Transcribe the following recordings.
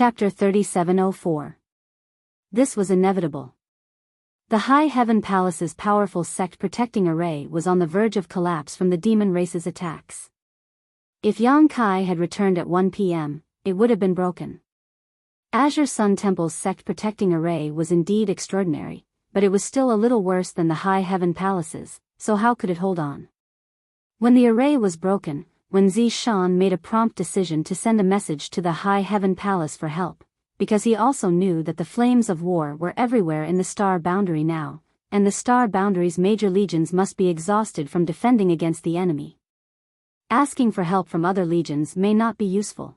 Chapter 3704. This was inevitable. The High Heaven Palace's powerful sect protecting array was on the verge of collapse from the demon race's attacks. If Yang Kai had returned at 1 p.m., it would have been broken. Azure Sun Temple's sect protecting array was indeed extraordinary, but it was still a little worse than the High Heaven Palace's, so how could it hold on? When the array was broken, Wen Zishan made a prompt decision to send a message to the High Heaven Palace for help, because he also knew that the flames of war were everywhere in the Star Boundary now, and the Star Boundary's major legions must be exhausted from defending against the enemy. Asking for help from other legions may not be useful.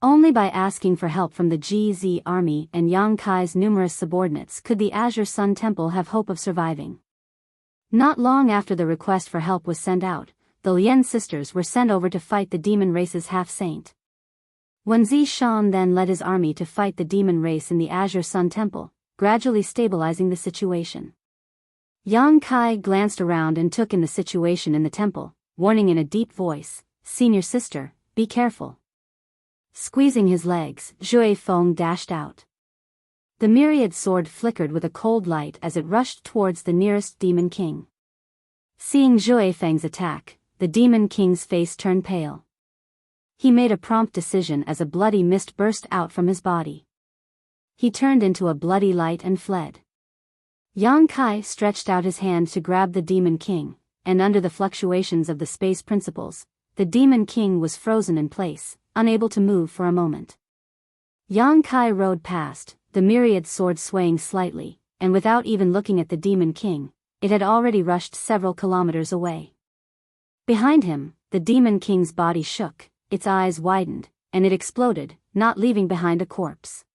Only by asking for help from the GZ army and Yang Kai's numerous subordinates could the Azure Sun Temple have hope of surviving. Not long after the request for help was sent out, the Lien sisters were sent over to fight the demon race's half-saint. Wen Zishan then led his army to fight the demon race in the Azure Sun Temple, gradually stabilizing the situation. Yang Kai glanced around and took in the situation in the temple, warning in a deep voice, "Senior sister, be careful." Squeezing his legs, Zhui Feng dashed out. The myriad sword flickered with a cold light as it rushed towards the nearest demon king. Seeing Zhui Feng's attack, the demon king's face turned pale. He made a prompt decision as a bloody mist burst out from his body. He turned into a bloody light and fled. Yang Kai stretched out his hand to grab the demon king, and under the fluctuations of the space principles, the demon king was frozen in place, unable to move for a moment. Yang Kai rode past, the myriad sword swaying slightly, and without even looking at the demon king, it had already rushed several kilometers away. Behind him, the demon king's body shook, its eyes widened, and it exploded, not leaving behind a corpse.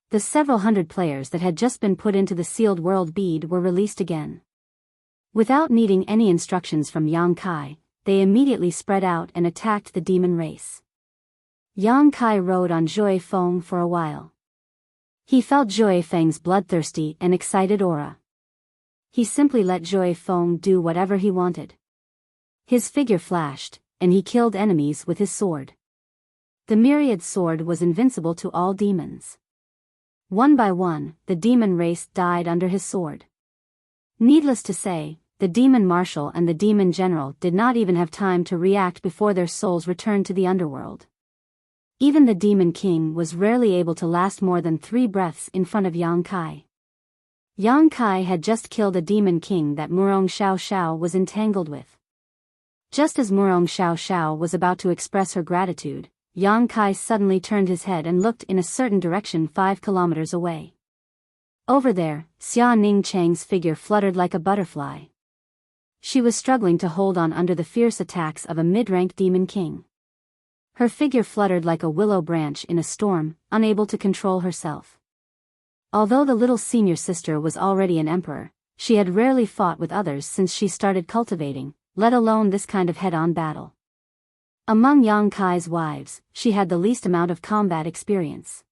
The several hundred players that had just been put into the sealed world bead were released again. Without needing any instructions from Yang Kai, they immediately spread out and attacked the demon race. Yang Kai rode on Zhui Feng for a while. He felt Zhui Feng's bloodthirsty and excited aura. He simply let Zhui Feng do whatever he wanted. His figure flashed, and he killed enemies with his sword. The myriad sword was invincible to all demons. One by one, the demon race died under his sword. Needless to say, the demon marshal and the demon general did not even have time to react before their souls returned to the underworld. Even the demon king was rarely able to last more than 3 breaths in front of Yang Kai. Yang Kai had just killed a demon king that Murong Xiao Xiao was entangled with. Just as Murong Xiao Xiao was about to express her gratitude, Yang Kai suddenly turned his head and looked in a certain direction 5 kilometers away. Over there, Xia Ning Chang's figure fluttered like a butterfly. She was struggling to hold on under the fierce attacks of a mid-rank demon king. Her figure fluttered like a willow branch in a storm, unable to control herself. Although the little senior sister was already an emperor, she had rarely fought with others since she started cultivating, let alone this kind of head-on battle. Among Yang Kai's wives, she had the least amount of combat experience.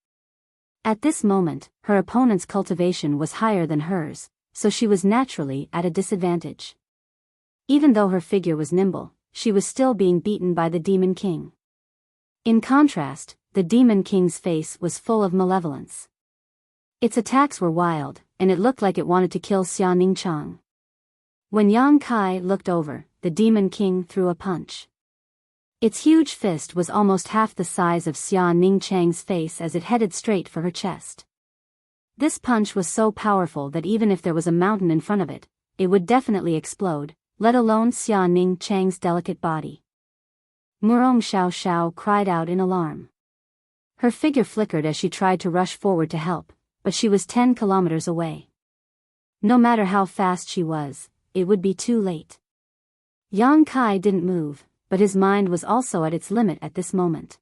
At this moment, her opponent's cultivation was higher than hers, so she was naturally at a disadvantage. Even though her figure was nimble, she was still being beaten by the demon king. In contrast, the demon king's face was full of malevolence. Its attacks were wild, and it looked like it wanted to kill Xia Ning Chang. When Yang Kai looked over, the demon king threw a punch. Its huge fist was almost half the size of Xia Ning Chang's face as it headed straight for her chest. This punch was so powerful that even if there was a mountain in front of it, it would definitely explode, let alone Xia Ning Chang's delicate body. Murong Xiao Xiao cried out in alarm. Her figure flickered as she tried to rush forward to help, but she was 10 kilometers away. No matter how fast she was, it would be too late. Yang Kai didn't move, but his mind was also at its limit at this moment.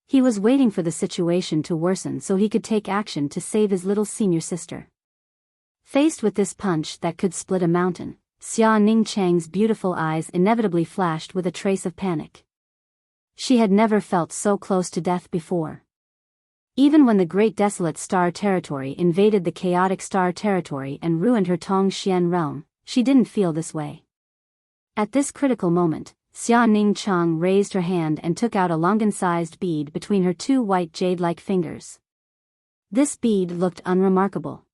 He was waiting for the situation to worsen so he could take action to save his little senior sister. Faced with this punch that could split a mountain, Xia Ning Chang's beautiful eyes inevitably flashed with a trace of panic. She had never felt so close to death before. Even when the Great Desolate Star Territory invaded the Chaotic Star Territory and ruined her Tongxian realm, she didn't feel this way. At this critical moment, Xia Ningchang raised her hand and took out a longan-sized bead between her two white jade-like fingers. This bead looked unremarkable.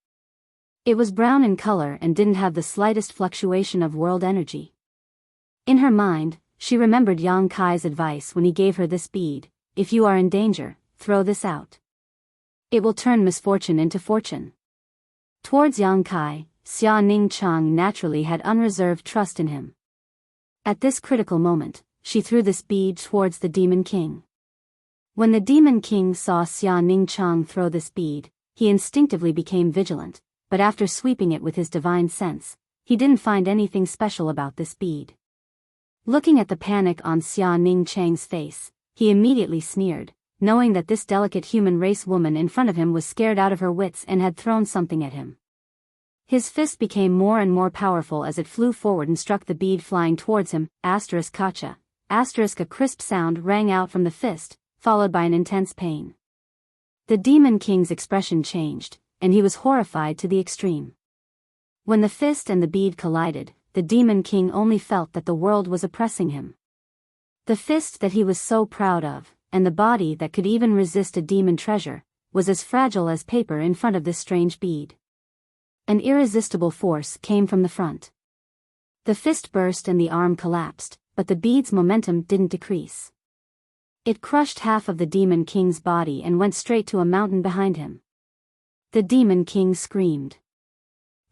It was brown in color and didn't have the slightest fluctuation of world energy. In her mind, she remembered Yang Kai's advice when he gave her this bead: if you are in danger, throw this out. It will turn misfortune into fortune. Towards Yang Kai, Xia Ningchang naturally had unreserved trust in him. At this critical moment, she threw this bead towards the Demon King. When the Demon King saw Xia Ningchang throw this bead, he instinctively became vigilant, but after sweeping it with his divine sense, he didn't find anything special about this bead. Looking at the panic on Xia Ningchang's face, he immediately sneered, knowing that this delicate human race woman in front of him was scared out of her wits and had thrown something at him. His fist became more and more powerful as it flew forward and struck the bead flying towards him. Kacha. A crisp sound rang out from the fist, followed by an intense pain. The Demon King's expression changed, and he was horrified to the extreme. When the fist and the bead collided, the Demon King only felt that the world was oppressing him. The fist that he was so proud of, and the body that could even resist a demon treasure, was as fragile as paper in front of this strange bead. An irresistible force came from the front. The fist burst and the arm collapsed, but the bead's momentum didn't decrease. It crushed half of the Demon King's body and went straight to a mountain behind him. The Demon King screamed.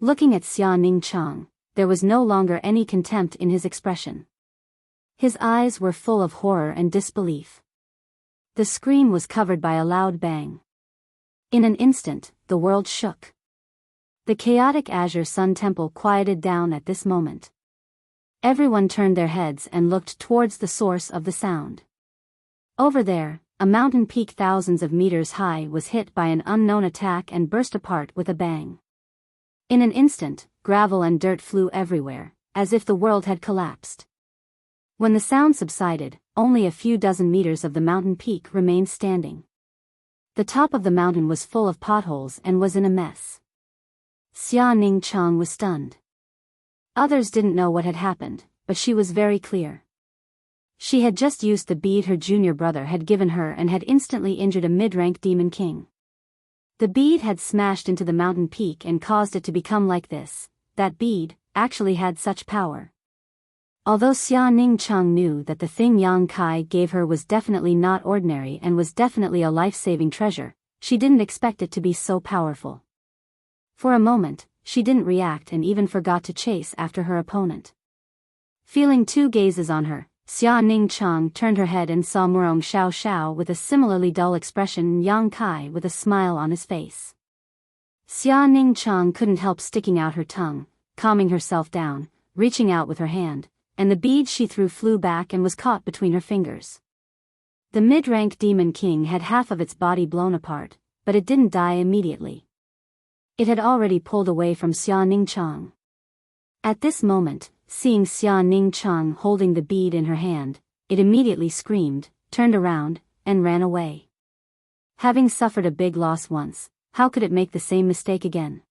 Looking at Xia Ningchang, there was no longer any contempt in his expression. His eyes were full of horror and disbelief. The screen was covered by a loud bang. In an instant, the world shook. The chaotic Azure Sun Temple quieted down at this moment. Everyone turned their heads and looked towards the source of the sound. Over there, a mountain peak thousands of meters high was hit by an unknown attack and burst apart with a bang. In an instant, gravel and dirt flew everywhere, as if the world had collapsed. When the sound subsided, only a few dozen meters of the mountain peak remained standing. The top of the mountain was full of potholes and was in a mess. Xia Ningchang was stunned. Others didn't know what had happened, but she was very clear. She had just used the bead her junior brother had given her and had instantly injured a mid-rank Demon King. The bead had smashed into the mountain peak and caused it to become like this. That bead actually had such power. Although Xia Ningchang knew that the thing Yang Kai gave her was definitely not ordinary and was definitely a life-saving treasure, she didn't expect it to be so powerful. For a moment, she didn't react and even forgot to chase after her opponent. Feeling two gazes on her, Xia Ningchang turned her head and saw Murong Xiao Xiao with a similarly dull expression and Yang Kai with a smile on his face. Xia Ningchang couldn't help sticking out her tongue, calming herself down, reaching out with her hand, and the bead she threw flew back and was caught between her fingers. The mid-rank Demon King had half of its body blown apart, but it didn't die immediately. It had already pulled away from Xia Ningchang. At this moment, seeing Xia Ningchang holding the bead in her hand, it immediately screamed, turned around, and ran away. Having suffered a big loss once, how could it make the same mistake again?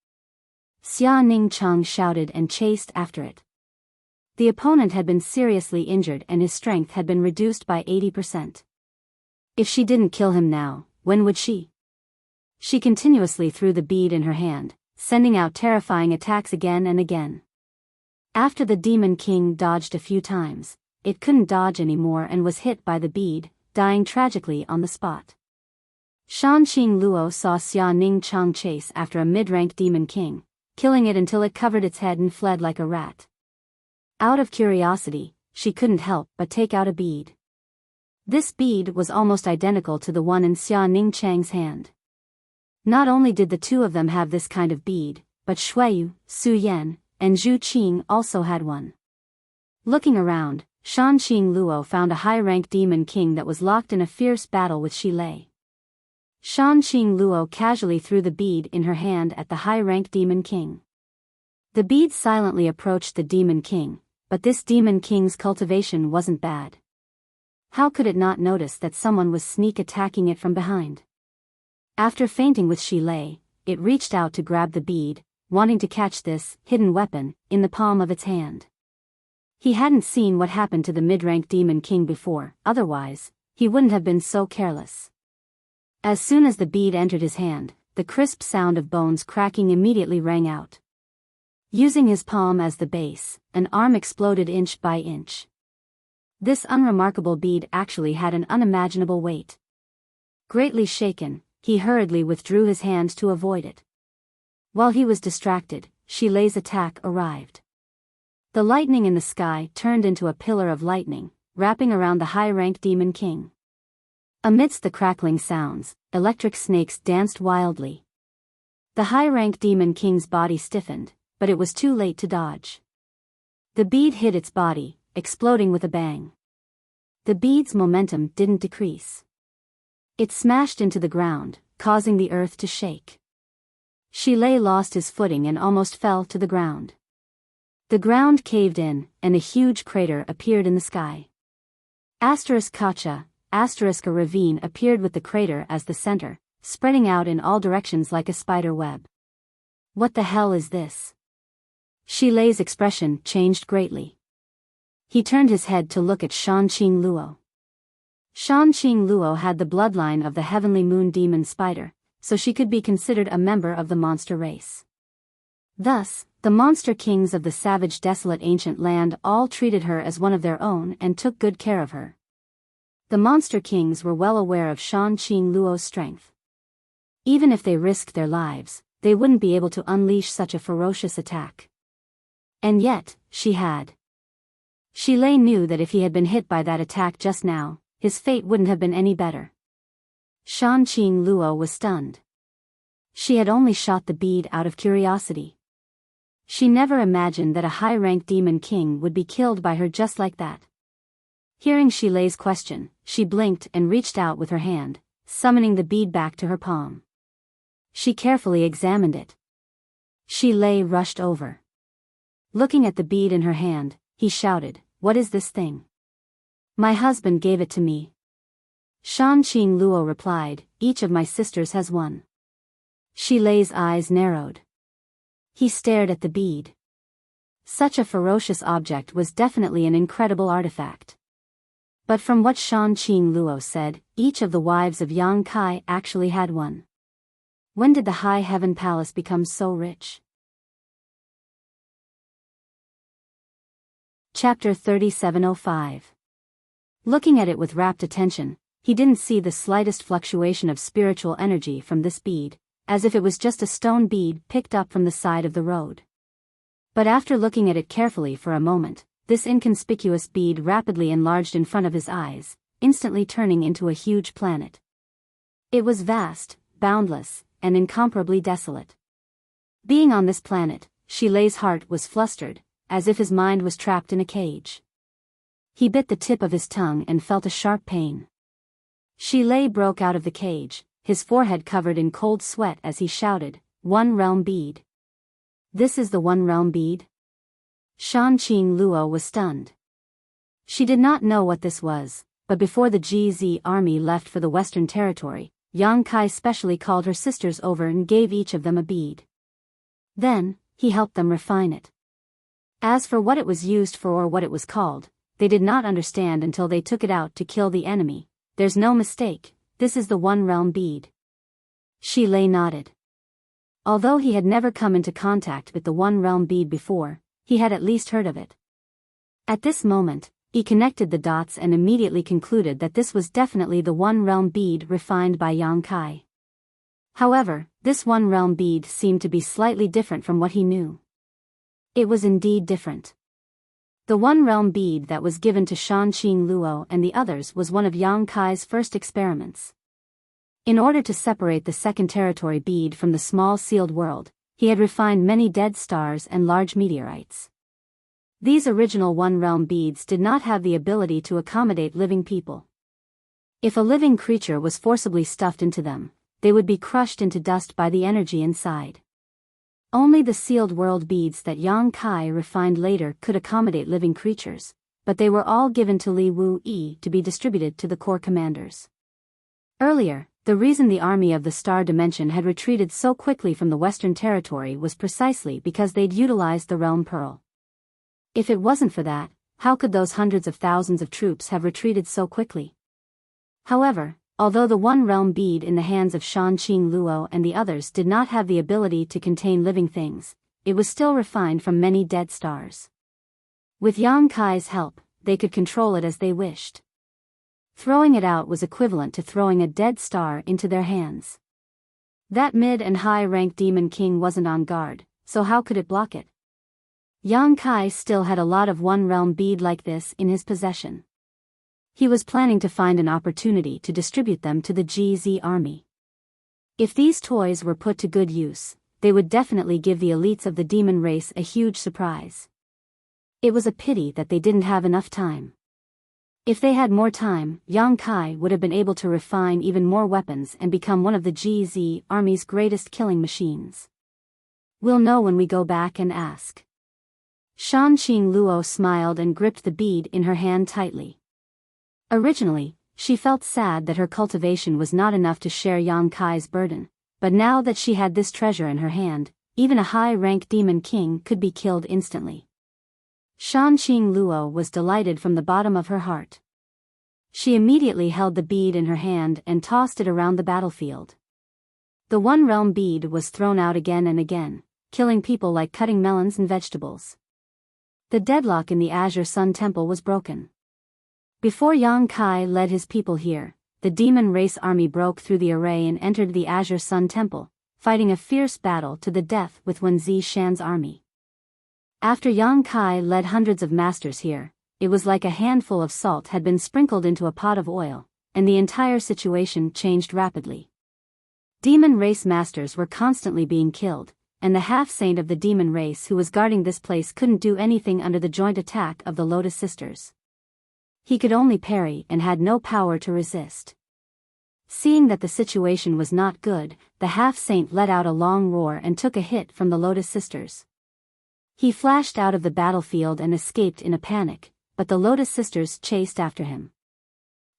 Xia Ningchang shouted and chased after it. The opponent had been seriously injured and his strength had been reduced by 80%. If she didn't kill him now, when would she? She continuously threw the bead in her hand, sending out terrifying attacks again and again. After the Demon King dodged a few times, it couldn't dodge anymore and was hit by the bead, dying tragically on the spot. Shanxing Luo saw Xia Ningchang chase after a mid-rank Demon King, killing it until it covered its head and fled like a rat. Out of curiosity, she couldn't help but take out a bead. This bead was almost identical to the one in Xia Ningchang's hand. Not only did the two of them have this kind of bead, but Shuiyu, Su Yan, and Zhu Qing also had one. Looking around, Shanxing Luo found a high-rank Demon King that was locked in a fierce battle with Shi Lei. Shanxing Luo casually threw the bead in her hand at the high-rank Demon King. The bead silently approached the Demon King, but this Demon King's cultivation wasn't bad. How could it not notice that someone was sneak attacking it from behind? After fainting with Shi Lei, it reached out to grab the bead, wanting to catch this hidden weapon in the palm of its hand. He hadn't seen what happened to the mid-rank demon king before, otherwise, he wouldn't have been so careless. As soon as the bead entered his hand, the crisp sound of bones cracking immediately rang out. Using his palm as the base, an arm exploded inch by inch. This unremarkable bead actually had an unimaginable weight. Greatly shaken, he hurriedly withdrew his hand to avoid it. While he was distracted, Shilei's attack arrived. The lightning in the sky turned into a pillar of lightning, wrapping around the high-ranked demon king. Amidst the crackling sounds, electric snakes danced wildly. The high-ranked demon king's body stiffened, but it was too late to dodge. The bead hit its body, exploding with a bang. The bead's momentum didn't decrease. It smashed into the ground, causing the earth to shake. Shilei lost his footing and almost fell to the ground. The ground caved in, and a huge crater appeared in the sky. Kacha, a ravine appeared with the crater as the center, spreading out in all directions like a spider web. What the hell is this? Shilei's expression changed greatly. He turned his head to look at Shanqing Luo. Shanqing Luo had the bloodline of the heavenly moon demon spider, so she could be considered a member of the monster race. Thus, the monster kings of the savage desolate ancient land all treated her as one of their own and took good care of her. The monster kings were well aware of Shanqing Luo's strength. Even if they risked their lives, they wouldn't be able to unleash such a ferocious attack. And yet, she had. Shilei knew that if he had been hit by that attack just now, his fate wouldn't have been any better. Shanqing Luo was stunned. She had only shot the bead out of curiosity. She never imagined that a high-ranked demon king would be killed by her just like that. Hearing Shilei's question, she blinked and reached out with her hand, summoning the bead back to her palm. She carefully examined it. Shilei rushed over. Looking at the bead in her hand, he shouted, "What is this thing?" "My husband gave it to me." Shanqing Luo replied, "Each of my sisters has one." Shilei's eyes narrowed. He stared at the bead. Such a ferocious object was definitely an incredible artifact. But from what Shanqing Luo said, each of the wives of Yang Kai actually had one. When did the High Heaven Palace become so rich? Chapter 3705. Looking at it with rapt attention, he didn't see the slightest fluctuation of spiritual energy from this bead, as if it was just a stone bead picked up from the side of the road. But after looking at it carefully for a moment, this inconspicuous bead rapidly enlarged in front of his eyes, instantly turning into a huge planet. It was vast, boundless, and incomparably desolate. Being on this planet, Shilei's heart was flustered, as if his mind was trapped in a cage. He bit the tip of his tongue and felt a sharp pain. Shilei broke out of the cage, his forehead covered in cold sweat as he shouted, "One realm bead." "This is the one realm bead?" Shanqing Luo was stunned. She did not know what this was, but before the GZ army left for the Western Territory, Yang Kai specially called her sisters over and gave each of them a bead. Then, he helped them refine it. As for what it was used for or what it was called, they did not understand until they took it out to kill the enemy. "There's no mistake, this is the one realm bead." Shilei nodded. Although he had never come into contact with the one realm bead before, he had at least heard of it. At this moment, he connected the dots and immediately concluded that this was definitely the one realm bead refined by Yang Kai. However, this one realm bead seemed to be slightly different from what he knew. It was indeed different. The one realm bead that was given to Shanqing Luo and the others was one of Yang Kai's first experiments. In order to separate the second territory bead from the small sealed world, he had refined many dead stars and large meteorites. These original one realm beads did not have the ability to accommodate living people. If a living creature was forcibly stuffed into them, they would be crushed into dust by the energy inside. Only the sealed world beads that Yang Kai refined later could accommodate living creatures, but they were all given to Li Wu Yi to be distributed to the corps commanders. Earlier, the reason the army of the Star Dimension had retreated so quickly from the Western Territory was precisely because they'd utilized the Realm Pearl. If it wasn't for that, how could those hundreds of thousands of troops have retreated so quickly? However, although the one realm bead in the hands of Shan Qing Luo and the others did not have the ability to contain living things, it was still refined from many dead stars. With Yang Kai's help, they could control it as they wished. Throwing it out was equivalent to throwing a dead star into their hands. That mid and high-ranked demon king wasn't on guard, so how could it block it? Yang Kai still had a lot of one-realm bead like this in his possession. He was planning to find an opportunity to distribute them to the GZ army. If these toys were put to good use, they would definitely give the elites of the demon race a huge surprise. It was a pity that they didn't have enough time. If they had more time, Yang Kai would have been able to refine even more weapons and become one of the GZ army's greatest killing machines. We'll know when we go back and ask. Shan Qing Luo smiled and gripped the bead in her hand tightly. Originally, she felt sad that her cultivation was not enough to share Yang Kai's burden, but now that she had this treasure in her hand, even a high-rank demon king could be killed instantly. Shan Qing Luo was delighted from the bottom of her heart. She immediately held the bead in her hand and tossed it around the battlefield. The one-realm bead was thrown out again and again, killing people like cutting melons and vegetables. The deadlock in the Azure Sun Temple was broken. Before Yang Kai led his people here, the demon race army broke through the array and entered the Azure Sun Temple, fighting a fierce battle to the death with Wen Zishan's army. After Yang Kai led hundreds of masters here, it was like a handful of salt had been sprinkled into a pot of oil, and the entire situation changed rapidly. Demon race masters were constantly being killed, and the half-saint of the demon race who was guarding this place couldn't do anything under the joint attack of the Lotus Sisters. He could only parry and had no power to resist. Seeing that the situation was not good, the half-saint let out a long roar and took a hit from the Lotus Sisters. He flashed out of the battlefield and escaped in a panic, but the Lotus Sisters chased after him.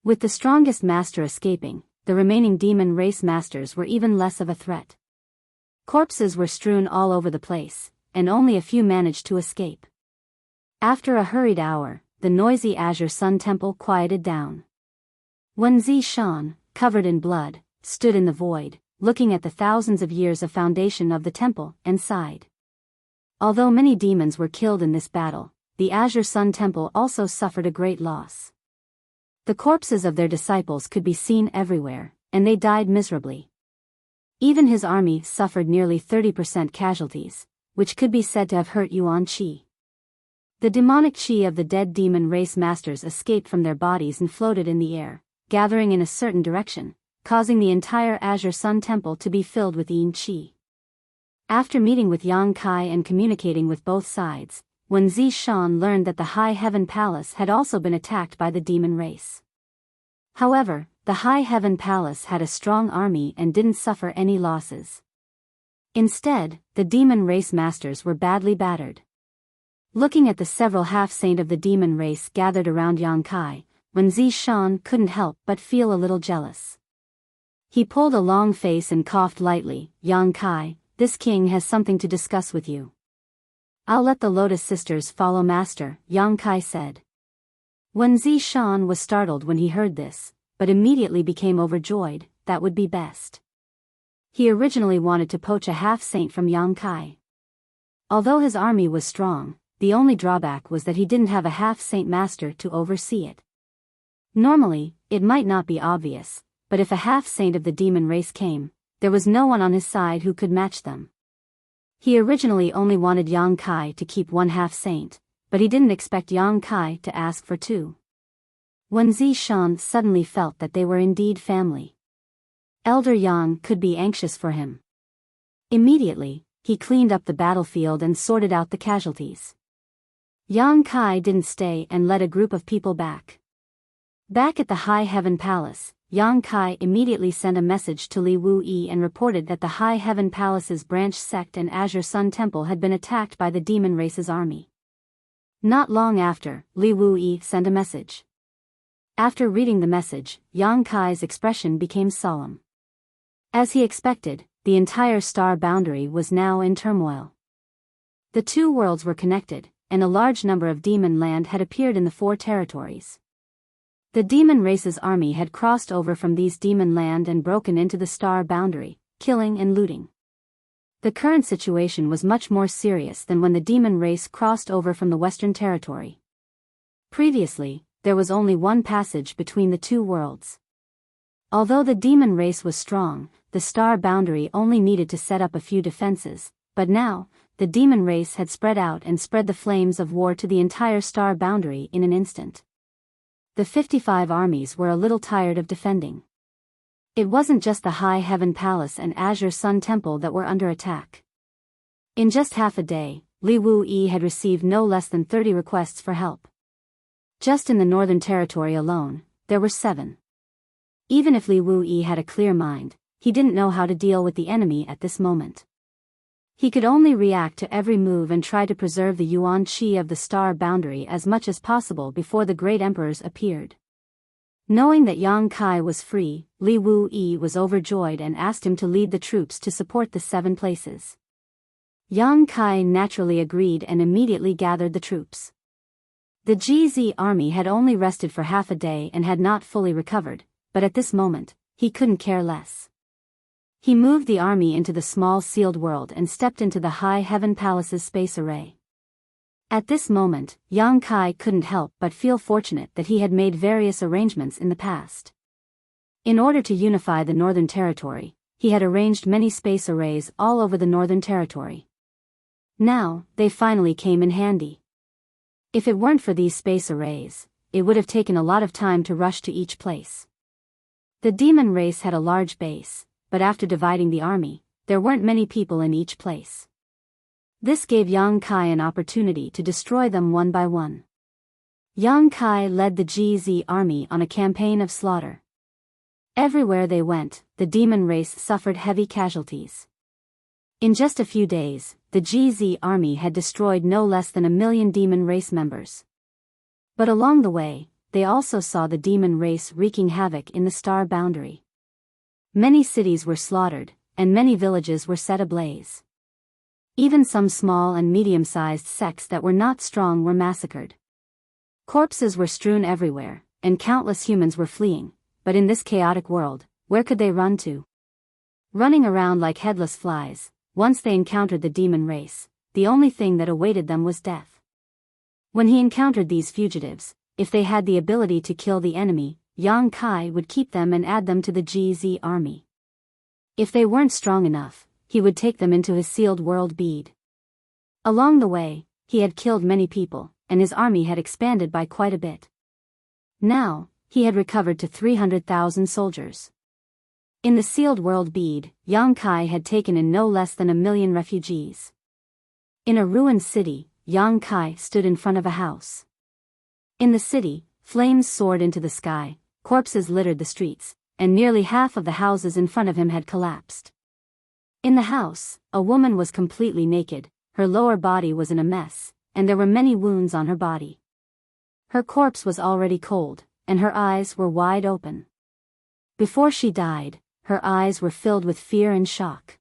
With the strongest master escaping, the remaining demon race masters were even less of a threat. Corpses were strewn all over the place, and only a few managed to escape. After a hurried hour, the noisy Azure Sun Temple quieted down. Wen Zishan, covered in blood, stood in the void, looking at the thousands of years of foundation of the temple, and sighed. Although many demons were killed in this battle, the Azure Sun Temple also suffered a great loss. The corpses of their disciples could be seen everywhere, and they died miserably. Even his army suffered nearly 30% casualties, which could be said to have hurt Yuan Qi. The demonic qi of the dead demon race masters escaped from their bodies and floated in the air, gathering in a certain direction, causing the entire Azure Sun Temple to be filled with yin qi. After meeting with Yang Kai and communicating with both sides, Wen Zishan learned that the High Heaven Palace had also been attacked by the demon race. However, the High Heaven Palace had a strong army and didn't suffer any losses. Instead, the demon race masters were badly battered. Looking at the several half-saint of the demon race gathered around Yang Kai, Wen Zishan couldn't help but feel a little jealous. He pulled a long face and coughed lightly. Yang Kai, this king has something to discuss with you. I'll let the Lotus Sisters follow master, Yang Kai said. Wen Zishan was startled when he heard this, but immediately became overjoyed. That would be best. He originally wanted to poach a half-saint from Yang Kai. Although his army was strong, the only drawback was that he didn't have a half-saint master to oversee it. Normally, it might not be obvious, but if a half-saint of the demon race came, there was no one on his side who could match them. He originally only wanted Yang Kai to keep one half-saint, but he didn't expect Yang Kai to ask for two. Wen Zishan suddenly felt that they were indeed family. Elder Yang could be anxious for him. Immediately, he cleaned up the battlefield and sorted out the casualties. Yang Kai didn't stay and led a group of people back. Back at the High Heaven Palace, Yang Kai immediately sent a message to Li Wuyi and reported that the High Heaven Palace's branch sect and Azure Sun Temple had been attacked by the demon race's army. Not long after, Li Wuyi sent a message. After reading the message, Yang Kai's expression became solemn. As he expected, the entire star boundary was now in turmoil. The two worlds were connected, and a large number of demon land had appeared in the 4 territories. The demon race's army had crossed over from these demon land and broken into the star boundary, killing and looting. The current situation was much more serious than when the demon race crossed over from the Western Territory. Previously, there was only one passage between the 2 worlds. Although the demon race was strong, the star boundary only needed to set up a few defenses, but now, the demon race had spread out and spread the flames of war to the entire star boundary in an instant. The 55 armies were a little tired of defending. It wasn't just the High Heaven Palace and Azure Sun Temple that were under attack. In just half a day, Li Wu-Yi had received no less than 30 requests for help. Just in the Northern Territory alone, there were 7. Even if Li Wu-Yi had a clear mind, he didn't know how to deal with the enemy at this moment. He could only react to every move and try to preserve the yuan qi of the star boundary as much as possible before the great emperors appeared. Knowing that Yang Kai was free, Li Wu-Yi was overjoyed and asked him to lead the troops to support the 7 places. Yang Kai naturally agreed and immediately gathered the troops. The GZ army had only rested for half a day and had not fully recovered, but at this moment, he couldn't care less. He moved the army into the small sealed world and stepped into the High Heaven Palace's space array. At this moment, Yang Kai couldn't help but feel fortunate that he had made various arrangements in the past. In order to unify the Northern Territory, he had arranged many space arrays all over the Northern Territory. Now, they finally came in handy. If it weren't for these space arrays, it would have taken a lot of time to rush to each place. The demon race had a large base, but after dividing the army, there weren't many people in each place. This gave Yang Kai an opportunity to destroy them one by one. Yang Kai led the GZ army on a campaign of slaughter. Everywhere they went, the demon race suffered heavy casualties. In just a few days, the GZ army had destroyed no less than 1 million demon race members. But along the way, they also saw the demon race wreaking havoc in the star boundary. Many cities were slaughtered, and many villages were set ablaze. Even some small and medium-sized sects that were not strong were massacred. Corpses were strewn everywhere, and countless humans were fleeing, but in this chaotic world, where could they run to? Running around like headless flies, once they encountered the demon race, the only thing that awaited them was death. When he encountered these fugitives, if they had the ability to kill the enemy, Yang Kai would keep them and add them to the GZ army. If they weren't strong enough, he would take them into his sealed world bead. Along the way, he had killed many people, and his army had expanded by quite a bit. Now, he had recovered to 300,000 soldiers. In the sealed world bead, Yang Kai had taken in no less than 1 million refugees. In a ruined city, Yang Kai stood in front of a house. In the city, flames soared into the sky, corpses littered the streets, and nearly half of the houses in front of him had collapsed. In the house, a woman was completely naked, her lower body was in a mess, and there were many wounds on her body. Her corpse was already cold, and her eyes were wide open. Before she died, her eyes were filled with fear and shock.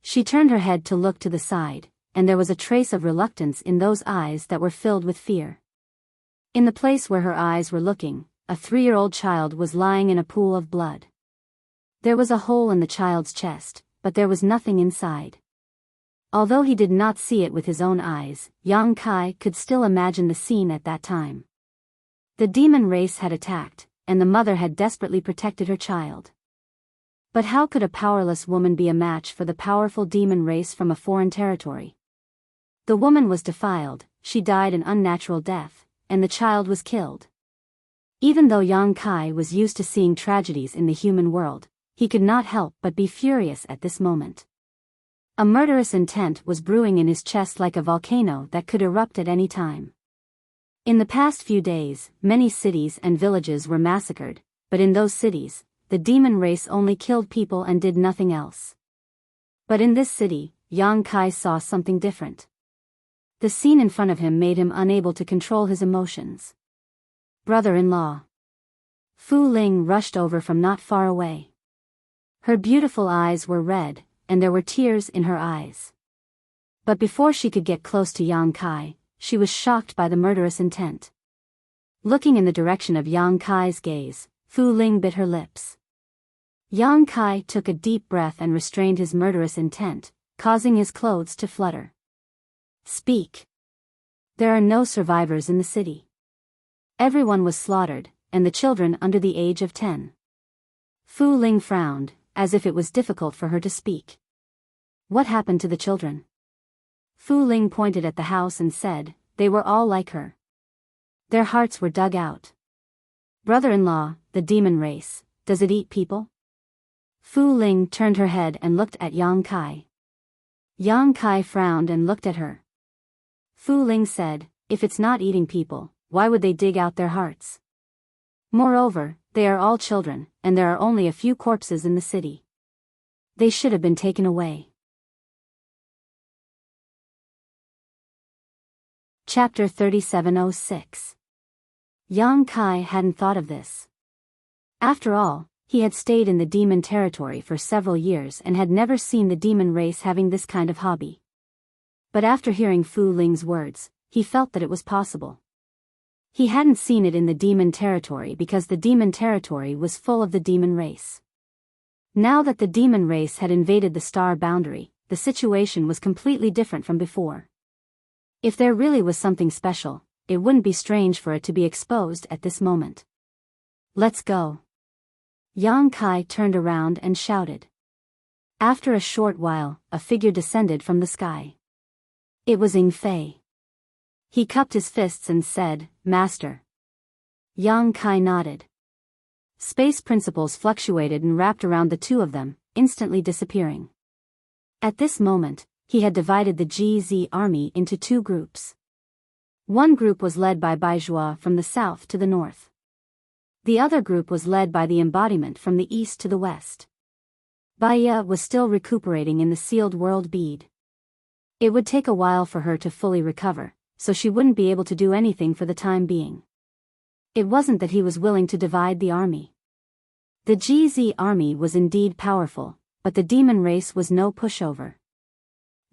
She turned her head to look to the side, and there was a trace of reluctance in those eyes that were filled with fear. In the place where her eyes were looking, a 3-year-old child was lying in a pool of blood. There was a hole in the child's chest, but there was nothing inside. Although he did not see it with his own eyes, Yang Kai could still imagine the scene at that time. The demon race had attacked, and the mother had desperately protected her child. But how could a powerless woman be a match for the powerful demon race from a foreign territory? The woman was defiled, she died an unnatural death, and the child was killed. Even though Yang Kai was used to seeing tragedies in the human world, he could not help but be furious at this moment. A murderous intent was brewing in his chest like a volcano that could erupt at any time. In the past few days, many cities and villages were massacred, but in those cities, the demon race only killed people and did nothing else. But in this city, Yang Kai saw something different. The scene in front of him made him unable to control his emotions. Brother-in-law. Fu Ling rushed over from not far away. Her beautiful eyes were red, and there were tears in her eyes. But before she could get close to Yang Kai, she was shocked by the murderous intent. Looking in the direction of Yang Kai's gaze, Fu Ling bit her lips. Yang Kai took a deep breath and restrained his murderous intent, causing his clothes to flutter. Speak. There are no survivors in the city. Everyone was slaughtered, and the children under the age of 10. Fu Ling frowned, as if it was difficult for her to speak. What happened to the children? Fu Ling pointed at the house and said, they were all like her. Their hearts were dug out. Brother-in-law, the demon race, does it eat people? Fu Ling turned her head and looked at Yang Kai. Yang Kai frowned and looked at her. Fu Ling said, if it's not eating people, why would they dig out their hearts? Moreover, they are all children, and there are only a few corpses in the city. They should have been taken away. Chapter 3706. Yang Kai hadn't thought of this. After all, he had stayed in the demon territory for several years and had never seen the demon race having this kind of hobby. But after hearing Fu Ling's words, he felt that it was possible. He hadn't seen it in the demon territory because the demon territory was full of the demon race. Now that the demon race had invaded the star boundary, the situation was completely different from before. If there really was something special, it wouldn't be strange for it to be exposed at this moment. Let's go. Yang Kai turned around and shouted. After a short while, a figure descended from the sky. It was Ying Fei. He cupped his fists and said, Master. Yang Kai nodded. Space principles fluctuated and wrapped around the two of them, instantly disappearing. At this moment, he had divided the GZ army into two groups. One group was led by Biyao from the south to the north. The other group was led by the embodiment from the east to the west. Biyao was still recuperating in the sealed world bead. It would take a while for her to fully recover, so she wouldn't be able to do anything for the time being. It wasn't that he was willing to divide the army. The GZ army was indeed powerful, but the demon race was no pushover.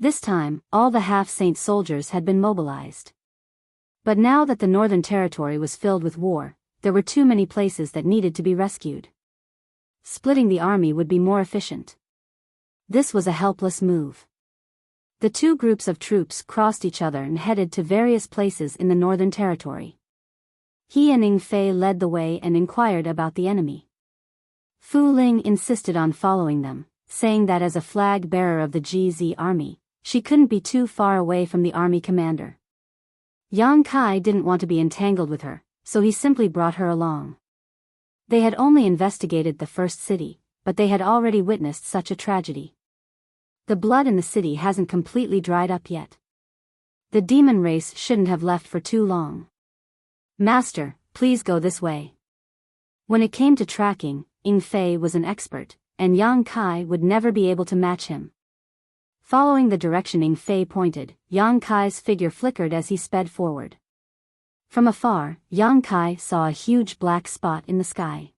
This time, all the half-saint soldiers had been mobilized. But now that the northern territory was filled with war, there were too many places that needed to be rescued. Splitting the army would be more efficient. This was a helpless move. The two groups of troops crossed each other and headed to various places in the northern territory. He and Ying Fei led the way and inquired about the enemy. Fu Ling insisted on following them, saying that as a flag-bearer of the GZ army, she couldn't be too far away from the army commander. Yang Kai didn't want to be entangled with her, so he simply brought her along. They had only investigated the first city, but they had already witnessed such a tragedy. The blood in the city hasn't completely dried up yet. The demon race shouldn't have left for too long. Master, please go this way. When it came to tracking, Ying Fei was an expert, and Yang Kai would never be able to match him. Following the direction Ying Fei pointed, Yang Kai's figure flickered as he sped forward. From afar, Yang Kai saw a huge black spot in the sky.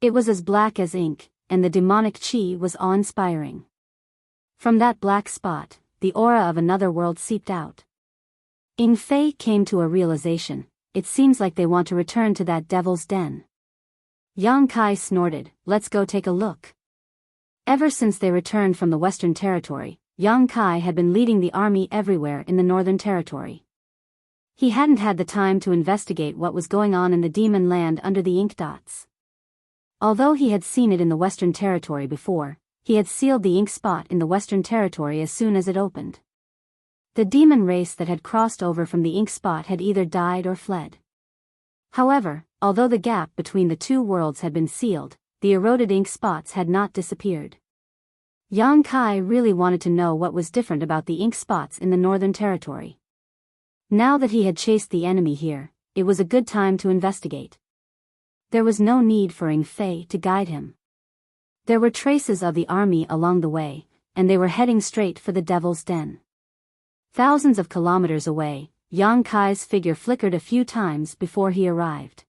It was as black as ink, and the demonic chi was awe-inspiring. From that black spot, the aura of another world seeped out. Ying Fei came to a realization, it seems like they want to return to that devil's den. Yang Kai snorted, let's go take a look. Ever since they returned from the Western Territory, Yang Kai had been leading the army everywhere in the Northern Territory. He hadn't had the time to investigate what was going on in the demon land under the ink dots. Although he had seen it in the Western Territory before, he had sealed the ink spot in the Western Territory as soon as it opened. The demon race that had crossed over from the ink spot had either died or fled. However, although the gap between the two worlds had been sealed, the eroded ink spots had not disappeared. Yang Kai really wanted to know what was different about the ink spots in the Northern Territory. Now that he had chased the enemy here, it was a good time to investigate. There was no need for Ying Fei to guide him. There were traces of the army along the way, and they were heading straight for the Devil's Den. Thousands of kilometers away, Yang Kai's figure flickered a few times before he arrived.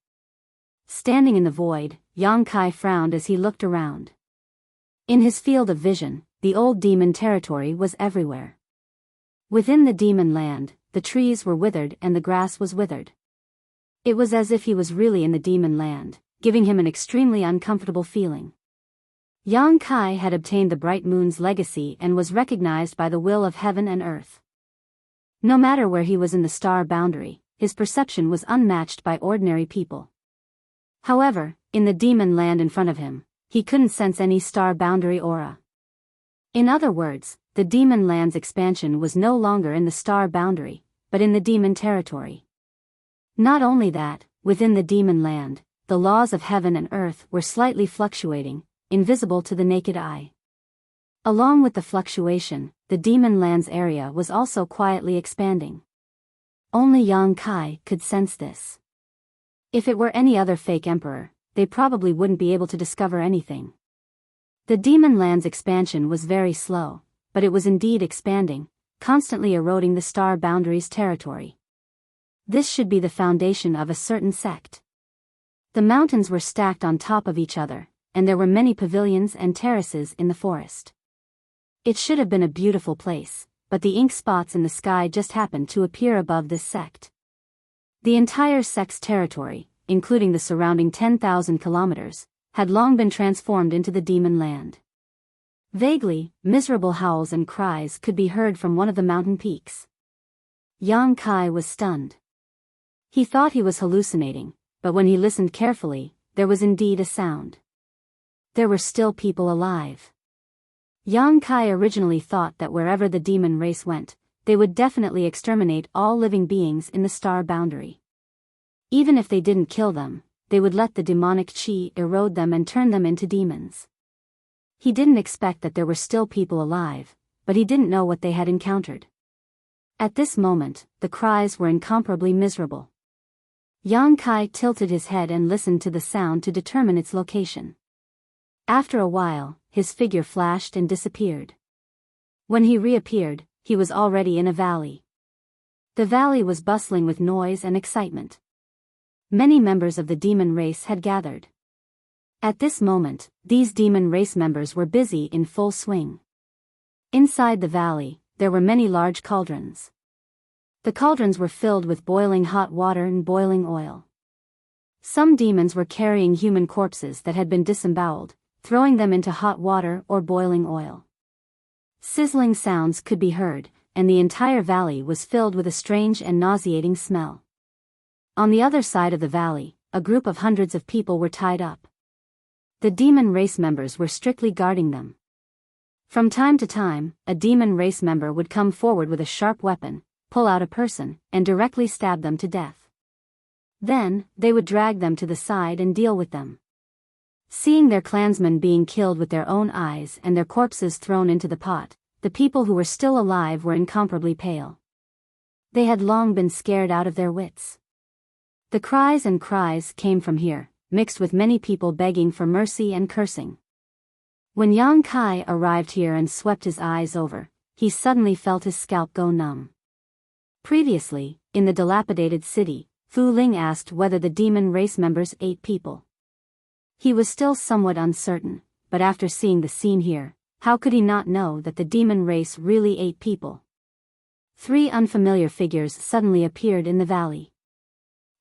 Standing in the void, Yang Kai frowned as he looked around. In his field of vision, the old demon territory was everywhere. Within the demon land, the trees were withered and the grass was withered. It was as if he was really in the demon land, giving him an extremely uncomfortable feeling. Yang Kai had obtained the bright moon's legacy and was recognized by the will of heaven and earth. No matter where he was in the star boundary, his perception was unmatched by ordinary people. However, in the demon land in front of him, he couldn't sense any star boundary aura. In other words, the demon land's expansion was no longer in the star boundary, but in the demon territory. Not only that, within the demon land, the laws of heaven and earth were slightly fluctuating, invisible to the naked eye. Along with the fluctuation, the demon land's area was also quietly expanding. Only Yang Kai could sense this. If it were any other fake emperor, they probably wouldn't be able to discover anything. The demon land's expansion was very slow, but it was indeed expanding, constantly eroding the star boundary's territory. This should be the foundation of a certain sect. The mountains were stacked on top of each other, and there were many pavilions and terraces in the forest. It should have been a beautiful place, but the ink spots in the sky just happened to appear above this sect. The entire sect's territory, including the surrounding 10,000 kilometers, had long been transformed into the demon land. Vaguely, miserable howls and cries could be heard from one of the mountain peaks. Yang Kai was stunned. He thought he was hallucinating, but when he listened carefully, there was indeed a sound. There were still people alive. Yang Kai originally thought that wherever the demon race went, they would definitely exterminate all living beings in the star boundary. Even if they didn't kill them, they would let the demonic chi erode them and turn them into demons. He didn't expect that there were still people alive, but he didn't know what they had encountered. At this moment, the cries were incomparably miserable. Yang Kai tilted his head and listened to the sound to determine its location. After a while, his figure flashed and disappeared. When he reappeared, he was already in a valley. The valley was bustling with noise and excitement. Many members of the demon race had gathered. At this moment, these demon race members were busy in full swing. Inside the valley, there were many large cauldrons. The cauldrons were filled with boiling hot water and boiling oil. Some demons were carrying human corpses that had been disemboweled, throwing them into hot water or boiling oil. Sizzling sounds could be heard, and the entire valley was filled with a strange and nauseating smell. On the other side of the valley, a group of hundreds of people were tied up. The demon race members were strictly guarding them. From time to time, a demon race member would come forward with a sharp weapon, pull out a person, and directly stab them to death. Then, they would drag them to the side and deal with them. Seeing their clansmen being killed with their own eyes and their corpses thrown into the pot, the people who were still alive were incomparably pale. They had long been scared out of their wits. The cries and cries came from here, mixed with many people begging for mercy and cursing. When Yang Kai arrived here and swept his eyes over, he suddenly felt his scalp go numb. Previously, in the dilapidated city, Fu Ling asked whether the demon race members ate people. He was still somewhat uncertain, but after seeing the scene here, how could he not know that the demon race really ate people? 3 unfamiliar figures suddenly appeared in the valley.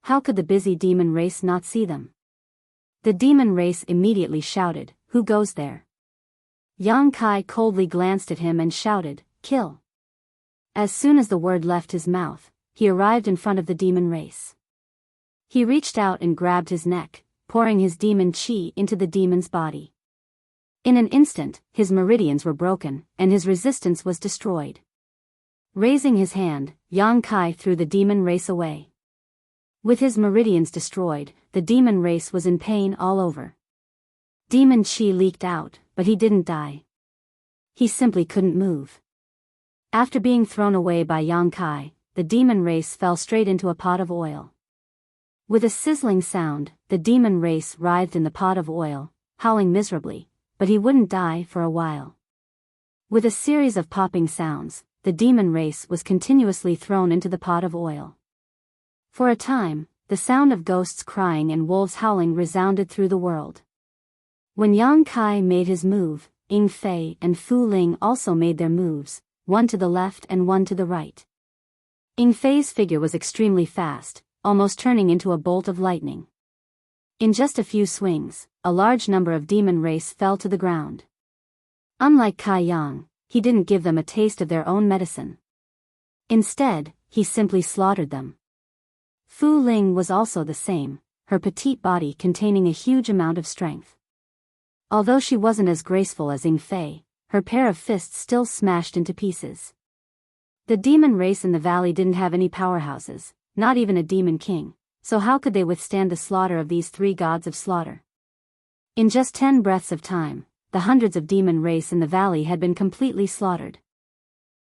How could the busy demon race not see them? The demon race immediately shouted, "Who goes there?" Yang Kai coldly glanced at him and shouted, "Kill." As soon as the word left his mouth, he arrived in front of the demon race. He reached out and grabbed his neck, pouring his demon chi into the demon's body. In an instant, his meridians were broken, and his resistance was destroyed. Raising his hand, Yang Kai threw the demon race away. With his meridians destroyed, the demon race was in pain all over. Demon chi leaked out, but he didn't die. He simply couldn't move. After being thrown away by Yang Kai, the demon race fell straight into a pot of oil. With a sizzling sound, the demon race writhed in the pot of oil, howling miserably, but he wouldn't die for a while. With a series of popping sounds, the demon race was continuously thrown into the pot of oil. For a time, the sound of ghosts crying and wolves howling resounded through the world. When Yang Kai made his move, Ying Fei and Fu Ling also made their moves, one to the left and one to the right. Ying Fei's figure was extremely fast, almost turning into a bolt of lightning. In just a few swings, a large number of demon race fell to the ground. Unlike Kai Yang, he didn't give them a taste of their own medicine. Instead, he simply slaughtered them. Fu Ling was also the same, her petite body containing a huge amount of strength. Although she wasn't as graceful as Ying Fei, her pair of fists still smashed into pieces. The demon race in the valley didn't have any powerhouses, not even a demon king, so how could they withstand the slaughter of these three gods of slaughter? In just 10 breaths of time, the hundreds of demon race in the valley had been completely slaughtered.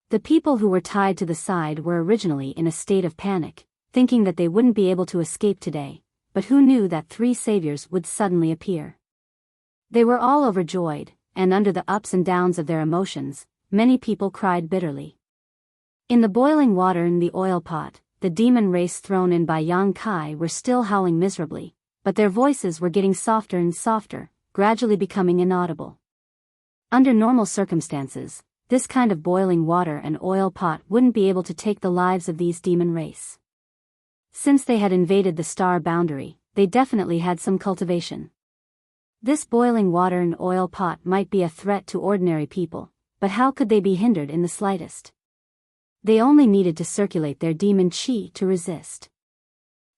The people who were tied to the side were originally in a state of panic, thinking that they wouldn't be able to escape today, but who knew that 3 saviors would suddenly appear? They were all overjoyed, and under the ups and downs of their emotions, many people cried bitterly. In the boiling water in the oil pot, the demon race thrown in by Yang Kai were still howling miserably, but their voices were getting softer and softer, gradually becoming inaudible. Under normal circumstances, this kind of boiling water and oil pot wouldn't be able to take the lives of these demon race. Since they had invaded the star boundary, they definitely had some cultivation. This boiling water and oil pot might be a threat to ordinary people, but how could they be hindered in the slightest? They only needed to circulate their demon chi to resist.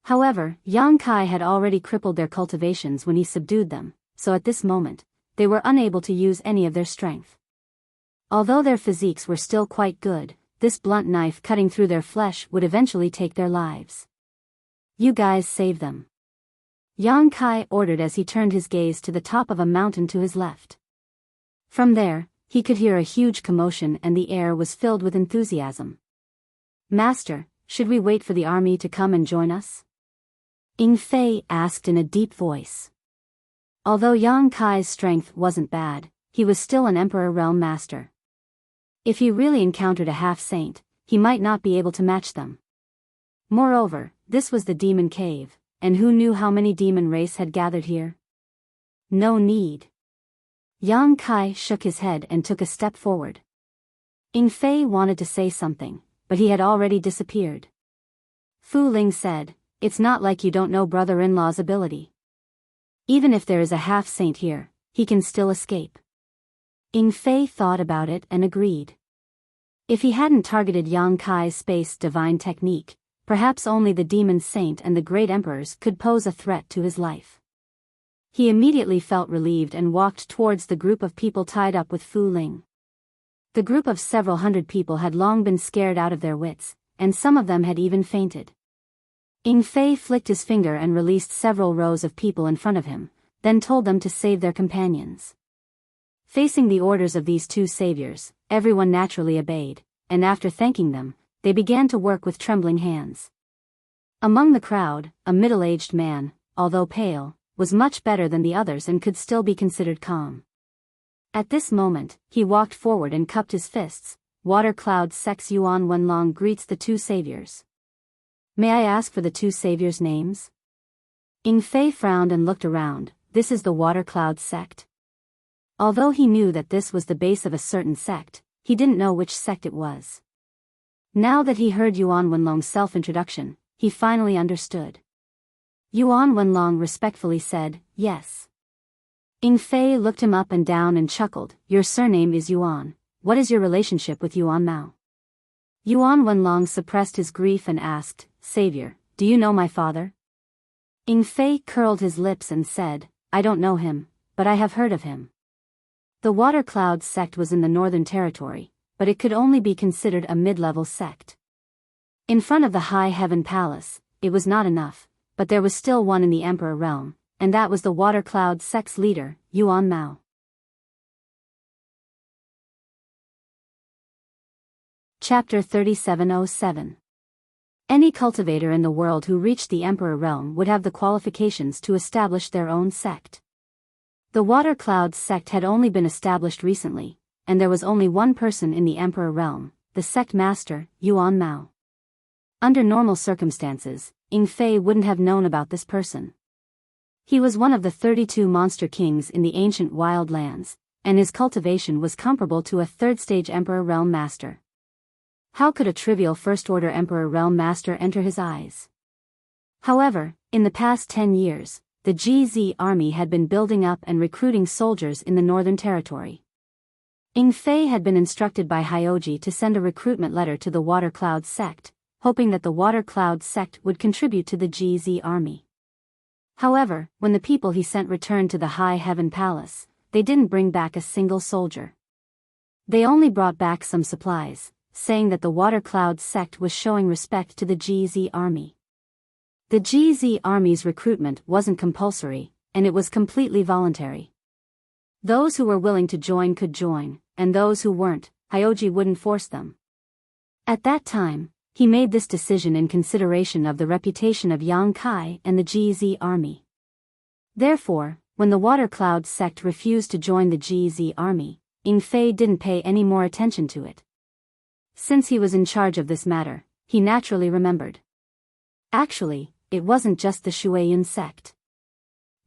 However, Yang Kai had already crippled their cultivations when he subdued them, so at this moment, they were unable to use any of their strength. Although their physiques were still quite good, this blunt knife cutting through their flesh would eventually take their lives. You guys save them. Yang Kai ordered as he turned his gaze to the top of a mountain to his left. From there, he could hear a huge commotion and the air was filled with enthusiasm. Master, should we wait for the army to come and join us? Ying Fei asked in a deep voice. Although Yang Kai's strength wasn't bad, he was still an Emperor Realm Master. If he really encountered a half-saint, he might not be able to match them. Moreover, this was the demon cave, and who knew how many demon race had gathered here? No need. Yang Kai shook his head and took a step forward. Ying Fei wanted to say something, but he had already disappeared. Fu Ling said, "It's not like you don't know brother-in-law's ability. Even if there is a half-saint here, he can still escape." Ying Fei thought about it and agreed. If he hadn't targeted Yang Kai's space divine technique, perhaps only the demon saint and the great emperors could pose a threat to his life. He immediately felt relieved and walked towards the group of people tied up with Fu Ling. The group of several hundred people had long been scared out of their wits, and some of them had even fainted. Ying Fei flicked his finger and released several rows of people in front of him, then told them to save their companions. Facing the orders of these 2 saviors, everyone naturally obeyed, and after thanking them, they began to work with trembling hands. Among the crowd, a middle-aged man, although pale, was much better than the others and could still be considered calm. At this moment, he walked forward and cupped his fists. Water Cloud Sect's Yuan Wenlong greets the 2 saviors. May I ask for the 2 saviors' names? Ying Fei frowned and looked around. This is the Water Cloud Sect. Although he knew that this was the base of a certain sect, he didn't know which sect it was. Now that he heard Yuan Wenlong's self-introduction, he finally understood. Yuan Wenlong respectfully said, "Yes." Ying Fei looked him up and down and chuckled. "Your surname is Yuan. What is your relationship with Yuan Mao?" Yuan Wenlong suppressed his grief and asked, "Savior, do you know my father?" Ying Fei curled his lips and said, "I don't know him, but I have heard of him." The Water Cloud sect was in the Northern Territory, but it could only be considered a mid-level sect. In front of the High Heaven Palace, it was not enough, but there was still one in the Emperor Realm, and that was the Water Cloud sect's leader, Yuan Mao. Chapter 3707. Any cultivator in the world who reached the Emperor Realm would have the qualifications to establish their own sect. The Water Cloud sect had only been established recently, and there was only one person in the Emperor Realm, the sect master, Yuan Mao. Under normal circumstances, Ying Fei wouldn't have known about this person. He was one of the 32 monster kings in the ancient wild lands, and his cultivation was comparable to a third-stage Emperor Realm master. How could a trivial First-Order Emperor Realm Master enter his eyes? However, in the past 10 years, the GZ army had been building up and recruiting soldiers in the Northern Territory. Ing Fei had been instructed by Hyoji to send a recruitment letter to the Water Cloud sect, hoping that the Water Cloud sect would contribute to the GZ army. However, when the people he sent returned to the High Heaven Palace, they didn't bring back a single soldier. They only brought back some supplies, saying that the Water Cloud sect was showing respect to the GZ army. The GZ army's recruitment wasn't compulsory, and it was completely voluntary. Those who were willing to join could join, and those who weren't, Hyoji wouldn't force them. At that time, he made this decision in consideration of the reputation of Yang Kai and the GZ army. Therefore, when the Water Cloud sect refused to join the GZ army, Ing Fei didn't pay any more attention to it. Since he was in charge of this matter, he naturally remembered. Actually, it wasn't just the Shueyan sect.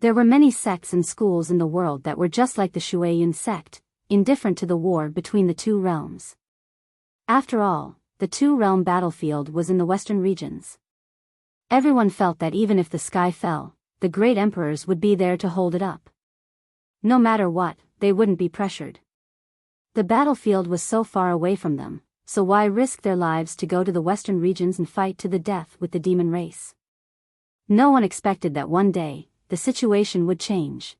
There were many sects and schools in the world that were just like the Shueyan sect, indifferent to the war between the two realms. After all, the two-realm battlefield was in the western regions. Everyone felt that even if the sky fell, the great emperors would be there to hold it up. No matter what, they wouldn't be pressured. The battlefield was so far away from them, so why risk their lives to go to the western regions and fight to the death with the demon race? No one expected that one day, the situation would change.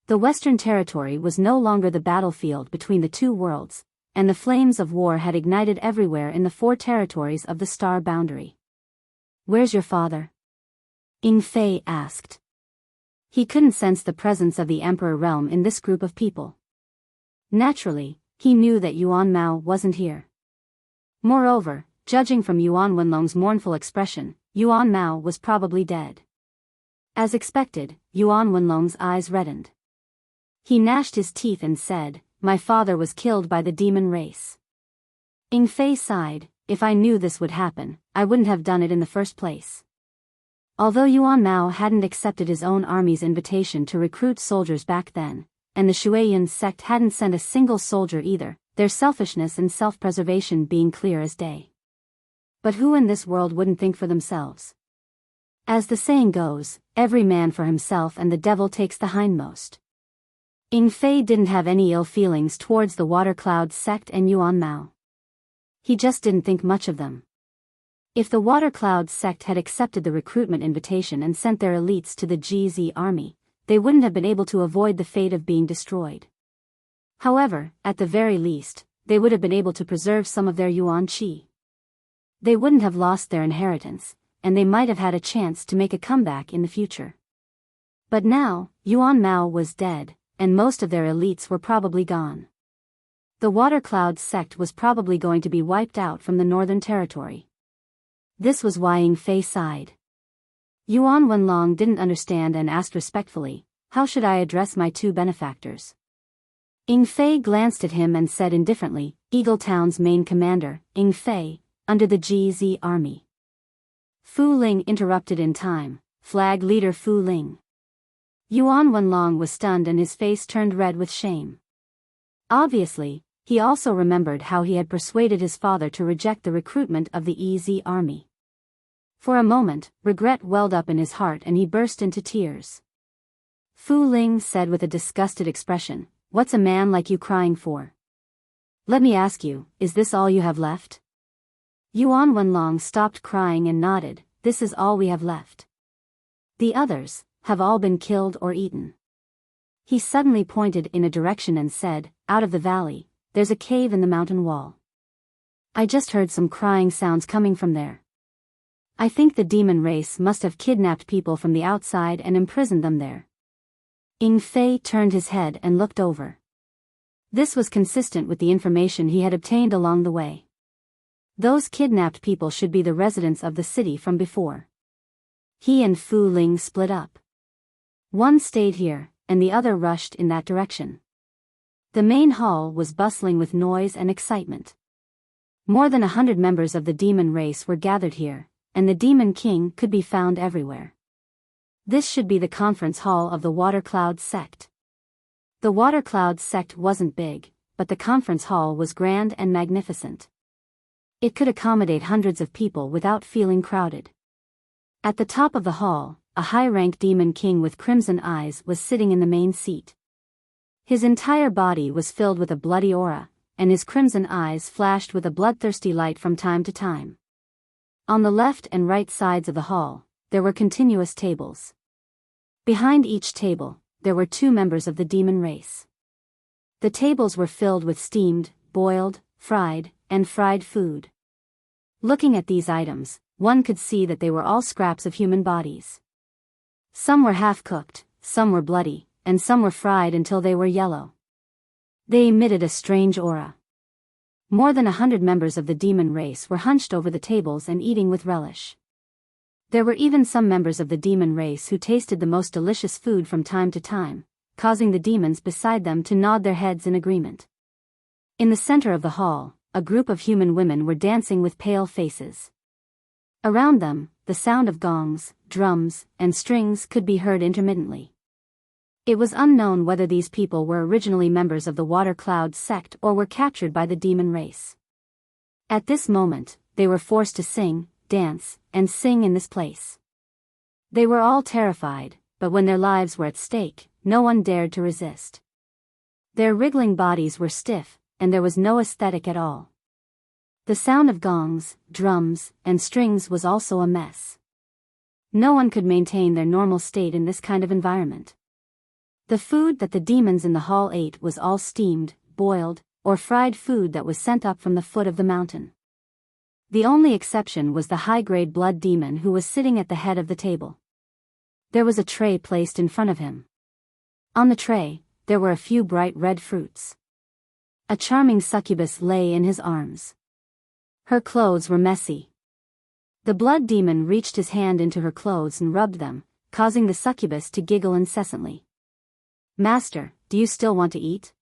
The Western Territory was no longer the battlefield between the two worlds, and the flames of war had ignited everywhere in the 4 territories of the star boundary. "Where's your father?" Ing Fei asked. He couldn't sense the presence of the Emperor realm in this group of people. Naturally, he knew that Yuan Mao wasn't here. Moreover, judging from Yuan Wenlong's mournful expression, Yuan Mao was probably dead. As expected, Yuan Wenlong's eyes reddened. He gnashed his teeth and said, "My father was killed by the demon race." Ing Fei sighed, "If I knew this would happen, I wouldn't have done it in the first place." Although Yuan Mao hadn't accepted his own army's invitation to recruit soldiers back then, and the Shueyan sect hadn't sent a single soldier either, their selfishness and self-preservation being clear as day. But who in this world wouldn't think for themselves? As the saying goes, every man for himself and the devil takes the hindmost. Ing Fei didn't have any ill feelings towards the Water Cloud sect and Yuan Mao. He just didn't think much of them. If the Water Cloud sect had accepted the recruitment invitation and sent their elites to the GZ army, they wouldn't have been able to avoid the fate of being destroyed. However, at the very least, they would have been able to preserve some of their Yuan Qi. They wouldn't have lost their inheritance, and they might have had a chance to make a comeback in the future. But now, Yuan Mao was dead, and most of their elites were probably gone. The Water Cloud sect was probably going to be wiped out from the Northern Territory. This was why Ing Fei sighed. Yuan Wenlong didn't understand and asked respectfully, "How should I address my 2 benefactors?" Ing Fei glanced at him and said indifferently, "Eagle Town's main commander, Ing Fei, under the GZ army." Fu Ling interrupted in time, "Flag leader Fu Ling." Yuan Wenlong was stunned and his face turned red with shame. Obviously, he also remembered how he had persuaded his father to reject the recruitment of the EZ army. For a moment, regret welled up in his heart and he burst into tears. Fu Ling said with a disgusted expression, "What's a man like you crying for? Let me ask you, is this all you have left?" Yuan Wenlong stopped crying and nodded, "This is all we have left. The others have all been killed or eaten." He suddenly pointed in a direction and said, "Out of the valley, there's a cave in the mountain wall. I just heard some crying sounds coming from there. I think the demon race must have kidnapped people from the outside and imprisoned them there." Ing Fei turned his head and looked over. This was consistent with the information he had obtained along the way. Those kidnapped people should be the residents of the city from before. He and Fu Ling split up. One stayed here, and the other rushed in that direction. The main hall was bustling with noise and excitement. More than 100 members of the demon race were gathered here, and the Demon King could be found everywhere. This should be the conference hall of the Water Cloud sect. The Water Cloud sect wasn't big, but the conference hall was grand and magnificent. It could accommodate hundreds of people without feeling crowded. At the top of the hall, a high-ranked demon king with crimson eyes was sitting in the main seat. His entire body was filled with a bloody aura, and his crimson eyes flashed with a bloodthirsty light from time to time. On the left and right sides of the hall, there were continuous tables. Behind each table, there were 2 members of the demon race. The tables were filled with steamed, boiled, fried, and fried food. Looking at these items, one could see that they were all scraps of human bodies. Some were half-cooked, some were bloody, and some were fried until they were yellow. They emitted a strange aura. More than 100 members of the demon race were hunched over the tables and eating with relish. There were even some members of the demon race who tasted the most delicious food from time to time, causing the demons beside them to nod their heads in agreement. In the center of the hall, a group of human women were dancing with pale faces. Around them, the sound of gongs, drums, and strings could be heard intermittently. It was unknown whether these people were originally members of the Water Cloud sect or were captured by the demon race. At this moment, they were forced to sing, dance, and sing in this place. They were all terrified, but when their lives were at stake, no one dared to resist. Their wriggling bodies were stiff, and there was no aesthetic at all. The sound of gongs, drums, and strings was also a mess. No one could maintain their normal state in this kind of environment. The food that the demons in the hall ate was all steamed, boiled, or fried food that was sent up from the foot of the mountain. The only exception was the high-grade blood demon who was sitting at the head of the table. There was a tray placed in front of him. On the tray, there were a few bright red fruits. A charming succubus lay in his arms. Her clothes were messy. The blood demon reached his hand into her clothes and rubbed them, causing the succubus to giggle incessantly. "Master, do you still want to eat?"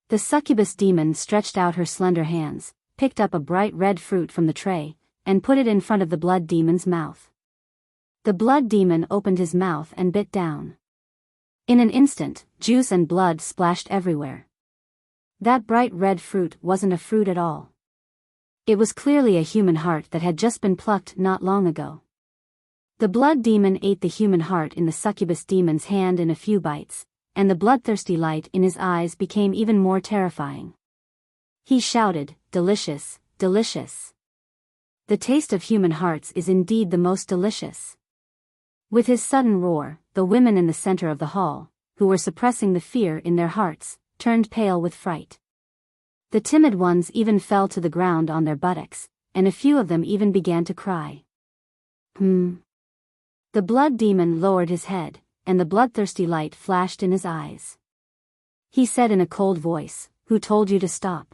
The succubus demon stretched out her slender hands, picked up a bright red fruit from the tray, and put it in front of the blood demon's mouth. The blood demon opened his mouth and bit down. In an instant, juice and blood splashed everywhere. That bright red fruit wasn't a fruit at all. It was clearly a human heart that had just been plucked not long ago. The blood demon ate the human heart in the succubus demon's hand in a few bites, and the bloodthirsty light in his eyes became even more terrifying. He shouted, "Delicious, delicious. The taste of human hearts is indeed the most delicious." With his sudden roar, the women in the center of the hall, who were suppressing the fear in their hearts, turned pale with fright. The timid ones even fell to the ground on their buttocks, and a few of them even began to cry. The blood demon lowered his head, and the bloodthirsty light flashed in his eyes. He said in a cold voice, "Who told you to stop?"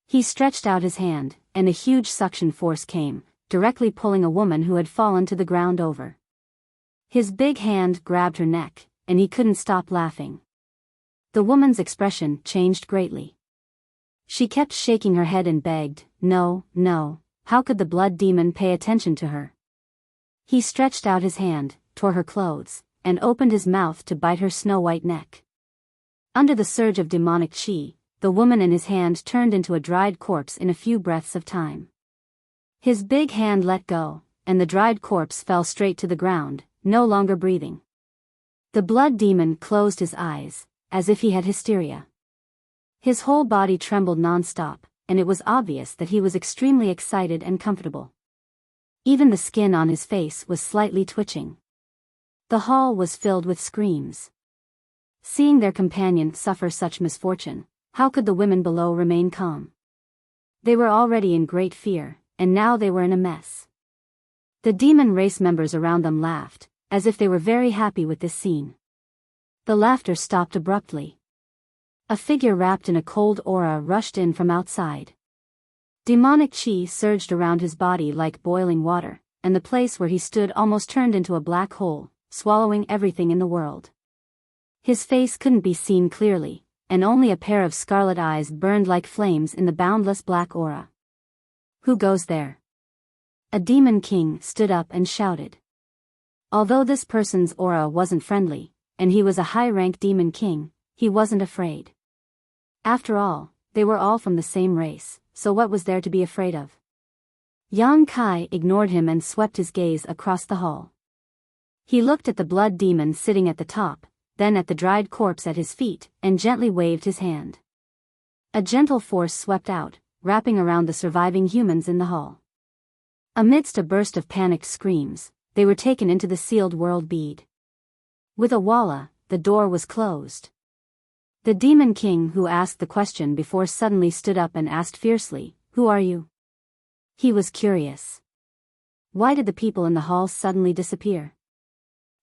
He stretched out his hand, and a huge suction force came, directly pulling a woman who had fallen to the ground over. His big hand grabbed her neck, and he couldn't stop laughing. The woman's expression changed greatly. She kept shaking her head and begged, "No, no, how could the blood demon pay attention to her?" He stretched out his hand, tore her clothes, and opened his mouth to bite her snow-white neck. Under the surge of demonic chi, the woman in his hand turned into a dried corpse in a few breaths of time. His big hand let go, and the dried corpse fell straight to the ground, no longer breathing. The blood demon closed his eyes, as if he had hysteria. His whole body trembled non-stop, and it was obvious that he was extremely excited and comfortable. Even the skin on his face was slightly twitching. The hall was filled with screams. Seeing their companion suffer such misfortune, how could the women below remain calm? They were already in great fear, and now they were in a mess. The demon race members around them laughed, as if they were very happy with this scene. The laughter stopped abruptly. A figure wrapped in a cold aura rushed in from outside. Demonic chi surged around his body like boiling water, and the place where he stood almost turned into a black hole, swallowing everything in the world. His face couldn't be seen clearly, and only a pair of scarlet eyes burned like flames in the boundless black aura. "Who goes there?" A demon king stood up and shouted. Although this person's aura wasn't friendly, and he was a high-rank demon king, he wasn't afraid. After all, they were all from the same race, so what was there to be afraid of? Yang Kai ignored him and swept his gaze across the hall. He looked at the blood demon sitting at the top, then at the dried corpse at his feet, and gently waved his hand. A gentle force swept out, wrapping around the surviving humans in the hall. Amidst a burst of panicked screams, they were taken into the sealed world bead. With a walla, the door was closed. The Demon King who asked the question before suddenly stood up and asked fiercely, "Who are you?" He was curious. Why did the people in the hall suddenly disappear?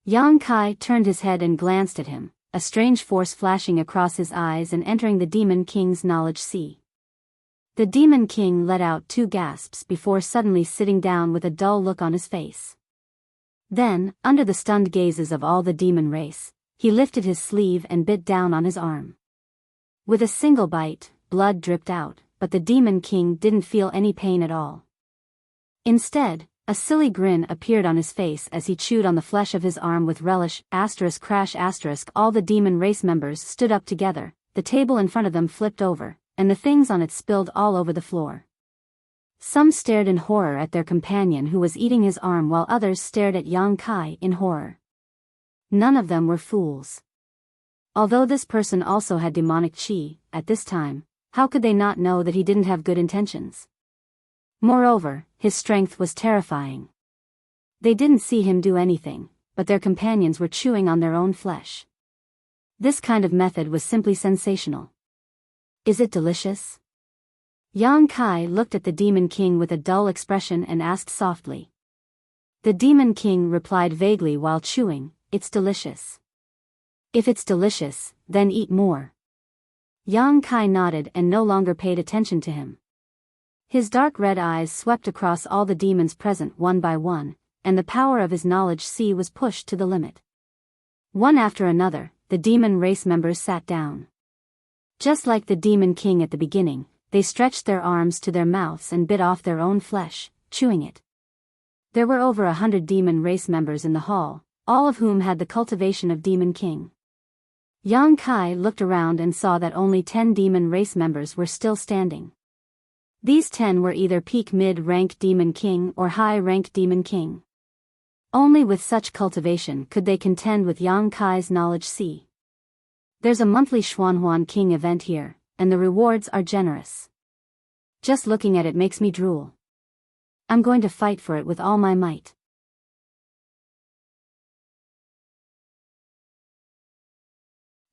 Yang Kai turned his head and glanced at him, a strange force flashing across his eyes and entering the Demon King's knowledge sea. The Demon King let out 2 gasps before suddenly sitting down with a dull look on his face. Then, under the stunned gazes of all the demon race, he lifted his sleeve and bit down on his arm. With a single bite, blood dripped out, but the Demon King didn't feel any pain at all. Instead, a silly grin appeared on his face as he chewed on the flesh of his arm with relish. Crash. All the demon race members stood up together, the table in front of them flipped over, and the things on it spilled all over the floor. Some stared in horror at their companion who was eating his arm while others stared at Yang Kai in horror. None of them were fools. Although this person also had demonic chi, at this time, how could they not know that he didn't have good intentions? Moreover, his strength was terrifying. They didn't see him do anything, but their companions were chewing on their own flesh. This kind of method was simply sensational. Is it delicious? Yang Kai looked at the Demon King with a dull expression and asked softly. The Demon King replied vaguely while chewing, "It's delicious." "If it's delicious, then eat more." Yang Kai nodded and no longer paid attention to him. His dark red eyes swept across all the demons present one by one, and the power of his knowledge sea was pushed to the limit. One after another, the demon race members sat down. Just like the Demon King at the beginning, they stretched their arms to their mouths and bit off their own flesh, chewing it. There were over 100 demon race members in the hall, all of whom had the cultivation of Demon King. Yang Kai looked around and saw that only 10 demon race members were still standing. These 10 were either peak mid-rank Demon King or high-rank Demon King. Only with such cultivation could they contend with Yang Kai's knowledge sea. There's a monthly Xuanhuan King event here, and the rewards are generous. Just looking at it makes me drool. I'm going to fight for it with all my might.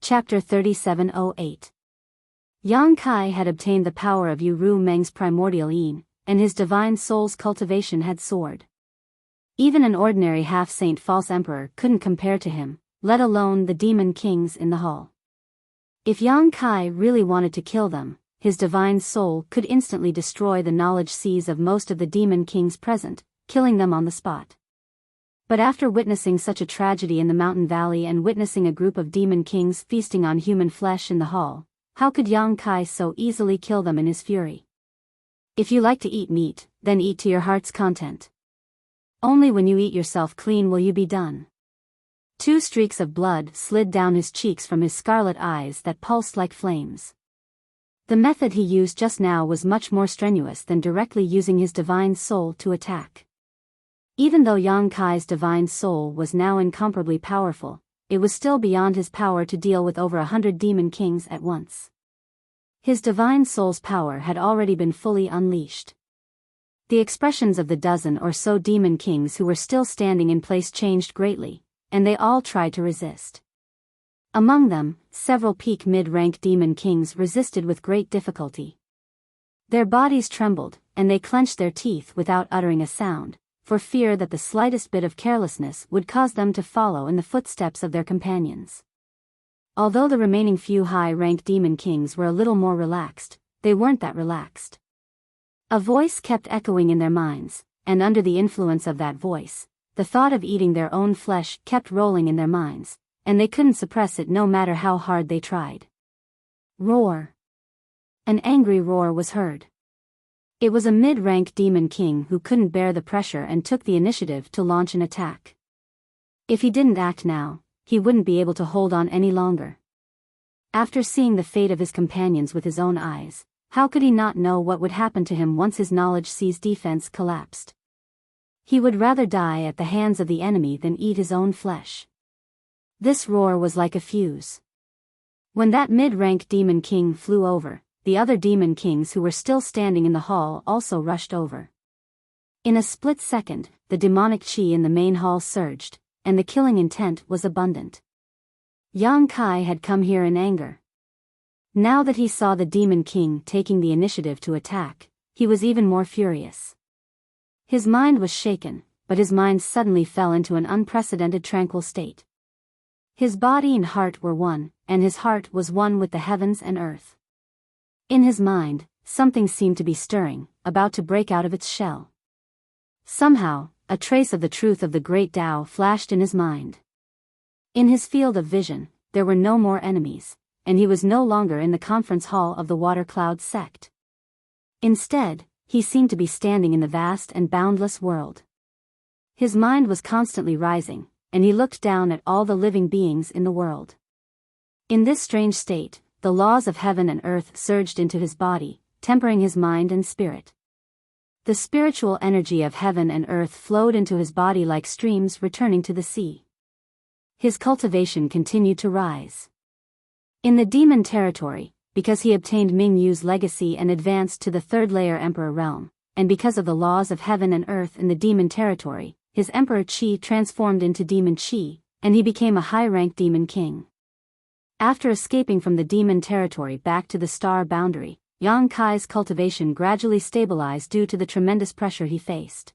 Chapter 3708. Yang Kai had obtained the power of Yu Ru Meng's primordial yin, and his divine soul's cultivation had soared. Even an ordinary half-saint false emperor couldn't compare to him, let alone the demon kings in the hall. If Yang Kai really wanted to kill them, his divine soul could instantly destroy the knowledge seas of most of the demon kings present, killing them on the spot. But after witnessing such a tragedy in the mountain valley and witnessing a group of demon kings feasting on human flesh in the hall, how could Yang Kai so easily kill them in his fury? If you like to eat meat, then eat to your heart's content. Only when you eat yourself clean will you be done. 2 streaks of blood slid down his cheeks from his scarlet eyes that pulsed like flames. The method he used just now was much more strenuous than directly using his divine soul to attack. Even though Yang Kai's divine soul was now incomparably powerful, it was still beyond his power to deal with over 100 demon kings at once. His divine soul's power had already been fully unleashed. The expressions of the dozen or so demon kings who were still standing in place changed greatly, and they all tried to resist. Among them, several peak mid-rank demon kings resisted with great difficulty. Their bodies trembled, and they clenched their teeth without uttering a sound, for fear that the slightest bit of carelessness would cause them to follow in the footsteps of their companions. Although the remaining few high-ranked demon kings were a little more relaxed, they weren't that relaxed. A voice kept echoing in their minds, and under the influence of that voice, the thought of eating their own flesh kept rolling in their minds, and they couldn't suppress it no matter how hard they tried. Roar! An angry roar was heard. It was a mid-rank demon king who couldn't bear the pressure and took the initiative to launch an attack. If he didn't act now, he wouldn't be able to hold on any longer. After seeing the fate of his companions with his own eyes, How could he not know what would happen to him once his knowledge C's defense collapsed? He would rather die at the hands of the enemy than eat his own flesh. This roar was like a fuse. When that mid-rank demon king flew over, the other demon kings who were still standing in the hall also rushed over. In a split second, the demonic chi in the main hall surged, and the killing intent was abundant. Yang Kai had come here in anger. Now that he saw the demon king taking the initiative to attack, he was even more furious. His mind was shaken, but his mind suddenly fell into an unprecedented tranquil state. His body and heart were one, and his heart was one with the heavens and earth. In his mind, something seemed to be stirring, about to break out of its shell. Somehow, a trace of the truth of the great Tao flashed in his mind. In his field of vision, there were no more enemies, and he was no longer in the conference hall of the Water Cloud sect. Instead, he seemed to be standing in the vast and boundless world. His mind was constantly rising, and he looked down at all the living beings in the world. In this strange state, the laws of heaven and earth surged into his body, tempering his mind and spirit. The spiritual energy of heaven and earth flowed into his body like streams returning to the sea. His cultivation continued to rise. In the demon territory, because he obtained Ming Yu's legacy and advanced to the third layer emperor realm, and because of the laws of heaven and earth in the demon territory, his emperor chi transformed into demon chi, and he became a high-ranked demon king. After escaping from the demon territory back to the star boundary, Yang Kai's cultivation gradually stabilized due to the tremendous pressure he faced.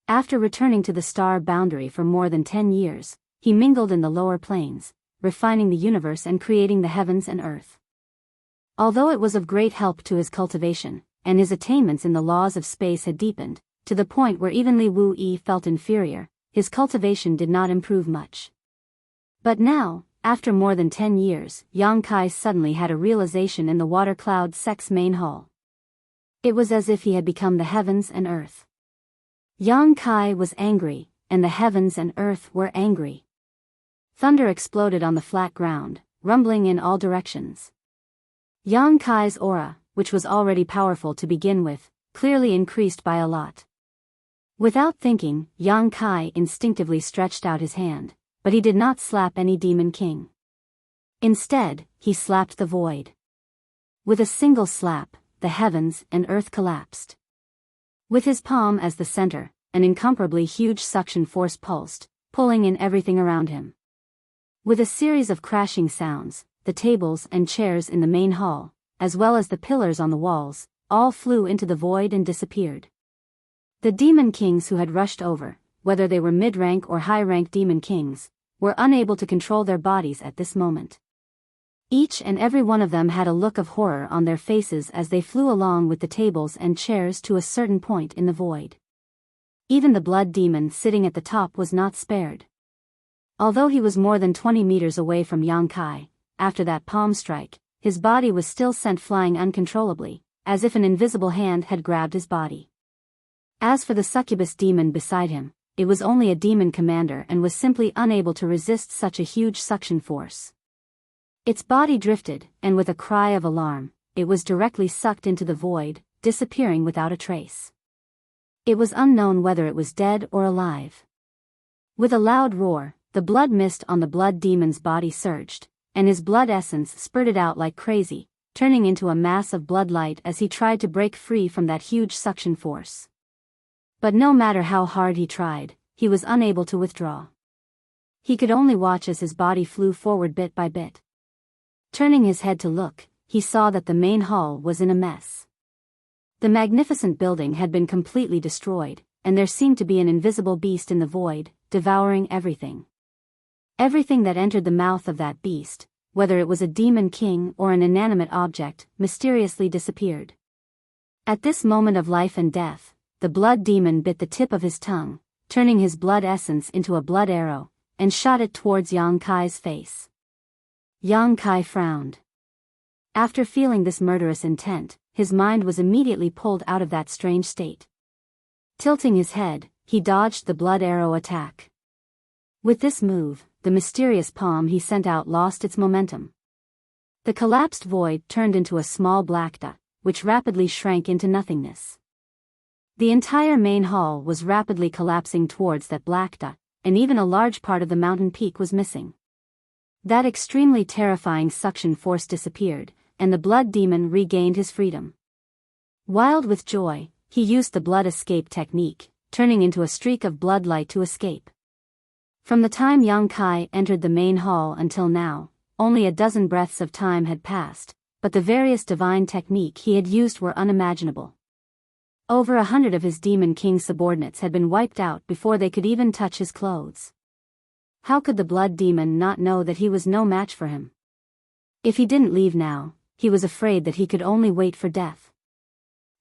After returning to the star boundary for more than 10 years, he mingled in the lower planes, refining the universe and creating the heavens and earth. Although it was of great help to his cultivation, and his attainments in the laws of space had deepened, to the point where even Li Wu Yi felt inferior, his cultivation did not improve much. But now, after more than 10 years, Yang Kai suddenly had a realization in the Water Cloud sect's main hall. It was as if he had become the heavens and earth. Yang Kai was angry, and the heavens and earth were angry. Thunder exploded on the flat ground, rumbling in all directions. Yang Kai's aura, which was already powerful to begin with, clearly increased by a lot. Without thinking, Yang Kai instinctively stretched out his hand, but he did not slap any demon king. Instead, he slapped the void. With a single slap, the heavens and earth collapsed. With his palm as the center, an incomparably huge suction force pulsed, pulling in everything around him. With a series of crashing sounds, the tables and chairs in the main hall, as well as the pillars on the walls, all flew into the void and disappeared. The demon kings who had rushed over, whether they were mid-rank or high-rank demon kings, were unable to control their bodies at this moment. Each and every one of them had a look of horror on their faces as they flew along with the tables and chairs to a certain point in the void. Even the blood demon sitting at the top was not spared. Although he was more than 20 meters away from Yang Kai, after that palm strike, his body was still sent flying uncontrollably, as if an invisible hand had grabbed his body. As for the succubus demon beside him, it was only a demon commander and was simply unable to resist such a huge suction force. Its body drifted, and with a cry of alarm, it was directly sucked into the void, disappearing without a trace. It was unknown whether it was dead or alive. With a loud roar, the blood mist on the blood demon's body surged, and his blood essence spurted out like crazy, turning into a mass of blood light as he tried to break free from that huge suction force. But no matter how hard he tried, he was unable to withdraw. He could only watch as his body flew forward bit by bit. Turning his head to look, he saw that the main hall was in a mess. The magnificent building had been completely destroyed, and there seemed to be an invisible beast in the void, devouring everything. Everything that entered the mouth of that beast, whether it was a demon king or an inanimate object, mysteriously disappeared. At this moment of life and death, the blood demon bit the tip of his tongue, turning his blood essence into a blood arrow, and shot it towards Yang Kai's face. Yang Kai frowned. After feeling this murderous intent, his mind was immediately pulled out of that strange state. Tilting his head, he dodged the blood arrow attack. With this move, the mysterious palm he sent out lost its momentum. The collapsed void turned into a small black dot, which rapidly shrank into nothingness. The entire main hall was rapidly collapsing towards that black dot, and even a large part of the mountain peak was missing. That extremely terrifying suction force disappeared, and the blood demon regained his freedom. Wild with joy, he used the blood escape technique, turning into a streak of blood light to escape. From the time Yang Kai entered the main hall until now, only a dozen breaths of time had passed, but the various divine technique he had used were unimaginable. Over 100 of his Demon King subordinates had been wiped out before they could even touch his clothes. How could the blood demon not know that he was no match for him? If he didn't leave now, he was afraid that he could only wait for death.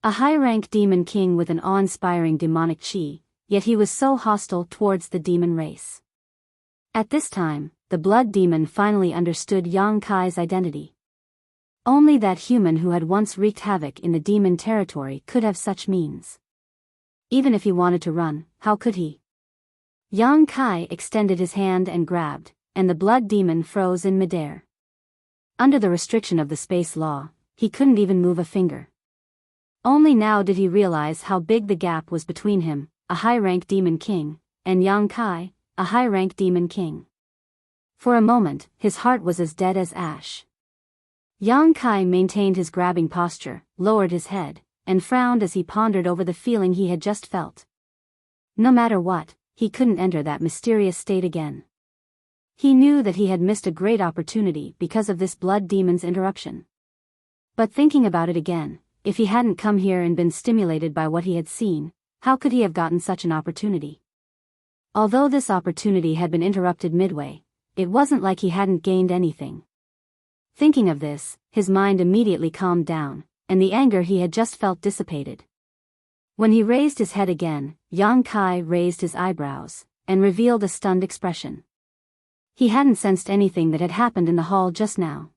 A high-rank demon king with an awe-inspiring demonic chi, yet he was so hostile towards the demon race. At this time, the blood demon finally understood Yang Kai's identity. Only that human who had once wreaked havoc in the demon territory could have such means. Even if he wanted to run, how could he? Yang Kai extended his hand and grabbed, and the blood demon froze in midair. Under the restriction of the space law, he couldn't even move a finger. Only now did he realize how big the gap was between him, a high-rank demon king, and Yang Kai, a high-rank demon king. For a moment, his heart was as dead as ash. Yang Kai maintained his grabbing posture, lowered his head, and frowned as he pondered over the feeling he had just felt. No matter what, he couldn't enter that mysterious state again. He knew that he had missed a great opportunity because of this blood demon's interruption. But thinking about it again, if he hadn't come here and been stimulated by what he had seen, how could he have gotten such an opportunity? Although this opportunity had been interrupted midway, it wasn't like he hadn't gained anything. Thinking of this, his mind immediately calmed down, and the anger he had just felt dissipated. When he raised his head again, Yang Kai raised his eyebrows, and revealed a stunned expression. He hadn't sensed anything that had happened in the hall just now.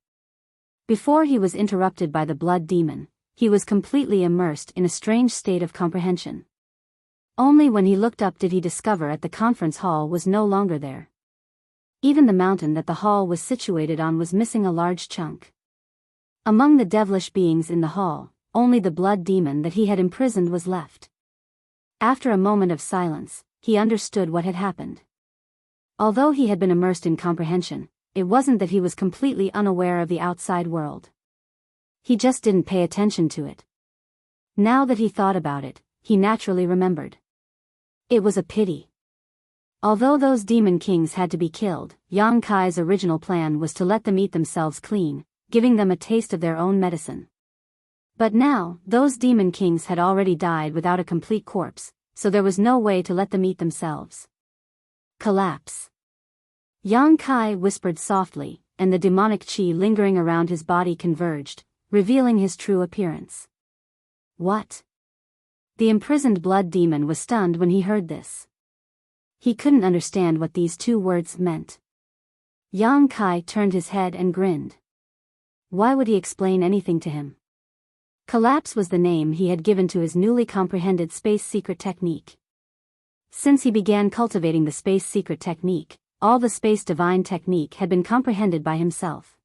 Before he was interrupted by the blood demon, he was completely immersed in a strange state of comprehension. Only when he looked up did he discover that the conference hall was no longer there. Even the mountain that the hall was situated on was missing a large chunk. Among the devilish beings in the hall, only the blood demon that he had imprisoned was left. After a moment of silence, he understood what had happened. Although he had been immersed in comprehension, it wasn't that he was completely unaware of the outside world. He just didn't pay attention to it. Now that he thought about it, he naturally remembered. It was a pity. Although those demon kings had to be killed, Yang Kai's original plan was to let them eat themselves clean, giving them a taste of their own medicine. But now, those demon kings had already died without a complete corpse, so there was no way to let them eat themselves. Collapse. Yang Kai whispered softly, and the demonic chi lingering around his body converged, revealing his true appearance. What? The imprisoned blood demon was stunned when he heard this. He couldn't understand what these two words meant. Yang Kai turned his head and grinned. Why would he explain anything to him? Collapse was the name he had given to his newly comprehended space secret technique. Since he began cultivating the space secret technique, all the space divine technique had been comprehended by himself.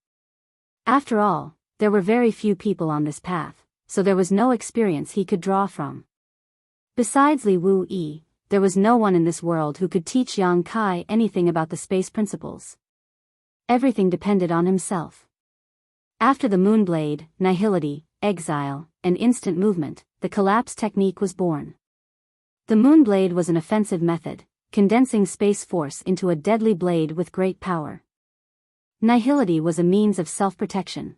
After all, there were very few people on this path, so there was no experience he could draw from. Besides Li Wu Yi, there was no one in this world who could teach Yang Kai anything about the space principles. Everything depended on himself. After the Moonblade, Nihility, Exile, and Instant Movement, the collapse technique was born. The Moonblade was an offensive method, condensing space force into a deadly blade with great power. Nihility was a means of self-protection.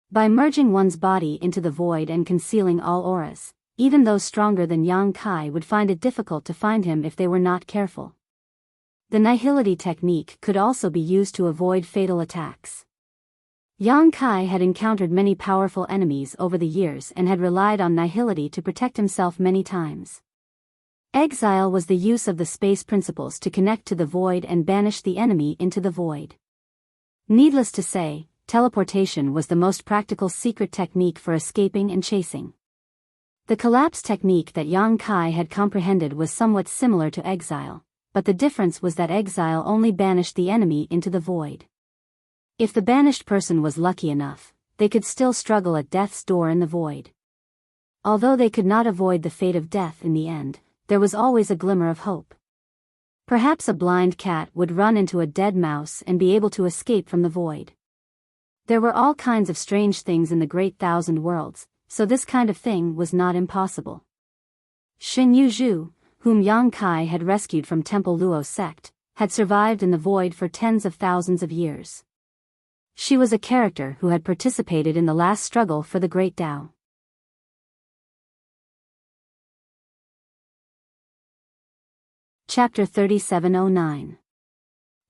By merging one's body into the void and concealing all auras, even those stronger than Yang Kai would find it difficult to find him if they were not careful. The Nihility technique could also be used to avoid fatal attacks. Yang Kai had encountered many powerful enemies over the years and had relied on Nihility to protect himself many times. Exile was the use of the space principles to connect to the void and banish the enemy into the void. Needless to say, teleportation was the most practical secret technique for escaping and chasing. The collapse technique that Yang Kai had comprehended was somewhat similar to exile, but the difference was that exile only banished the enemy into the void. If the banished person was lucky enough, they could still struggle at death's door in the void. Although they could not avoid the fate of death in the end, there was always a glimmer of hope. Perhaps a blind cat would run into a dead mouse and be able to escape from the void. There were all kinds of strange things in the Great Thousand Worlds, so this kind of thing was not impossible. Xin Yuzhu, whom Yang Kai had rescued from Temple Luo's sect, had survived in the void for tens of thousands of years. She was a character who had participated in the last struggle for the Great Tao. Chapter 3709.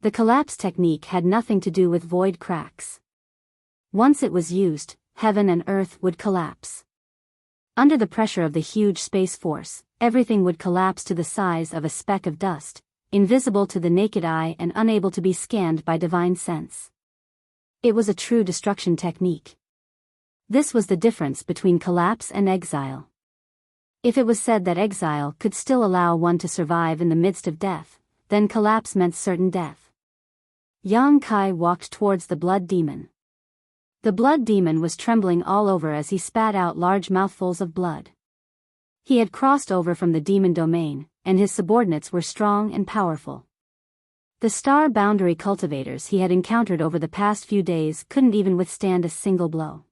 The collapse technique had nothing to do with void cracks. Once it was used, heaven and earth would collapse. Under the pressure of the huge space force, everything would collapse to the size of a speck of dust, invisible to the naked eye and unable to be scanned by divine sense. It was a true destruction technique. This was the difference between collapse and exile. If it was said that exile could still allow one to survive in the midst of death, then collapse meant certain death. Yang Kai walked towards the blood demon. The blood demon was trembling all over as he spat out large mouthfuls of blood. He had crossed over from the demon domain, and his subordinates were strong and powerful. The star boundary cultivators he had encountered over the past few days couldn't even withstand a single blow.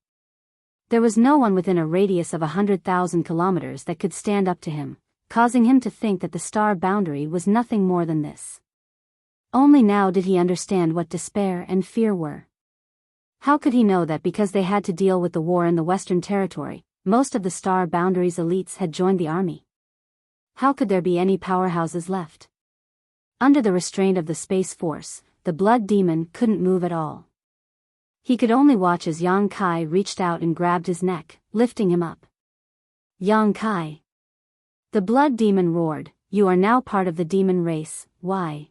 There was no one within a radius of 100,000 kilometers that could stand up to him, causing him to think that the star boundary was nothing more than this. Only now did he understand what despair and fear were. How could he know that because they had to deal with the war in the Western Territory, most of the star boundary's elites had joined the army? How could there be any powerhouses left? Under the restraint of the space force, the blood demon couldn't move at all. He could only watch as Yang Kai reached out and grabbed his neck, lifting him up. Yang Kai. The blood demon roared, "You are now part of the demon race, why?"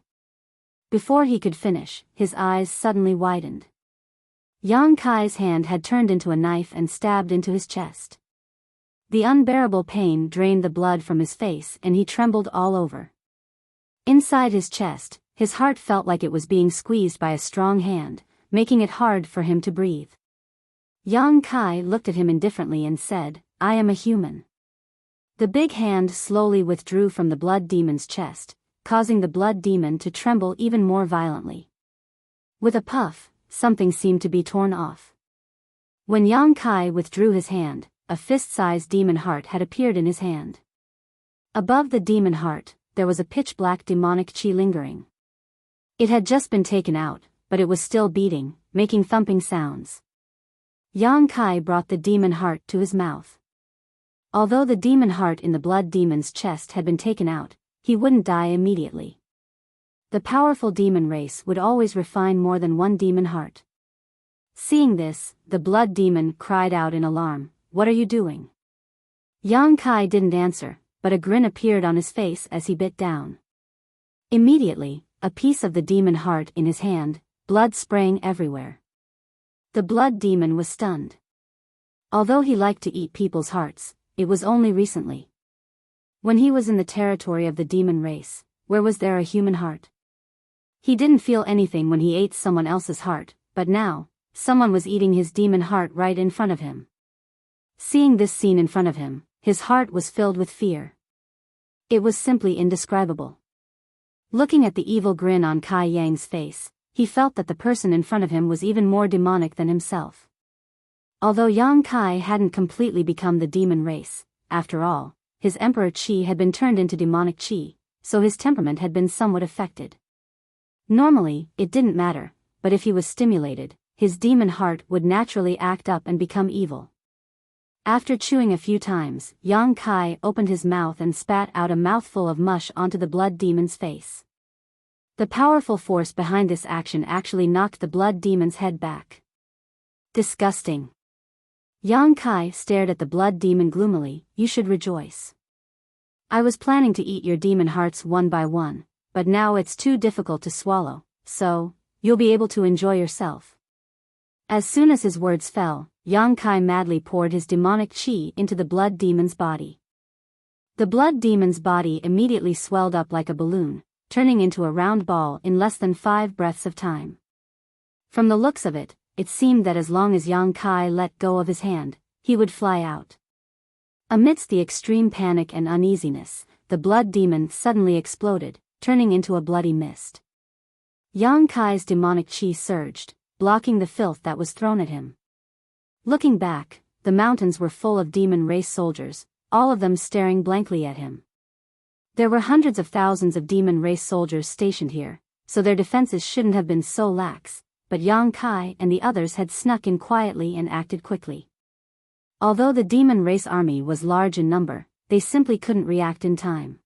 Before he could finish, his eyes suddenly widened. Yang Kai's hand had turned into a knife and stabbed into his chest. The unbearable pain drained the blood from his face and he trembled all over. Inside his chest, his heart felt like it was being squeezed by a strong hand, making it hard for him to breathe. Yang Kai looked at him indifferently and said, "I am a human." The big hand slowly withdrew from the blood demon's chest, causing the blood demon to tremble even more violently. With a puff, something seemed to be torn off. When Yang Kai withdrew his hand, a fist-sized demon heart had appeared in his hand. Above the demon heart, there was a pitch-black demonic chi lingering. It had just been taken out, but it was still beating, making thumping sounds. Yang Kai brought the demon heart to his mouth. Although the demon heart in the blood demon's chest had been taken out, he wouldn't die immediately. The powerful demon race would always refine more than one demon heart. Seeing this, the blood demon cried out in alarm, "What are you doing?" Yang Kai didn't answer, but a grin appeared on his face as he bit down. Immediately, a piece of the demon heart in his hand, blood spraying everywhere. The blood demon was stunned. Although he liked to eat people's hearts, it was only recently. When he was in the territory of the demon race, where was there a human heart? He didn't feel anything when he ate someone else's heart, but now, someone was eating his demon heart right in front of him. Seeing this scene in front of him, his heart was filled with fear. It was simply indescribable. Looking at the evil grin on Kai Yang's face, he felt that the person in front of him was even more demonic than himself. Although Yang Kai hadn't completely become the demon race, after all, his emperor chi had been turned into demonic chi, so his temperament had been somewhat affected. Normally, it didn't matter, but if he was stimulated, his demon heart would naturally act up and become evil. After chewing a few times, Yang Kai opened his mouth and spat out a mouthful of mush onto the blood demon's face. The powerful force behind this action actually knocked the blood demon's head back. Disgusting. Yang Kai stared at the blood demon gloomily. "You should rejoice. I was planning to eat your demon hearts one by one, but now it's too difficult to swallow, so, you'll be able to enjoy yourself." As soon as his words fell, Yang Kai madly poured his demonic chi into the blood demon's body. The blood demon's body immediately swelled up like a balloon, turning into a round ball in less than 5 breaths of time. From the looks of it, it seemed that as long as Yang Kai let go of his hand, he would fly out. Amidst the extreme panic and uneasiness, the blood demon suddenly exploded, turning into a bloody mist. Yang Kai's demonic chi surged, blocking the filth that was thrown at him. Looking back, the mountains were full of demon race soldiers, all of them staring blankly at him. There were hundreds of thousands of demon race soldiers stationed here, so their defenses shouldn't have been so lax, but Yang Kai and the others had snuck in quietly and acted quickly. Although the demon race army was large in number, they simply couldn't react in time.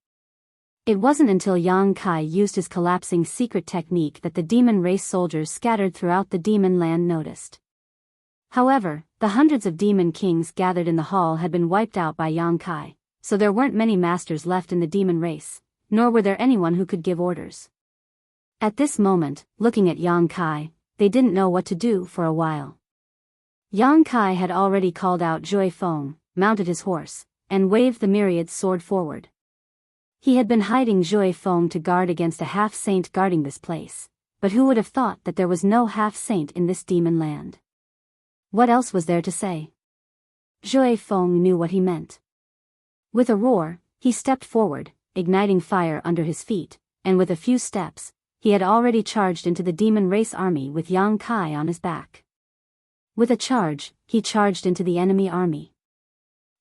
It wasn't until Yang Kai used his collapsing secret technique that the demon race soldiers scattered throughout the demon land noticed. However, the hundreds of demon kings gathered in the hall had been wiped out by Yang Kai, so there weren't many masters left in the demon race, nor were there anyone who could give orders. At this moment, looking at Yang Kai, they didn't know what to do for a while. Yang Kai had already called out Zhui Feng, mounted his horse, and waved the myriad sword forward. He had been hiding Zhui Feng to guard against a half-saint guarding this place, but who would have thought that there was no half-saint in this demon land? What else was there to say? Zhui Feng knew what he meant. With a roar, he stepped forward, igniting fire under his feet, and with a few steps, he had already charged into the demon race army with Yang Kai on his back. With a charge, he charged into the enemy army.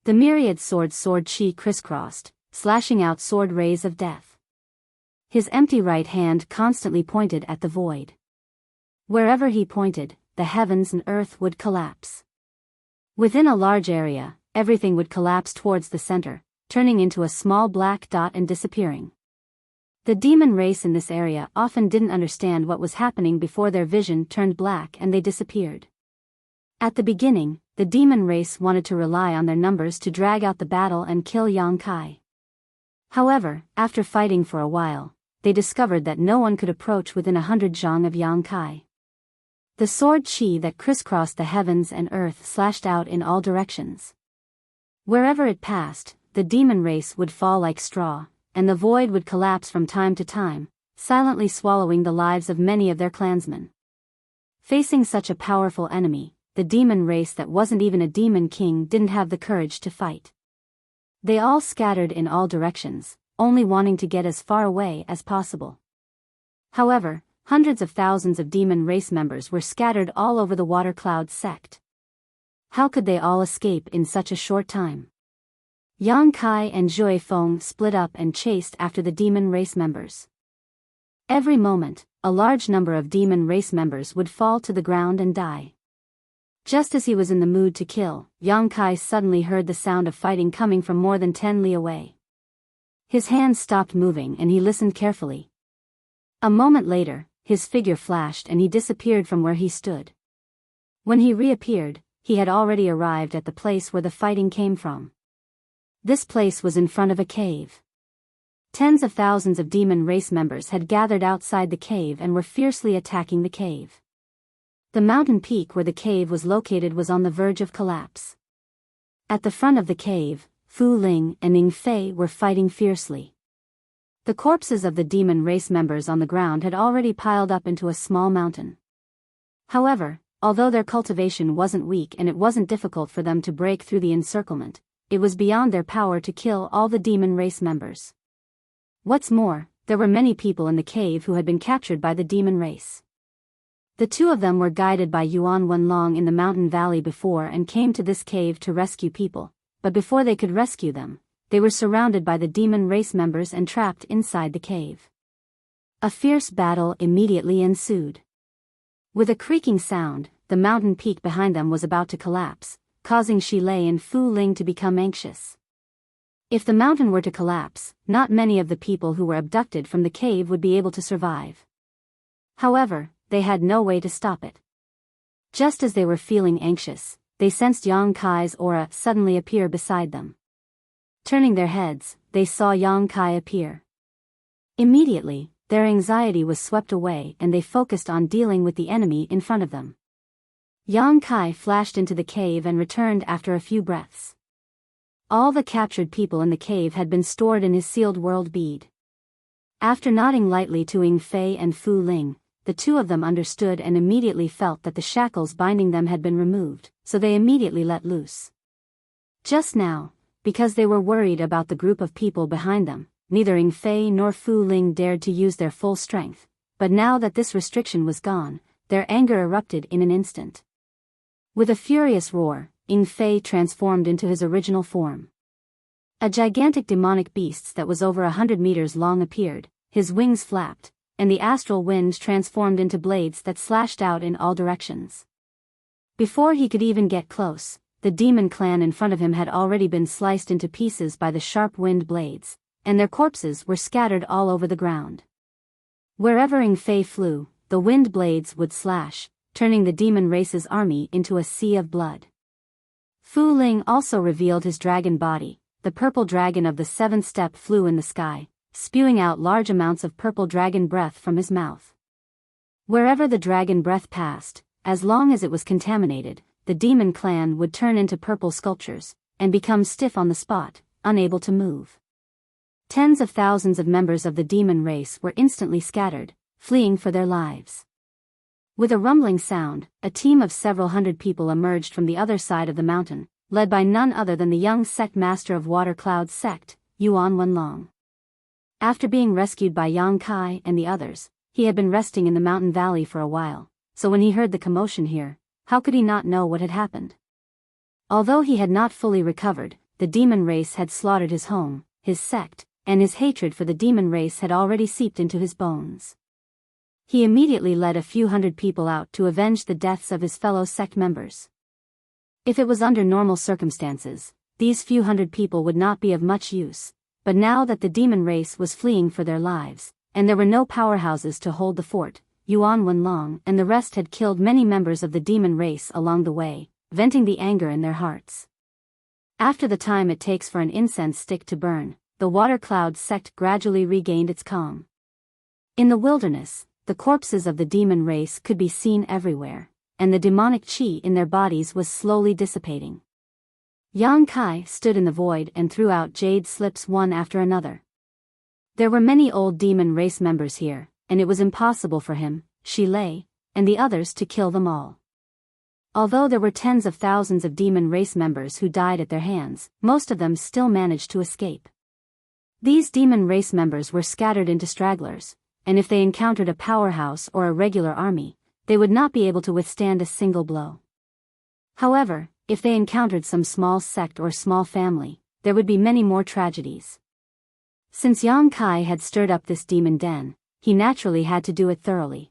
The myriad sword chi crisscrossed, slashing out sword rays of death. His empty right hand constantly pointed at the void. Wherever he pointed, the heavens and earth would collapse. Within a large area, everything would collapse towards the center, turning into a small black dot and disappearing. The demon race in this area often didn't understand what was happening before their vision turned black and they disappeared. At the beginning, the demon race wanted to rely on their numbers to drag out the battle and kill Yang Kai. However, after fighting for a while, they discovered that no one could approach within 100 zhang of Yang Kai. The sword chi that crisscrossed the heavens and earth slashed out in all directions. Wherever it passed, the demon race would fall like straw, and the void would collapse from time to time, silently swallowing the lives of many of their clansmen. Facing such a powerful enemy, the demon race that wasn't even a demon king didn't have the courage to fight. They all scattered in all directions, only wanting to get as far away as possible. However, hundreds of thousands of demon race members were scattered all over the Water Cloud sect. How could they all escape in such a short time? Yang Kai and Zhui Feng split up and chased after the demon race members. Every moment, a large number of demon race members would fall to the ground and die. Just as he was in the mood to kill, Yang Kai suddenly heard the sound of fighting coming from more than 10 li away. His hands stopped moving and he listened carefully. A moment later, his figure flashed and he disappeared from where he stood. When he reappeared, he had already arrived at the place where the fighting came from. This place was in front of a cave. Tens of thousands of demon race members had gathered outside the cave and were fiercely attacking the cave. The mountain peak where the cave was located was on the verge of collapse. At the front of the cave, Fu Ling and Ning Fei were fighting fiercely. The corpses of the demon race members on the ground had already piled up into a small mountain. However, although their cultivation wasn't weak and it wasn't difficult for them to break through the encirclement, it was beyond their power to kill all the demon race members. What's more, there were many people in the cave who had been captured by the demon race. The two of them were guided by Yuan Wenlong in the mountain valley before and came to this cave to rescue people, but before they could rescue them, they were surrounded by the demon race members and trapped inside the cave. A fierce battle immediately ensued. With a creaking sound, the mountain peak behind them was about to collapse, causing Shilei and Fu Ling to become anxious. If the mountain were to collapse, not many of the people who were abducted from the cave would be able to survive. However, they had no way to stop it. Just as they were feeling anxious, they sensed Yang Kai's aura suddenly appear beside them. Turning their heads, they saw Yang Kai appear. Immediately, their anxiety was swept away and they focused on dealing with the enemy in front of them. Yang Kai flashed into the cave and returned after a few breaths. All the captured people in the cave had been stored in his sealed world bead. After nodding lightly to Ning Fei and Fu Ling, the two of them understood and immediately felt that the shackles binding them had been removed, so they immediately let loose. Just now, because they were worried about the group of people behind them, neither Ying Fei nor Fu Ling dared to use their full strength, but now that this restriction was gone, their anger erupted in an instant. With a furious roar, Ying Fei transformed into his original form. A gigantic demonic beast that was over 100 meters long appeared, his wings flapped, and the astral wind transformed into blades that slashed out in all directions. Before he could even get close, the demon clan in front of him had already been sliced into pieces by the sharp wind blades, and their corpses were scattered all over the ground. Wherever Ying Fei flew, the wind blades would slash, turning the demon race's army into a sea of blood. Fu Ling also revealed his dragon body. The purple dragon of the seventh step flew in the sky, spewing out large amounts of purple dragon breath from his mouth. Wherever the dragon breath passed, as long as it was contaminated, the demon clan would turn into purple sculptures, and become stiff on the spot, unable to move. Tens of thousands of members of the demon race were instantly scattered, fleeing for their lives. With a rumbling sound, a team of several hundred people emerged from the other side of the mountain, led by none other than the young sect master of Water Cloud sect, Yuan Wenlong. After being rescued by Yang Kai and the others, he had been resting in the mountain valley for a while, so when he heard the commotion here, how could he not know what had happened? Although he had not fully recovered, the demon race had slaughtered his home, his sect, and his hatred for the demon race had already seeped into his bones. He immediately led a few hundred people out to avenge the deaths of his fellow sect members. If it was under normal circumstances, these few hundred people would not be of much use, but now that the demon race was fleeing for their lives, and there were no powerhouses to hold the fort, Yuan Wenlong and the rest had killed many members of the demon race along the way, venting the anger in their hearts. After the time it takes for an incense stick to burn, the Water Cloud sect gradually regained its calm. In the wilderness, the corpses of the demon race could be seen everywhere, and the demonic chi in their bodies was slowly dissipating. Yang Kai stood in the void and threw out jade slips one after another. There were many old demon race members here, and it was impossible for him, Shi Lei, and the others to kill them all. Although there were tens of thousands of demon race members who died at their hands, most of them still managed to escape. These demon race members were scattered into stragglers, and if they encountered a powerhouse or a regular army, they would not be able to withstand a single blow. However, if they encountered some small sect or small family, there would be many more tragedies. Since Yang Kai had stirred up this demon den, he naturally had to do it thoroughly.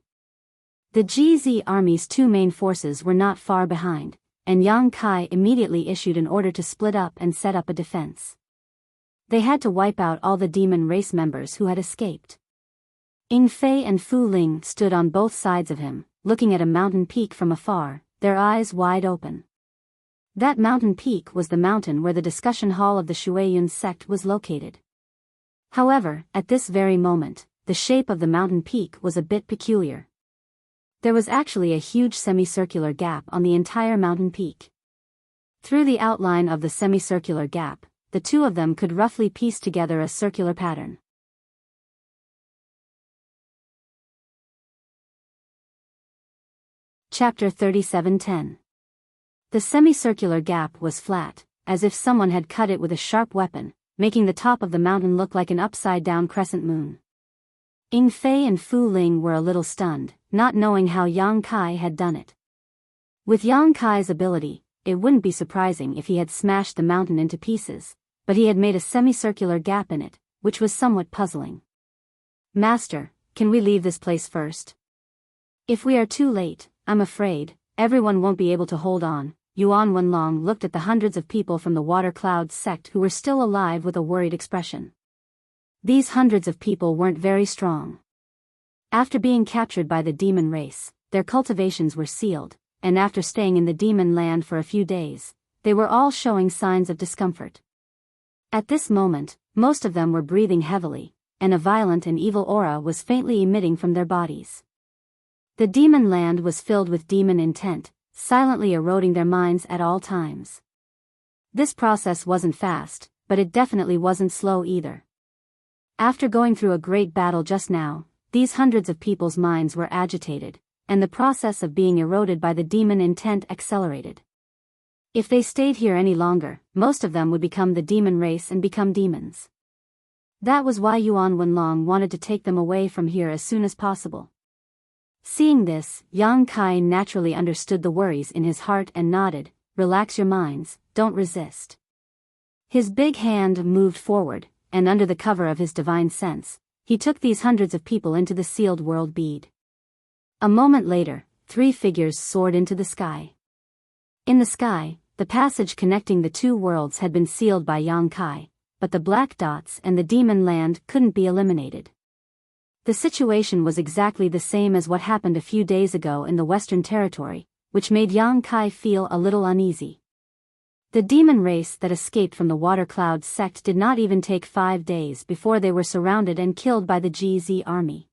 The GZ army's two main forces were not far behind, and Yang Kai immediately issued an order to split up and set up a defense. They had to wipe out all the demon race members who had escaped. Ying Fei and Fu Ling stood on both sides of him, looking at a mountain peak from afar, their eyes wide open. That mountain peak was the mountain where the discussion hall of the Shuiyun sect was located. However, at this very moment, the shape of the mountain peak was a bit peculiar. There was actually a huge semicircular gap on the entire mountain peak. Through the outline of the semicircular gap, the two of them could roughly piece together a circular pattern. Chapter 37:10. The semicircular gap was flat, as if someone had cut it with a sharp weapon, making the top of the mountain look like an upside-down crescent moon. Ying Fei and Fu Ling were a little stunned, not knowing how Yang Kai had done it. With Yang Kai's ability, it wouldn't be surprising if he had smashed the mountain into pieces, but he had made a semicircular gap in it, which was somewhat puzzling. "Master, can we leave this place first? If we are too late, I'm afraid everyone won't be able to hold on." Yuan Wenlong looked at the hundreds of people from the Water Cloud sect who were still alive with a worried expression. These hundreds of people weren't very strong. After being captured by the demon race, their cultivations were sealed, and after staying in the demon land for a few days, they were all showing signs of discomfort. At this moment, most of them were breathing heavily, and a violent and evil aura was faintly emitting from their bodies. The demon land was filled with demon intent, silently eroding their minds at all times. This process wasn't fast, but it definitely wasn't slow either. After going through a great battle just now, these hundreds of people's minds were agitated, and the process of being eroded by the demon intent accelerated. If they stayed here any longer, most of them would become the demon race and become demons. That was why Yuan Wenlong wanted to take them away from here as soon as possible. Seeing this, Yang Kai naturally understood the worries in his heart and nodded, "Relax your minds, don't resist." His big hand moved forward, and under the cover of his divine sense, he took these hundreds of people into the sealed world bead. A moment later, 3 figures soared into the sky. In the sky, the passage connecting the 2 worlds had been sealed by Yang Kai, but the black dots and the demon land couldn't be eliminated. The situation was exactly the same as what happened a few days ago in the Western Territory, which made Yang Kai feel a little uneasy. The demon race that escaped from the Water Cloud sect did not even take 5 days before they were surrounded and killed by the GZ army.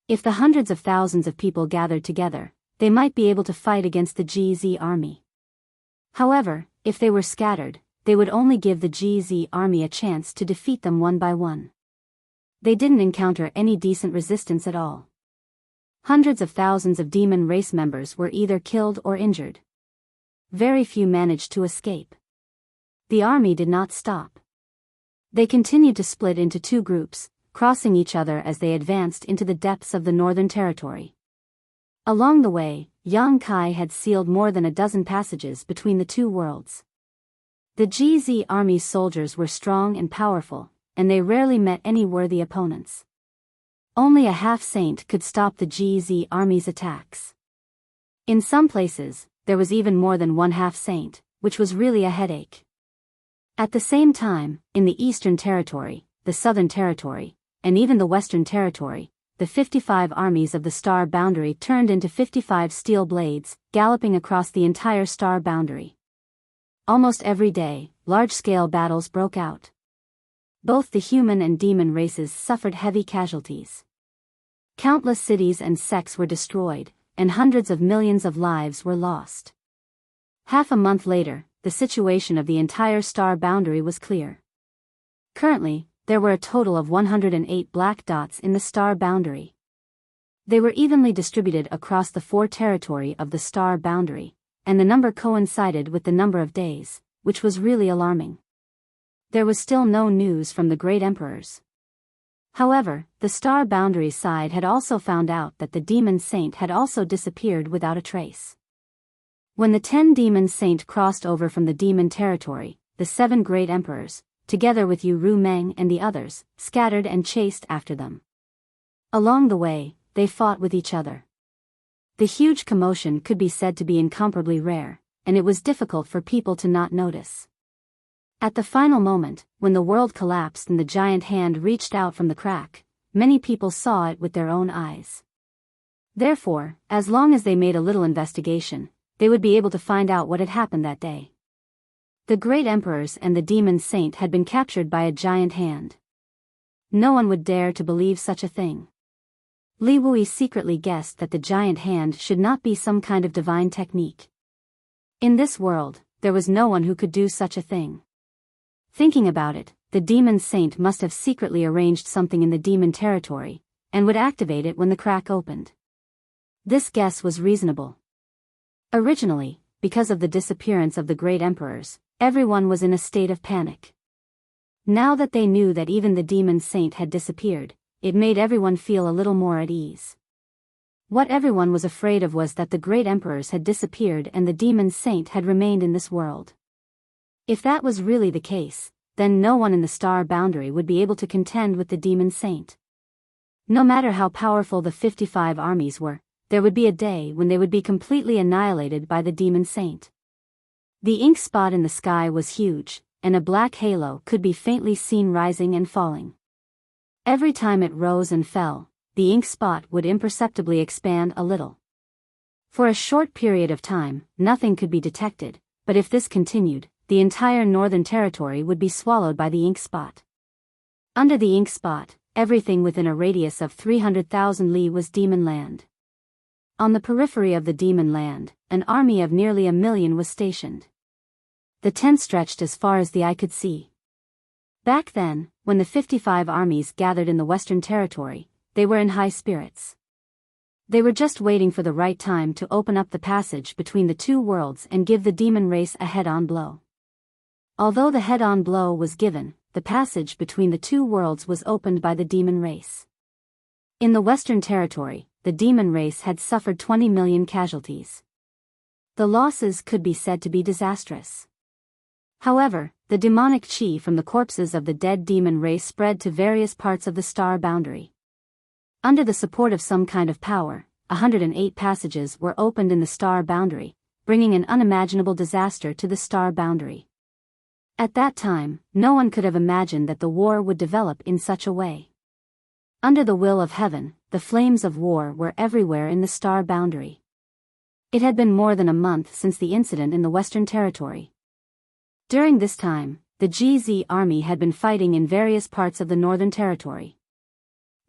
If the hundreds of thousands of people gathered together, they might be able to fight against the GZ army. However, if they were scattered, they would only give the GZ army a chance to defeat them one by one. They didn't encounter any decent resistance at all. Hundreds of thousands of demon race members were either killed or injured. Very few managed to escape. The army did not stop. They continued to split into 2 groups, crossing each other as they advanced into the depths of the Northern Territory. Along the way, Yang Kai had sealed more than a dozen passages between the 2 worlds. The GZ army's soldiers were strong and powerful, and they rarely met any worthy opponents. Only a half-saint could stop the GZ army's attacks. In some places, there was even more than one half-saint, which was really a headache. At the same time, in the Eastern Territory, the Southern Territory, and even the Western Territory, the 55 armies of the star boundary turned into 55 steel blades, galloping across the entire star boundary. Almost every day, large-scale battles broke out. Both the human and demon races suffered heavy casualties. Countless cities and sects were destroyed, and hundreds of millions of lives were lost. Half a month later, the situation of the entire star boundary was clear. Currently, there were a total of 108 black dots in the star boundary. They were evenly distributed across the 4 territory of the star boundary, and the number coincided with the number of days, which was really alarming. There was still no news from the great emperors. However, the star boundary side had also found out that the demon saint had also disappeared without a trace. When the 10 demon saint crossed over from the demon territory, the 7 great emperors, together with Yu Ru Meng and the others, scattered and chased after them. Along the way, they fought with each other. The huge commotion could be said to be incomparably rare, and it was difficult for people to not notice. At the final moment, when the world collapsed and the giant hand reached out from the crack, many people saw it with their own eyes. Therefore, as long as they made a little investigation, they would be able to find out what had happened that day. The great emperors and the demon saint had been captured by a giant hand. No one would dare to believe such a thing. Li Wui secretly guessed that the giant hand should not be some kind of divine technique. In this world, there was no one who could do such a thing. Thinking about it, the demon saint must have secretly arranged something in the demon territory, and would activate it when the crack opened. This guess was reasonable. Originally, because of the disappearance of the great emperors, everyone was in a state of panic. Now that they knew that even the demon saint had disappeared, it made everyone feel a little more at ease. What everyone was afraid of was that the great emperors had disappeared and the demon saint had remained in this world. If that was really the case, then no one in the star boundary would be able to contend with the demon saint. No matter how powerful the 55 armies were, there would be a day when they would be completely annihilated by the demon saint. The ink spot in the sky was huge, and a black halo could be faintly seen rising and falling. Every time it rose and fell, the ink spot would imperceptibly expand a little. For a short period of time, nothing could be detected, but if this continued, the entire Northern Territory would be swallowed by the ink spot. Under the ink spot, everything within a radius of 300,000 li was demon land. On the periphery of the demon land, an army of nearly 1 million was stationed. The tent stretched as far as the eye could see. Back then, when the 55 armies gathered in the Western Territory, they were in high spirits. They were just waiting for the right time to open up the passage between the two worlds and give the demon race a head-on blow. Although the head-on blow was given, the passage between the two worlds was opened by the demon race. In the Western Territory, the demon race had suffered 20 million casualties. The losses could be said to be disastrous. However, the demonic chi from the corpses of the dead demon race spread to various parts of the star boundary. Under the support of some kind of power, 108 passages were opened in the star boundary, bringing an unimaginable disaster to the star boundary. At that time, no one could have imagined that the war would develop in such a way. Under the will of heaven, the flames of war were everywhere in the star boundary. It had been more than a month since the incident in the Western Territory. During this time, the GZ army had been fighting in various parts of the Northern Territory.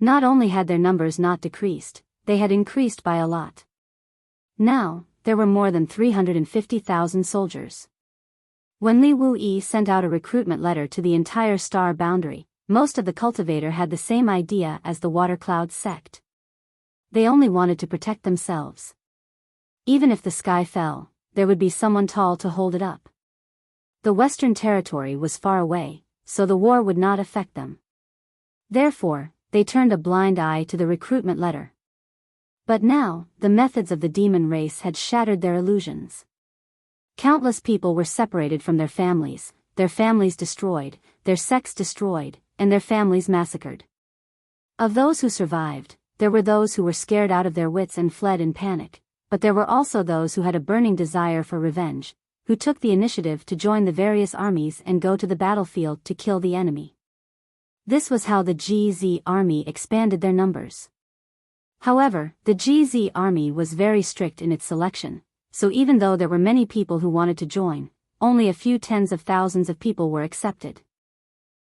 Not only had their numbers not decreased, they had increased by a lot. Now, there were more than 350,000 soldiers. When Li Wuyi sent out a recruitment letter to the entire star boundary, most of the cultivator had the same idea as the Water Cloud sect. They only wanted to protect themselves. Even if the sky fell, there would be someone tall to hold it up. The Western Territory was far away, so the war would not affect them. Therefore, they turned a blind eye to the recruitment letter. But now, the methods of the demon race had shattered their illusions. Countless people were separated from their families destroyed, their sects destroyed, and their families massacred. Of those who survived, there were those who were scared out of their wits and fled in panic, but there were also those who had a burning desire for revenge, who took the initiative to join the various armies and go to the battlefield to kill the enemy. This was how the GZ army expanded their numbers. However, the GZ army was very strict in its selection, so even though there were many people who wanted to join, only a few tens of thousands of people were accepted.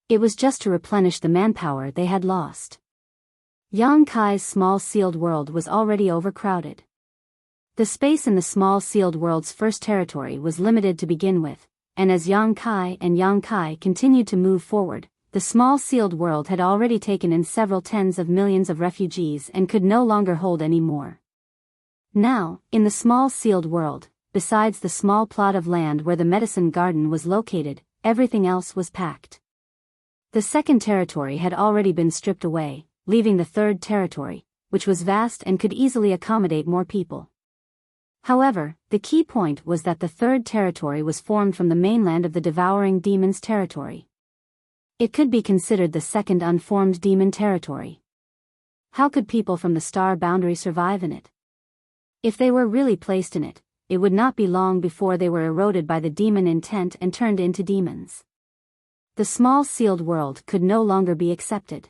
It was just to replenish the manpower they had lost. Yang Kai's small sealed world was already overcrowded. The space in the small sealed world's first territory was limited to begin with, and as Yang Kai continued to move forward, the small sealed world had already taken in several tens of millions of refugees and could no longer hold any more. Now, in the small sealed world, besides the small plot of land where the medicine garden was located, everything else was packed. The second territory had already been stripped away, leaving the third territory, which was vast and could easily accommodate more people. However, the key point was that the third territory was formed from the mainland of the devouring demons territory. It could be considered the second unformed demon territory. How could people from the star boundary survive in it? If they were really placed in it, it would not be long before they were eroded by the demon intent and turned into demons. The small sealed world could no longer be accepted.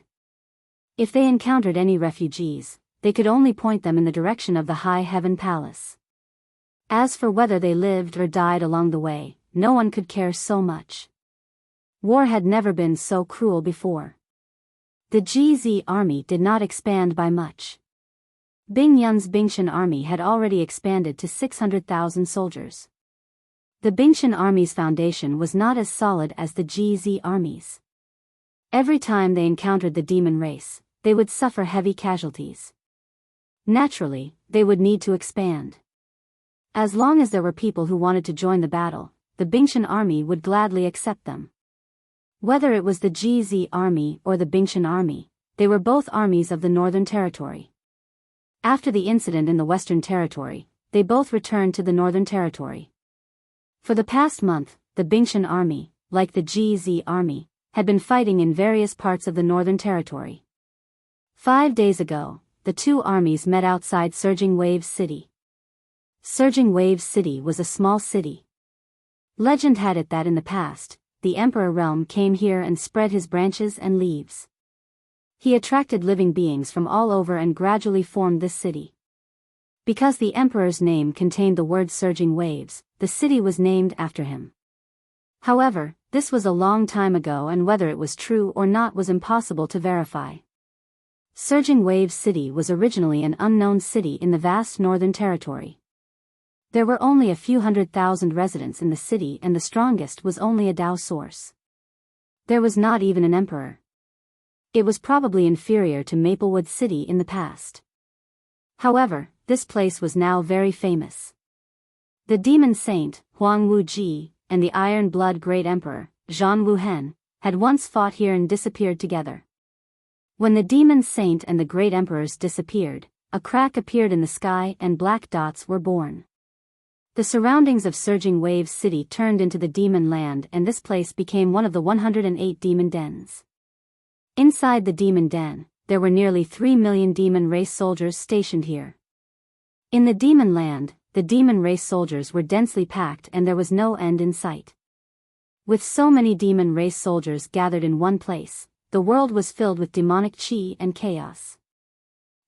If they encountered any refugees, they could only point them in the direction of the high heaven palace. As for whether they lived or died along the way, no one could care so much. War had never been so cruel before. The GZ army did not expand by much. Bing Yun's Bingshan army had already expanded to 600,000 soldiers. The Bingshan army's foundation was not as solid as the GZ army's. Every time they encountered the demon race, they would suffer heavy casualties. Naturally, they would need to expand. As long as there were people who wanted to join the battle, the Bingshan army would gladly accept them. Whether it was the GZ army or the Bingshan army, they were both armies of the Northern Territory. After the incident in the Western Territory, they both returned to the Northern Territory. For the past month, the Bingshan army, like the GZ army, had been fighting in various parts of the Northern Territory. 5 days ago, the two armies met outside Surging Waves City. Surging Waves City was a small city. Legend had it that in the past, the Emperor Realm came here and spread his branches and leaves. He attracted living beings from all over and gradually formed this city. Because the Emperor's name contained the word Surging Waves, the city was named after him. However, this was a long time ago and whether it was true or not was impossible to verify. Surging Waves City was originally an unknown city in the vast Northern Territory. There were only a few 100,000 residents in the city and the strongest was only a Dao source. There was not even an emperor. It was probably inferior to Maplewood City in the past. However, this place was now very famous. The demon saint, Huang Wuji, and the iron-blood great emperor, Zhan Wuhen, had once fought here and disappeared together. When the demon saint and the great emperors disappeared, a crack appeared in the sky and black dots were born. The surroundings of Surging Waves City turned into the demon land, and this place became one of the 108 demon dens. Inside the demon den, there were nearly 3 million demon race soldiers stationed here. In the demon land, the demon race soldiers were densely packed and there was no end in sight. With so many demon race soldiers gathered in one place, the world was filled with demonic qi and chaos.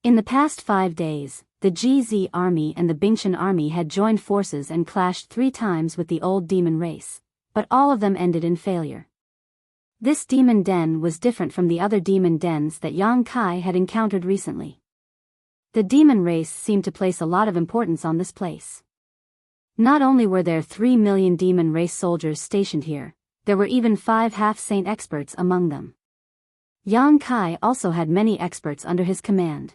In the past 5 days, the GZ army and the Bingchen army had joined forces and clashed 3 times with the old demon race, but all of them ended in failure. This demon den was different from the other demon dens that Yang Kai had encountered recently. The demon race seemed to place a lot of importance on this place. Not only were there 3 million demon race soldiers stationed here, there were even 5 half-saint experts among them. Yang Kai also had many experts under his command,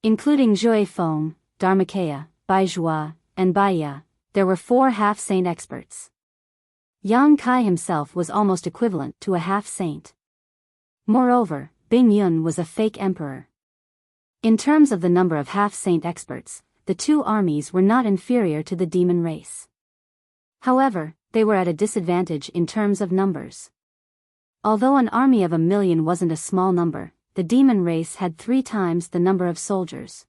including Zhui Feng, Dharmakaya, Baizhua, and Biyao. There were 4 half-saint experts. Yang Kai himself was almost equivalent to a half-saint. Moreover, Bing Yun was a fake emperor. In terms of the number of half-saint experts, the 2 armies were not inferior to the demon race. However, they were at a disadvantage in terms of numbers. Although an army of 1 million wasn't a small number, the demon race had 3 times the number of soldiers.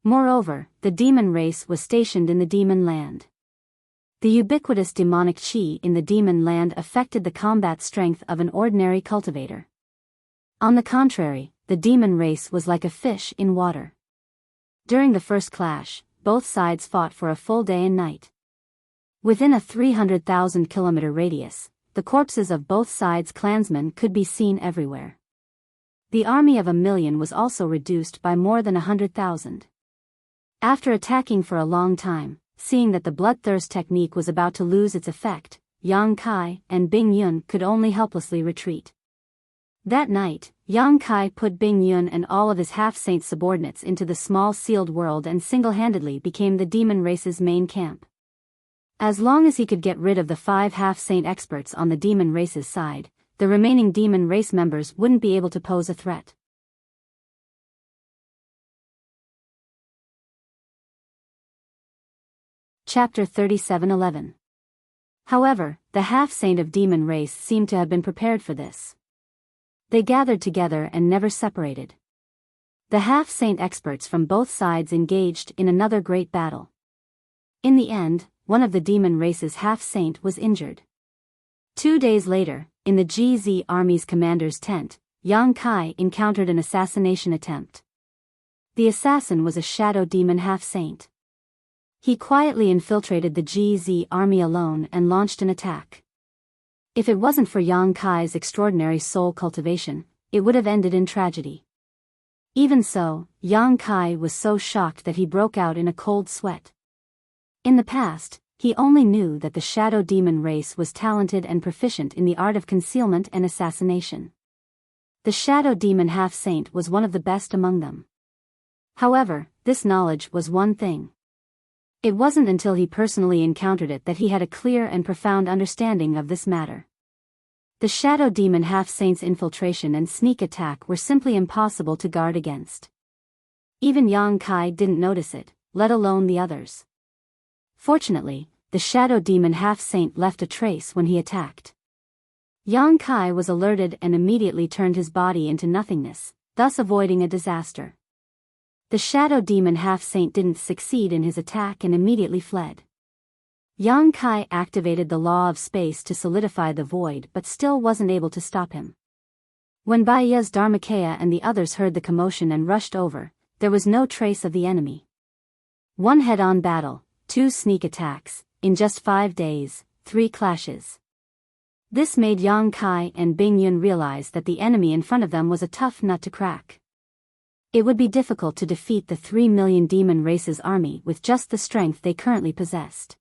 Moreover, the demon race was stationed in the demon land. The ubiquitous demonic qi in the demon land affected the combat strength of an ordinary cultivator. On the contrary, the demon race was like a fish in water. During the first clash, both sides fought for a full day and night. Within a 300,000 kilometer radius, the corpses of both sides' clansmen could be seen everywhere. The army of 1 million was also reduced by more than 100,000. After attacking for a long time, seeing that the bloodthirst technique was about to lose its effect, Yang Kai and Bing Yun could only helplessly retreat. That night, Yang Kai put Bing Yun and all of his half-saint subordinates into the small sealed world and single-handedly became the demon race's main camp. As long as he could get rid of the 5 half-saint experts on the demon race's side, the remaining demon race members wouldn't be able to pose a threat. Chapter 37:11. However, the half-saint of demon race seemed to have been prepared for this. They gathered together and never separated. The half-saint experts from both sides engaged in another great battle. In the end, one of the demon race's half-saint was injured. 2 days later, in the GZ army's commander's tent, Yang Kai encountered an assassination attempt. The assassin was a shadow demon half-saint. He quietly infiltrated the GZ army alone and launched an attack. If it wasn't for Yang Kai's extraordinary soul cultivation, it would have ended in tragedy. Even so, Yang Kai was so shocked that he broke out in a cold sweat. In the past, he only knew that the shadow demon race was talented and proficient in the art of concealment and assassination. The shadow demon half-saint was one of the best among them. However, this knowledge was one thing. It wasn't until he personally encountered it that he had a clear and profound understanding of this matter. The shadow demon half-saint's infiltration and sneak attack were simply impossible to guard against. Even Yang Kai didn't notice it, let alone the others. Fortunately, the shadow demon half-saint left a trace when he attacked. Yang Kai was alerted and immediately turned his body into nothingness, thus avoiding a disaster. The shadow demon half-saint didn't succeed in his attack and immediately fled. Yang Kai activated the law of space to solidify the void but still wasn't able to stop him. When Bayao's Dharmakaya and the others heard the commotion and rushed over, there was no trace of the enemy. 1 head-on battle, 2 sneak attacks, in just 5 days, 3 clashes. This made Yang Kai and Bing Yun realize that the enemy in front of them was a tough nut to crack. It would be difficult to defeat the 3 million demon race's army with just the strength they currently possessed.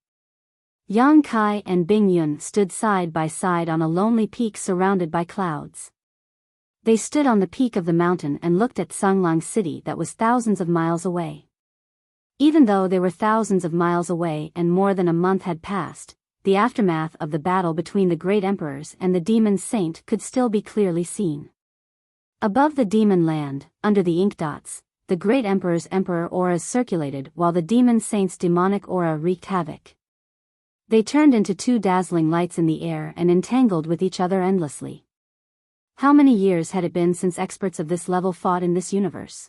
Yang Kai and Bing Yun stood side by side on a lonely peak surrounded by clouds. They stood on the peak of the mountain and looked at Sanglang City that was thousands of miles away. Even though they were thousands of miles away and more than a month had passed, the aftermath of the battle between the great emperors and the demon saint could still be clearly seen. Above the demon land, under the ink dots, the great emperor's emperor auras circulated while the demon saint's demonic aura wreaked havoc. They turned into two dazzling lights in the air and entangled with each other endlessly. How many years had it been since experts of this level fought in this universe?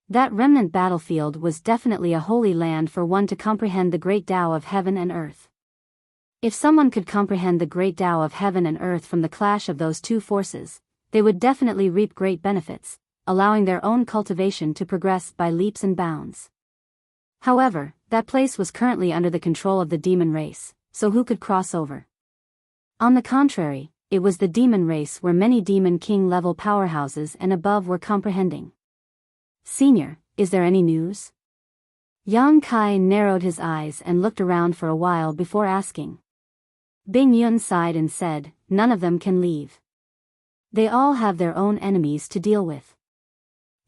That remnant battlefield was definitely a holy land for one to comprehend the great Tao of heaven and earth. If someone could comprehend the great Tao of heaven and earth from the clash of those two forces, they would definitely reap great benefits, allowing their own cultivation to progress by leaps and bounds. However, that place was currently under the control of the demon race, so who could cross over? On the contrary, it was the demon race where many demon king level powerhouses and above were comprehending. Senior, is there any news? Yang Kai narrowed his eyes and looked around for a while before asking. Bing Yun sighed and said, none of them can leave. They all have their own enemies to deal with.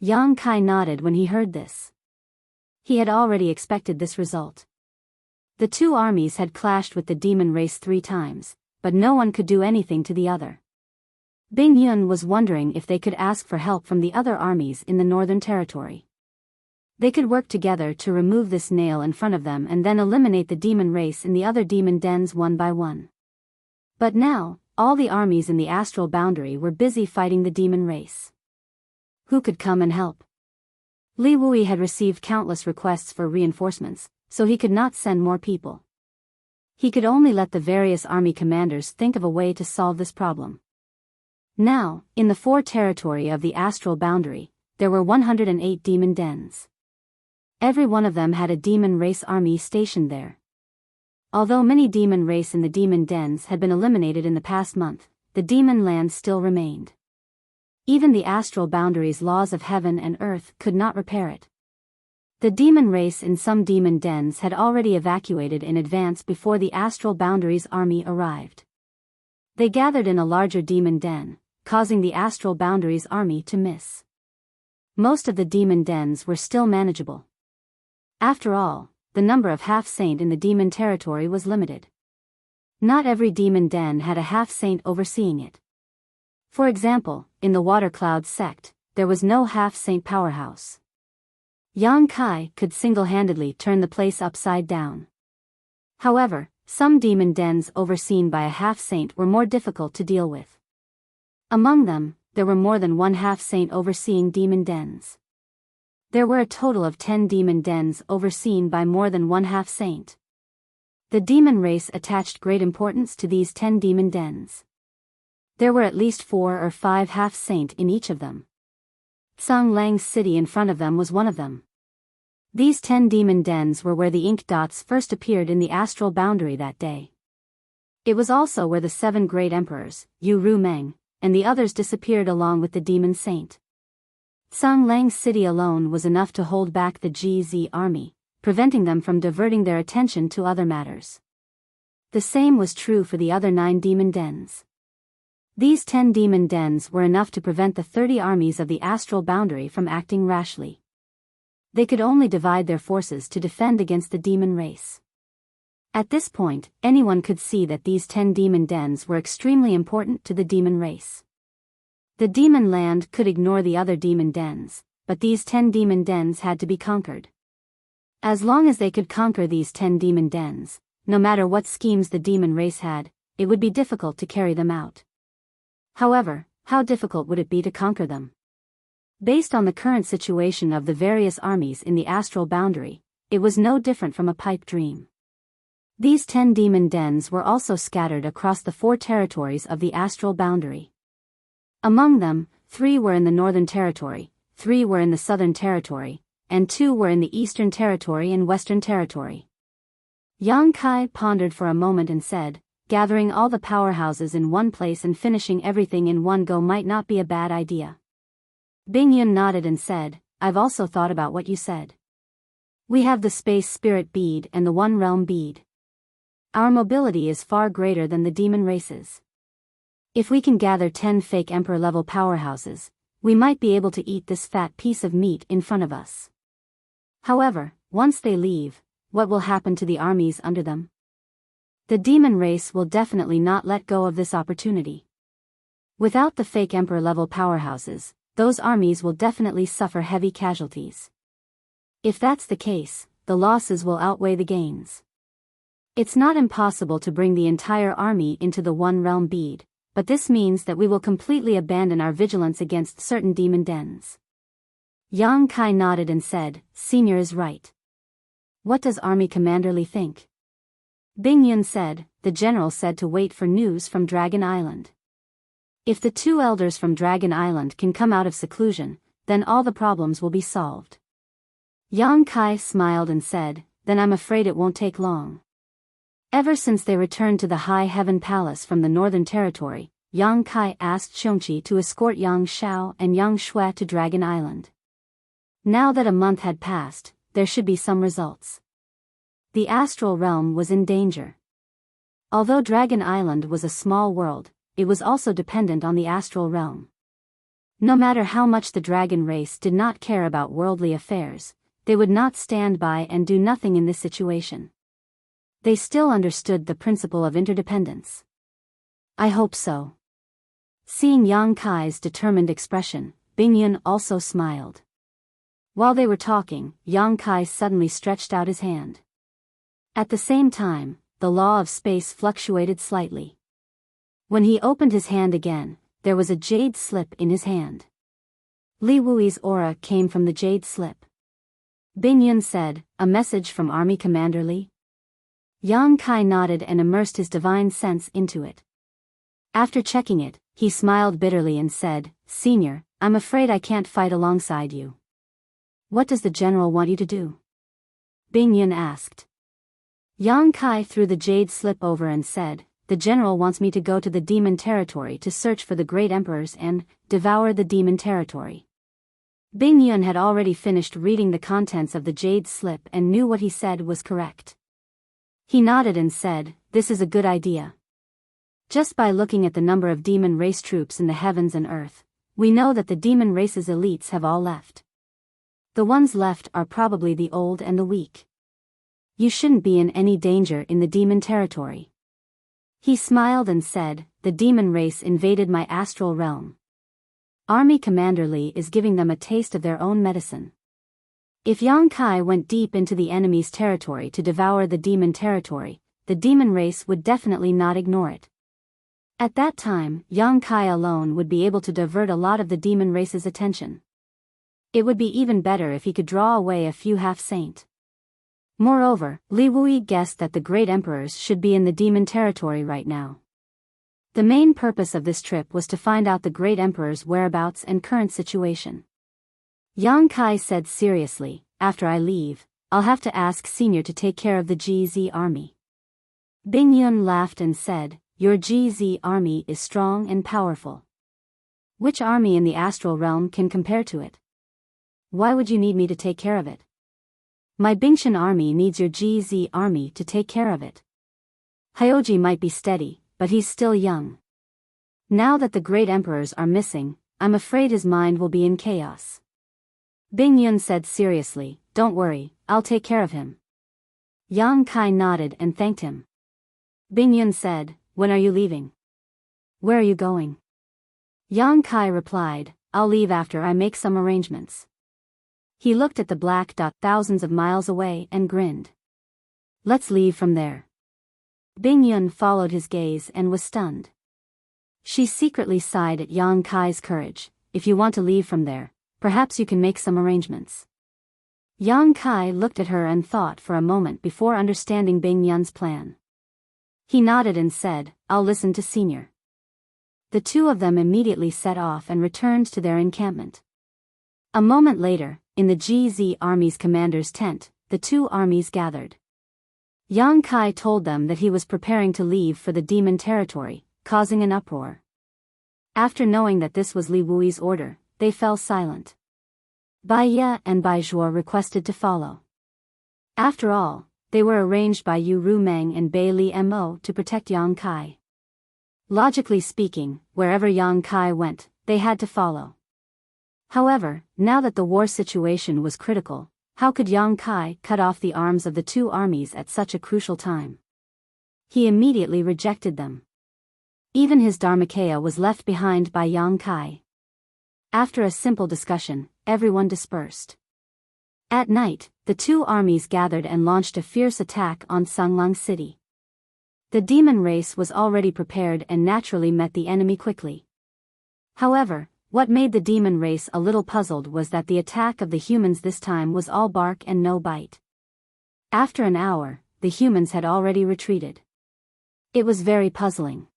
Yang Kai nodded when he heard this. He had already expected this result. The two armies had clashed with the demon race 3 times, but no one could do anything to the other. Bing Yun was wondering if they could ask for help from the other armies in the Northern Territory. They could work together to remove this nail in front of them and then eliminate the demon race in the other demon dens one by one. But now, all the armies in the astral boundary were busy fighting the demon race. Who could come and help? Li Wui had received countless requests for reinforcements, so he could not send more people. He could only let the various army commanders think of a way to solve this problem. Now, in the 4 territory of the astral boundary, there were 108 demon dens. Every one of them had a demon race army stationed there. Although many demon race in the demon dens had been eliminated in the past month, the demon land still remained. Even the astral boundary's laws of heaven and earth could not repair it. The demon race in some demon dens had already evacuated in advance before the astral boundary's army arrived. They gathered in a larger demon den, causing the astral boundary's army to miss. Most of the demon dens were still manageable. After all, the number of half-saint in the demon territory was limited. Not every demon den had a half-saint overseeing it. For example, in the Water Cloud sect, there was no half-saint powerhouse. Yang Kai could single-handedly turn the place upside down. However, some demon dens overseen by a half-saint were more difficult to deal with. Among them, there were more than one half-saint overseeing demon dens. There were a total of 10 demon dens overseen by more than one half-saint. The demon race attached great importance to these 10 demon dens. There were at least 4 or 5 half-saint in each of them. Sanglang City in front of them was one of them. These 10 demon dens were where the ink dots first appeared in the astral boundary that day. It was also where the 7 great emperors, Yu Ru Meng, and the others disappeared along with the demon saint. Sanglang City alone was enough to hold back the GZ army, preventing them from diverting their attention to other matters. The same was true for the other 9 demon dens. These 10 demon dens were enough to prevent the 30 armies of the astral boundary from acting rashly. They could only divide their forces to defend against the demon race. At this point, anyone could see that these 10 demon dens were extremely important to the demon race. The demon land could ignore the other demon dens, but these 10 demon dens had to be conquered. As long as they could conquer these 10 demon dens, no matter what schemes the demon race had, it would be difficult to carry them out. However, how difficult would it be to conquer them? Based on the current situation of the various armies in the astral boundary, it was no different from a pipe dream. These 10 demon dens were also scattered across the 4 territories of the astral boundary. Among them, 3 were in the Northern Territory, 3 were in the Southern Territory, and 2 were in the Eastern Territory and Western Territory. Yang Kai pondered for a moment and said, gathering all the powerhouses in one place and finishing everything in one go might not be a bad idea. Bing Yun nodded and said, I've also thought about what you said. We have the Space Spirit Bead and the One Realm Bead. Our mobility is far greater than the demon races. If we can gather 10 fake emperor-level powerhouses, we might be able to eat this fat piece of meat in front of us. However, once they leave, what will happen to the armies under them? The demon race will definitely not let go of this opportunity. Without the fake emperor-level powerhouses, those armies will definitely suffer heavy casualties. If that's the case, the losses will outweigh the gains. It's not impossible to bring the entire army into the One Realm bead, but this means that we will completely abandon our vigilance against certain demon dens. Yang Kai nodded and said, Senior is right. What does Army Commander Li think? Bing Yun said, the general said to wait for news from Dragon Island. If the two elders from Dragon Island can come out of seclusion, then all the problems will be solved. Yang Kai smiled and said, then I'm afraid it won't take long. Ever since they returned to the High Heaven Palace from the Northern Territory, Yang Kai asked Xiongqi to escort Yang Shao and Yang Shui to Dragon Island. Now that a month had passed, there should be some results. The astral realm was in danger. Although Dragon Island was a small world, it was also dependent on the astral realm. No matter how much the dragon race did not care about worldly affairs, they would not stand by and do nothing in this situation. They still understood the principle of interdependence. I hope so. Seeing Yang Kai's determined expression, Bing Yun also smiled. While they were talking, Yang Kai suddenly stretched out his hand. At the same time, the law of space fluctuated slightly. When he opened his hand again, there was a jade slip in his hand. Li Wui's aura came from the jade slip. Bing Yun said, a message from Army Commander Li? Yang Kai nodded and immersed his divine sense into it. After checking it, he smiled bitterly and said, Senior, I'm afraid I can't fight alongside you. What does the general want you to do? Bing Yun asked. Yang Kai threw the jade slip over and said, the general wants me to go to the demon territory to search for the great emperors and devour the demon territory. Bing Yun had already finished reading the contents of the jade slip and knew what he said was correct. He nodded and said, this is a good idea. Just by looking at the number of demon race troops in the heavens and earth, we know that the demon race's elites have all left. The ones left are probably the old and the weak. You shouldn't be in any danger in the demon territory. He smiled and said, the demon race invaded my astral realm. Army Commander Li is giving them a taste of their own medicine. If Yang Kai went deep into the enemy's territory to devour the demon territory, the demon race would definitely not ignore it. At that time, Yang Kai alone would be able to divert a lot of the demon race's attention. It would be even better if he could draw away a few half-saint. Moreover, Li Wui guessed that the great emperors should be in the demon territory right now. The main purpose of this trip was to find out the great emperor's whereabouts and current situation. Yang Kai said seriously, after I leave, I'll have to ask Senior to take care of the GZ army. Bing Yun laughed and said, your GZ army is strong and powerful. Which army in the astral realm can compare to it? Why would you need me to take care of it? My Bingshan army needs your GZ army to take care of it. Hyoji might be steady, but he's still young. Now that the great emperors are missing, I'm afraid his mind will be in chaos. Bing Yun said seriously, don't worry, I'll take care of him. Yang Kai nodded and thanked him. Bing Yun said, when are you leaving? Where are you going? Yang Kai replied, I'll leave after I make some arrangements. He looked at the black dot thousands of miles away and grinned. Let's leave from there. Bing Yun followed his gaze and was stunned. She secretly sighed at Yang Kai's courage. If you want to leave from there, perhaps you can make some arrangements. Yang Kai looked at her and thought for a moment before understanding Bing Yun's plan. He nodded and said, I'll listen to Senior. The two of them immediately set off and returned to their encampment. A moment later, in the GZ army's commander's tent, the two armies gathered. Yang Kai told them that he was preparing to leave for the demon territory, causing an uproar. After knowing that this was Li Wui's order, they fell silent. Bai Ye and Bai Zhuo requested to follow. After all, they were arranged by Yu Rumeng and Bai Li Mo to protect Yang Kai. Logically speaking, wherever Yang Kai went, they had to follow. However, now that the war situation was critical, how could Yang Kai cut off the arms of the two armies at such a crucial time? He immediately rejected them. Even his Dharmakaya was left behind by Yang Kai. After a simple discussion, everyone dispersed. At night, the two armies gathered and launched a fierce attack on Sanglang City. The demon race was already prepared and naturally met the enemy quickly. However, what made the demon race a little puzzled was that the attack of the humans this time was all bark and no bite. After an hour, the humans had already retreated. It was very puzzling.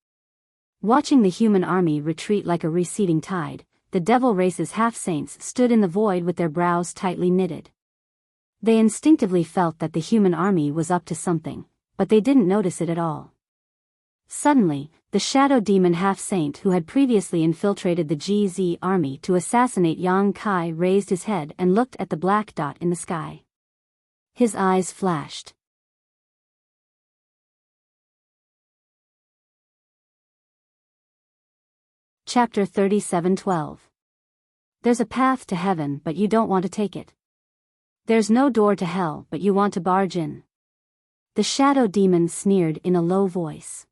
Watching the human army retreat like a receding tide, the devil race's half-saints stood in the void with their brows tightly knitted. They instinctively felt that the human army was up to something, but they didn't notice it at all. Suddenly, the shadow demon half-saint who had previously infiltrated the GZ army to assassinate Yang Kai raised his head and looked at the black dot in the sky. His eyes flashed. Chapter 37:12. There's a path to heaven but you don't want to take it. There's no door to hell but you want to barge in. The shadow demon sneered in a low voice.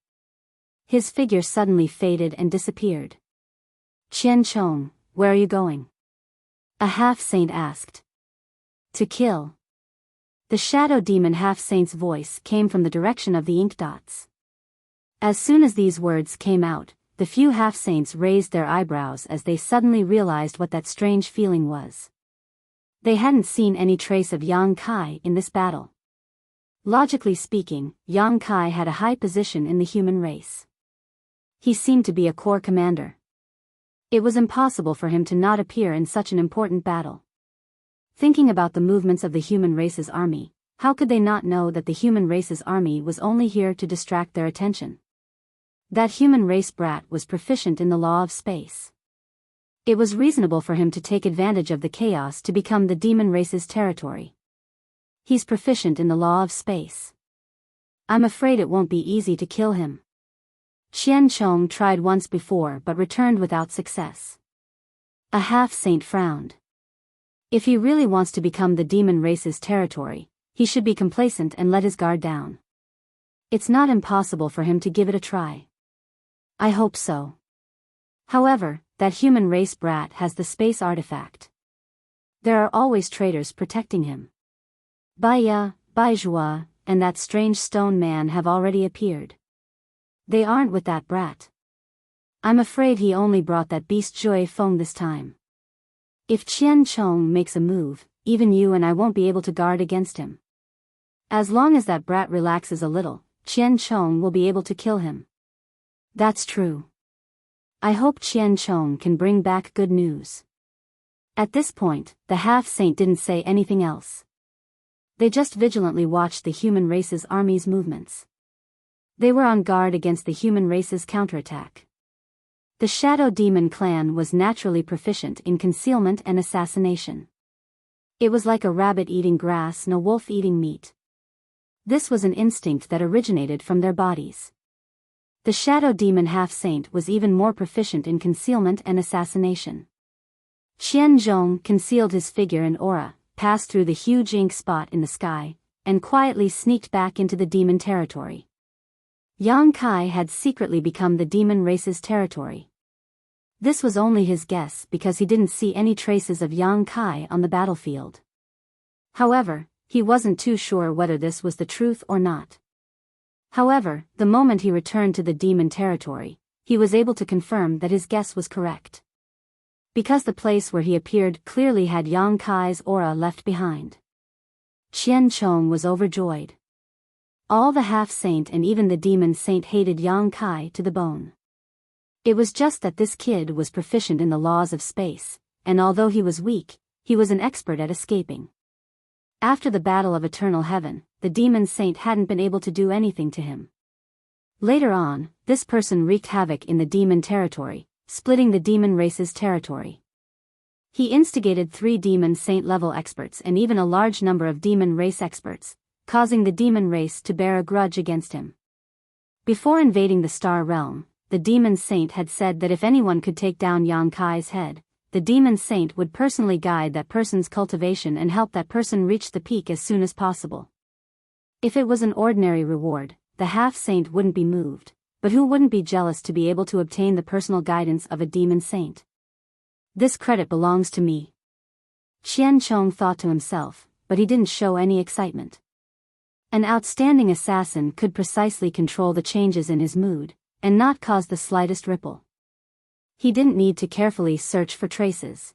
His figure suddenly faded and disappeared. Qian Chong, where are you going? A half-saint asked. To kill. The shadow demon half-saint's voice came from the direction of the ink dots. As soon as these words came out, the few half-saints raised their eyebrows as they suddenly realized what that strange feeling was. They hadn't seen any trace of Yang Kai in this battle. Logically speaking, Yang Kai had a high position in the human race. He seemed to be a corps commander. It was impossible for him to not appear in such an important battle. Thinking about the movements of the human race's army, how could they not know that the human race's army was only here to distract their attention? That human race brat was proficient in the law of space. It was reasonable for him to take advantage of the chaos to become the demon race's territory. He's proficient in the law of space. I'm afraid it won't be easy to kill him. Qian Chong tried once before but returned without success. A half-saint frowned. If he really wants to become the demon race's territory, he should be complacent and let his guard down. It's not impossible for him to give it a try. I hope so. However, that human race brat has the space artifact. There are always traitors protecting him. Baya, Baizhua, and that strange stone man have already appeared. They aren't with that brat. I'm afraid he only brought that beast Jui Feng this time. If Qian Chong makes a move, even you and I won't be able to guard against him. As long as that brat relaxes a little, Qian Chong will be able to kill him. That's true. I hope Qian Chong can bring back good news. At this point, the half-saint didn't say anything else. They just vigilantly watched the human race's army's movements. They were on guard against the human race's counterattack. The Shadow Demon clan was naturally proficient in concealment and assassination. It was like a rabbit eating grass and a wolf eating meat. This was an instinct that originated from their bodies. The Shadow Demon half-saint was even more proficient in concealment and assassination. Qian Zhong concealed his figure and aura, passed through the huge ink spot in the sky, and quietly sneaked back into the demon territory. Yang Kai had secretly become the demon race's territory. This was only his guess because he didn't see any traces of Yang Kai on the battlefield. However, he wasn't too sure whether this was the truth or not. However, the moment he returned to the demon territory, he was able to confirm that his guess was correct. Because the place where he appeared clearly had Yang Kai's aura left behind. Qian Chong was overjoyed. All the half-saint and even the demon saint hated Yang Kai to the bone. It was just that this kid was proficient in the laws of space, and although he was weak, he was an expert at escaping. After the Battle of Eternal Heaven, the demon saint hadn't been able to do anything to him. Later on, this person wreaked havoc in the demon territory, splitting the demon race's territory. He instigated 3 demon saint level experts and even a large number of demon race experts, causing the demon race to bear a grudge against him. Before invading the Star Realm, the demon saint had said that if anyone could take down Yang Kai's head, the demon saint would personally guide that person's cultivation and help that person reach the peak as soon as possible. If it was an ordinary reward, the half-saint wouldn't be moved, but who wouldn't be jealous to be able to obtain the personal guidance of a demon saint? This credit belongs to me. Qian Chong thought to himself, but he didn't show any excitement. An outstanding assassin could precisely control the changes in his mood, and not cause the slightest ripple. He didn't need to carefully search for traces.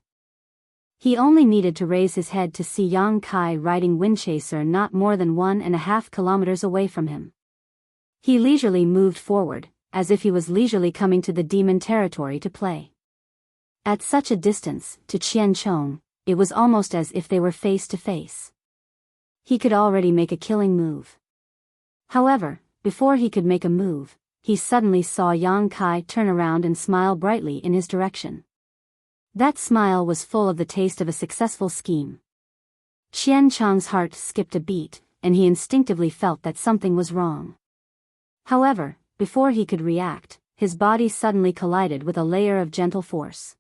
He only needed to raise his head to see Yang Kai riding Windchaser not more than 1.5 kilometers away from him. He leisurely moved forward, as if he was leisurely coming to the demon territory to play. At such a distance, to Qian Chong, it was almost as if they were face to face. He could already make a killing move. However, before he could make a move, he suddenly saw Yang Kai turn around and smile brightly in his direction. That smile was full of the taste of a successful scheme. Qian Chong's heart skipped a beat, and he instinctively felt that something was wrong. However, before he could react, his body suddenly collided with a layer of gentle force.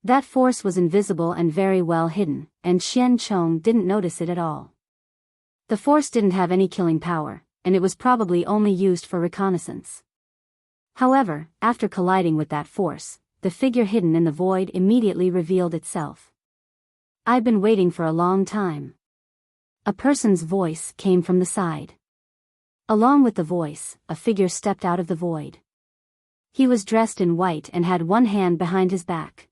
That force was invisible and very well hidden, and Qian Chong didn't notice it at all. The force didn't have any killing power, and it was probably only used for reconnaissance. However, after colliding with that force, the figure hidden in the void immediately revealed itself. "I've been waiting for a long time." A person's voice came from the side. Along with the voice, a figure stepped out of the void. He was dressed in white and had one hand behind his back.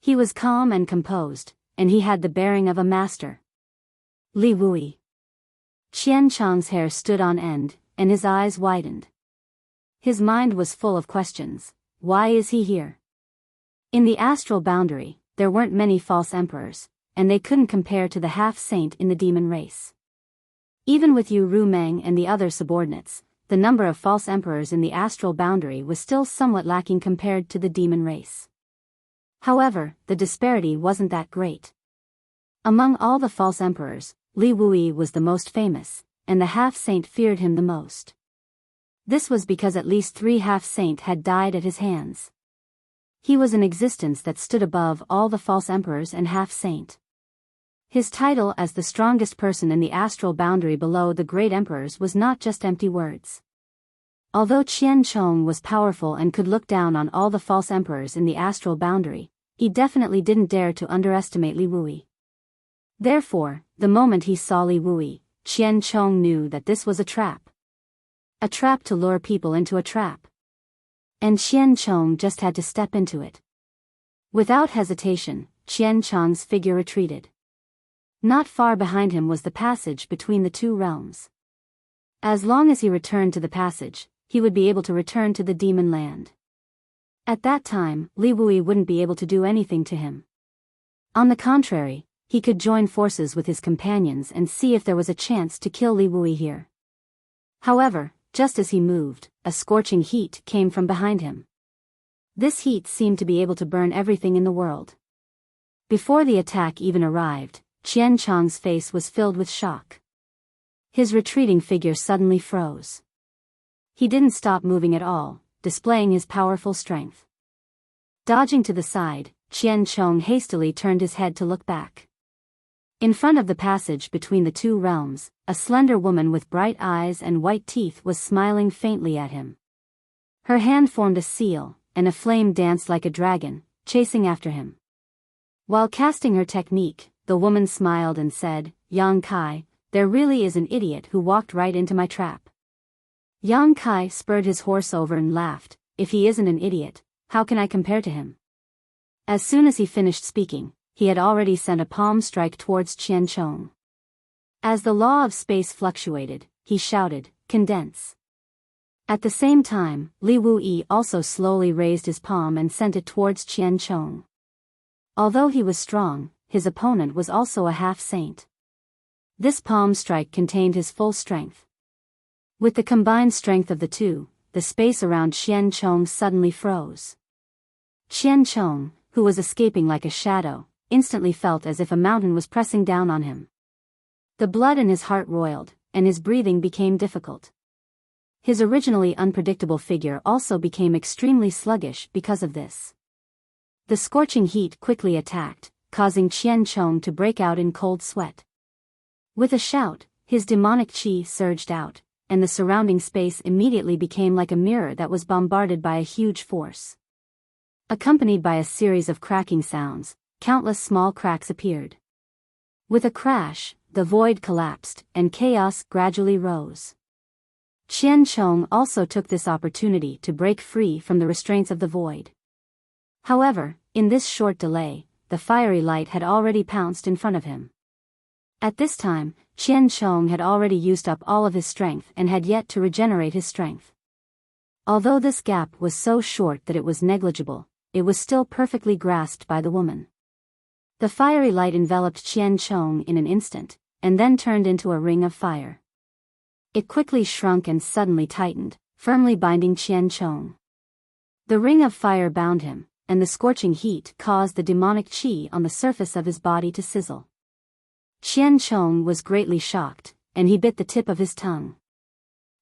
He was calm and composed, and he had the bearing of a master. Li Wui. Qian Chong's hair stood on end, and his eyes widened. His mind was full of questions. Why is he here? In the astral boundary, there weren't many false emperors, and they couldn't compare to the half-saint in the demon race. Even with Yu Rumeng and the other subordinates, the number of false emperors in the astral boundary was still somewhat lacking compared to the demon race. However, the disparity wasn't that great. Among all the false emperors, Li Wui was the most famous, and the half-saint feared him the most. This was because at least 3 half-saint had died at his hands. He was an existence that stood above all the false emperors and half-saint. His title as the strongest person in the astral boundary below the great emperors was not just empty words. Although Qian Chong was powerful and could look down on all the false emperors in the astral boundary, he definitely didn't dare to underestimate Li Wui. Therefore, the moment he saw Li Wui, Qian Chong knew that this was a trap. A trap to lure people into a trap. And Qian Chong just had to step into it. Without hesitation, Qian Chong's figure retreated. Not far behind him was the passage between the 2 realms. As long as he returned to the passage, he would be able to return to the demon land. At that time, Li Wui wouldn't be able to do anything to him. On the contrary, he could join forces with his companions and see if there was a chance to kill Li Wui here. However, just as he moved, a scorching heat came from behind him. This heat seemed to be able to burn everything in the world. Before the attack even arrived, Qian Chong's face was filled with shock. His retreating figure suddenly froze. He didn't stop moving at all, displaying his powerful strength. Dodging to the side, Qian Chong hastily turned his head to look back. In front of the passage between the 2 realms, a slender woman with bright eyes and white teeth was smiling faintly at him. Her hand formed a seal, and a flame danced like a dragon, chasing after him. While casting her technique, the woman smiled and said, "Yang Kai, there really is an idiot who walked right into my trap." Yang Kai spurred his horse over and laughed. "If he isn't an idiot, how can I compare to him?" As soon as he finished speaking, he had already sent a palm strike towards Qian Chong. As the law of space fluctuated, he shouted, "Condense." At the same time, Li Wui also slowly raised his palm and sent it towards Qian Chong. Although he was strong, his opponent was also a half-saint. This palm strike contained his full strength. With the combined strength of the two, the space around Qian Chong suddenly froze. Qian Chong, who was escaping like a shadow, instantly felt as if a mountain was pressing down on him. The blood in his heart roiled, and his breathing became difficult. His originally unpredictable figure also became extremely sluggish because of this. The scorching heat quickly attacked, causing Qian Chong to break out in cold sweat. With a shout, his demonic qi surged out, and the surrounding space immediately became like a mirror that was bombarded by a huge force. Accompanied by a series of cracking sounds, countless small cracks appeared. With a crash, the void collapsed, and chaos gradually rose. Qian Chong also took this opportunity to break free from the restraints of the void. However, in this short delay, the fiery light had already pounced in front of him. At this time, Qian Chong had already used up all of his strength and had yet to regenerate his strength. Although this gap was so short that it was negligible, it was still perfectly grasped by the woman. The fiery light enveloped Qian Chong in an instant, and then turned into a ring of fire. It quickly shrunk and suddenly tightened, firmly binding Qian Chong. The ring of fire bound him, and the scorching heat caused the demonic qi on the surface of his body to sizzle. Qian Chong was greatly shocked, and he bit the tip of his tongue.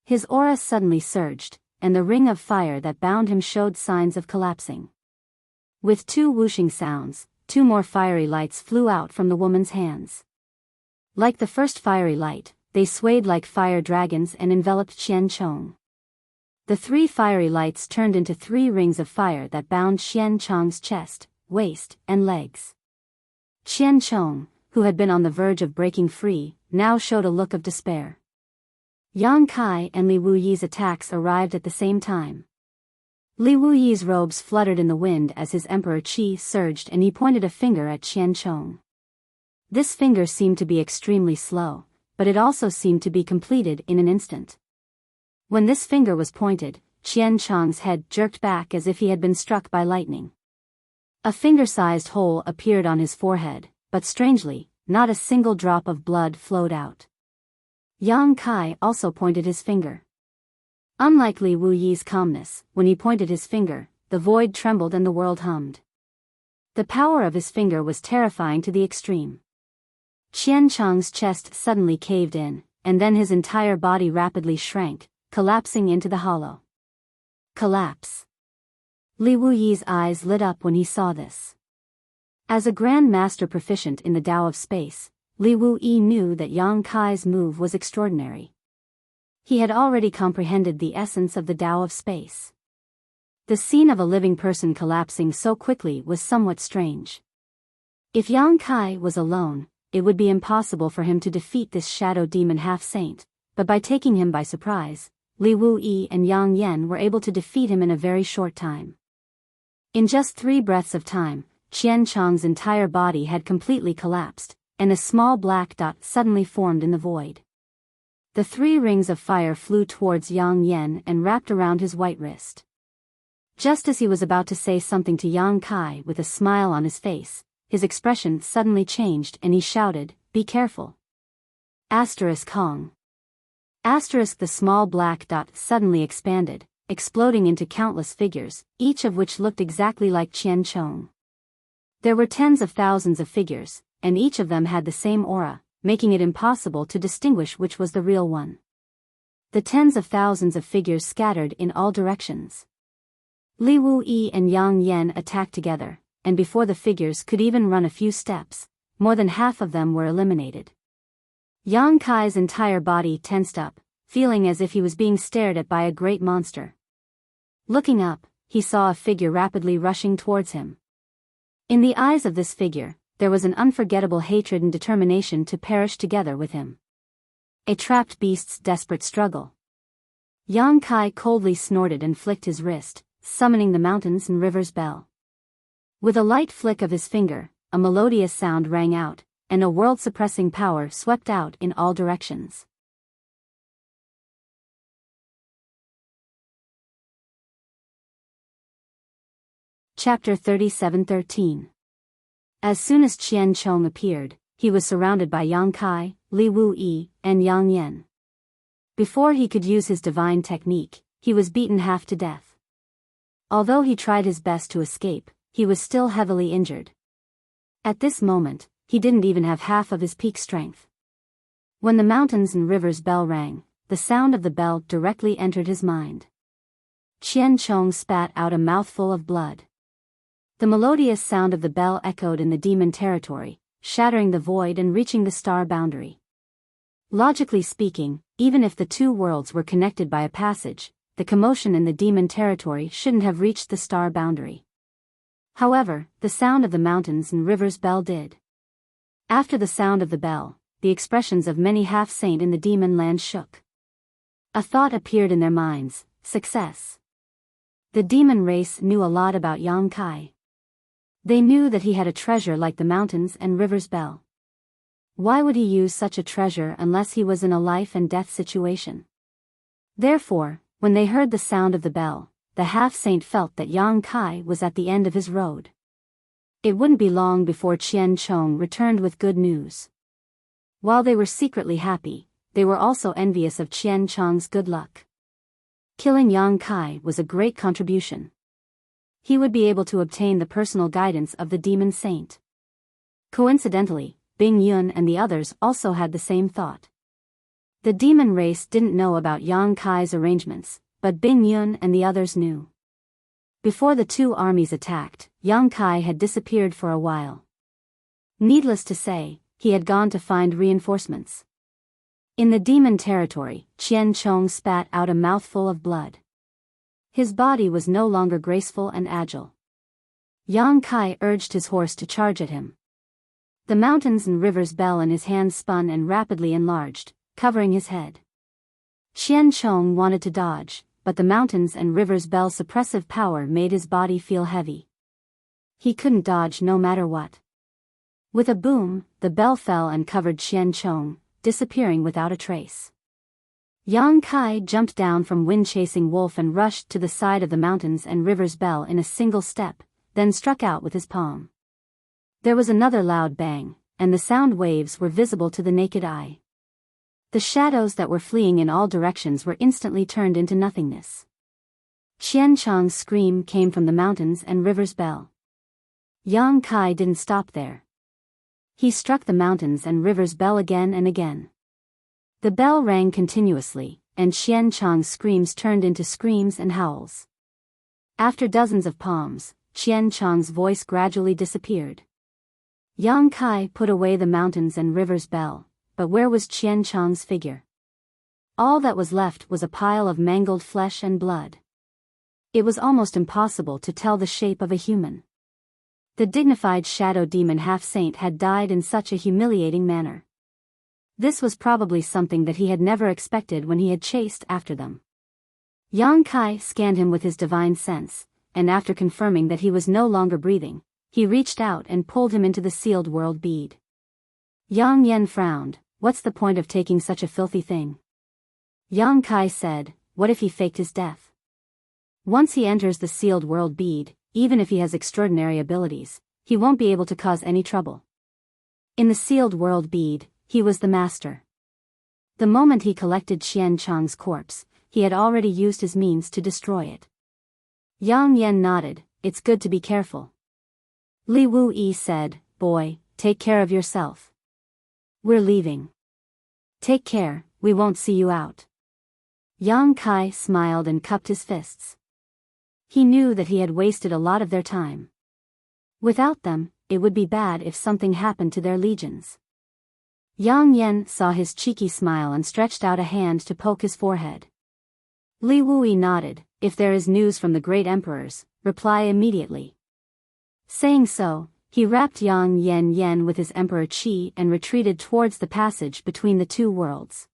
His aura suddenly surged, and the ring of fire that bound him showed signs of collapsing. With two whooshing sounds, two more fiery lights flew out from the woman's hands. Like the first fiery light, they swayed like fire dragons and enveloped Qian Chong. The three fiery lights turned into three rings of fire that bound Qian Chong's chest, waist, and legs. Qian Chong, who had been on the verge of breaking free, now showed a look of despair. Yang Kai and Li Wuyi's attacks arrived at the same time. Li Wuyi's robes fluttered in the wind as his emperor qi surged, and he pointed a finger at Qian Chong. This finger seemed to be extremely slow, but it also seemed to be completed in an instant. When this finger was pointed, Qian Chong's head jerked back as if he had been struck by lightning. A finger-sized hole appeared on his forehead, but strangely, not a single drop of blood flowed out. Yang Kai also pointed his finger. Unlike Li Wuyi's calmness, when he pointed his finger, the void trembled and the world hummed. The power of his finger was terrifying to the extreme. Qian Chong's chest suddenly caved in, and then his entire body rapidly shrank, collapsing into the hollow. Collapse. Li Wuyi's eyes lit up when he saw this. As a Grand Master proficient in the Tao of space, Li Wuyi knew that Yang Kai's move was extraordinary. He had already comprehended the essence of the Tao of space. The scene of a living person collapsing so quickly was somewhat strange. If Yang Kai was alone, it would be impossible for him to defeat this shadow demon half-saint, but by taking him by surprise, Li Wuyi and Yang Yan were able to defeat him in a very short time. In just 3 breaths of time, Qian Chong's entire body had completely collapsed, and a small black dot suddenly formed in the void. The 3 rings of fire flew towards Yang Yan and wrapped around his white wrist. Just as he was about to say something to Yang Kai with a smile on his face, his expression suddenly changed and he shouted, "Be careful!" Hong. The small black dot suddenly expanded, exploding into countless figures, each of which looked exactly like Qian Chong. There were tens of thousands of figures, and each of them had the same aura, making it impossible to distinguish which was the real one. The tens of thousands of figures scattered in all directions. Li Wuyi and Yang Yan attacked together, and before the figures could even run a few steps, more than half of them were eliminated. Yang Kai's entire body tensed up, feeling as if he was being stared at by a great monster. Looking up, he saw a figure rapidly rushing towards him. In the eyes of this figure, there was an unforgettable hatred and determination to perish together with him. A trapped beast's desperate struggle. Yang Kai coldly snorted and flicked his wrist, summoning the mountains and rivers bell. With a light flick of his finger, a melodious sound rang out, and a world-suppressing power swept out in all directions. Chapter 37:13. As soon as Qian Chong appeared, he was surrounded by Yang Kai, Li Wuyi, and Yang Yan. Before he could use his divine technique, he was beaten half to death. Although he tried his best to escape, he was still heavily injured. At this moment, he didn't even have half of his peak strength. When the mountains and rivers bell rang, the sound of the bell directly entered his mind. Qian Chong spat out a mouthful of blood. The melodious sound of the bell echoed in the demon territory, shattering the void and reaching the star boundary. Logically speaking, even if the two worlds were connected by a passage, the commotion in the demon territory shouldn't have reached the star boundary. However, the sound of the mountains and rivers bell did. After the sound of the bell, the expressions of many half-saint in the demon land shook. A thought appeared in their minds: success. The demon race knew a lot about Yang Kai. They knew that he had a treasure like the mountains and rivers bell. Why would he use such a treasure unless he was in a life and death situation? Therefore, when they heard the sound of the bell, the half-saint felt that Yang Kai was at the end of his road. It wouldn't be long before Qian Chong returned with good news. While they were secretly happy, they were also envious of Qian Chong's good luck. Killing Yang Kai was a great contribution. He would be able to obtain the personal guidance of the demon saint. Coincidentally, Bing Yun and the others also had the same thought. The demon race didn't know about Yang Kai's arrangements, but Bing Yun and the others knew. Before the two armies attacked, Yang Kai had disappeared for a while. Needless to say, he had gone to find reinforcements. In the demon territory, Qian Chong spat out a mouthful of blood. His body was no longer graceful and agile. Yang Kai urged his horse to charge at him. The mountains and rivers bell in his hands spun and rapidly enlarged, covering his head. Qian Chong wanted to dodge, but the mountains and rivers bell's suppressive power made his body feel heavy. He couldn't dodge no matter what. With a boom, the bell fell and covered Qian Chong, disappearing without a trace. Yang Kai jumped down from wind-chasing wolf and rushed to the side of the mountains and rivers bell in a single step, then struck out with his palm. There was another loud bang, and the sound waves were visible to the naked eye. The shadows that were fleeing in all directions were instantly turned into nothingness. Qian Chong's scream came from the mountains and rivers bell. Yang Kai didn't stop there. He struck the mountains and rivers bell again and again. The bell rang continuously, and Qian Chong's screams turned into screams and howls. After dozens of palms, Qian Chong's voice gradually disappeared. Yang Kai put away the mountains and rivers bell, but where was Qian Chong's figure? All that was left was a pile of mangled flesh and blood. It was almost impossible to tell the shape of a human. The dignified shadow demon half-saint had died in such a humiliating manner. This was probably something that he had never expected when he had chased after them. Yang Kai scanned him with his divine sense, and after confirming that he was no longer breathing, he reached out and pulled him into the sealed world bead. Yang Yen frowned. What's the point of taking such a filthy thing? Yang Kai said, what if he faked his death? Once he enters the sealed world bead, even if he has extraordinary abilities, he won't be able to cause any trouble. In the sealed world bead, he was the master. The moment he collected Qian Chong's corpse, he had already used his means to destroy it. Yang Yen nodded. It's good to be careful. Li Wu Yi said, boy, take care of yourself. We're leaving. Take care, we won't see you out. Yang Kai smiled and cupped his fists. He knew that he had wasted a lot of their time. Without them, it would be bad if something happened to their legions. Yang Yen saw his cheeky smile and stretched out a hand to poke his forehead. Li Wuyi nodded. If there is news from the great emperors, reply immediately. Saying so, he wrapped Yang Yen with his emperor Qi and retreated towards the passage between the two worlds.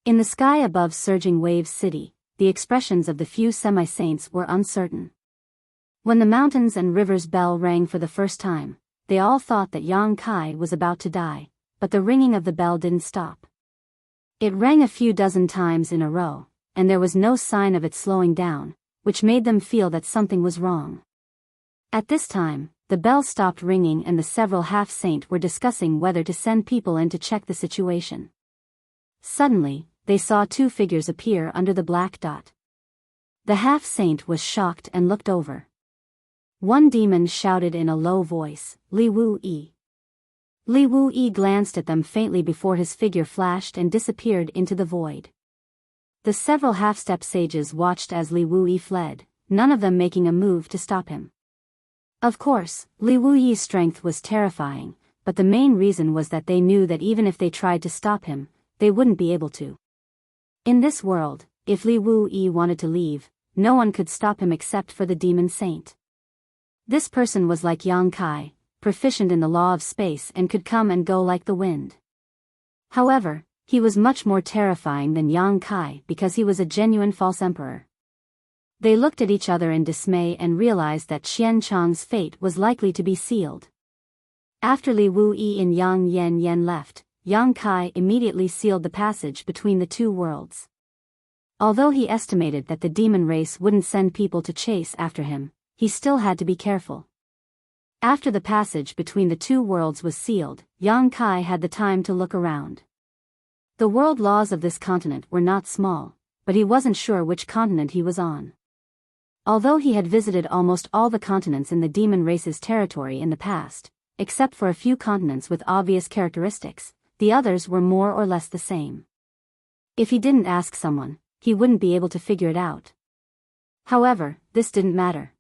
In the sky above Surging Waves City, the expressions of the few semi-saints were uncertain. When the mountains and rivers bell rang for the first time, they all thought that Yang Kai was about to die, but the ringing of the bell didn't stop. It rang a few dozen times in a row, and there was no sign of it slowing down, which made them feel that something was wrong. At this time, the bell stopped ringing and the several half-saint were discussing whether to send people in to check the situation. Suddenly, they saw two figures appear under the black dot. The half-saint was shocked and looked over. One demon shouted in a low voice, Li Wu Yi. Li Wu Yi glanced at them faintly before his figure flashed and disappeared into the void. The several half-step sages watched as Li Wuyi fled, none of them making a move to stop him. Of course, Li Wuyi's strength was terrifying, but the main reason was that they knew that even if they tried to stop him, they wouldn't be able to. In this world, if Li Wuyi wanted to leave, no one could stop him except for the demon saint. This person was like Yang Kai, proficient in the law of space and could come and go like the wind. However, he was much more terrifying than Yang Kai because he was a genuine false emperor. They looked at each other in dismay and realized that Xian Chang's fate was likely to be sealed. After Li Wuyi and Yang Yan left, Yang Kai immediately sealed the passage between the two worlds. Although he estimated that the demon race wouldn't send people to chase after him, he still had to be careful. After the passage between the two worlds was sealed, Yang Kai had the time to look around. The world laws of this continent were not small, but he wasn't sure which continent he was on. Although he had visited almost all the continents in the demon race's territory in the past, except for a few continents with obvious characteristics, the others were more or less the same. If he didn't ask someone, he wouldn't be able to figure it out. However, this didn't matter.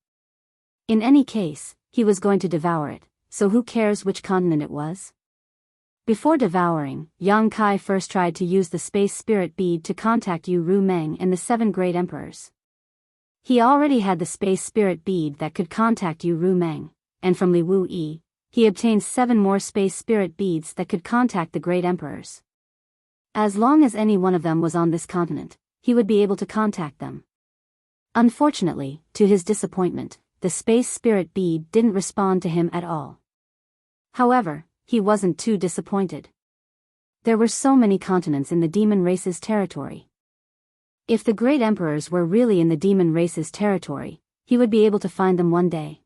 In any case, he was going to devour it, so who cares which continent it was? Before devouring, Yang Kai first tried to use the space spirit bead to contact Yu Ru Meng and the 7 great emperors. He already had the space spirit bead that could contact Yu Ru Meng, and from Li Wuyi, he obtained 7 more space spirit beads that could contact the great emperors. As long as any one of them was on this continent, he would be able to contact them. Unfortunately, to his disappointment, the space spirit bead didn't respond to him at all. However, he wasn't too disappointed. There were so many continents in the demon race's territory. If the great emperors were really in the demon race's territory, he would be able to find them one day.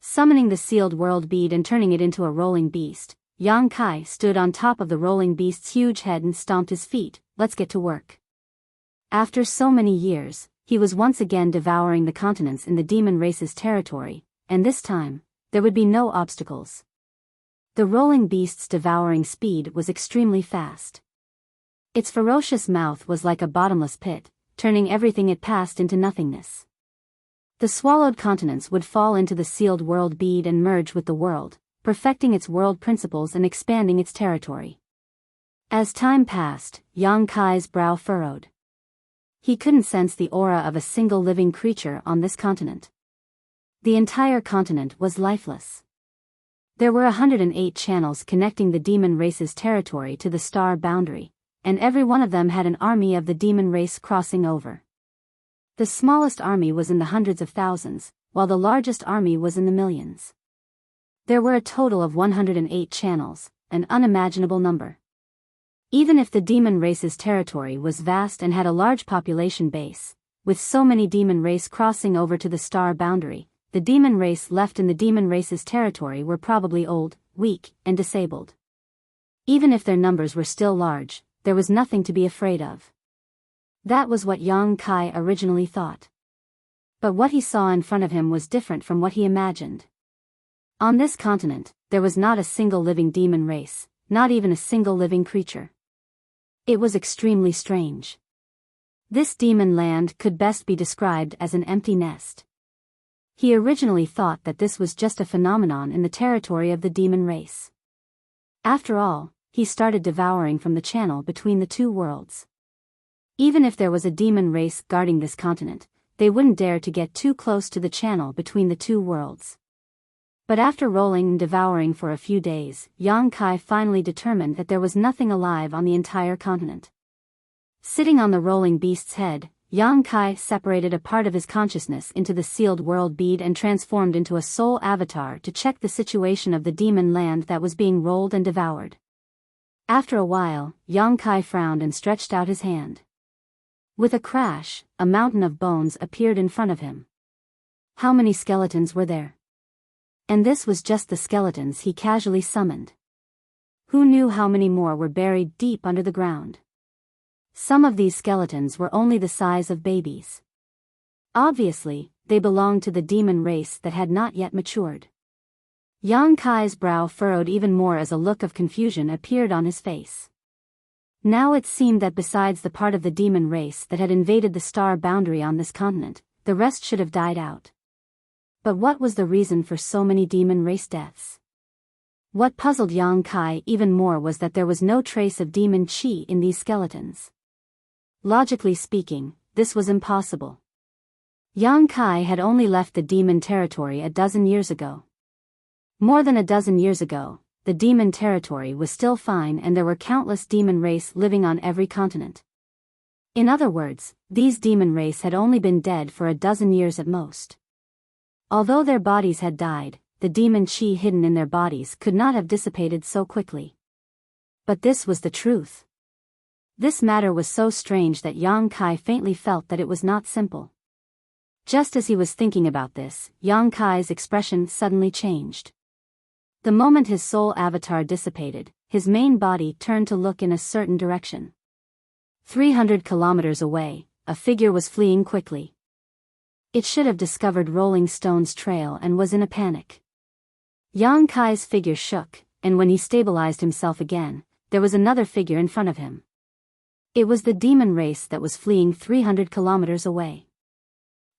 Summoning the sealed world bead and turning it into a rolling beast, Yang Kai stood on top of the rolling beast's huge head and stomped his feet. Let's get to work. After so many years, he was once again devouring the continents in the demon race's territory, and this time, there would be no obstacles. The rolling beast's devouring speed was extremely fast. Its ferocious mouth was like a bottomless pit, turning everything it passed into nothingness. The swallowed continents would fall into the sealed world bead and merge with the world, perfecting its world principles and expanding its territory. As time passed, Yang Kai's brow furrowed. He couldn't sense the aura of a single living creature on this continent. The entire continent was lifeless. There were 108 channels connecting the demon race's territory to the star boundary, and every one of them had an army of the demon race crossing over. The smallest army was in the hundreds of thousands, while the largest army was in the millions. There were a total of 108 channels, an unimaginable number. Even if the demon race's territory was vast and had a large population base, with so many demon race crossing over to the star boundary, the demon race left in the demon race's territory were probably old, weak, and disabled. Even if their numbers were still large, there was nothing to be afraid of. That was what Yang Kai originally thought. But what he saw in front of him was different from what he imagined. On this continent, there was not a single living demon race, not even a single living creature. It was extremely strange. This demon land could best be described as an empty nest. He originally thought that this was just a phenomenon in the territory of the demon race. After all, he started devouring from the channel between the two worlds. Even if there was a demon race guarding this continent, they wouldn't dare to get too close to the channel between the two worlds. But after rolling and devouring for a few days, Yang Kai finally determined that there was nothing alive on the entire continent. Sitting on the rolling beast's head, Yang Kai separated a part of his consciousness into the sealed world bead and transformed into a soul avatar to check the situation of the demon land that was being rolled and devoured. After a while, Yang Kai frowned and stretched out his hand. With a crash, a mountain of bones appeared in front of him. How many skeletons were there? And this was just the skeletons he casually summoned. Who knew how many more were buried deep under the ground? Some of these skeletons were only the size of babies. Obviously, they belonged to the demon race that had not yet matured. Yang Kai's brow furrowed even more as a look of confusion appeared on his face. Now it seemed that besides the part of the demon race that had invaded the star boundary on this continent, the rest should have died out. But what was the reason for so many demon race deaths? What puzzled Yang Kai even more was that there was no trace of demon chi in these skeletons. Logically speaking, this was impossible. Yang Kai had only left the demon territory a dozen years ago. More than a dozen years ago, the demon territory was still fine and there were countless demon race living on every continent. In other words, these demon race had only been dead for a dozen years at most. Although their bodies had died, the demon chi hidden in their bodies could not have dissipated so quickly. But this was the truth. This matter was so strange that Yang Kai faintly felt that it was not simple. Just as he was thinking about this, Yang Kai's expression suddenly changed. The moment his soul avatar dissipated, his main body turned to look in a certain direction. 300 kilometers away, a figure was fleeing quickly. It should have discovered Rolling Stone's trail and was in a panic. Yang Kai's figure shook, and when he stabilized himself again, there was another figure in front of him. It was the demon race that was fleeing 300 kilometers away.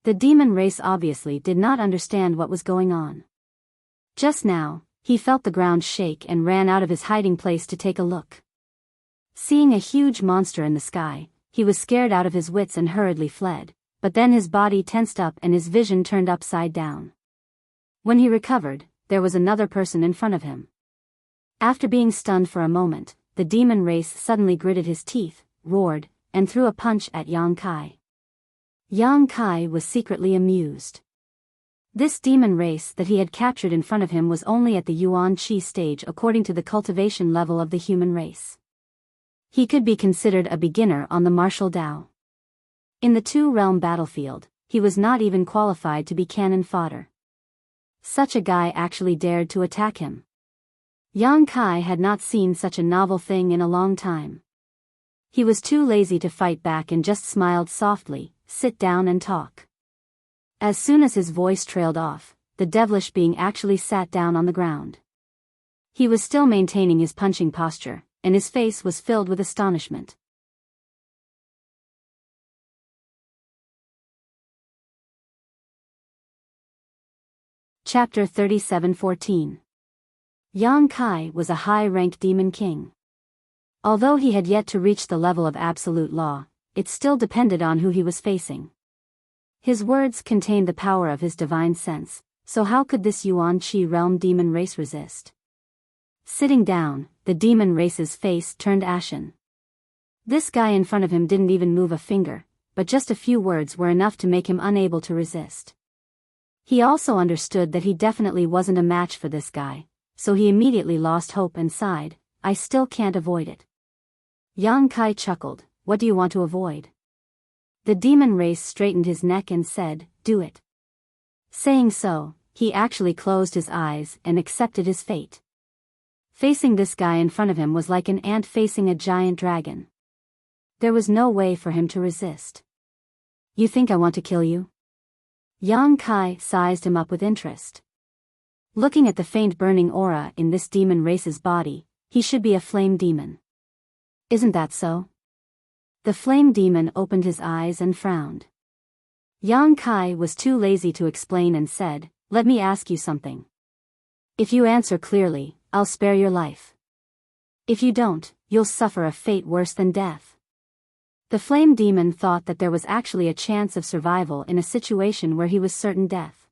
The demon race obviously did not understand what was going on. Just now, he felt the ground shake and ran out of his hiding place to take a look. Seeing a huge monster in the sky, he was scared out of his wits and hurriedly fled, but then his body tensed up and his vision turned upside down. When he recovered, there was another person in front of him. After being stunned for a moment, the demon race suddenly gritted his teeth, roared, and threw a punch at Yang Kai. Yang Kai was secretly amused. This demon race that he had captured in front of him was only at the Yuan Qi stage according to the cultivation level of the human race. He could be considered a beginner on the martial Dao. In the two-realm battlefield, he was not even qualified to be cannon fodder. Such a guy actually dared to attack him. Yang Kai had not seen such a novel thing in a long time. He was too lazy to fight back and just smiled softly, "Sit down and talk." As soon as his voice trailed off, the devilish being actually sat down on the ground. He was still maintaining his punching posture, and his face was filled with astonishment. Chapter 37:14. Yang Kai was a high-ranked demon king. Although he had yet to reach the level of absolute law, it still depended on who he was facing. His words contained the power of his divine sense, so how could this Yuan Qi realm demon race resist? Sitting down, the demon race's face turned ashen. This guy in front of him didn't even move a finger, but just a few words were enough to make him unable to resist. He also understood that he definitely wasn't a match for this guy, so he immediately lost hope and sighed, "I still can't avoid it." Yang Kai chuckled, "What do you want to avoid?" The demon race straightened his neck and said, "Do it." Saying so, he actually closed his eyes and accepted his fate. Facing this guy in front of him was like an ant facing a giant dragon. There was no way for him to resist. "You think I want to kill you?" Yang Kai sized him up with interest. Looking at the faint burning aura in this demon race's body, he should be a flame demon. Isn't that so? The flame demon opened his eyes and frowned. Yang Kai was too lazy to explain and said, "Let me ask you something. If you answer clearly, I'll spare your life. If you don't, you'll suffer a fate worse than death." The flame demon thought that there was actually a chance of survival in a situation where he was certain death.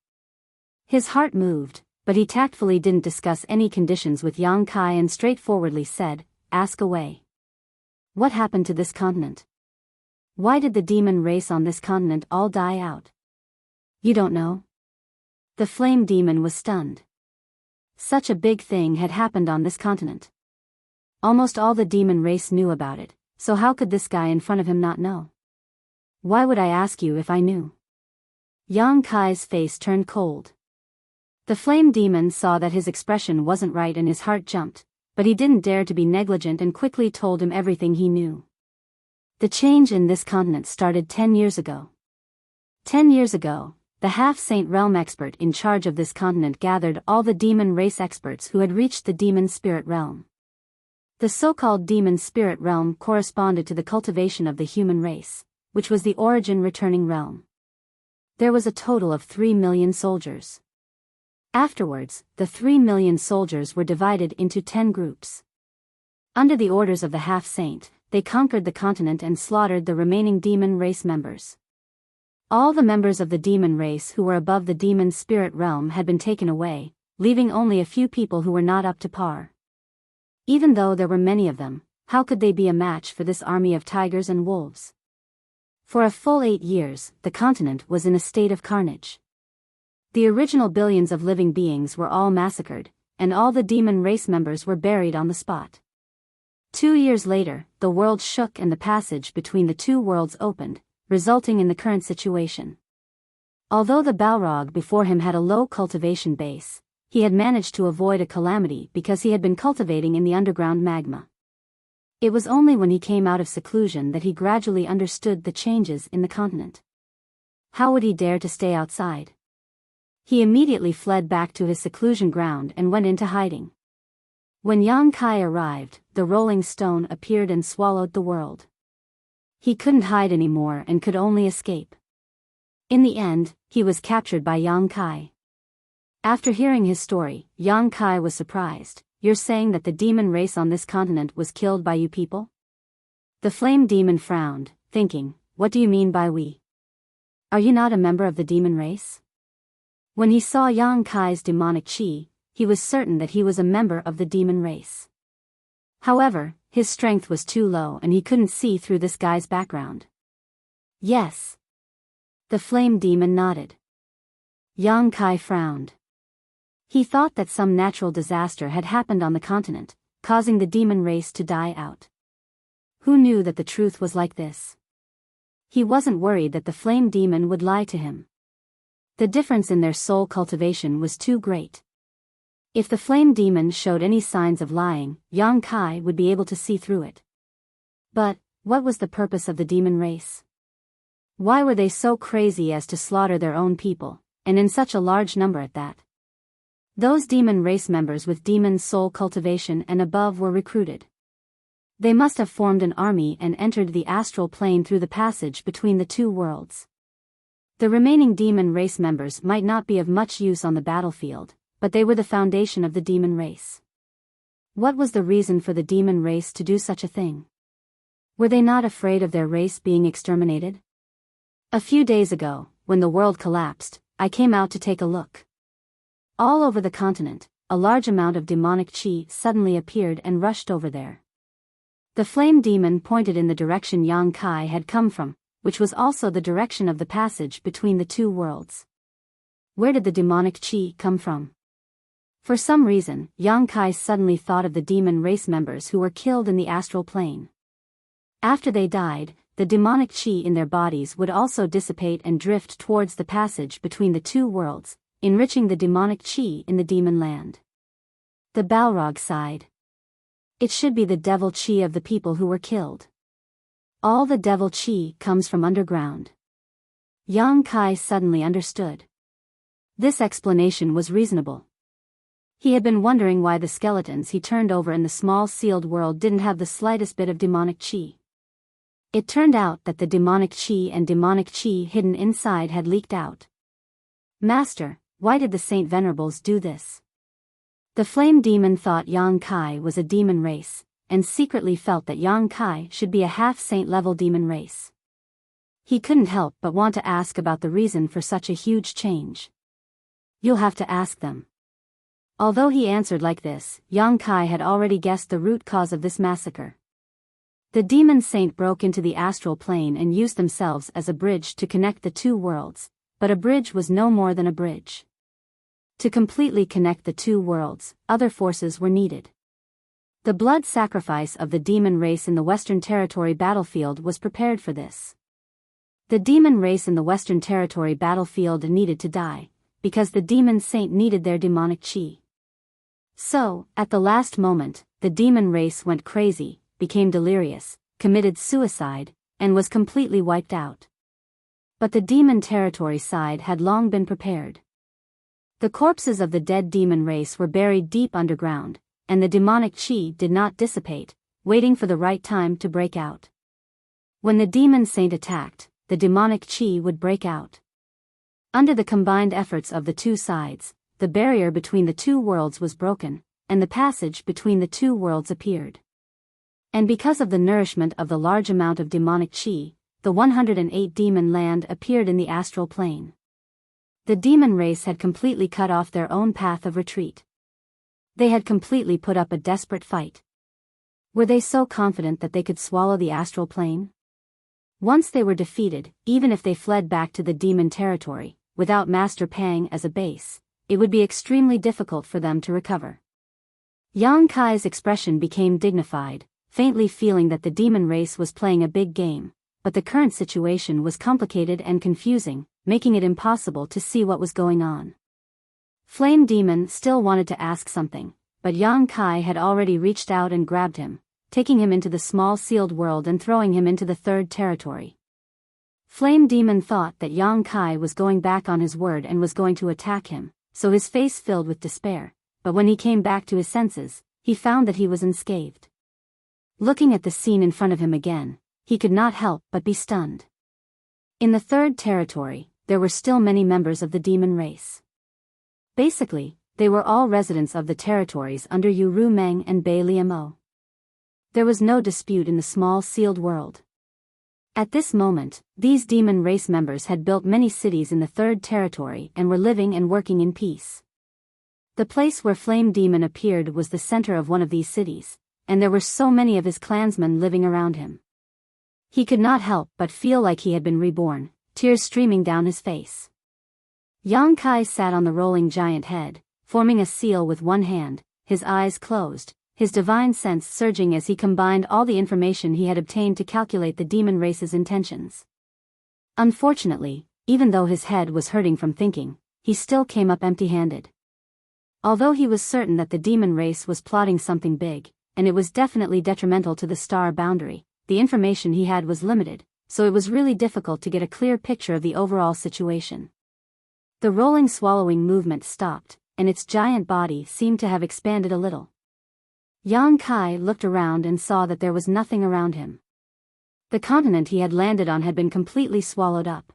His heart moved, but he tactfully didn't discuss any conditions with Yang Kai and straightforwardly said, "Ask away. What happened to this continent? Why did the demon race on this continent all die out?" "You don't know?" The flame demon was stunned. Such a big thing had happened on this continent. Almost all the demon race knew about it, so how could this guy in front of him not know? "Why would I ask you if I knew?" Yang Kai's face turned cold. The flame demon saw that his expression wasn't right and his heart jumped, but he didn't dare to be negligent and quickly told him everything he knew. The change in this continent started 10 years ago. 10 years ago, the half-saint realm expert in charge of this continent gathered all the demon race experts who had reached the demon spirit realm. The so-called demon spirit realm corresponded to the cultivation of the human race, which was the origin returning realm. There was a total of 3 million soldiers. Afterwards, the 3 million soldiers were divided into 10 groups. Under the orders of the half-saint, they conquered the continent and slaughtered the remaining demon race members. All the members of the demon race who were above the demon spirit realm had been taken away, leaving only a few people who were not up to par. Even though there were many of them, how could they be a match for this army of tigers and wolves? For a full 8 years, the continent was in a state of carnage. The original billions of living beings were all massacred, and all the demon race members were buried on the spot. 2 years later, the world shook and the passage between the two worlds opened, resulting in the current situation. Although the Balrog before him had a low cultivation base, he had managed to avoid a calamity because he had been cultivating in the underground magma. It was only when he came out of seclusion that he gradually understood the changes in the continent. How would he dare to stay outside? He immediately fled back to his seclusion ground and went into hiding. When Yang Kai arrived, the rolling stone appeared and swallowed the world. He couldn't hide anymore and could only escape. In the end, he was captured by Yang Kai. After hearing his story, Yang Kai was surprised. "You're saying that the demon race on this continent was killed by you people?" The flame demon frowned, thinking, "What do you mean by we? Are you not a member of the demon race?" When he saw Yang Kai's demonic chi, he was certain that he was a member of the demon race. However, his strength was too low and he couldn't see through this guy's background. "Yes." The flame demon nodded. Yang Kai frowned. He thought that some natural disaster had happened on the continent, causing the demon race to die out. Who knew that the truth was like this? He wasn't worried that the flame demon would lie to him. The difference in their soul cultivation was too great. If the flame demon showed any signs of lying, Yang Kai would be able to see through it. But, what was the purpose of the demon race? Why were they so crazy as to slaughter their own people, and in such a large number at that? Those demon race members with demon soul cultivation and above were recruited. They must have formed an army and entered the astral plane through the passage between the two worlds. The remaining demon race members might not be of much use on the battlefield, but they were the foundation of the demon race. What was the reason for the demon race to do such a thing? Were they not afraid of their race being exterminated? A few days ago, when the world collapsed, I came out to take a look. All over the continent, a large amount of demonic chi suddenly appeared and rushed over there. The flame demon pointed in the direction Yang Kai had come from, which was also the direction of the passage between the two worlds. Where did the demonic chi come from? For some reason, Yang Kai suddenly thought of the demon race members who were killed in the astral plane. After they died, the demonic chi in their bodies would also dissipate and drift towards the passage between the two worlds, enriching the demonic chi in the demon land. The Balrog sighed. It should be the devil chi of the people who were killed. All the devil chi comes from underground. Yang Kai suddenly understood. This explanation was reasonable. He had been wondering why the skeletons he turned over in the small sealed world didn't have the slightest bit of demonic chi. It turned out that the demonic chi and demonic chi hidden inside had leaked out. "Master, why did the Saint Venerables do this?" The flame demon thought Yang Kai was a demon race, and secretly felt that Yang Kai should be a half-saint level demon race. He couldn't help but want to ask about the reason for such a huge change. "You'll have to ask them." Although he answered like this, Yang Kai had already guessed the root cause of this massacre. The demon saint broke into the astral plane and used themselves as a bridge to connect the two worlds, but a bridge was no more than a bridge. To completely connect the two worlds, other forces were needed. The blood sacrifice of the demon race in the Western Territory battlefield was prepared for this. The demon race in the Western Territory battlefield needed to die, because the demon saint needed their demonic chi. So, at the last moment, the demon race went crazy, became delirious, committed suicide, and was completely wiped out. But the demon territory side had long been prepared. The corpses of the dead demon race were buried deep underground, and the demonic chi did not dissipate, waiting for the right time to break out. When the demon saint attacked, the demonic chi would break out. Under the combined efforts of the two sides, the barrier between the two worlds was broken, and the passage between the two worlds appeared. And because of the nourishment of the large amount of demonic chi, the 108 demon land appeared in the astral plane. The demon race had completely cut off their own path of retreat. They had completely put up a desperate fight. Were they so confident that they could swallow the astral plane? Once they were defeated, even if they fled back to the demon territory, without Master Pang as a base, it would be extremely difficult for them to recover. Yang Kai's expression became dignified, faintly feeling that the demon race was playing a big game, but the current situation was complicated and confusing, making it impossible to see what was going on. Flame Demon still wanted to ask something, but Yang Kai had already reached out and grabbed him, taking him into the small sealed world and throwing him into the third territory. Flame Demon thought that Yang Kai was going back on his word and was going to attack him, so his face filled with despair, but when he came back to his senses, he found that he was unscathed. Looking at the scene in front of him again, he could not help but be stunned. In the third territory, there were still many members of the demon race. Basically, they were all residents of the territories under Yu Ru Meng and Bei Liamo. There was no dispute in the small sealed world. At this moment, these demon race members had built many cities in the third territory and were living and working in peace. The place where Flame Demon appeared was the center of one of these cities, and there were so many of his clansmen living around him. He could not help but feel like he had been reborn, tears streaming down his face. Yang Kai sat on the rolling giant head, forming a seal with one hand, his eyes closed, his divine sense surging as he combined all the information he had obtained to calculate the demon race's intentions. Unfortunately, even though his head was hurting from thinking, he still came up empty-handed. Although he was certain that the demon race was plotting something big, and it was definitely detrimental to the star boundary, the information he had was limited, so it was really difficult to get a clear picture of the overall situation. The rolling swallowing movement stopped, and its giant body seemed to have expanded a little. Yang Kai looked around and saw that there was nothing around him. The continent he had landed on had been completely swallowed up.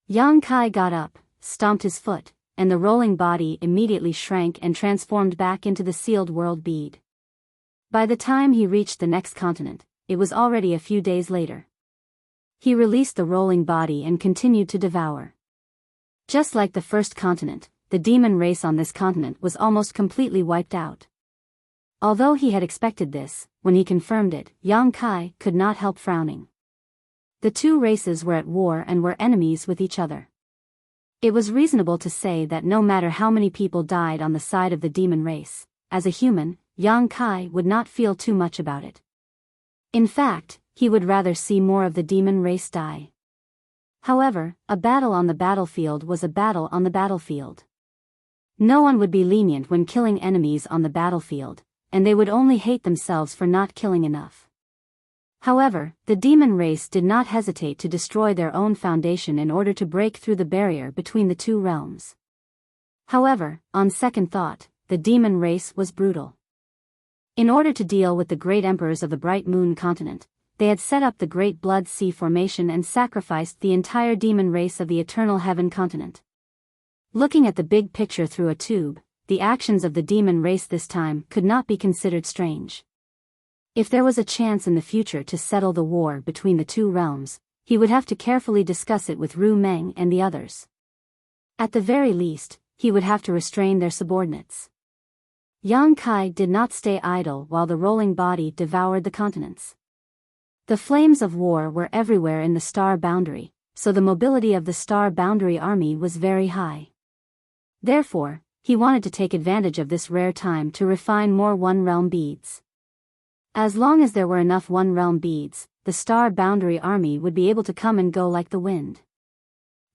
Yang Kai got up, stomped his foot, and the rolling body immediately shrank and transformed back into the sealed world bead. By the time he reached the next continent, it was already a few days later. He released the rolling body and continued to devour. Just like the first continent, the demon race on this continent was almost completely wiped out. Although he had expected this, when he confirmed it, Yang Kai could not help frowning. The two races were at war and were enemies with each other. It was reasonable to say that no matter how many people died on the side of the demon race, as a human, Yang Kai would not feel too much about it. In fact, he would rather see more of the demon race die. However, a battle on the battlefield was a battle on the battlefield. No one would be lenient when killing enemies on the battlefield, and they would only hate themselves for not killing enough. However, the demon race did not hesitate to destroy their own foundation in order to break through the barrier between the two realms. However, on second thought, the demon race was brutal. In order to deal with the great emperors of the Bright Moon continent, they had set up the Great Blood Sea formation and sacrificed the entire demon race of the Eternal Heaven continent. Looking at the big picture through a tube, the actions of the demon race this time could not be considered strange. If there was a chance in the future to settle the war between the two realms, he would have to carefully discuss it with Ru Meng and the others. At the very least, he would have to restrain their subordinates. Yang Kai did not stay idle while the rolling body devoured the continents. The flames of war were everywhere in the star boundary, so the mobility of the star boundary army was very high. Therefore, he wanted to take advantage of this rare time to refine more one-realm beads. As long as there were enough one-realm beads, the star boundary army would be able to come and go like the wind.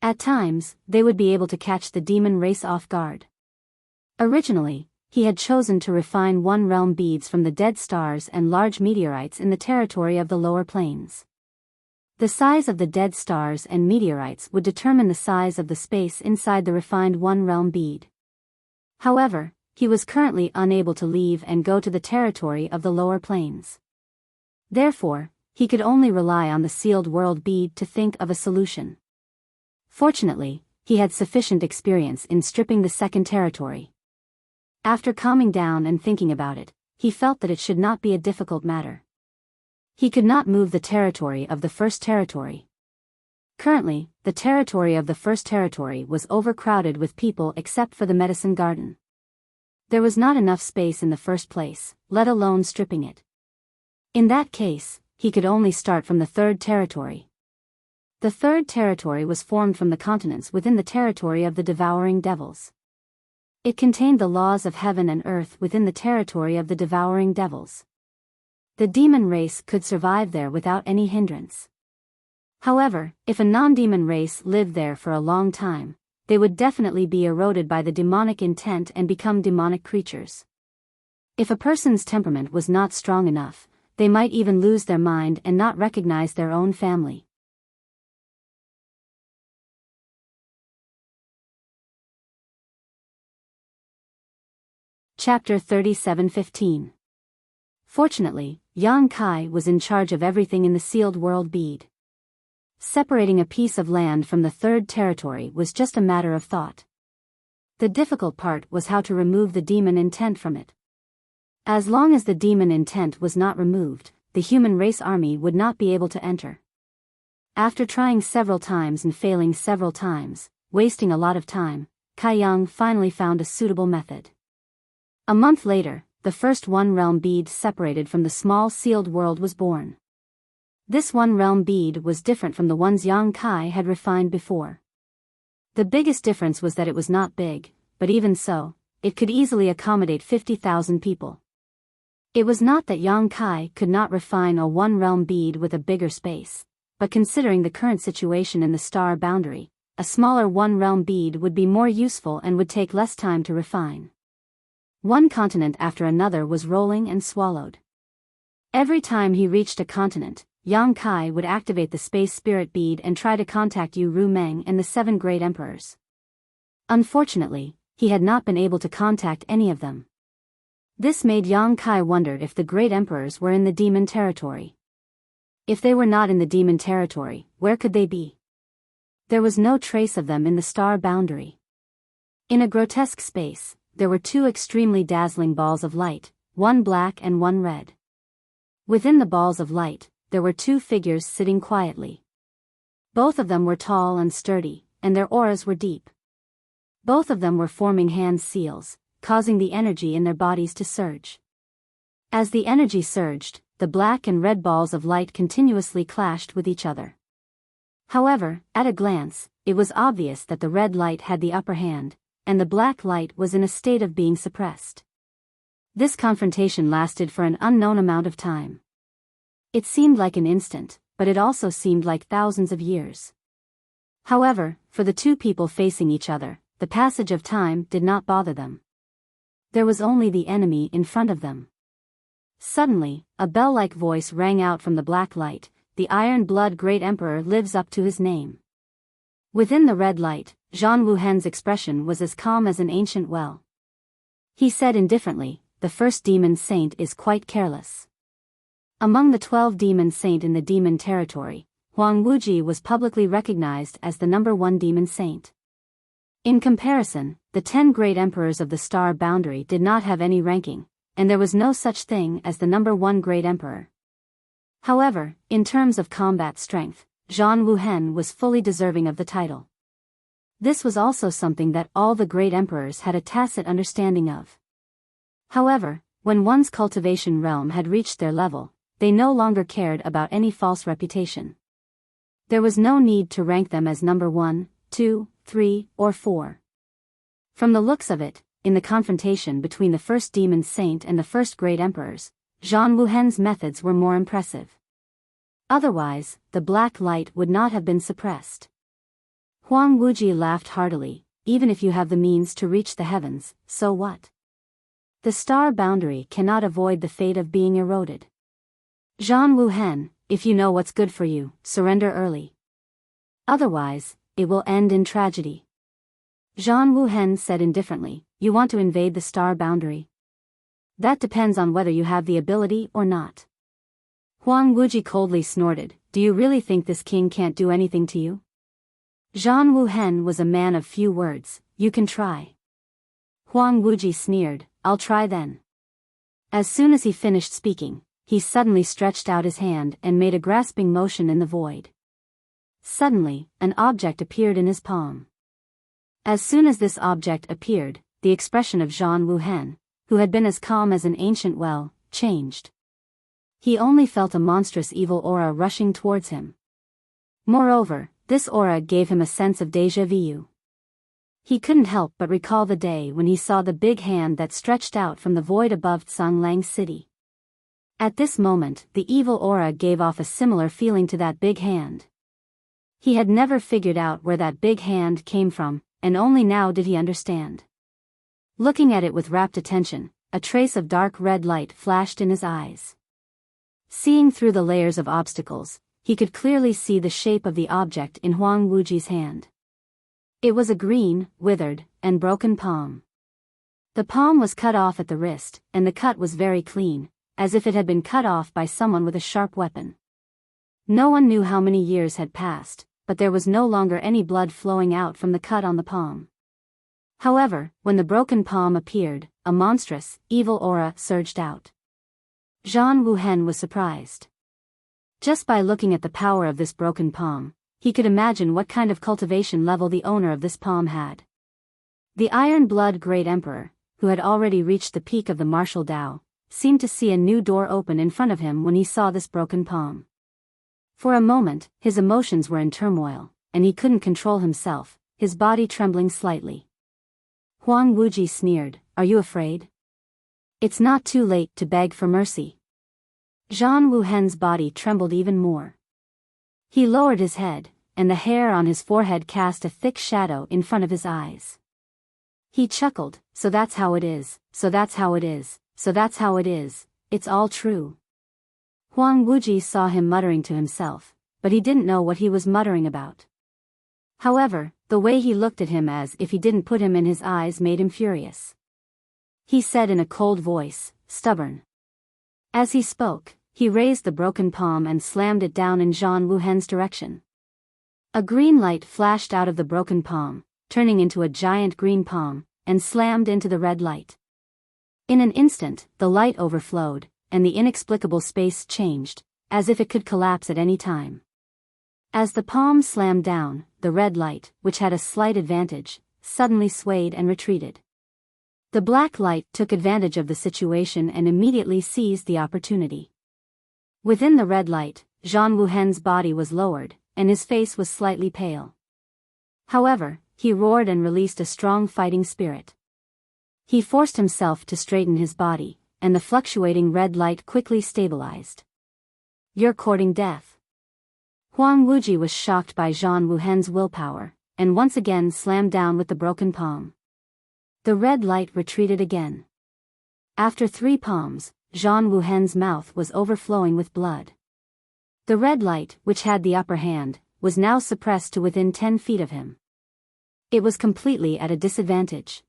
At times, they would be able to catch the demon race off guard. Originally, he had chosen to refine one-realm beads from the dead stars and large meteorites in the territory of the lower planes. The size of the dead stars and meteorites would determine the size of the space inside the refined one-realm bead. However, he was currently unable to leave and go to the territory of the lower planes. Therefore, he could only rely on the sealed world bead to think of a solution. Fortunately, he had sufficient experience in stripping the second territory. After calming down and thinking about it, he felt that it should not be a difficult matter. He could not move the territory of the first territory. Currently, the territory of the first territory was overcrowded with people except for the medicine garden. There was not enough space in the first place, let alone stripping it. In that case, he could only start from the third territory. The third territory was formed from the continents within the territory of the devouring devils. It contained the laws of heaven and earth within the territory of the devouring devils. The demon race could survive there without any hindrance. However, if a non-demon race lived there for a long time, they would definitely be eroded by the demonic intent and become demonic creatures. If a person's temperament was not strong enough, they might even lose their mind and not recognize their own family. Chapter 37:15. Fortunately, Yang Kai was in charge of everything in the sealed world bead. Separating a piece of land from the third territory was just a matter of thought. The difficult part was how to remove the demon intent from it. As long as the demon intent was not removed, the human race army would not be able to enter. After trying several times and failing several times, wasting a lot of time, Kai Yang finally found a suitable method. A month later, the first one-realm bead separated from the small sealed world was born. This one-realm bead was different from the ones Yang Kai had refined before. The biggest difference was that it was not big, but even so, it could easily accommodate 50,000 people. It was not that Yang Kai could not refine a one-realm bead with a bigger space, but considering the current situation in the star boundary, a smaller one-realm bead would be more useful and would take less time to refine. One continent after another was rolling and swallowed. Every time he reached a continent, Yang Kai would activate the space spirit bead and try to contact Yu Ru Meng and the 7 great emperors. Unfortunately, he had not been able to contact any of them. This made Yang Kai wonder if the great emperors were in the demon territory. If they were not in the demon territory, where could they be? There was no trace of them in the star boundary. In a grotesque space, there were 2 extremely dazzling balls of light, one black and one red. Within the balls of light, there were 2 figures sitting quietly. Both of them were tall and sturdy, and their auras were deep. Both of them were forming hand seals, causing the energy in their bodies to surge. As the energy surged, the black and red balls of light continuously clashed with each other. However, at a glance, it was obvious that the red light had the upper hand, and the black light was in a state of being suppressed. This confrontation lasted for an unknown amount of time. It seemed like an instant, but it also seemed like thousands of years. However, for the 2 people facing each other, the passage of time did not bother them. There was only the enemy in front of them. Suddenly, a bell-like voice rang out from the black light, "The Iron Blood Great Emperor lives up to his name." Within the red light, Zhang Wuhen's expression was as calm as an ancient well. He said indifferently, "The first demon saint is quite careless." Among the 12 demon saint in the demon territory, Huang Wuji was publicly recognized as the number 1 demon saint. In comparison, the 10 great emperors of the star boundary did not have any ranking, and there was no such thing as the number 1 great emperor. However, in terms of combat strength, Zhang Wuhen was fully deserving of the title. This was also something that all the great emperors had a tacit understanding of. However, when one's cultivation realm had reached their level, they no longer cared about any false reputation. There was no need to rank them as number 1, 2, 3, or 4. From the looks of it, in the confrontation between the first demon saint and the first great emperors, Zhang Wuhen's methods were more impressive. Otherwise, the black light would not have been suppressed. Huang Wuji laughed heartily. "Even if you have the means to reach the heavens, so what? The star boundary cannot avoid the fate of being eroded. Zhang Wuhen, if you know what's good for you, surrender early. Otherwise, it will end in tragedy." Zhang Wuhen said indifferently, you want to invade the star boundary? That depends on whether you have the ability or not. Huang Wuji coldly snorted, do you really think this king can't do anything to you? Zhang Wuhen was a man of few words, you can try. Huang Wuji sneered, I'll try then. As soon as he finished speaking, he suddenly stretched out his hand and made a grasping motion in the void. Suddenly, an object appeared in his palm. As soon as this object appeared, the expression of Zhang Wuhen, who had been as calm as an ancient well, changed. He only felt a monstrous evil aura rushing towards him. Moreover, this aura gave him a sense of déjà vu. He couldn't help but recall the day when he saw the big hand that stretched out from the void above Tsanglang City. At this moment, the evil aura gave off a similar feeling to that big hand. He had never figured out where that big hand came from, and only now did he understand. Looking at it with rapt attention, a trace of dark red light flashed in his eyes. Seeing through the layers of obstacles, he could clearly see the shape of the object in Huang Wuji's hand. It was a green, withered, and broken palm. The palm was cut off at the wrist, and the cut was very clean, as if it had been cut off by someone with a sharp weapon. No one knew how many years had passed, but there was no longer any blood flowing out from the cut on the palm. However, when the broken palm appeared, a monstrous, evil aura surged out. Zhang Wuhen was surprised. Just by looking at the power of this broken palm, he could imagine what kind of cultivation level the owner of this palm had. The Iron-Blood Great Emperor, who had already reached the peak of the martial Dao, seemed to see a new door open in front of him when he saw this broken palm. For a moment, his emotions were in turmoil, and he couldn't control himself, his body trembling slightly. Huang Wuji sneered, are you afraid? It's not too late to beg for mercy. Zhang Wuhen's body trembled even more. He lowered his head, and the hair on his forehead cast a thick shadow in front of his eyes. He chuckled, so that's how it is, so that's how it is, so that's how it is, it's all true. Huang Wuji saw him muttering to himself, but he didn't know what he was muttering about. However, the way he looked at him as if he didn't put him in his eyes made him furious. He said in a cold voice, stubborn. As he spoke, he raised the broken palm and slammed it down in Zhang Wuhen's direction. A green light flashed out of the broken palm, turning into a giant green palm, and slammed into the red light. In an instant, the light overflowed, and the inexplicable space changed, as if it could collapse at any time. As the palm slammed down, the red light, which had a slight advantage, suddenly swayed and retreated. The black light took advantage of the situation and immediately seized the opportunity. Within the red light, Zhang Wuhen's body was lowered, and his face was slightly pale. However, he roared and released a strong fighting spirit. He forced himself to straighten his body, and the fluctuating red light quickly stabilized. You're courting death. Huang Wuji was shocked by Zhang Wuhen's willpower, and once again slammed down with the broken palm. The red light retreated again. After 3 palms, Zhang Wuhen's mouth was overflowing with blood. The red light, which had the upper hand, was now suppressed to within 10 feet of him. It was completely at a disadvantage.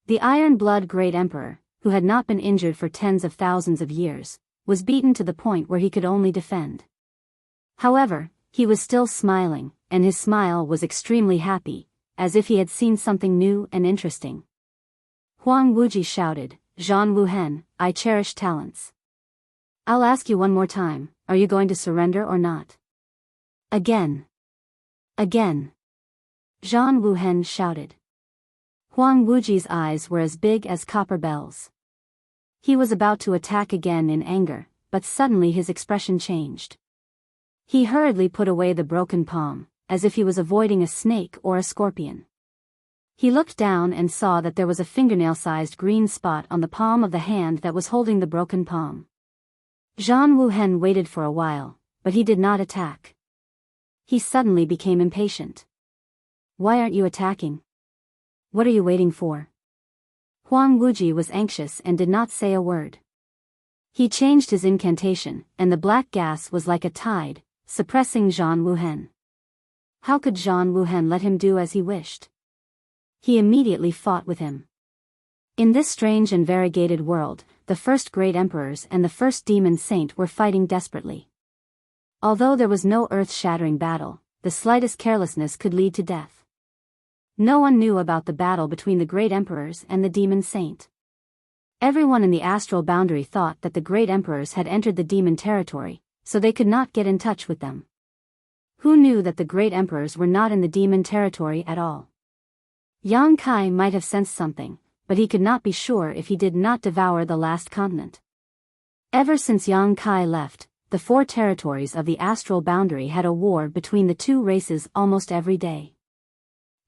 The Iron-Blood Great Emperor, who had not been injured for tens of thousands of years, was beaten to the point where he could only defend. However, he was still smiling, and his smile was extremely happy, as if he had seen something new and interesting. Huang Wuji shouted, Zhang Wuhen, I cherish talents. I'll ask you one more time, are you going to surrender or not? Again. Again. Zhang Wuhen shouted. Huang Wuji's eyes were as big as copper bells. He was about to attack again in anger, but suddenly his expression changed. He hurriedly put away the broken palm, as if he was avoiding a snake or a scorpion. He looked down and saw that there was a fingernail-sized green spot on the palm of the hand that was holding the broken palm. Zhang Wuhen waited for a while, but he did not attack. He suddenly became impatient. Why aren't you attacking? What are you waiting for? Huang Wuji was anxious and did not say a word. He changed his incantation, and the black gas was like a tide, suppressing Zhang Wuhen. How could Zhang Wuhen let him do as he wished? he immediately fought with him. In this strange and variegated world, the first great emperors and the first demon saint were fighting desperately. Although there was no earth-shattering battle, the slightest carelessness could lead to death. No one knew about the battle between the great emperors and the demon saint. Everyone in the astral boundary thought that the great emperors had entered the demon territory, so they could not get in touch with them. Who knew that the great emperors were not in the demon territory at all? Yang Kai might have sensed something, but he could not be sure if he did not devour the last continent. Ever since Yang Kai left, the 4 territories of the astral boundary had a war between the 2 races almost every day.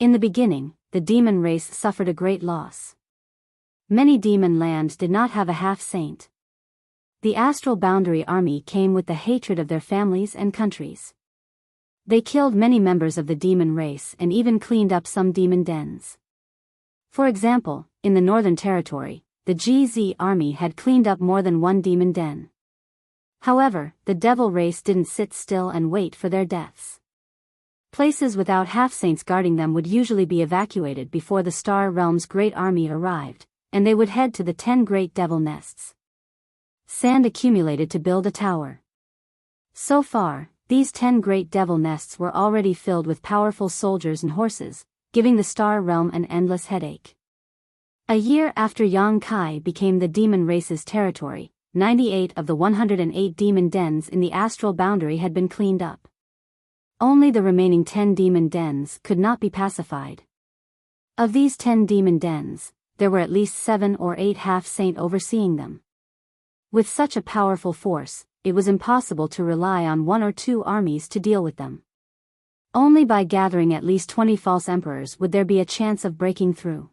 In the beginning, the demon race suffered a great loss. Many demon lands did not have a half-saint. The astral boundary army came with the hatred of their families and countries. They killed many members of the demon race and even cleaned up some demon dens. For example, in the Northern Territory, the GZ army had cleaned up more than 1 demon den. However, the devil race didn't sit still and wait for their deaths. Places without half-saints guarding them would usually be evacuated before the Star Realm's great army arrived, and they would head to the 10 great devil nests. Sand accumulated to build a tower. So far, these 10 great devil nests were already filled with powerful soldiers and horses, giving the Star Realm an endless headache. A year after Yang Kai became the demon race's territory, 98 of the 108 demon dens in the astral boundary had been cleaned up. Only the remaining 10 demon dens could not be pacified. Of these 10 demon dens, there were at least 7 or 8 half-saint overseeing them. With such a powerful force, it was impossible to rely on 1 or 2 armies to deal with them. Only by gathering at least 20 false emperors would there be a chance of breaking through.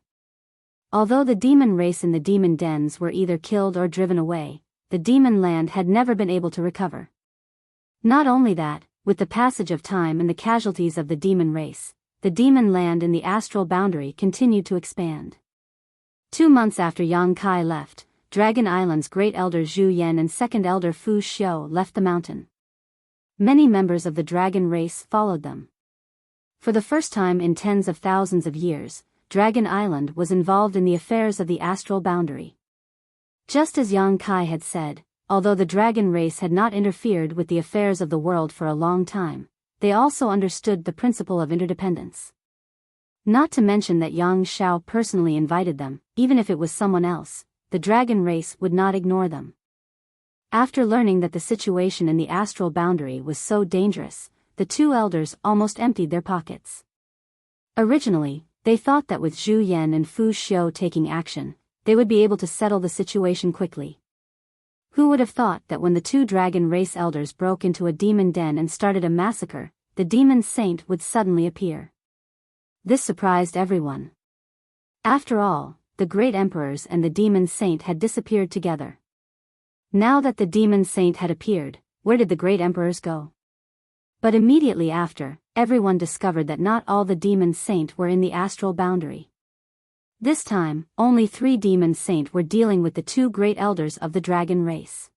Although the demon race in the demon dens were either killed or driven away, the demon land had never been able to recover. Not only that, with the passage of time and the casualties of the demon race, the demon land in the astral boundary continued to expand. 2 months after Yang Kai left, Dragon Island's great elder Zhu Yan and second elder Fu Xiu left the mountain. Many members of the dragon race followed them. For the first time in tens of thousands of years, Dragon Island was involved in the affairs of the astral boundary. Just as Yang Kai had said, although the dragon race had not interfered with the affairs of the world for a long time, they also understood the principle of interdependence. Not to mention that Yang Shao personally invited them, even if it was someone else, the dragon race would not ignore them. After learning that the situation in the astral boundary was so dangerous, the 2 elders almost emptied their pockets. Originally, they thought that with Zhu Yan and Fu Xiu taking action, they would be able to settle the situation quickly. Who would have thought that when the 2 dragon race elders broke into a demon den and started a massacre, the demon saint would suddenly appear? This surprised everyone. After all, the great emperors and the demon saint had disappeared together. Now that the demon saint had appeared, where did the great emperors go? But immediately after, everyone discovered that not all the demon saint were in the astral boundary. This time, only 3 demon saint were dealing with the 2 great elders of the dragon race.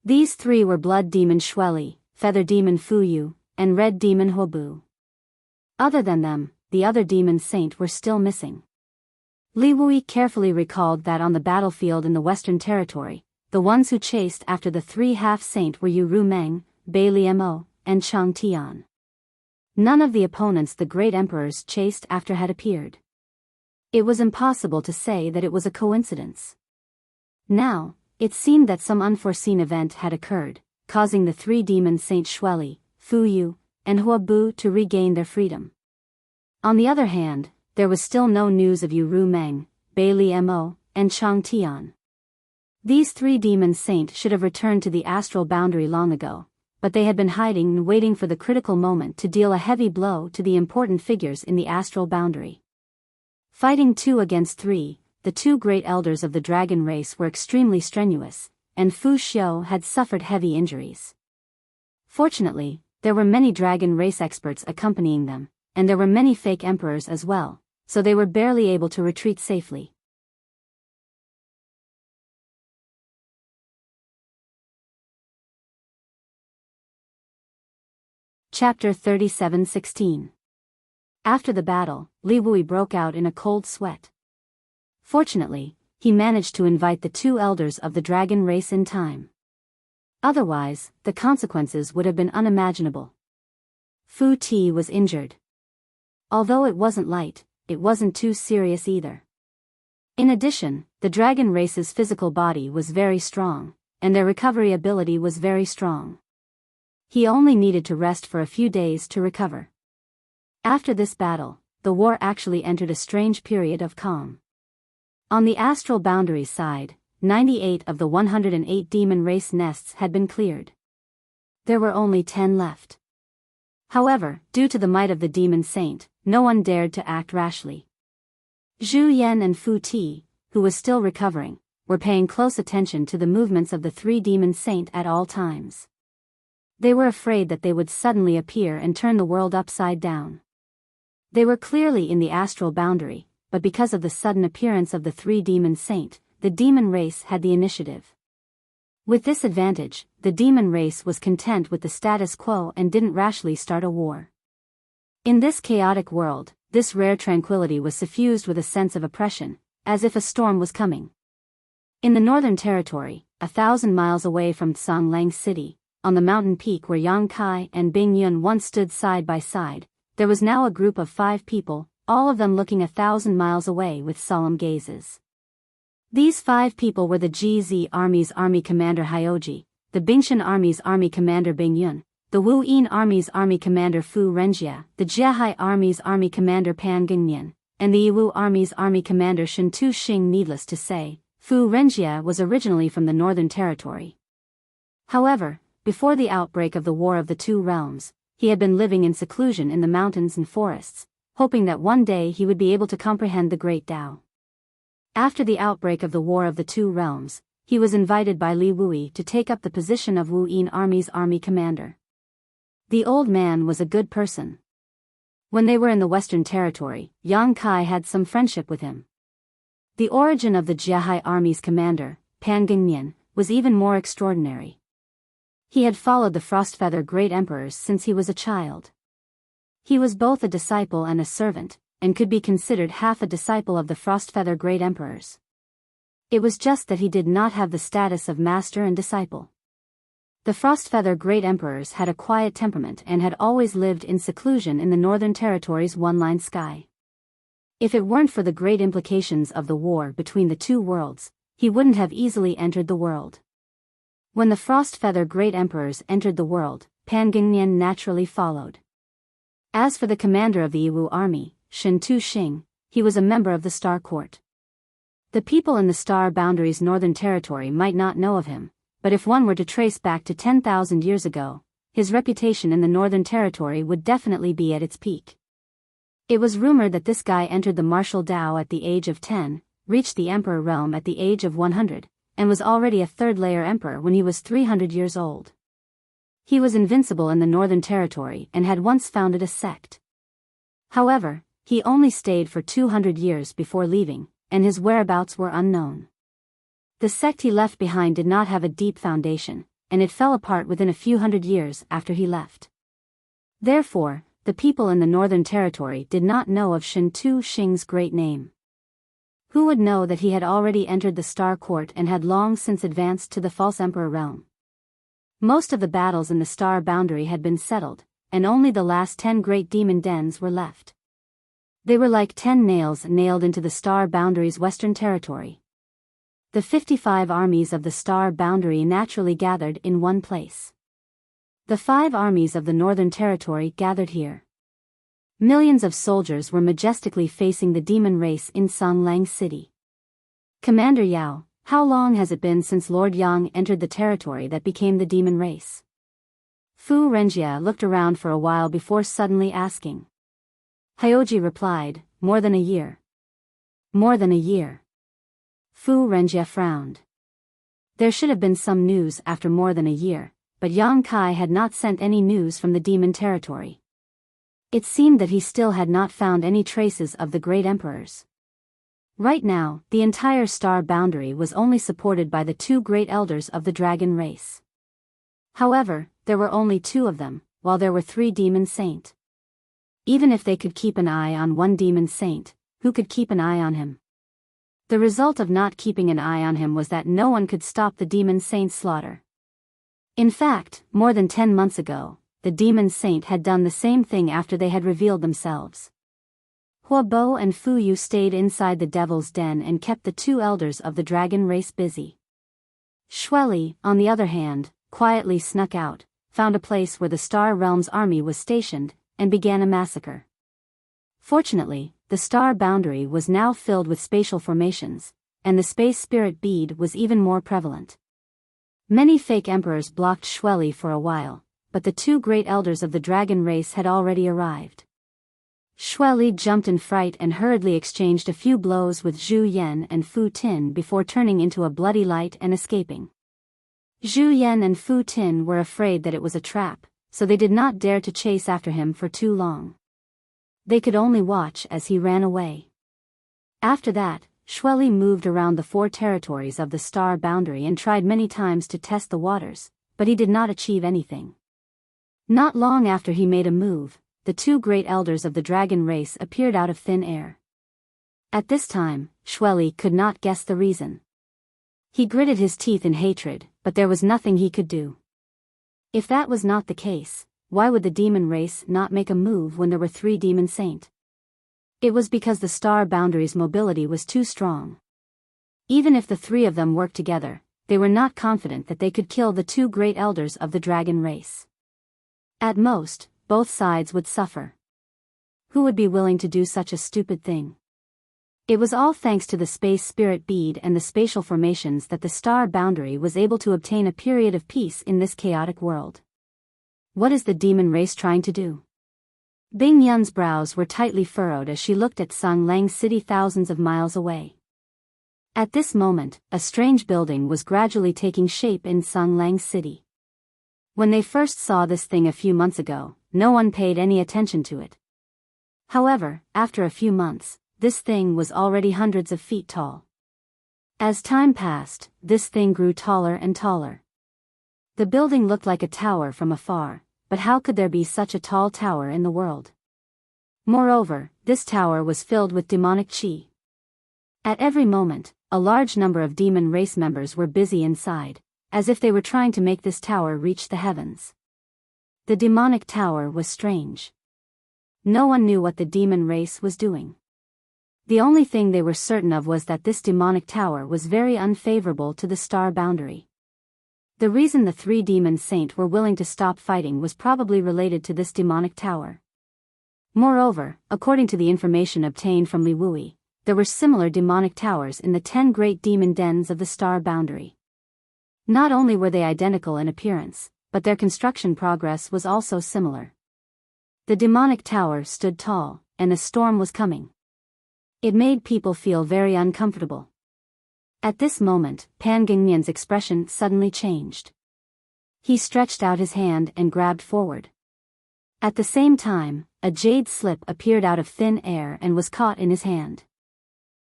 These 3 were blood demon Shueli, feather demon Fuyu, and red demon Huobu. Other than them, the other demon saint were still missing. Li Wui carefully recalled that on the battlefield in the Western Territory, the ones who chased after the 3 half-saint were Yu Rumeng, Bai Liemo, and Chang Tian. None of the opponents the great emperors chased after had appeared. It was impossible to say that it was a coincidence. Now, it seemed that some unforeseen event had occurred, causing the 3 demon Saint Shueli, Fuyu, and Huobu to regain their freedom. On the other hand, there was still no news of Yu Rumeng, Bai Liemo, and Chang Tian. These 3 demon saint should have returned to the astral boundary long ago, but they had been hiding and waiting for the critical moment to deal a heavy blow to the important figures in the astral boundary. Fighting 2 against 3, the 2 great elders of the dragon race were extremely strenuous, and Fu Xiu had suffered heavy injuries. Fortunately, there were many dragon race experts accompanying them, and there were many fake emperors as well, so they were barely able to retreat safely. Chapter 37:16. After the battle, Li Wui broke out in a cold sweat. Fortunately, he managed to invite the two elders of the dragon race in time. Otherwise, the consequences would have been unimaginable. Fu Ti was injured. Although it wasn't light, it wasn't too serious either. In addition, the dragon race's physical body was very strong, and their recovery ability was very strong. He only needed to rest for a few days to recover. After this battle, the war actually entered a strange period of calm. On the astral boundaries side, 98 of the 108 demon race nests had been cleared. There were only 10 left. However, due to the might of the demon saint, no one dared to act rashly. Zhu Yan and Fu Ti, who was still recovering, were paying close attention to the movements of the three demon saint at all times. They were afraid that they would suddenly appear and turn the world upside down. They were clearly in the astral boundary, but because of the sudden appearance of the three demon saint, the demon race had the initiative. With this advantage, the demon race was content with the status quo and didn't rashly start a war. In this chaotic world, this rare tranquility was suffused with a sense of oppression, as if a storm was coming. In the Northern Territory, 1,000 miles away from Tsanglang City, on the mountain peak where Yang Kai and Bing Yun once stood side by side, there was now a group of 5 people, all of them looking 1,000 miles away with solemn gazes. These 5 people were the GZ Army's Army Commander Hyoji, the Bingshan Army's Army Commander Bing Yun, the Wu Yin Army's Army Commander Fu Renjia, the Jiahai Army's Army Commander Pan Gingnian, and the Yiwu Army's Army Commander Shen Tu Xing. Needless to say, Fu Renjia was originally from the Northern Territory. However, before the outbreak of the War of the Two Realms, he had been living in seclusion in the mountains and forests, hoping that one day he would be able to comprehend the Great Tao. After the outbreak of the War of the Two Realms, he was invited by Li Wui to take up the position of Wu Yin Army's Army Commander. The old man was a good person. When they were in the Western Territory, Yang Kai had some friendship with him. The origin of the Jiahai Army's commander, Pan Gingnian, was even more extraordinary. He had followed the Frostfeather Great Emperors since he was a child. He was both a disciple and a servant, and could be considered half a disciple of the Frostfeather Great Emperors. It was just that he did not have the status of master and disciple. The Frostfeather Great Emperors had a quiet temperament and had always lived in seclusion in the Northern Territory's one-line sky. If it weren't for the great implications of the war between the two worlds, he wouldn't have easily entered the world. When the Frostfeather Great Emperors entered the world, Pan Gingnian naturally followed. As for the commander of the Yiwu Army, Shen Tu Xing, he was a member of the Star Court. The people in the Star Boundary's Northern Territory might not know of him, but if one were to trace back to 10,000 years ago, his reputation in the Northern Territory would definitely be at its peak. It was rumored that this guy entered the martial Tao at the age of 10, reached the Emperor realm at the age of 100, and was already a third-layer emperor when he was 300 years old. He was invincible in the Northern Territory and had once founded a sect. However, he only stayed for 200 years before leaving, and his whereabouts were unknown. The sect he left behind did not have a deep foundation, and it fell apart within a few hundred years after he left. Therefore, the people in the Northern Territory did not know of Shen Tu Xing's great name. Who would know that he had already entered the Star Court and had long since advanced to the False Emperor realm? Most of the battles in the Star Boundary had been settled, and only the last 10 great demon dens were left. They were like 10 nails nailed into the Star Boundary's Western Territory. The 55 armies of the Star Boundary naturally gathered in one place. The 5 armies of the Northern Territory gathered here. Millions of soldiers were majestically facing the demon race in Tsanglang City. Commander Yao, how long has it been since Lord Yang entered the territory that became the demon race? Fu Renjia looked around for a while before suddenly asking. Hyoji replied, more than a year. More than a year. Fu Renjia frowned. There should have been some news after more than a year, but Yang Kai had not sent any news from the demon territory. It seemed that he still had not found any traces of the great emperors. Right now, the entire Star Boundary was only supported by the 2 great elders of the dragon race. However, there were only 2 of them, while there were 3 demon saint. Even if they could keep an eye on one demon saint, who could keep an eye on him? The result of not keeping an eye on him was that no one could stop the demon saint's slaughter. In fact, more than 10 months ago, the demon saint had done the same thing after they had revealed themselves. Hua Bo and Fu Yu stayed inside the devil's den and kept the two elders of the dragon race busy. Xueli, on the other hand, quietly snuck out, found a place where the Star Realm's army was stationed, and began a massacre. Fortunately, the star boundary was now filled with spatial formations, and the space spirit bead was even more prevalent. Many fake emperors blocked Xueli for a while, but the two great elders of the dragon race had already arrived. Xueli jumped in fright and hurriedly exchanged a few blows with Zhu Yan and Fu Tin before turning into a bloody light and escaping. Zhu Yan and Fu Tin were afraid that it was a trap, so they did not dare to chase after him for too long. They could only watch as he ran away. After that, Xueli moved around the 4 territories of the star boundary and tried many times to test the waters, but he did not achieve anything. Not long after he made a move, the two great elders of the dragon race appeared out of thin air. At this time, Xueli could not guess the reason. He gritted his teeth in hatred, but there was nothing he could do. If that was not the case, why would the demon race not make a move when there were 3 demon saint? It was because the star boundary's mobility was too strong. Even if the 3 of them worked together, they were not confident that they could kill the 2 great elders of the dragon race. At most, both sides would suffer. Who would be willing to do such a stupid thing? It was all thanks to the space spirit bead and the spatial formations that the star boundary was able to obtain a period of peace in this chaotic world. What is the demon race trying to do? Bing Yun's brows were tightly furrowed as she looked at Sung Lang City thousands of miles away. At this moment, a strange building was gradually taking shape in Sung Lang City. When they first saw this thing a few months ago, no one paid any attention to it. However, after a few months, this thing was already hundreds of feet tall. As time passed, this thing grew taller and taller. The building looked like a tower from afar, but how could there be such a tall tower in the world? Moreover, this tower was filled with demonic chi. At every moment, a large number of demon race members were busy inside, as if they were trying to make this tower reach the heavens. The demonic tower was strange. No one knew what the demon race was doing. The only thing they were certain of was that this demonic tower was very unfavorable to the star boundary. The reason the 3 demon saint were willing to stop fighting was probably related to this demonic tower. Moreover, according to the information obtained from Li Wui, there were similar demonic towers in the 10 great demon dens of the star boundary. Not only were they identical in appearance, but their construction progress was also similar. The demonic tower stood tall, and a storm was coming. It made people feel very uncomfortable. At this moment, Pan Gingmian's expression suddenly changed. He stretched out his hand and grabbed forward. At the same time, a jade slip appeared out of thin air and was caught in his hand.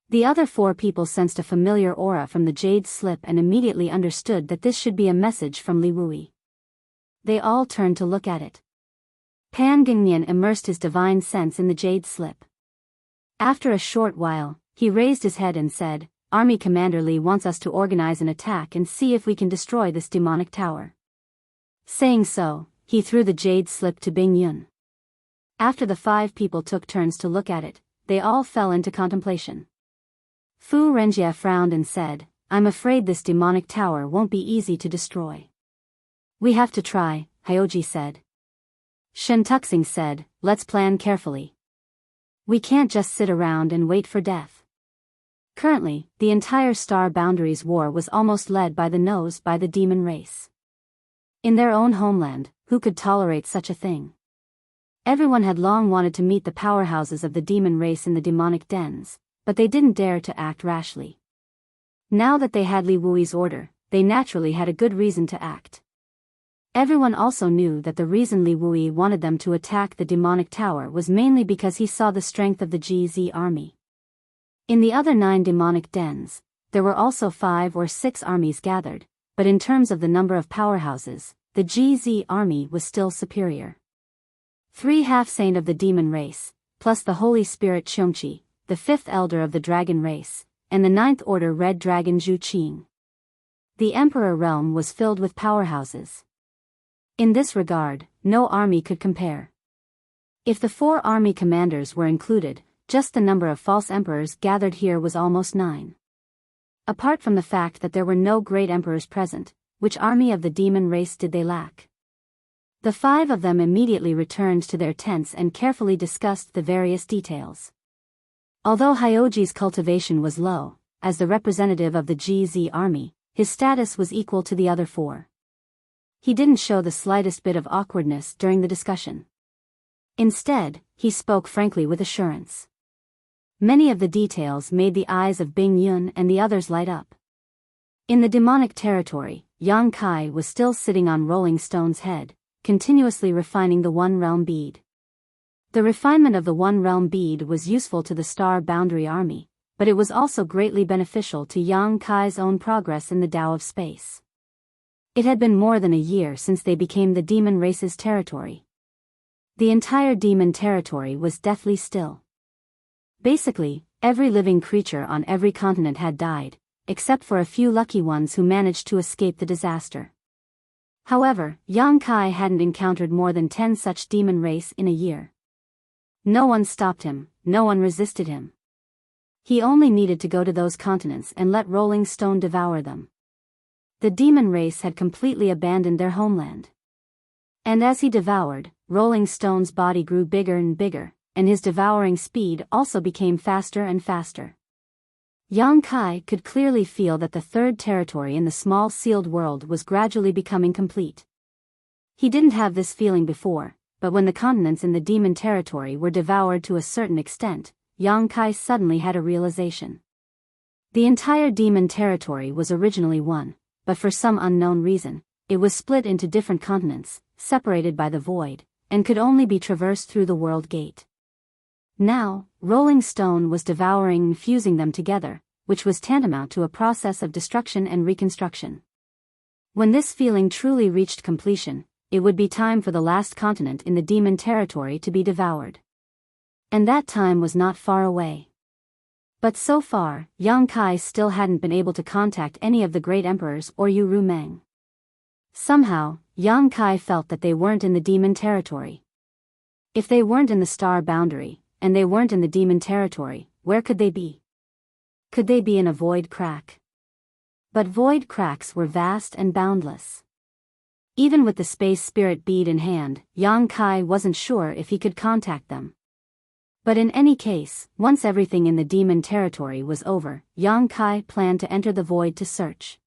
The other 4 people sensed a familiar aura from the jade slip and immediately understood that this should be a message from Li Wui. They all turned to look at it. Pan Gingmian immersed his divine sense in the jade slip. After a short while, he raised his head and said, "Army Commander Li wants us to organize an attack and see if we can destroy this demonic tower." Saying so, he threw the jade slip to Bing Yun. After the 5 people took turns to look at it, they all fell into contemplation. Fu Renjie frowned and said, "I'm afraid this demonic tower won't be easy to destroy." "We have to try," Hyoji said. Shen Tuxing said, "Let's plan carefully. We can't just sit around and wait for death." Currently, the entire Star Boundaries war was almost led by the demon race. In their own homeland, who could tolerate such a thing? Everyone had long wanted to meet the powerhouses of the demon race in the demonic dens, but they didn't dare to act rashly. Now that they had Li Wui's order, they naturally had a good reason to act. Everyone also knew that the reason Li Wui wanted them to attack the demonic tower was mainly because he saw the strength of the GZ army. In the other 9 demonic dens, there were also 5 or 6 armies gathered, but in terms of the number of powerhouses, the GZ army was still superior. 3 half-saint of the demon race, plus the Holy Spirit Qiongqi, the 5th elder of the dragon race, and the 9th order red dragon Zhu Qing. The Emperor realm was filled with powerhouses. In this regard, no army could compare. If the 4 army commanders were included, just the number of false emperors gathered here was almost 9. Apart from the fact that there were no great emperors present, which army of the demon race did they lack? The 5 of them immediately returned to their tents and carefully discussed the various details. Although Hyoji's cultivation was low, as the representative of the GZ army, his status was equal to the other 4. He didn't show the slightest bit of awkwardness during the discussion. Instead, he spoke frankly with assurance. Many of the details made the eyes of Bing Yun and the others light up. In the demonic territory, Yang Kai was still sitting on Rolling Stone's head, continuously refining the One Realm bead. The refinement of the One Realm bead was useful to the Star Boundary Army, but it was also greatly beneficial to Yang Kai's own progress in the Tao of Space. It had been more than a year since they became the demon race's territory. The entire demon territory was deathly still. Basically, every living creature on every continent had died, except for a few lucky ones who managed to escape the disaster. However, Yang Kai hadn't encountered more than 10 such demon race in a year. No one stopped him, no one resisted him. He only needed to go to those continents and let Rolling Stone devour them. The demon race had completely abandoned their homeland. And as he devoured, Rolling Stone's body grew bigger and bigger, and his devouring speed also became faster and faster. Yang Kai could clearly feel that the 3rd territory in the small sealed world was gradually becoming complete. He didn't have this feeling before, but when the continents in the demon territory were devoured to a certain extent, Yang Kai suddenly had a realization. The entire demon territory was originally one, but for some unknown reason, it was split into different continents, separated by the void, and could only be traversed through the world gate. Now, Rolling Stone was devouring and fusing them together, which was tantamount to a process of destruction and reconstruction. When this feeling truly reached completion, it would be time for the last continent in the demon territory to be devoured. And that time was not far away. But so far, Yang Kai still hadn't been able to contact any of the great emperors or Yu Ru Meng. Somehow, Yang Kai felt that they weren't in the demon territory. If they weren't in the Star Boundary, and they weren't in the demon territory, where could they be? Could they be in a void crack? But void cracks were vast and boundless. Even with the space spirit bead in hand, Yang Kai wasn't sure if he could contact them. But in any case, once everything in the demon territory was over, Yang Kai planned to enter the void to search.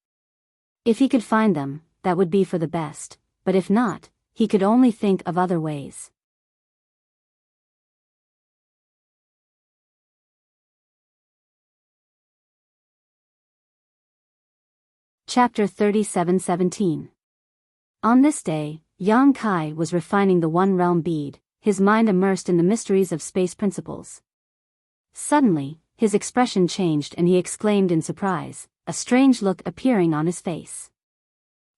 If he could find them, that would be for the best, but if not, he could only think of other ways. Chapter 37:17. On this day, Yang Kai was refining the One Realm bead, his mind immersed in the mysteries of space principles. Suddenly, his expression changed and he exclaimed in surprise, a strange look appearing on his face.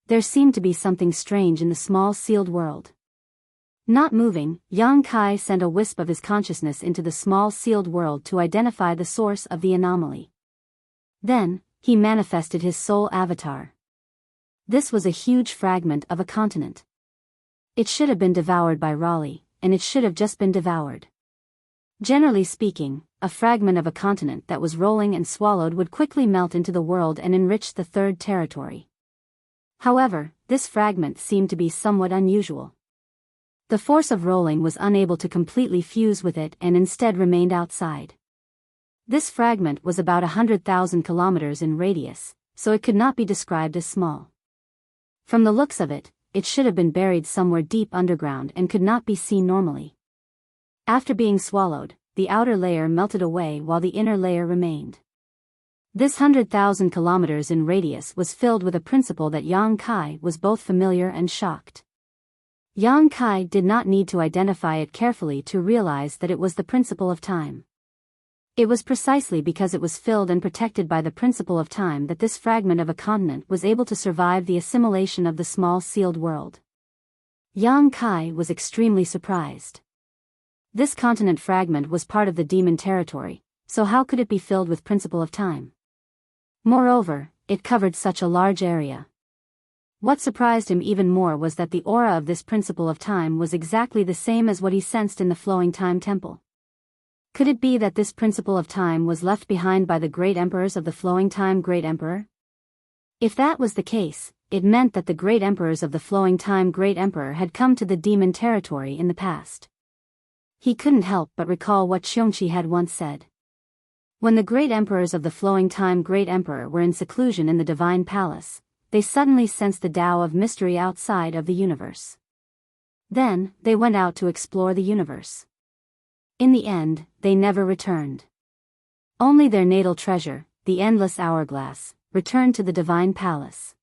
There seemed to be something strange in the small sealed world. Not moving, Yang Kai sent a wisp of his consciousness into the small sealed world to identify the source of the anomaly. Then, he manifested his soul avatar. This was a huge fragment of a continent. It should have been devoured by Raleigh, and it should have just been devoured. Generally speaking, a fragment of a continent that was rolling and swallowed would quickly melt into the world and enrich the 3rd territory. However, this fragment seemed to be somewhat unusual. The force of rolling was unable to completely fuse with it and instead remained outside. This fragment was about 100,000 kilometers in radius, so it could not be described as small. From the looks of it, it should have been buried somewhere deep underground and could not be seen normally. After being swallowed, the outer layer melted away while the inner layer remained. This 100,000 kilometers in radius was filled with a principle that Yang Kai was both familiar and shocked. Yang Kai did not need to identify it carefully to realize that it was the principle of time. It was precisely because it was filled and protected by the principle of time that this fragment of a continent was able to survive the assimilation of the small sealed world. Yang Kai was extremely surprised. This continent fragment was part of the demon territory, so how could it be filled with principle of time? Moreover, it covered such a large area. What surprised him even more was that the aura of this principle of time was exactly the same as what he sensed in the flowing time temple. Could it be that this principle of time was left behind by the great emperors of the flowing time great emperor? If that was the case, it meant that the great emperors of the flowing time great emperor had come to the demon territory in the past. He couldn't help but recall what Xiongqi had once said. When the great emperors of the flowing time great emperor were in seclusion in the divine palace, they suddenly sensed the Tao of mystery outside of the universe. Then, they went out to explore the universe. In the end, they never returned. Only their natal treasure, the endless hourglass, returned to the divine palace.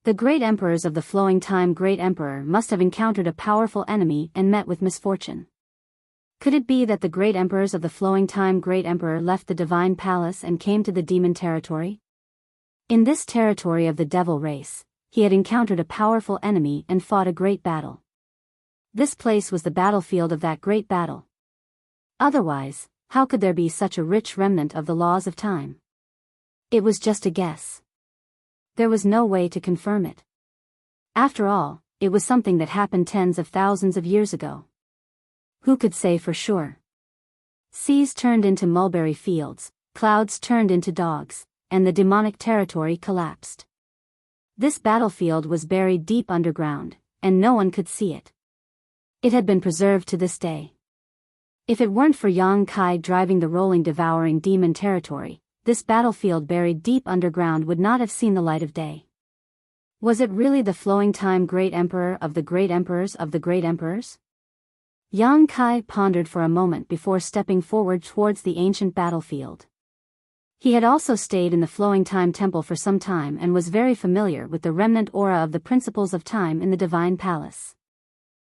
The great emperors of the flowing time great emperor must have encountered a powerful enemy and met with misfortune. Could it be that the great emperors of the flowing time great emperor left the divine palace and came to the demon territory? In this territory of the devil race, he had encountered a powerful enemy and fought a great battle. This place was the battlefield of that great battle. Otherwise, how could there be such a rich remnant of the laws of time? It was just a guess. There was no way to confirm it. After all, it was something that happened tens of thousands of years ago. Who could say for sure? Seas turned into mulberry fields, clouds turned into dogs, and the demonic territory collapsed. This battlefield was buried deep underground, and no one could see it. It had been preserved to this day. If it weren't for Yang Kai driving the rolling devouring demon territory, this battlefield buried deep underground would not have seen the light of day. Was it really the flowing time great emperor of the great emperors of the great emperors? Yang Kai pondered for a moment before stepping forward towards the ancient battlefield. He had also stayed in the flowing time temple for some time and was very familiar with the remnant aura of the principles of time in the divine palace.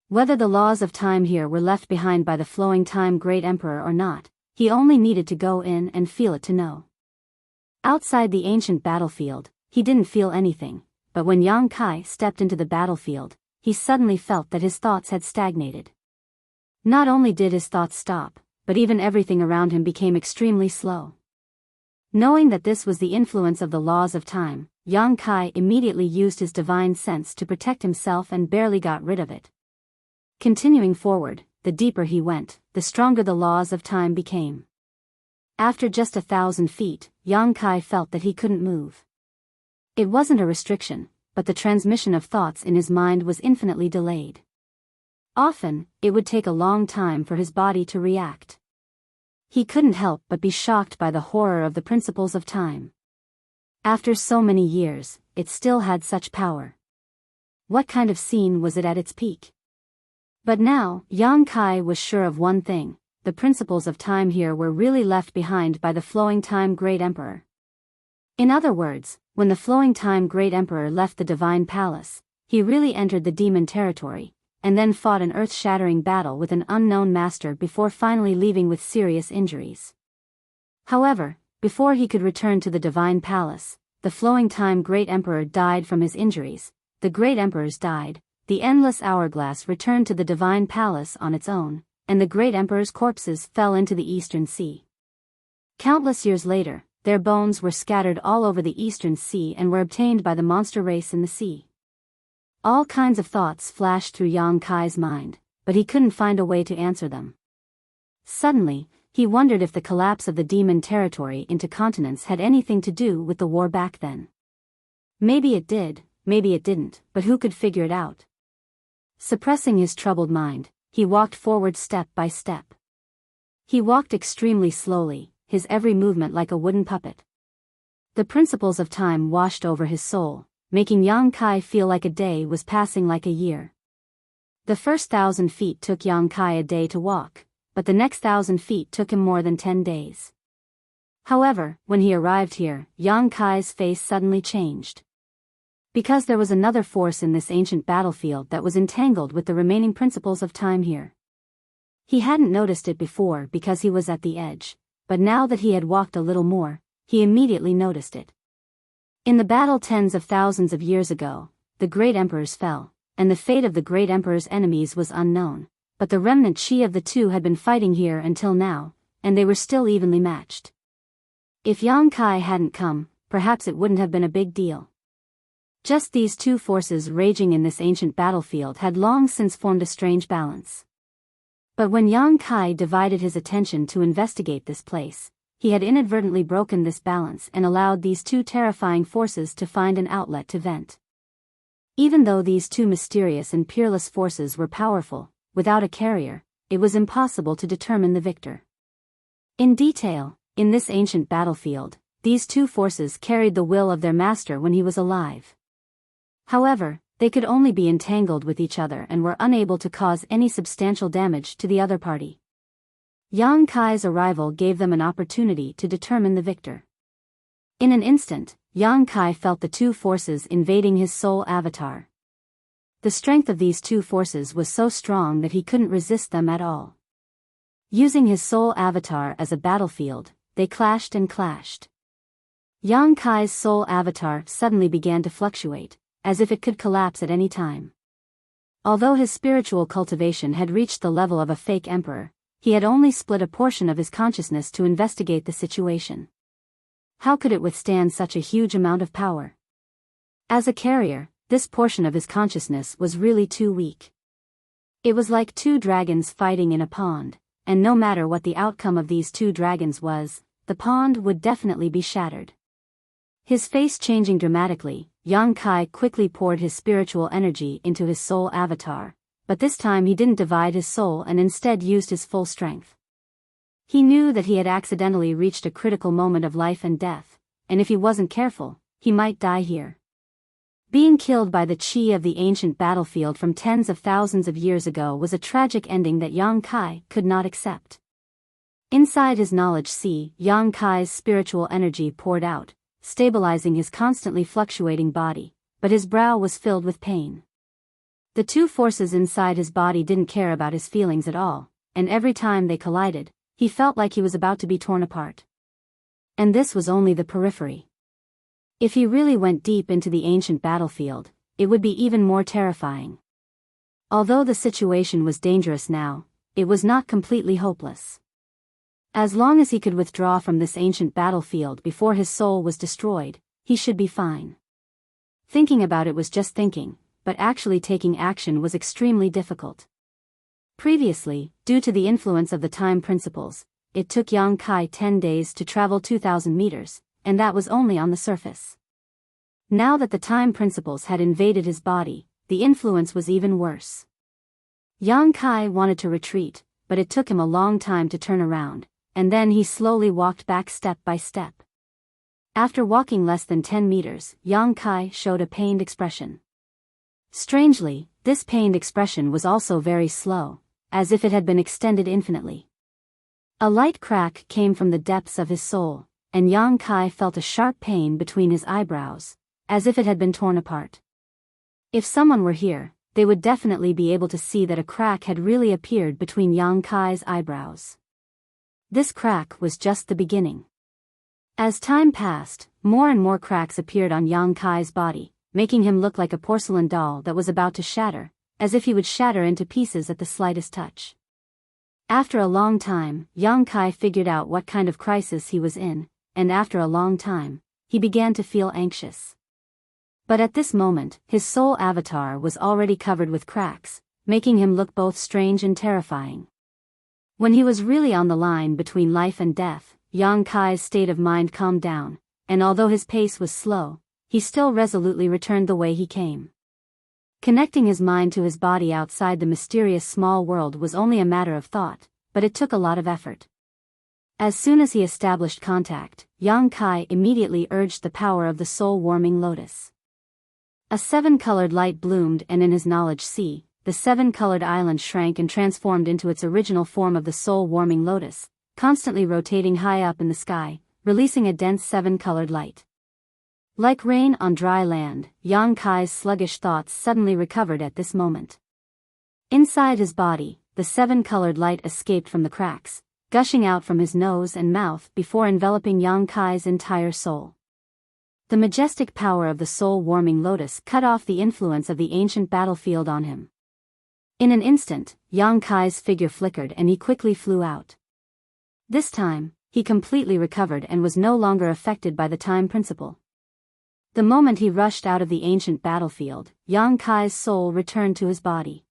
Whether the laws of time here were left behind by the flowing time great emperor or not, he only needed to go in and feel it to know. Outside the ancient battlefield, he didn't feel anything, but when Yang Kai stepped into the battlefield, he suddenly felt that his thoughts had stagnated. Not only did his thoughts stop, but even everything around him became extremely slow. Knowing that this was the influence of the laws of time, Yang Kai immediately used his divine sense to protect himself and barely got rid of it. Continuing forward, the deeper he went, the stronger the laws of time became. After just 1,000 feet, Yang Kai felt that he couldn't move. It wasn't a restriction, but the transmission of thoughts in his mind was infinitely delayed. Often, it would take a long time for his body to react. He couldn't help but be shocked by the horror of the principles of time. After so many years, it still had such power. What kind of scene was it at its peak? But now, Yang Kai was sure of one thing: the principles of time here were really left behind by the flowing time great emperor. In other words, when the flowing time great emperor left the divine palace, he really entered the demon territory, and then fought an earth-shattering battle with an unknown master before finally leaving with serious injuries. However, before he could return to the divine palace, the flowing time great emperor died from his injuries, the great emperors died, the endless hourglass returned to the divine palace on its own, and the great emperor's corpses fell into the eastern sea. Countless years later, their bones were scattered all over the eastern sea and were obtained by the monster race in the sea. All kinds of thoughts flashed through Yang Kai's mind, but he couldn't find a way to answer them. Suddenly, he wondered if the collapse of the demon territory into continents had anything to do with the war back then. Maybe it did, maybe it didn't, but who could figure it out? Suppressing his troubled mind, he walked forward step by step. He walked extremely slowly, his every movement like a wooden puppet. The principles of time washed over his soul, making Yang Kai feel like a day was passing like a year. The first 1,000 feet took Yang Kai a day to walk, but the next 1,000 feet took him more than 10 days. However, when he arrived here, Yang Kai's face suddenly changed. Because there was another force in this ancient battlefield that was entangled with the remaining principles of time here. He hadn't noticed it before because he was at the edge, but now that he had walked a little more, he immediately noticed it. In the battle tens of thousands of years ago, the great emperors fell, and the fate of the great emperor's enemies was unknown, but the remnant chi of the two had been fighting here until now, and they were still evenly matched. If Yang Kai hadn't come, perhaps it wouldn't have been a big deal. Just these two forces raging in this ancient battlefield had long since formed a strange balance. But when Yang Kai divided his attention to investigate this place, he had inadvertently broken this balance and allowed these two terrifying forces to find an outlet to vent. Even though these two mysterious and peerless forces were powerful, without a carrier, it was impossible to determine the victor. In detail, in this ancient battlefield, these two forces carried the will of their master when he was alive. However, they could only be entangled with each other and were unable to cause any substantial damage to the other party. Yang Kai's arrival gave them an opportunity to determine the victor. In an instant, Yang Kai felt the two forces invading his soul avatar. The strength of these two forces was so strong that he couldn't resist them at all. Using his soul avatar as a battlefield, they clashed and clashed. Yang Kai's soul avatar suddenly began to fluctuate, as if it could collapse at any time. Although his spiritual cultivation had reached the level of a fake emperor, he had only split a portion of his consciousness to investigate the situation. How could it withstand such a huge amount of power? As a carrier, this portion of his consciousness was really too weak. It was like two dragons fighting in a pond, and no matter what the outcome of these two dragons was, the pond would definitely be shattered. His face changing dramatically, Yang Kai quickly poured his spiritual energy into his soul avatar, but this time he didn't divide his soul and instead used his full strength. He knew that he had accidentally reached a critical moment of life and death, and if he wasn't careful, he might die here. Being killed by the chi of the ancient battlefield from tens of thousands of years ago was a tragic ending that Yang Kai could not accept. Inside his knowledge sea, Yang Kai's spiritual energy poured out, stabilizing his constantly fluctuating body, but his brow was filled with pain. The two forces inside his body didn't care about his feelings at all, and every time they collided, he felt like he was about to be torn apart. And this was only the periphery. If he really went deep into the ancient battlefield, it would be even more terrifying. Although the situation was dangerous now, it was not completely hopeless. As long as he could withdraw from this ancient battlefield before his soul was destroyed, he should be fine. Thinking about it was just thinking, but actually taking action was extremely difficult. Previously, due to the influence of the time principles, it took Yang Kai 10 days to travel 2,000 meters, and that was only on the surface. Now that the time principles had invaded his body, the influence was even worse. Yang Kai wanted to retreat, but it took him a long time to turn around, and then he slowly walked back step by step. After walking less than 10 meters, Yang Kai showed a pained expression. Strangely, this pained expression was also very slow, as if it had been extended infinitely. A light crack came from the depths of his soul, and Yang Kai felt a sharp pain between his eyebrows, as if it had been torn apart. If someone were here, they would definitely be able to see that a crack had really appeared between Yang Kai's eyebrows. This crack was just the beginning. As time passed, more and more cracks appeared on Yang Kai's body, making him look like a porcelain doll that was about to shatter, as if he would shatter into pieces at the slightest touch. After a long time, Yang Kai figured out what kind of crisis he was in, and after a long time, he began to feel anxious. But at this moment, his soul avatar was already covered with cracks, making him look both strange and terrifying. When he was really on the line between life and death, Yang Kai's state of mind calmed down, and although his pace was slow, he still resolutely returned the way he came. Connecting his mind to his body outside the mysterious small world was only a matter of thought, but it took a lot of effort. As soon as he established contact, Yang Kai immediately urged the power of the soul-warming lotus. A 7-colored light bloomed, and in his knowledge sea, the 7-colored island shrank and transformed into its original form of the soul-warming lotus, constantly rotating high up in the sky, releasing a dense 7-colored light. Like rain on dry land, Yang Kai's sluggish thoughts suddenly recovered at this moment. Inside his body, the 7-colored light escaped from the cracks, gushing out from his nose and mouth before enveloping Yang Kai's entire soul. The majestic power of the soul-warming lotus cut off the influence of the ancient battlefield on him. In an instant, Yang Kai's figure flickered and he quickly flew out. This time, he completely recovered and was no longer affected by the time principle. The moment he rushed out of the ancient battlefield, Yang Kai's soul returned to his body.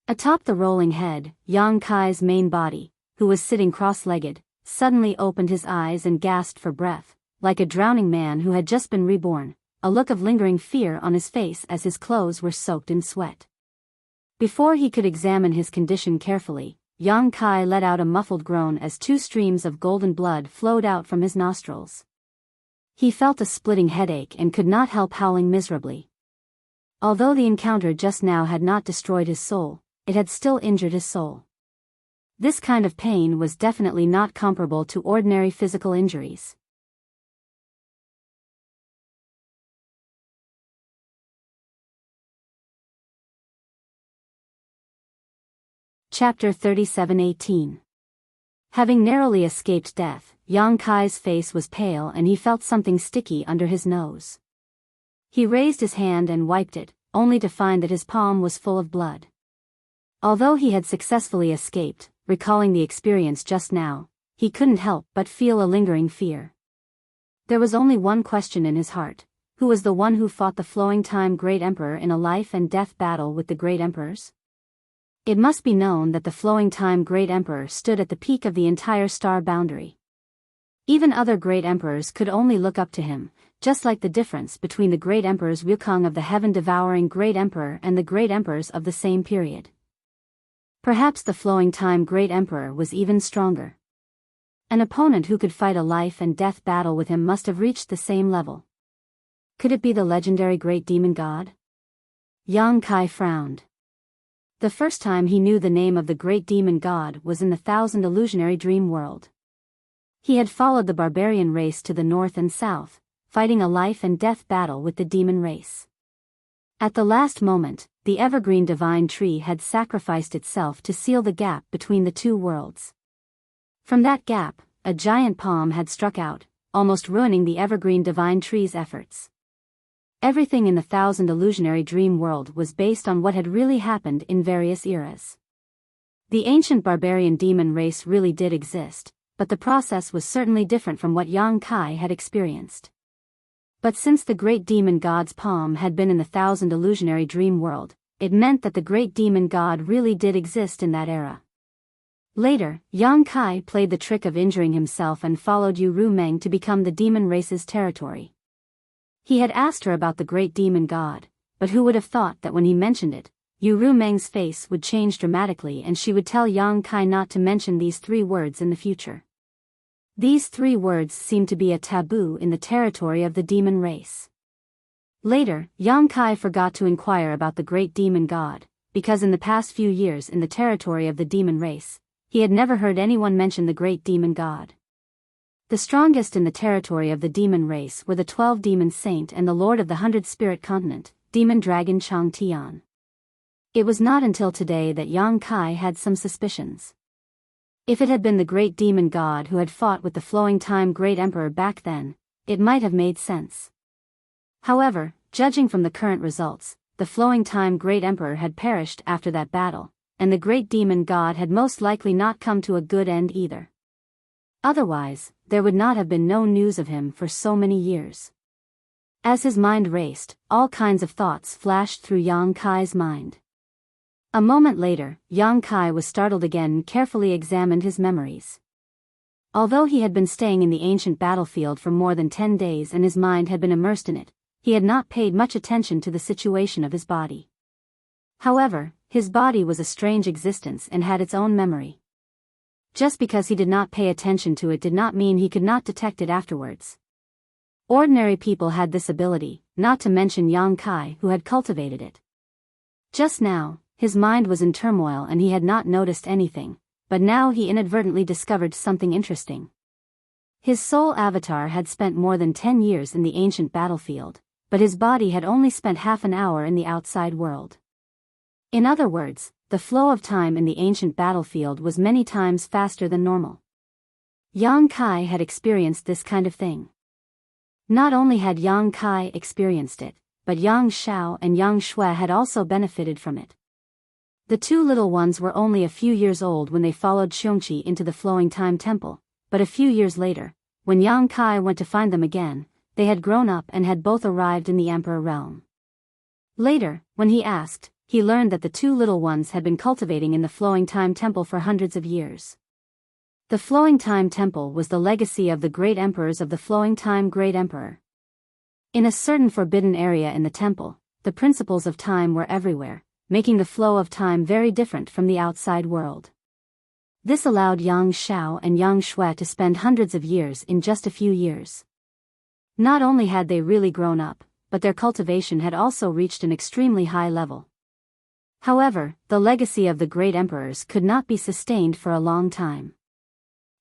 Atop the rolling head, Yang Kai's main body, who was sitting cross-legged, suddenly opened his eyes and gasped for breath, like a drowning man who had just been reborn, a look of lingering fear on his face as his clothes were soaked in sweat. Before he could examine his condition carefully, Yang Kai let out a muffled groan as 2 streams of golden blood flowed out from his nostrils. He felt a splitting headache and could not help howling miserably. Although the encounter just now had not destroyed his soul, it had still injured his soul. This kind of pain was definitely not comparable to ordinary physical injuries. Chapter 37:18. Having narrowly escaped death, Yang Kai's face was pale and he felt something sticky under his nose. He raised his hand and wiped it, only to find that his palm was full of blood. Although he had successfully escaped, recalling the experience just now, he couldn't help but feel a lingering fear. There was only one question in his heart: who was the one who fought the Flowing Time Great Emperor in a life-and-death battle with the Great Emperors? It must be known that the Flowing Time Great Emperor stood at the peak of the entire star boundary. Even other Great Emperors could only look up to him, just like the difference between the Great Emperors Wukong of the Heaven-Devouring Great Emperor and the Great Emperors of the same period. Perhaps the Flowing Time Great Emperor was even stronger. An opponent who could fight a life-and-death battle with him must have reached the same level. Could it be the legendary Great Demon God? Yang Kai frowned. The first time he knew the name of the Great Demon God was in the Thousand Illusionary Dream World. He had followed the barbarian race to the north and south, fighting a life-and-death battle with the demon race. At the last moment, the evergreen divine tree had sacrificed itself to seal the gap between the 2 worlds. From that gap, a giant palm had struck out, almost ruining the evergreen divine tree's efforts. Everything in the Thousand Illusionary Dream World was based on what had really happened in various eras. The ancient barbarian demon race really did exist, but the process was certainly different from what Yang Kai had experienced. But since the Great Demon God's palm had been in the Thousand Illusionary Dream World, it meant that the Great Demon God really did exist in that era. Later, Yang Kai played the trick of injuring himself and followed Yu Rumeng to become the demon race's territory. He had asked her about the Great Demon God, but who would have thought that when he mentioned it, Yu Rumeng's face would change dramatically and she would tell Yang Kai not to mention these 3 words in the future. These 3 words seemed to be a taboo in the territory of the demon race. Later, Yang Kai forgot to inquire about the Great Demon God, because in the past few years in the territory of the demon race, he had never heard anyone mention the Great Demon God. The strongest in the territory of the demon race were the 12 Demon Saint and the Lord of the 100 Spirit Continent, Demon Dragon Chang Tian. It was not until today that Yang Kai had some suspicions. If it had been the Great Demon God who had fought with the Flowing Time Great Emperor back then, it might have made sense. However, judging from the current results, the Flowing Time Great Emperor had perished after that battle, and the Great Demon God had most likely not come to a good end either. Otherwise, there would not have been no news of him for so many years. As his mind raced, all kinds of thoughts flashed through Yang Kai's mind. A moment later, Yang Kai was startled again and carefully examined his memories. Although he had been staying in the ancient battlefield for more than 10 days and his mind had been immersed in it, he had not paid much attention to the situation of his body. However, his body was a strange existence and had its own memory. Just because he did not pay attention to it did not mean he could not detect it afterwards. Ordinary people had this ability, not to mention Yang Kai who had cultivated it. Just now, his mind was in turmoil and he had not noticed anything, but now he inadvertently discovered something interesting. His soul avatar had spent more than 10 years in the ancient battlefield, but his body had only spent half an hour in the outside world. In other words, the flow of time in the ancient battlefield was many times faster than normal. Yang Kai had experienced this kind of thing. Not only had Yang Kai experienced it, but Yang Shao and Yang Shui had also benefited from it. The two little ones were only a few years old when they followed Xiongqi into the Flowing Time Temple, but a few years later, when Yang Kai went to find them again, they had grown up and had both arrived in the Emperor realm. Later, when he asked, he learned that the two little ones had been cultivating in the Flowing Time Temple for hundreds of years. The Flowing Time Temple was the legacy of the great emperors of the Flowing Time Great Emperor. In a certain forbidden area in the temple, the principles of time were everywhere, making the flow of time very different from the outside world. This allowed Yang Shao and Yang Shui to spend hundreds of years in just a few years. Not only had they really grown up, but their cultivation had also reached an extremely high level. However, the legacy of the great emperors could not be sustained for a long time.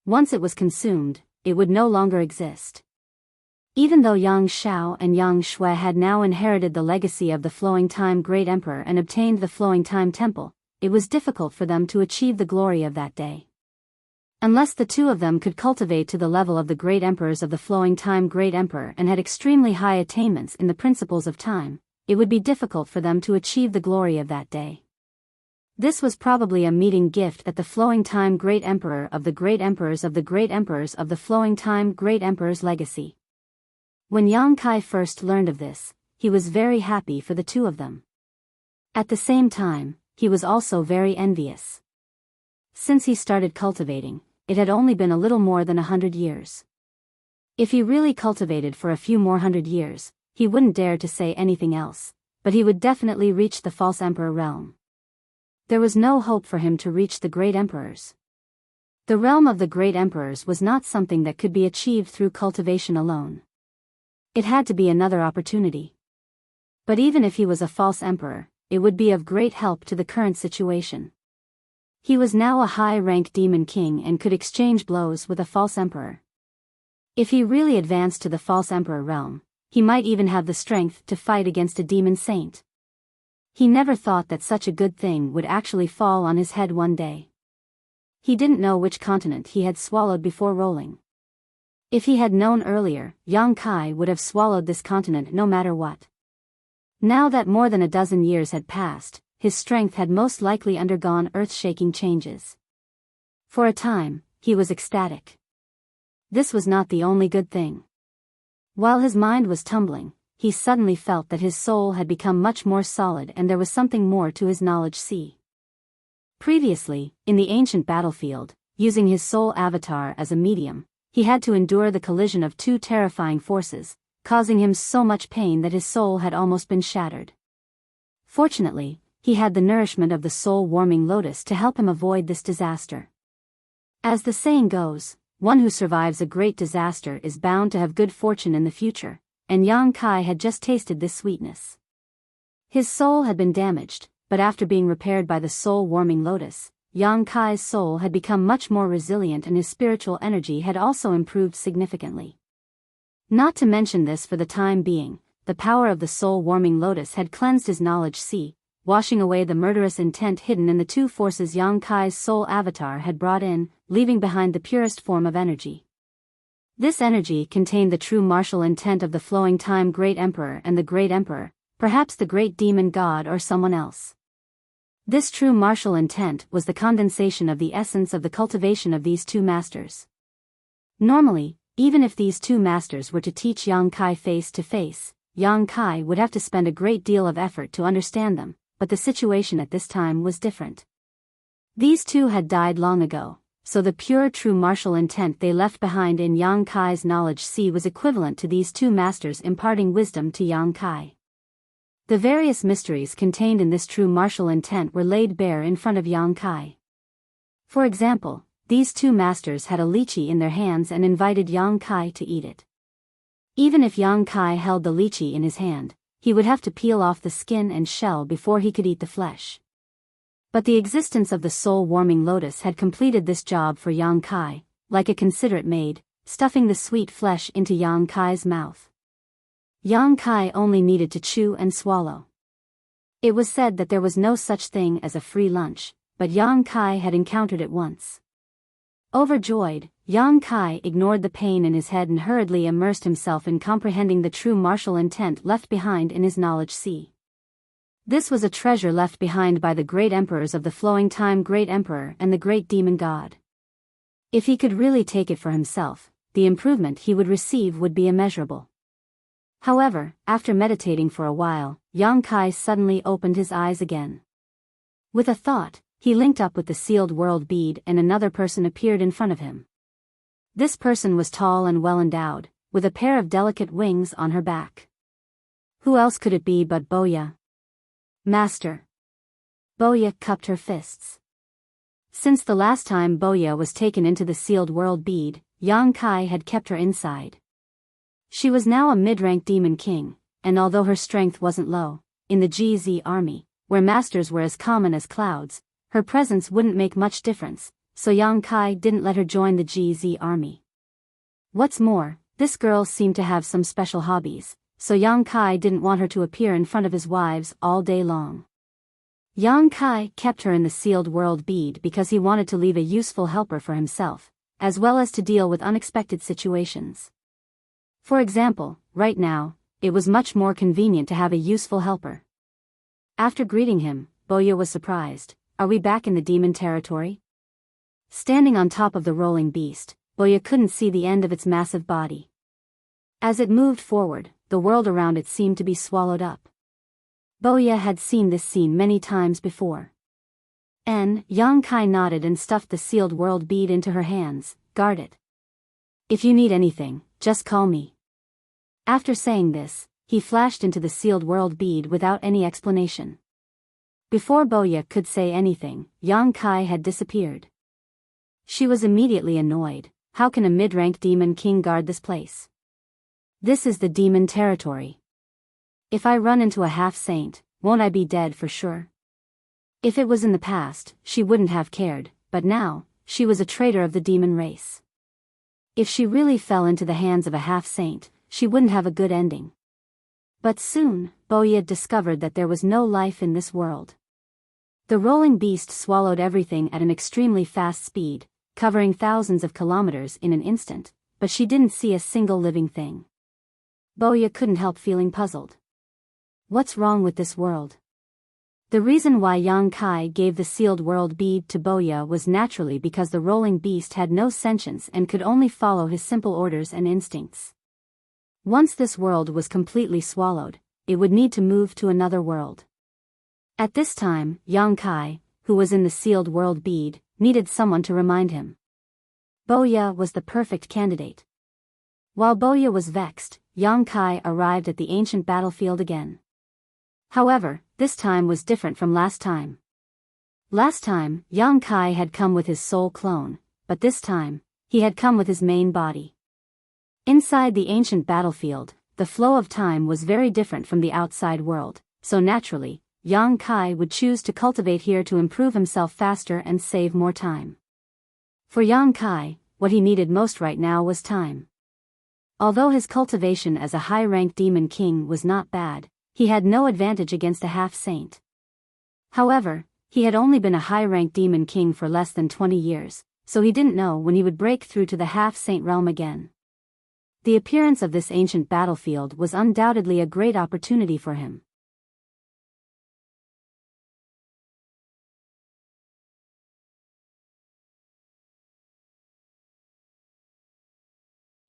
Once it was consumed, it would no longer exist. Even though Yang Shao and Yang Shui had now inherited the legacy of the Flowing Time Great Emperor and obtained the Flowing Time Temple, it was difficult for them to achieve the glory of that day. Unless the two of them could cultivate to the level of the great emperors of the Flowing Time Great Emperor and had extremely high attainments in the principles of time, it would be difficult for them to achieve the glory of that day. This was probably a meeting gift at the Flowing Time Great Emperor of the great emperors of the great emperors of the Flowing Time Great Emperor's legacy. When Yang Kai first learned of this, he was very happy for the two of them. At the same time, he was also very envious. Since he started cultivating, it had only been a little more than 100 years. If he really cultivated for a few more 100 years, he wouldn't dare to say anything else, but he would definitely reach the false emperor realm. There was no hope for him to reach the great emperors. The realm of the great emperors was not something that could be achieved through cultivation alone. It had to be another opportunity. But even if he was a false emperor, it would be of great help to the current situation. He was now a high-rank demon king and could exchange blows with a false emperor. If he really advanced to the false emperor realm, he might even have the strength to fight against a demon saint. He never thought that such a good thing would actually fall on his head one day. He didn't know which continent he had swallowed before rolling. If he had known earlier, Yang Kai would have swallowed this continent no matter what. Now that more than a dozen years had passed, his strength had most likely undergone earth-shaking changes. For a time, he was ecstatic. This was not the only good thing. While his mind was tumbling, he suddenly felt that his soul had become much more solid and there was something more to his knowledge. Previously, in the ancient battlefield, using his soul avatar as a medium, he had to endure the collision of two terrifying forces, causing him so much pain that his soul had almost been shattered. Fortunately, he had the nourishment of the soul-warming lotus to help him avoid this disaster. As the saying goes, one who survives a great disaster is bound to have good fortune in the future, and Yang Kai had just tasted this sweetness. His soul had been damaged, but after being repaired by the soul-warming lotus, Yang Kai's soul had become much more resilient and his spiritual energy had also improved significantly. Not to mention this, for the time being, the power of the soul-warming lotus had cleansed his knowledge, washing away the murderous intent hidden in the two forces Yang Kai's soul avatar had brought in, leaving behind the purest form of energy. This energy contained the true martial intent of the Flowing Time Great Emperor and the Great Emperor, perhaps the great demon god or someone else. This true martial intent was the condensation of the essence of the cultivation of these two masters. Normally, even if these two masters were to teach Yang Kai face to face, Yang Kai would have to spend a great deal of effort to understand them, but the situation at this time was different. These two had died long ago, so the pure true martial intent they left behind in Yang Kai's knowledge was equivalent to these two masters imparting wisdom to Yang Kai. The various mysteries contained in this true martial intent were laid bare in front of Yang Kai. For example, these two masters had a lychee in their hands and invited Yang Kai to eat it. Even if Yang Kai held the lychee in his hand, he would have to peel off the skin and shell before he could eat the flesh. But the existence of the soul-warming lotus had completed this job for Yang Kai, like a considerate maid, stuffing the sweet flesh into Yang Kai's mouth. Yang Kai only needed to chew and swallow. It was said that there was no such thing as a free lunch, but Yang Kai had encountered it once. Overjoyed, Yang Kai ignored the pain in his head and hurriedly immersed himself in comprehending the true martial intent left behind in his knowledge sea. This was a treasure left behind by the great emperors of the flowing time, great emperor and the great demon god. If he could really take it for himself, the improvement he would receive would be immeasurable. However, after meditating for a while, Yang Kai suddenly opened his eyes again. With a thought, he linked up with the sealed world bead and another person appeared in front of him. This person was tall and well endowed, with a pair of delicate wings on her back. Who else could it be but Biyao? Master. Biyao cupped her fists. Since the last time Biyao was taken into the sealed world bead, Yang Kai had kept her inside. She was now a mid-rank demon king, and although her strength wasn't low, in the GZ army, where masters were as common as clouds, her presence wouldn't make much difference, so Yang Kai didn't let her join the GZ army. What's more, this girl seemed to have some special hobbies, so Yang Kai didn't want her to appear in front of his wives all day long. Yang Kai kept her in the sealed world bead because he wanted to leave a useful helper for himself, as well as to deal with unexpected situations. For example, right now, it was much more convenient to have a useful helper. After greeting him, Biyao was surprised. Are we back in the demon territory? Standing on top of the rolling beast, Biyao couldn't see the end of its massive body. As it moved forward, the world around it seemed to be swallowed up. Biyao had seen this scene many times before. Yang Kai nodded and stuffed the sealed world bead into her hands. Guard it. If you need anything, just call me. After saying this, he flashed into the sealed world bead without any explanation. Before Biyao could say anything, Yang Kai had disappeared. She was immediately annoyed. How can a mid-rank demon king guard this place? This is the demon territory. If I run into a half-saint, won't I be dead for sure? If it was in the past, she wouldn't have cared, but now, she was a traitor of the demon race. If she really fell into the hands of a half-saint, she wouldn't have a good ending. But soon, Biyao discovered that there was no life in this world. The rolling beast swallowed everything at an extremely fast speed, covering thousands of kilometers in an instant, but she didn't see a single living thing. Biyao couldn't help feeling puzzled. What's wrong with this world? The reason why Yang Kai gave the sealed world bead to Biyao was naturally because the rolling beast had no sentience and could only follow his simple orders and instincts. Once this world was completely swallowed, it would need to move to another world. At this time, Yang Kai, who was in the sealed world bead, needed someone to remind him. Biyao was the perfect candidate. While Biyao was vexed, Yang Kai arrived at the ancient battlefield again. However, this time was different from last time. Last time, Yang Kai had come with his soul clone, but this time, he had come with his main body. Inside the ancient battlefield, the flow of time was very different from the outside world, so naturally, Yang Kai would choose to cultivate here to improve himself faster and save more time. For Yang Kai, what he needed most right now was time. Although his cultivation as a high-ranked demon king was not bad, he had no advantage against a half-saint. However, he had only been a high-ranked demon king for less than 20 years, so he didn't know when he would break through to the half-saint realm again. The appearance of this ancient battlefield was undoubtedly a great opportunity for him.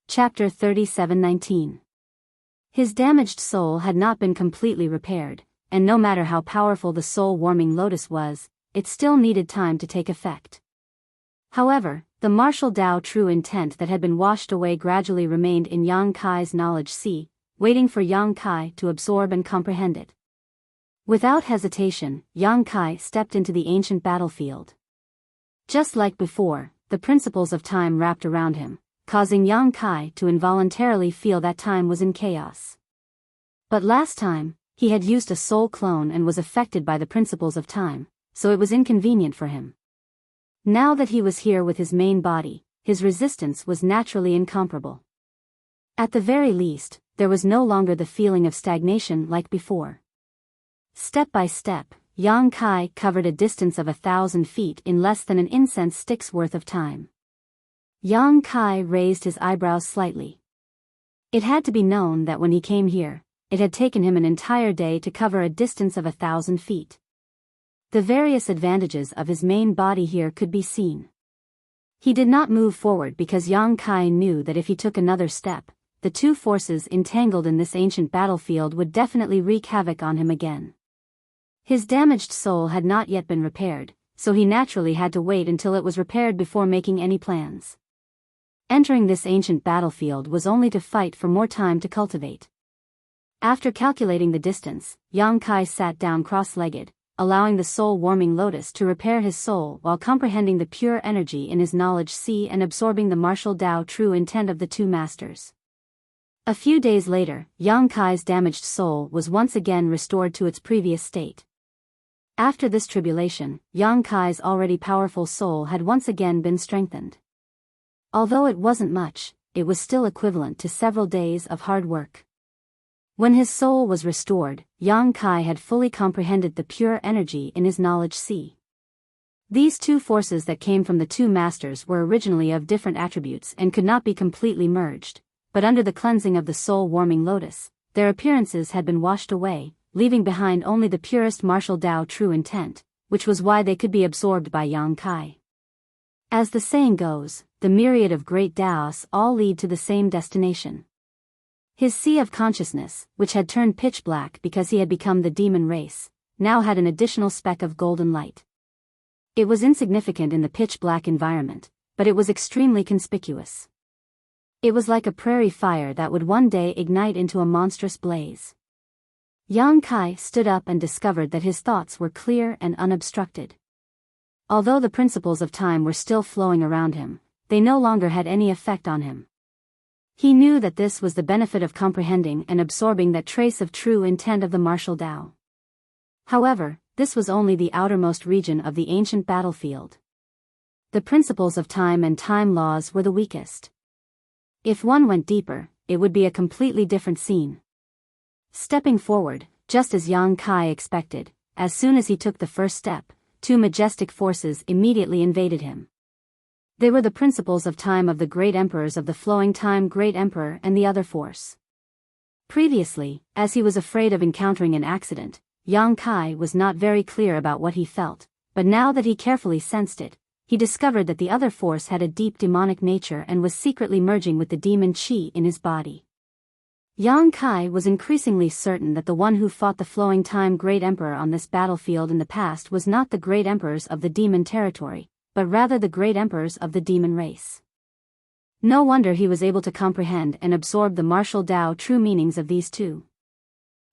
Chapter 37:19. His damaged soul had not been completely repaired, and no matter how powerful the soul-warming lotus was, it still needed time to take effect. However, the martial Dao true intent that had been washed away gradually remained in Yang Kai's knowledge sea, waiting for Yang Kai to absorb and comprehend it. Without hesitation, Yang Kai stepped into the ancient battlefield. Just like before, the principles of time wrapped around him, causing Yang Kai to involuntarily feel that time was in chaos. But last time, he had used a soul clone and was affected by the principles of time, so it was inconvenient for him. Now that he was here with his main body, his resistance was naturally incomparable. At the very least, there was no longer the feeling of stagnation like before. Step by step, Yang Kai covered a distance of 1,000 feet in less than an incense stick's worth of time. Yang Kai raised his eyebrows slightly. It had to be known that when he came here, it had taken him an entire day to cover a distance of 1,000 feet. The various advantages of his main body here could be seen. He did not move forward because Yang Kai knew that if he took another step, the two forces entangled in this ancient battlefield would definitely wreak havoc on him again. His damaged soul had not yet been repaired, so he naturally had to wait until it was repaired before making any plans. Entering this ancient battlefield was only to fight for more time to cultivate. After calculating the distance, Yang Kai sat down cross-legged, allowing the soul-warming lotus to repair his soul while comprehending the pure energy in his knowledge sea and absorbing the martial Tao true intent of the two masters. A few days later, Yang Kai's damaged soul was once again restored to its previous state. After this tribulation, Yang Kai's already powerful soul had once again been strengthened. Although it wasn't much, it was still equivalent to several days of hard work. When his soul was restored, Yang Kai had fully comprehended the pure energy in his knowledge sea. These two forces that came from the two masters were originally of different attributes and could not be completely merged, but under the cleansing of the soul-warming lotus, their appearances had been washed away, leaving behind only the purest martial Tao true intent, which was why they could be absorbed by Yang Kai. As the saying goes, the myriad of great Taos all lead to the same destination. His sea of consciousness, which had turned pitch black because he had become the demon race, now had an additional speck of golden light. It was insignificant in the pitch black environment, but it was extremely conspicuous. It was like a prairie fire that would one day ignite into a monstrous blaze. Yang Kai stood up and discovered that his thoughts were clear and unobstructed. Although the principles of time were still flowing around him, they no longer had any effect on him. He knew that this was the benefit of comprehending and absorbing that trace of true intent of the martial Tao. However, this was only the outermost region of the ancient battlefield. The principles of time and time laws were the weakest. If one went deeper, it would be a completely different scene. Stepping forward, just as Yang Kai expected, as soon as he took the first step, two majestic forces immediately invaded him. They were the principles of time of the great emperors of the flowing time great emperor and the other force. Previously, as he was afraid of encountering an accident, Yang Kai was not very clear about what he felt, but now that he carefully sensed it, he discovered that the other force had a deep demonic nature and was secretly merging with the demon chi in his body. Yang Kai was increasingly certain that the one who fought the flowing time great emperor on this battlefield in the past was not the great emperors of the demon territory, but rather the great emperors of the demon race. No wonder he was able to comprehend and absorb the martial Tao true meanings of these two.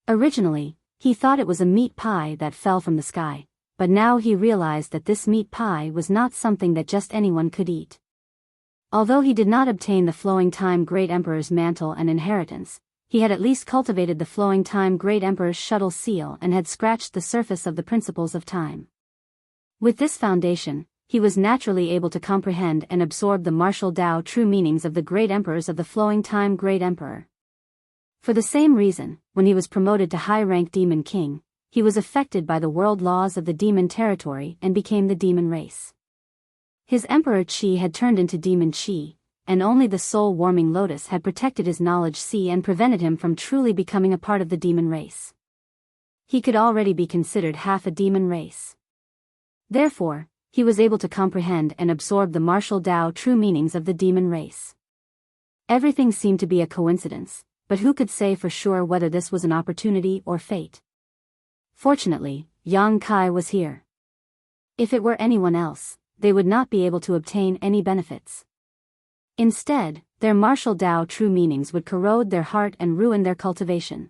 Originally, he thought it was a meat pie that fell from the sky, but now he realized that this meat pie was not something that just anyone could eat. Although he did not obtain the flowing time great emperor's mantle and inheritance, he had at least cultivated the flowing time great emperor's shuttle seal and had scratched the surface of the principles of time. With this foundation, he was naturally able to comprehend and absorb the martial Tao true meanings of the great emperors of the flowing time great emperor. For the same reason, when he was promoted to high-rank demon king, he was affected by the world laws of the demon territory and became the demon race. His emperor chi had turned into demon chi, and only the soul-warming lotus had protected his knowledge sea and prevented him from truly becoming a part of the demon race. He could already be considered half a demon race. Therefore, he was able to comprehend and absorb the martial Tao true meanings of the demon race. Everything seemed to be a coincidence, but who could say for sure whether this was an opportunity or fate? Fortunately, Yang Kai was here. If it were anyone else, they would not be able to obtain any benefits. Instead, their martial Tao true meanings would corrode their heart and ruin their cultivation.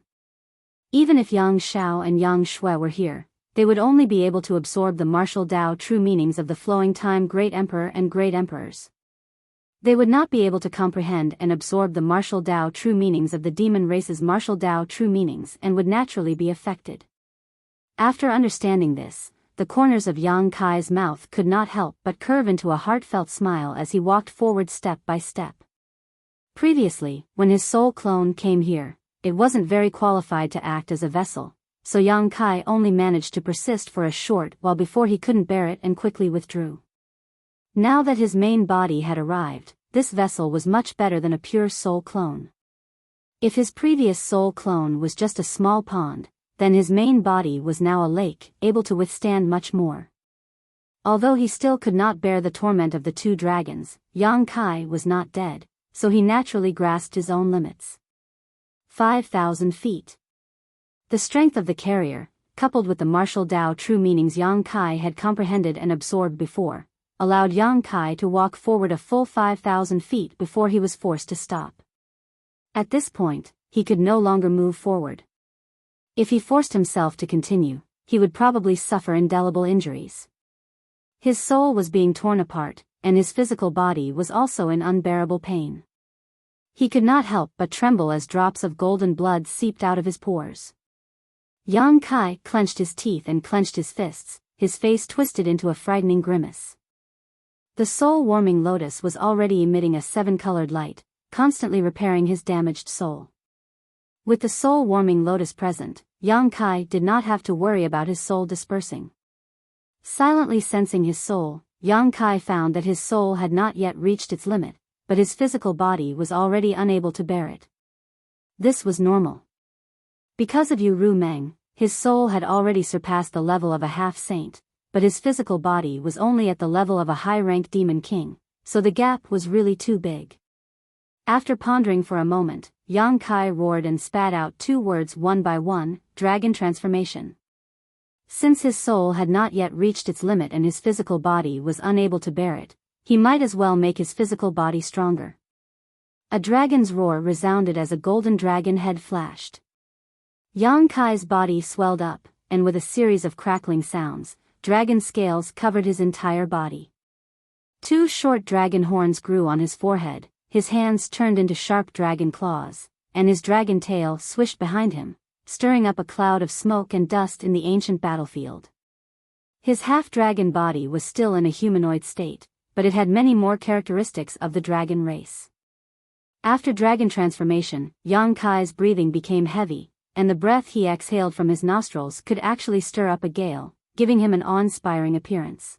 Even if Yang Shao and Yang Shui were here, they would only be able to absorb the martial Tao true meanings of the flowing time great emperor and great emperors. They would not be able to comprehend and absorb the martial Tao true meanings of the demon race's martial Tao true meanings and would naturally be affected. After understanding this, the corners of Yang Kai's mouth could not help but curve into a heartfelt smile as he walked forward step by step. Previously, when his soul clone came here, it wasn't very qualified to act as a vessel, so Yang Kai only managed to persist for a short while before he couldn't bear it and quickly withdrew. Now that his main body had arrived, this vessel was much better than a pure soul clone. If his previous soul clone was just a small pond, then his main body was now a lake, able to withstand much more. Although he still could not bear the torment of the two dragons, Yang Kai was not dead, so he naturally grasped his own limits. 5,000 feet. The strength of the carrier, coupled with the martial Tao true meanings Yang Kai had comprehended and absorbed before, allowed Yang Kai to walk forward a full 5,000 feet before he was forced to stop. At this point, he could no longer move forward. If he forced himself to continue, he would probably suffer indelible injuries. His soul was being torn apart, and his physical body was also in unbearable pain. He could not help but tremble as drops of golden blood seeped out of his pores. Yang Kai clenched his teeth and clenched his fists, his face twisted into a frightening grimace. The soul-warming lotus was already emitting a seven-colored light, constantly repairing his damaged soul. With the soul-warming lotus present, Yang Kai did not have to worry about his soul dispersing. Silently sensing his soul, Yang Kai found that his soul had not yet reached its limit, but his physical body was already unable to bear it. This was normal. Because of Yu Ru Meng, his soul had already surpassed the level of a half-saint, but his physical body was only at the level of a high-rank demon king, so the gap was really too big. After pondering for a moment, Yang Kai roared and spat out two words one by one: dragon transformation. Since his soul had not yet reached its limit and his physical body was unable to bear it, he might as well make his physical body stronger. A dragon's roar resounded as a golden dragon head flashed. Yang Kai's body swelled up, and with a series of crackling sounds, dragon scales covered his entire body. Two short dragon horns grew on his forehead, his hands turned into sharp dragon claws, and his dragon tail swished behind him, stirring up a cloud of smoke and dust in the ancient battlefield. His half-dragon body was still in a humanoid state, but it had many more characteristics of the dragon race. After dragon transformation, Yang Kai's breathing became heavy, and the breath he exhaled from his nostrils could actually stir up a gale, giving him an awe-inspiring appearance.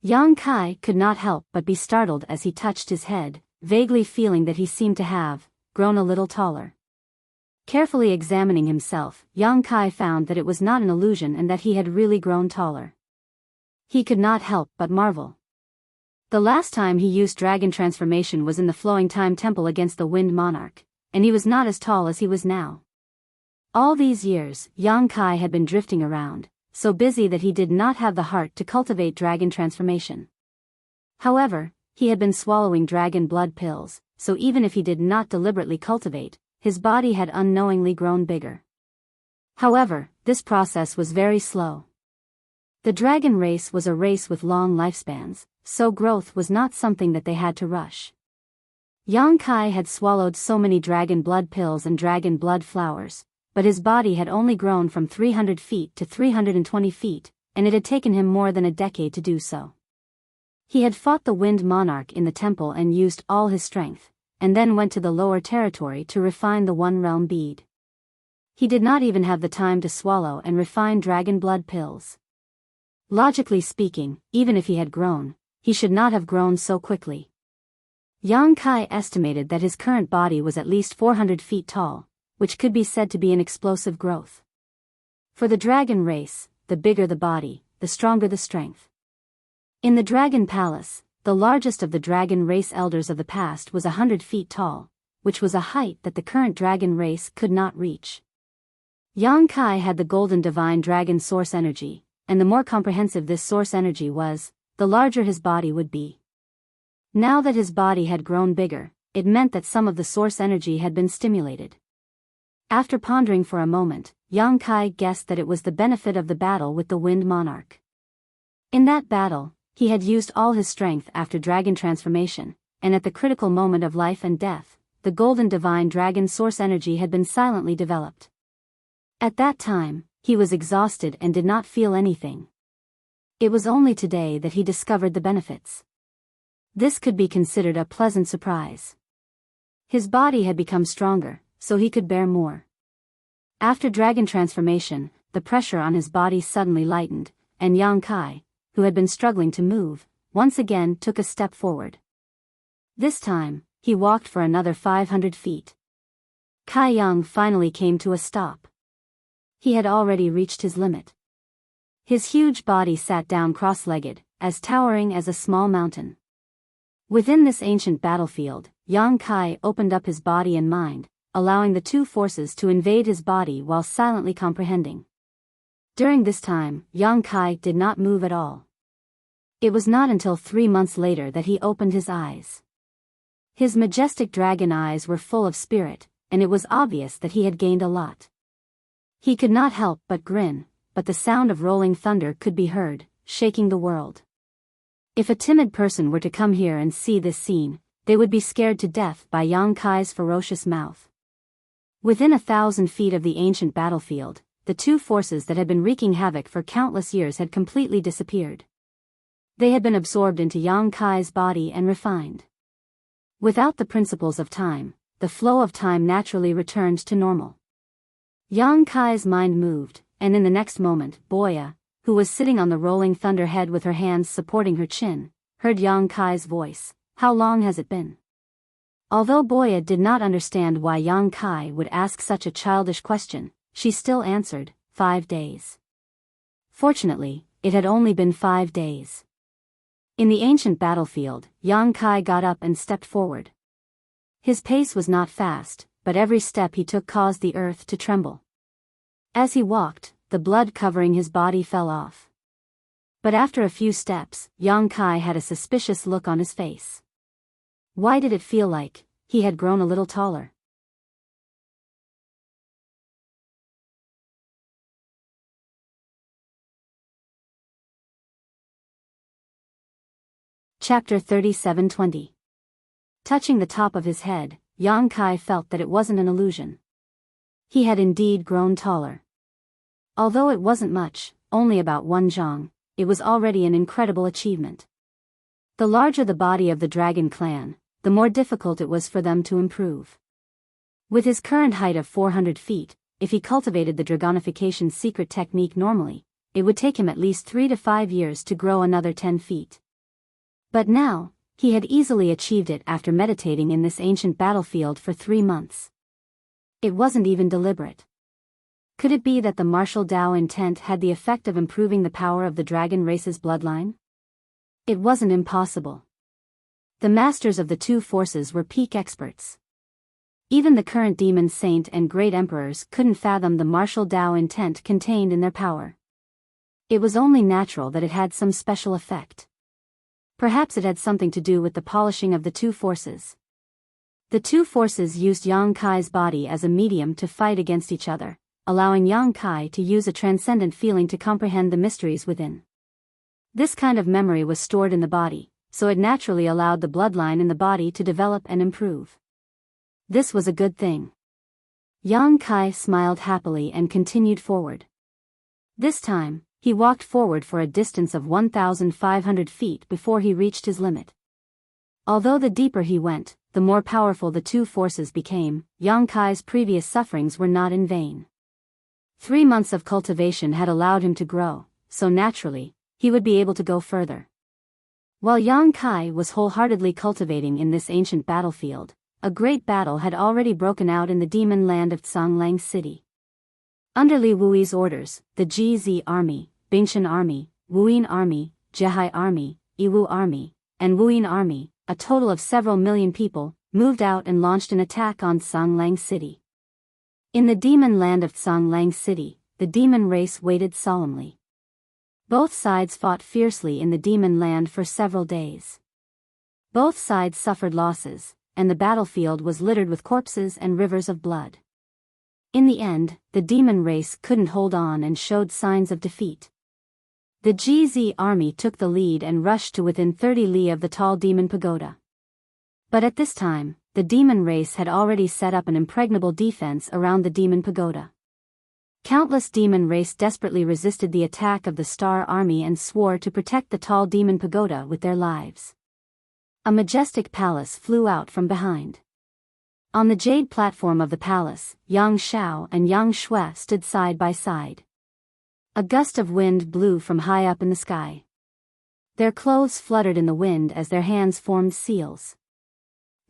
Yang Kai could not help but be startled as he touched his head, vaguely feeling that he seemed to have grown a little taller. Carefully examining himself, Yang Kai found that it was not an illusion and that he had really grown taller. He could not help but marvel. The last time he used dragon transformation was in the Flowing Time Temple against the Wind Monarch, and he was not as tall as he was now. All these years, Yang Kai had been drifting around, so busy that he did not have the heart to cultivate dragon transformation. However, he had been swallowing dragon blood pills, so even if he did not deliberately cultivate, his body had unknowingly grown bigger. However, this process was very slow. The dragon race was a race with long lifespans, so growth was not something that they had to rush. Yang Kai had swallowed so many dragon blood pills and dragon blood flowers, but his body had only grown from 300 feet to 320 feet, and it had taken him more than a decade to do so. He had fought the Wind Monarch in the temple and used all his strength, and then went to the lower territory to refine the One Realm bead. He did not even have the time to swallow and refine dragon blood pills. Logically speaking, even if he had grown, he should not have grown so quickly. Yang Kai estimated that his current body was at least 400 feet tall, which could be said to be an explosive growth. For the dragon race, the bigger the body, the stronger the strength. In the Dragon Palace, the largest of the dragon race elders of the past was 100 feet tall, which was a height that the current dragon race could not reach. Yang Kai had the golden divine dragon source energy, and the more comprehensive this source energy was, the larger his body would be. Now that his body had grown bigger, it meant that some of the source energy had been stimulated. After pondering for a moment, Yang Kai guessed that it was the benefit of the battle with the Wind Monarch. In that battle, he had used all his strength after dragon transformation, and at the critical moment of life and death, the golden divine dragon source energy had been silently developed. At that time, he was exhausted and did not feel anything. It was only today that he discovered the benefits. This could be considered a pleasant surprise. His body had become stronger, so he could bear more. After dragon transformation, the pressure on his body suddenly lightened, and Yang Kai, who had been struggling to move, once again took a step forward. This time, he walked for another 500 feet. Kai Yang finally came to a stop. He had already reached his limit. His huge body sat down cross-legged, as towering as a small mountain. Within this ancient battlefield, Yang Kai opened up his body and mind, allowing the two forces to invade his body while silently comprehending. During this time, Yang Kai did not move at all. It was not until 3 months later that he opened his eyes. His majestic dragon eyes were full of spirit, and it was obvious that he had gained a lot. He could not help but grin, but the sound of rolling thunder could be heard, shaking the world. If a timid person were to come here and see this scene, they would be scared to death by Yang Kai's ferocious mouth. Within 1,000 feet of the ancient battlefield, the two forces that had been wreaking havoc for countless years had completely disappeared. They had been absorbed into Yang Kai's body and refined. Without the principles of time, the flow of time naturally returned to normal. Yang Kai's mind moved, and in the next moment, Boya, who was sitting on the rolling thunderhead with her hands supporting her chin, heard Yang Kai's voice. "How long has it been?" Although Boya did not understand why Yang Kai would ask such a childish question, she still answered, 5 days. Fortunately, it had only been 5 days. In the ancient battlefield, Yang Kai got up and stepped forward. His pace was not fast, but every step he took caused the earth to tremble. As he walked, the blood covering his body fell off. But after a few steps, Yang Kai had a suspicious look on his face. Why did it feel like he had grown a little taller? Chapter 37:20. Touching the top of his head, Yang Kai felt that it wasn't an illusion. He had indeed grown taller. Although it wasn't much, only about 1 zhang, it was already an incredible achievement. The larger the body of the dragon clan, the more difficult it was for them to improve. With his current height of 400 feet, if he cultivated the dragonification secret technique normally, it would take him at least 3 to 5 years to grow another 10 feet. But now, he had easily achieved it after meditating in this ancient battlefield for 3 months. It wasn't even deliberate. Could it be that the martial Dao intent had the effect of improving the power of the dragon race's bloodline? It wasn't impossible. The masters of the two forces were peak experts. Even the current demon saint and great emperors couldn't fathom the martial Dao intent contained in their power. It was only natural that it had some special effect. Perhaps it had something to do with the polishing of the two forces. The two forces used Yang Kai's body as a medium to fight against each other, allowing Yang Kai to use a transcendent feeling to comprehend the mysteries within. This kind of memory was stored in the body, so it naturally allowed the bloodline in the body to develop and improve. This was a good thing. Yang Kai smiled happily and continued forward. This time, he walked forward for a distance of 1,500 feet before he reached his limit. Although the deeper he went, the more powerful the two forces became, Yang Kai's previous sufferings were not in vain. 3 months of cultivation had allowed him to grow, so naturally, he would be able to go further. While Yang Kai was wholeheartedly cultivating in this ancient battlefield, a great battle had already broken out in the demon land of Tsanglang City. Under Li Wui's orders, the GZ army, Bingshan army, Wuyin army, Jehai army, Yiwu army, and Wuyin army, a total of several million people, moved out and launched an attack on Tsanglang City. In the demon land of Tsanglang City, the demon race waited solemnly. Both sides fought fiercely in the demon land for several days. Both sides suffered losses, and the battlefield was littered with corpses and rivers of blood. In the end, the demon race couldn't hold on and showed signs of defeat. The GZ army took the lead and rushed to within 30 li of the tall demon pagoda. But at this time, the demon race had already set up an impregnable defense around the demon pagoda. Countless demon race desperately resisted the attack of the Star Army and swore to protect the tall demon pagoda with their lives. A majestic palace flew out from behind. On the jade platform of the palace, Yang Shao and Yang Shui stood side by side. A gust of wind blew from high up in the sky. Their clothes fluttered in the wind as their hands formed seals.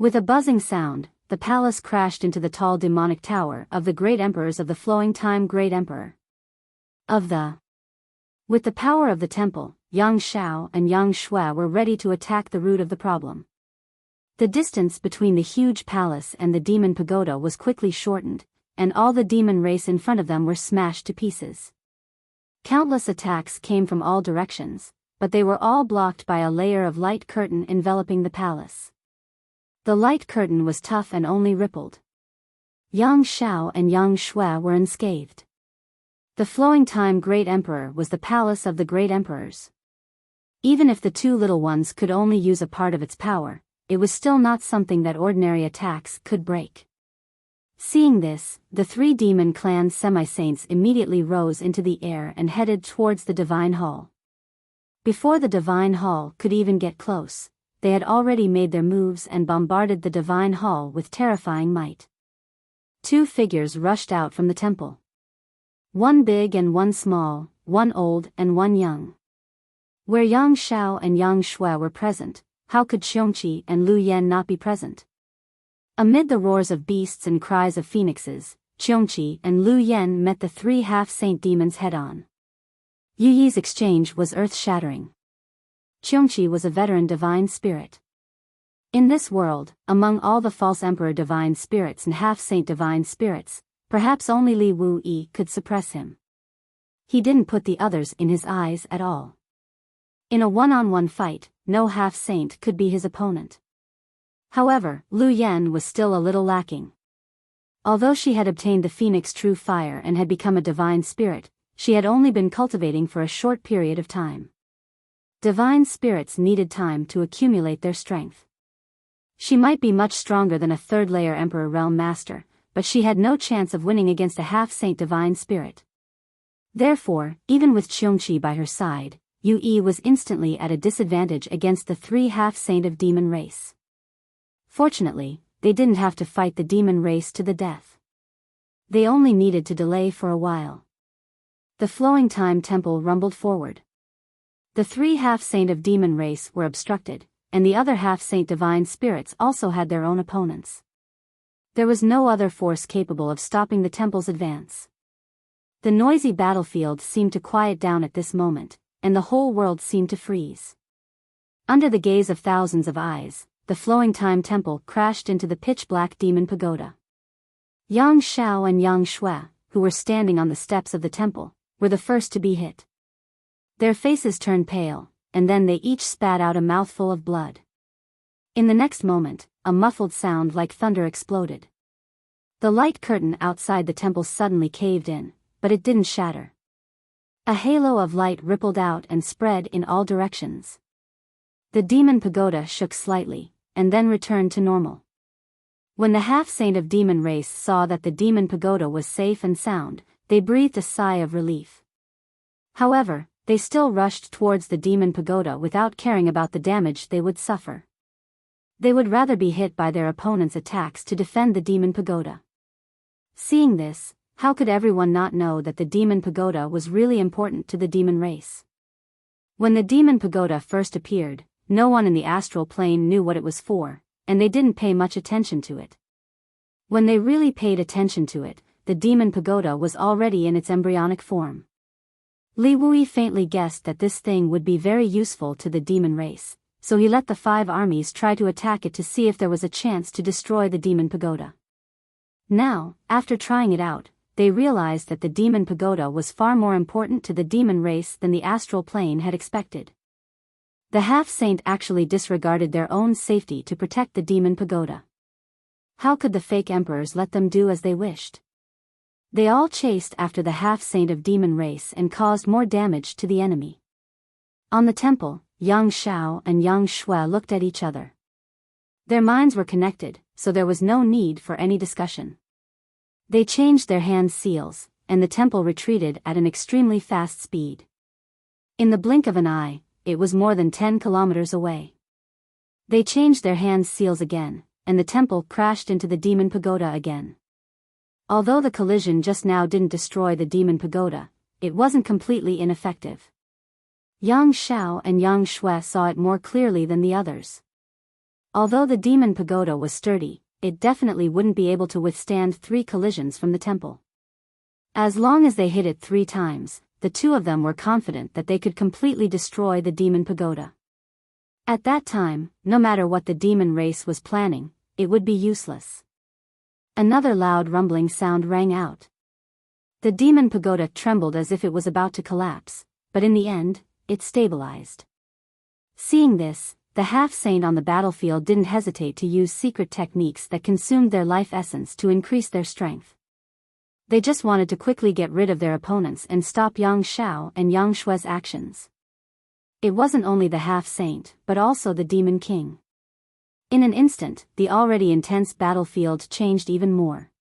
With a buzzing sound, the palace crashed into the tall demonic tower of the great emperors of the flowing time great emperor. With the power of the temple, Yang Shao and Yang Shui were ready to attack the root of the problem. The distance between the huge palace and the demon pagoda was quickly shortened, and all the demon race in front of them were smashed to pieces. Countless attacks came from all directions, but they were all blocked by a layer of light curtain enveloping the palace. The light curtain was tough and only rippled. Yang Shao and Yang Shui were unscathed. The flowing time great emperor was the palace of the great emperors. Even if the two little ones could only use a part of its power, it was still not something that ordinary attacks could break. Seeing this, the three demon clan semi-saints immediately rose into the air and headed towards the divine hall. Before the divine hall could even get close, they had already made their moves and bombarded the divine hall with terrifying might. Two figures rushed out from the temple. One big and one small, one old and one young. Where Yang Shao and Yang Shui were present, how could Xiongqi and Lu Yan not be present? Amid the roars of beasts and cries of phoenixes, Xiongqi and Lu Yan met the three half-saint demons head-on. Yu Yi's exchange was earth-shattering. Xiongqi was a veteran divine spirit. In this world, among all the false emperor divine spirits and half-saint divine spirits, perhaps only Li Wu-yi could suppress him. He didn't put the others in his eyes at all. In a one-on-one fight, no half-saint could be his opponent. However, Lu Yan was still a little lacking. Although she had obtained the Phoenix True Fire and had become a divine spirit, she had only been cultivating for a short period of time. Divine spirits needed time to accumulate their strength. She might be much stronger than a third-layer Emperor Realm Master, but she had no chance of winning against a half-saint divine spirit. Therefore, even with Xiongqi by her side, Yu Yi was instantly at a disadvantage against the three half-saint of demon race. Fortunately, they didn't have to fight the demon race to the death. They only needed to delay for a while. The flowing time temple rumbled forward. The three half-saint of demon race were obstructed, and the other half-saint divine spirits also had their own opponents. There was no other force capable of stopping the temple's advance. The noisy battlefield seemed to quiet down at this moment, and the whole world seemed to freeze. Under the gaze of thousands of eyes, the flowing time temple crashed into the pitch-black demon pagoda. Yang Shao and Yang Shui, who were standing on the steps of the temple, were the first to be hit. Their faces turned pale, and then they each spat out a mouthful of blood. In the next moment, a muffled sound like thunder exploded. The light curtain outside the temple suddenly caved in, but it didn't shatter. A halo of light rippled out and spread in all directions. The demon pagoda shook slightly, and then returned to normal. When the half-saint of demon race saw that the demon pagoda was safe and sound, they breathed a sigh of relief. However, they still rushed towards the demon pagoda without caring about the damage they would suffer. They would rather be hit by their opponent's attacks to defend the demon pagoda. Seeing this, how could everyone not know that the demon pagoda was really important to the demon race? When the demon pagoda first appeared, no one in the astral plane knew what it was for, and they didn't pay much attention to it. When they really paid attention to it, the demon pagoda was already in its embryonic form. Li Wui faintly guessed that this thing would be very useful to the demon race, so he let the 5 armies try to attack it to see if there was a chance to destroy the demon pagoda. Now, after trying it out, they realized that the demon pagoda was far more important to the demon race than the astral plane had expected. The half-saint actually disregarded their own safety to protect the demon pagoda. How could the fake emperors let them do as they wished? They all chased after the half-saint of demon race and caused more damage to the enemy. On the temple, Yang Shao and Yang Shui looked at each other. Their minds were connected, so there was no need for any discussion. They changed their hand seals, and the temple retreated at an extremely fast speed. In the blink of an eye, it was more than 10 kilometers away. They changed their hand seals again, and the temple crashed into the demon pagoda again. Although the collision just now didn't destroy the demon pagoda, it wasn't completely ineffective. Yang Shao and Yang Shui saw it more clearly than the others. Although the demon pagoda was sturdy, it definitely wouldn't be able to withstand 3 collisions from the temple. As long as they hit it 3 times, the two of them were confident that they could completely destroy the demon pagoda. At that time, no matter what the demon race was planning, it would be useless. Another loud rumbling sound rang out. The demon pagoda trembled as if it was about to collapse, but in the end, it stabilized. Seeing this, the half-saint on the battlefield didn't hesitate to use secret techniques that consumed their life essence to increase their strength. They just wanted to quickly get rid of their opponents and stop Yang Shao and Yang Shue's actions. It wasn't only the half-saint, but also the demon king. In an instant, the already intense battlefield changed even more.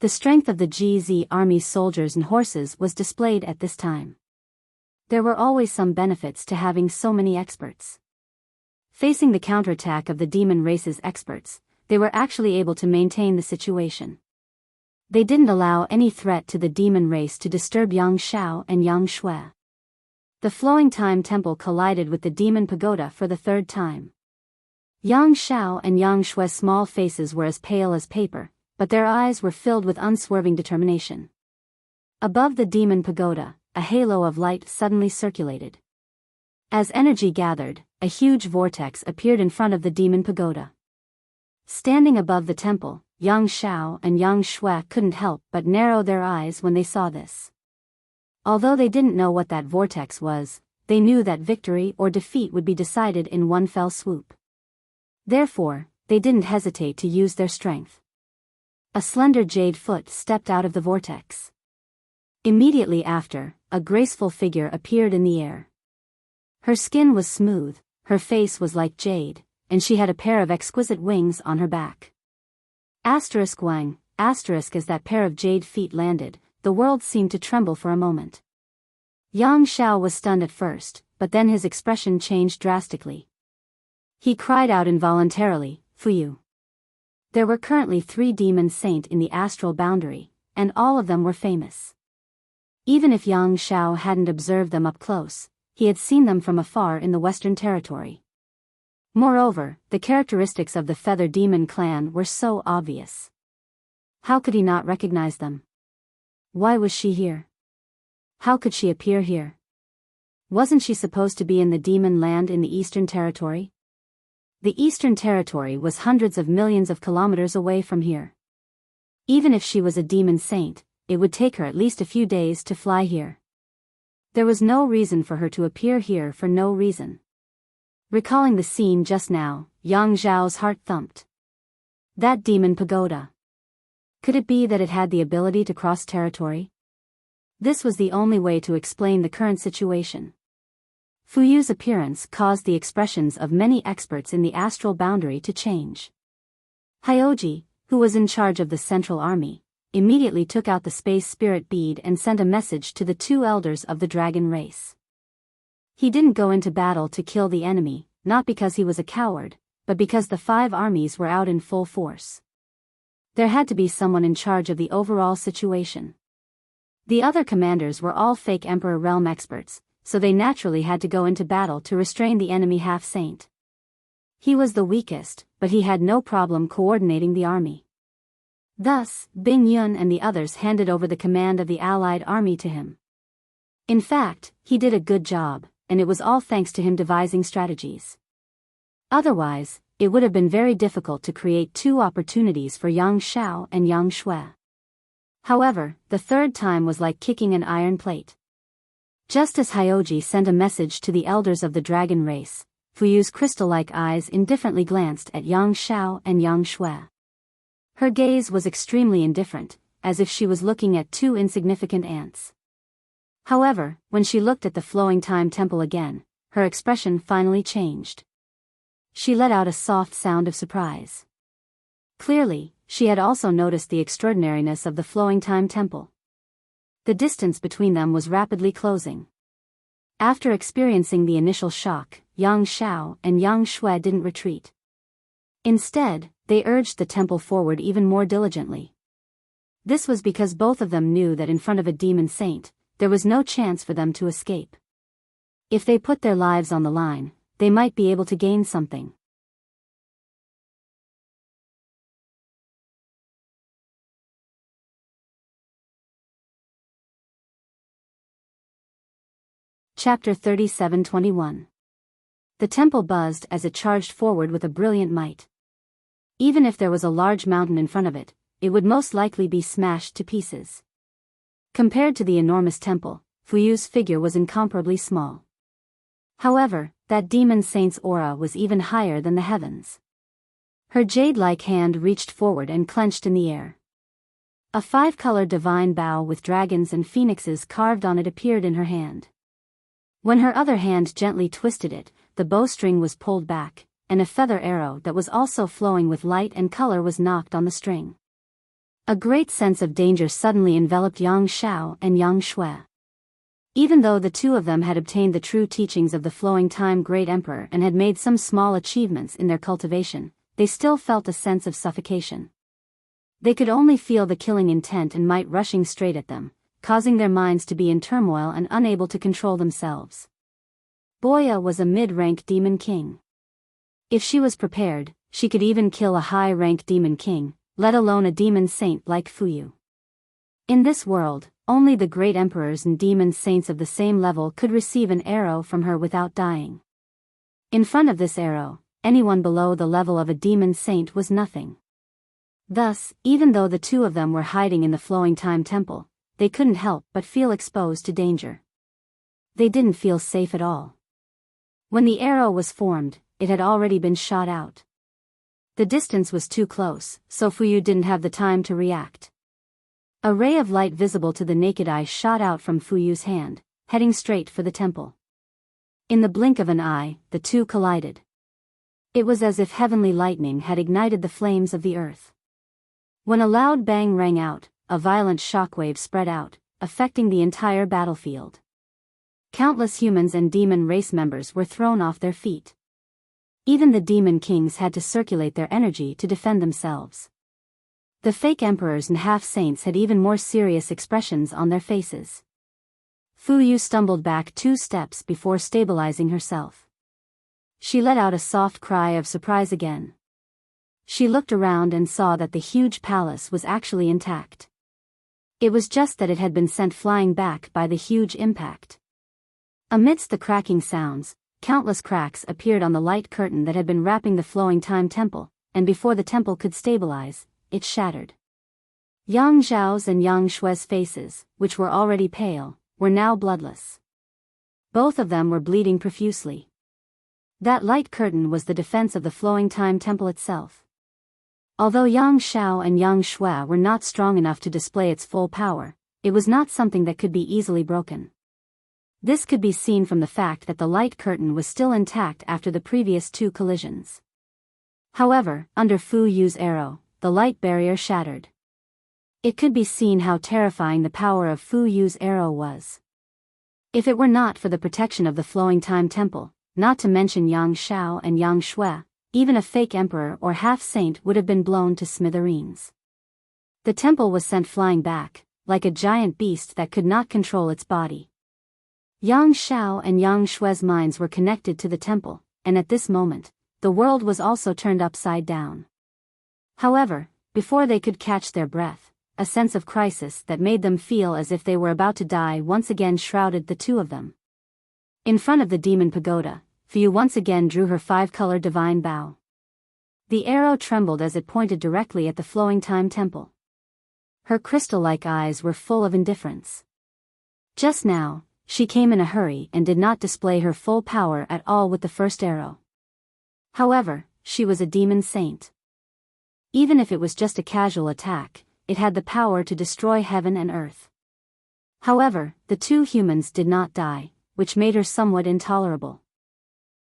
The strength of the GZ army's soldiers and horses was displayed at this time. There were always some benefits to having so many experts. Facing the counterattack of the demon race's experts, they were actually able to maintain the situation. They didn't allow any threat to the demon race to disturb Yang Shao and Yang Shui. The flowing time temple collided with the demon pagoda for the 3rd time. Yang Shao and Yang Shui's small faces were as pale as paper, but their eyes were filled with unswerving determination. Above the demon pagoda, a halo of light suddenly circulated. As energy gathered, a huge vortex appeared in front of the demon pagoda. Standing above the temple, Yang Shao and Yang Shui couldn't help but narrow their eyes when they saw this. Although they didn't know what that vortex was, they knew that victory or defeat would be decided in one fell swoop. Therefore, they didn't hesitate to use their strength. A slender jade foot stepped out of the vortex. Immediately after, a graceful figure appeared in the air. Her skin was smooth, her face was like jade, and she had a pair of exquisite wings on her back. Wang, as that pair of jade feet landed, the world seemed to tremble for a moment. Yang Shao was stunned at first, but then his expression changed drastically. He cried out involuntarily, "Fuyu." There were currently 3 demon saints in the astral boundary, and all of them were famous. Even if Yang Shao hadn't observed them up close, he had seen them from afar in the Western Territory. Moreover, the characteristics of the Feather Demon clan were so obvious. How could he not recognize them? Why was she here? How could she appear here? Wasn't she supposed to be in the demon land in the Eastern Territory? The Eastern Territory was hundreds of millions of kilometers away from here. Even if she was a demon saint, it would take her at least a few days to fly here. There was no reason for her to appear here for no reason. Recalling the scene just now, Yang Zhao's heart thumped. That demon pagoda. Could it be that it had the ability to cross territory? This was the only way to explain the current situation. Fuyu's appearance caused the expressions of many experts in the astral boundary to change. Hyoji, who was in charge of the Central Army, immediately took out the space spirit bead and sent a message to the 2 elders of the dragon race. He didn't go into battle to kill the enemy, not because he was a coward, but because the 5 armies were out in full force. There had to be someone in charge of the overall situation. The other commanders were all fake Emperor Realm experts, so they naturally had to go into battle to restrain the enemy half-saint. He was the weakest, but he had no problem coordinating the army. Thus, Bing Yun and the others handed over the command of the allied army to him. In fact, he did a good job, and it was all thanks to him devising strategies. Otherwise, it would have been very difficult to create 2 opportunities for Yang Shao and Yang Shui. However, the 3rd time was like kicking an iron plate. Just as Hyoji sent a message to the elders of the dragon race, Fuyu's crystal-like eyes indifferently glanced at Yang Shao and Yang Shui. Her gaze was extremely indifferent, as if she was looking at 2 insignificant ants. However, when she looked at the flowing time temple again, her expression finally changed. She let out a soft sound of surprise. Clearly, she had also noticed the extraordinariness of the flowing time temple. The distance between them was rapidly closing. After experiencing the initial shock, Yang Shao and Yang Shui didn't retreat. Instead, they urged the temple forward even more diligently. This was because both of them knew that in front of a demon saint, there was no chance for them to escape. If they put their lives on the line, they might be able to gain something. Chapter 37:21. The temple buzzed as it charged forward with a brilliant might. Even if there was a large mountain in front of it, it would most likely be smashed to pieces. Compared to the enormous temple, Fuyu's figure was incomparably small. However, that demon saint's aura was even higher than the heavens. Her jade-like hand reached forward and clenched in the air. A 5-colored divine bow with dragons and phoenixes carved on it appeared in her hand. When her other hand gently twisted it, the bowstring was pulled back, and a feather arrow that was also flowing with light and color was knocked on the string. A great sense of danger suddenly enveloped Yang Xiao and Yang Shui. Even though the two of them had obtained the true teachings of the Flowing Time Great Emperor and had made some small achievements in their cultivation, they still felt a sense of suffocation. They could only feel the killing intent and might rushing straight at them, causing their minds to be in turmoil and unable to control themselves. Biyao was a mid-rank demon king. If she was prepared, she could even kill a high-rank demon king, let alone a demon saint like Fuyu. In this world, only the great emperors and demon saints of the same level could receive an arrow from her without dying. In front of this arrow, anyone below the level of a demon saint was nothing. Thus, even though the two of them were hiding in the Flowing Time Temple, they couldn't help but feel exposed to danger. They didn't feel safe at all. When the arrow was formed, it had already been shot out. The distance was too close, so Fuyu didn't have the time to react. A ray of light visible to the naked eye shot out from Fuyu's hand, heading straight for the temple. In the blink of an eye, the two collided. It was as if heavenly lightning had ignited the flames of the earth. When a loud bang rang out, a violent shockwave spread out, affecting the entire battlefield. Countless humans and demon race members were thrown off their feet. Even the demon kings had to circulate their energy to defend themselves. The fake emperors and half-saints had even more serious expressions on their faces. Fuyu stumbled back 2 steps before stabilizing herself. She let out a soft cry of surprise again. She looked around and saw that the huge palace was actually intact. It was just that it had been sent flying back by the huge impact. Amidst the cracking sounds, countless cracks appeared on the light curtain that had been wrapping the Flowing Time Temple, and before the temple could stabilize, it shattered. Yang Zhao's and Yang Shui's faces, which were already pale, were now bloodless. Both of them were bleeding profusely. That light curtain was the defense of the Flowing Time Temple itself. Although Yang Xiao and Yang Shui were not strong enough to display its full power, it was not something that could be easily broken. This could be seen from the fact that the light curtain was still intact after the previous 2 collisions. However, under Fu Yu's arrow, the light barrier shattered. It could be seen how terrifying the power of Fu Yu's arrow was. If it were not for the protection of the Flowing Time Temple, not to mention Yang Xiao and Yang Shui, even a fake emperor or half-saint would have been blown to smithereens. The temple was sent flying back, like a giant beast that could not control its body. Yang Xiao and Yang Shui's minds were connected to the temple, and at this moment, the world was also turned upside down. However, before they could catch their breath, a sense of crisis that made them feel as if they were about to die once again shrouded the two of them. In front of the demon pagoda, Fuyu once again drew her 5-color divine bow. The arrow trembled as it pointed directly at the Flowing Time Temple. Her crystal-like eyes were full of indifference. Just now, she came in a hurry and did not display her full power at all with the first arrow. However, she was a demon saint. Even if it was just a casual attack, it had the power to destroy heaven and earth. However, the 2 humans did not die, which made her somewhat intolerable.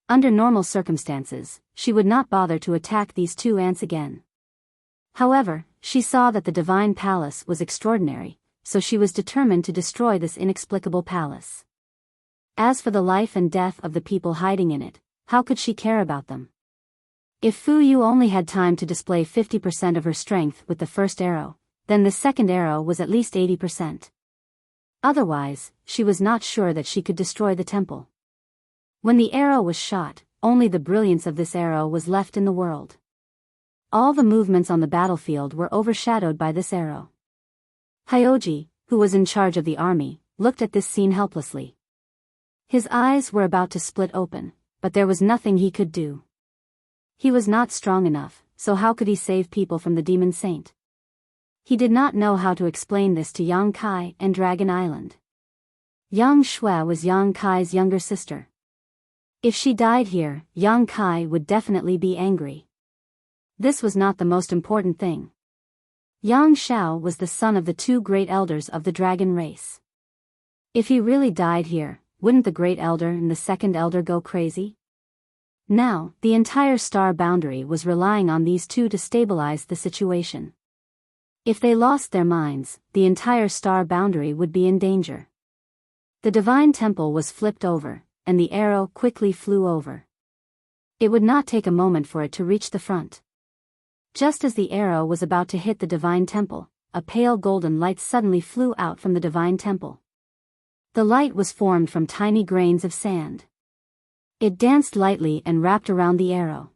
Under normal circumstances, she would not bother to attack these 2 ants again. However, she saw that the divine palace was extraordinary, so she was determined to destroy this inexplicable palace. As for the life and death of the people hiding in it, how could she care about them? If Fu Yu only had time to display 50% of her strength with the first arrow, then the second arrow was at least 80%. Otherwise, she was not sure that she could destroy the temple. When the arrow was shot, only the brilliance of this arrow was left in the world. All the movements on the battlefield were overshadowed by this arrow. Hyoji, who was in charge of the army, looked at this scene helplessly. His eyes were about to split open, but there was nothing he could do. He was not strong enough, so how could he save people from the demon saint? He did not know how to explain this to Yang Kai and Dragon Island. Yang Shui was Yang Kai's younger sister. If she died here, Yang Kai would definitely be angry. This was not the most important thing. Yang Shao was the son of the two great elders of the dragon race. If he really died here, wouldn't the great elder and the second elder go crazy? Now, the entire star boundary was relying on these two to stabilize the situation. If they lost their minds, the entire star boundary would be in danger. The divine temple was flipped over, and the arrow quickly flew over. It would not take a moment for it to reach the front. Just as the arrow was about to hit the divine temple, a pale golden light suddenly flew out from the divine temple. The light was formed from tiny grains of sand. It danced lightly and wrapped around the arrow.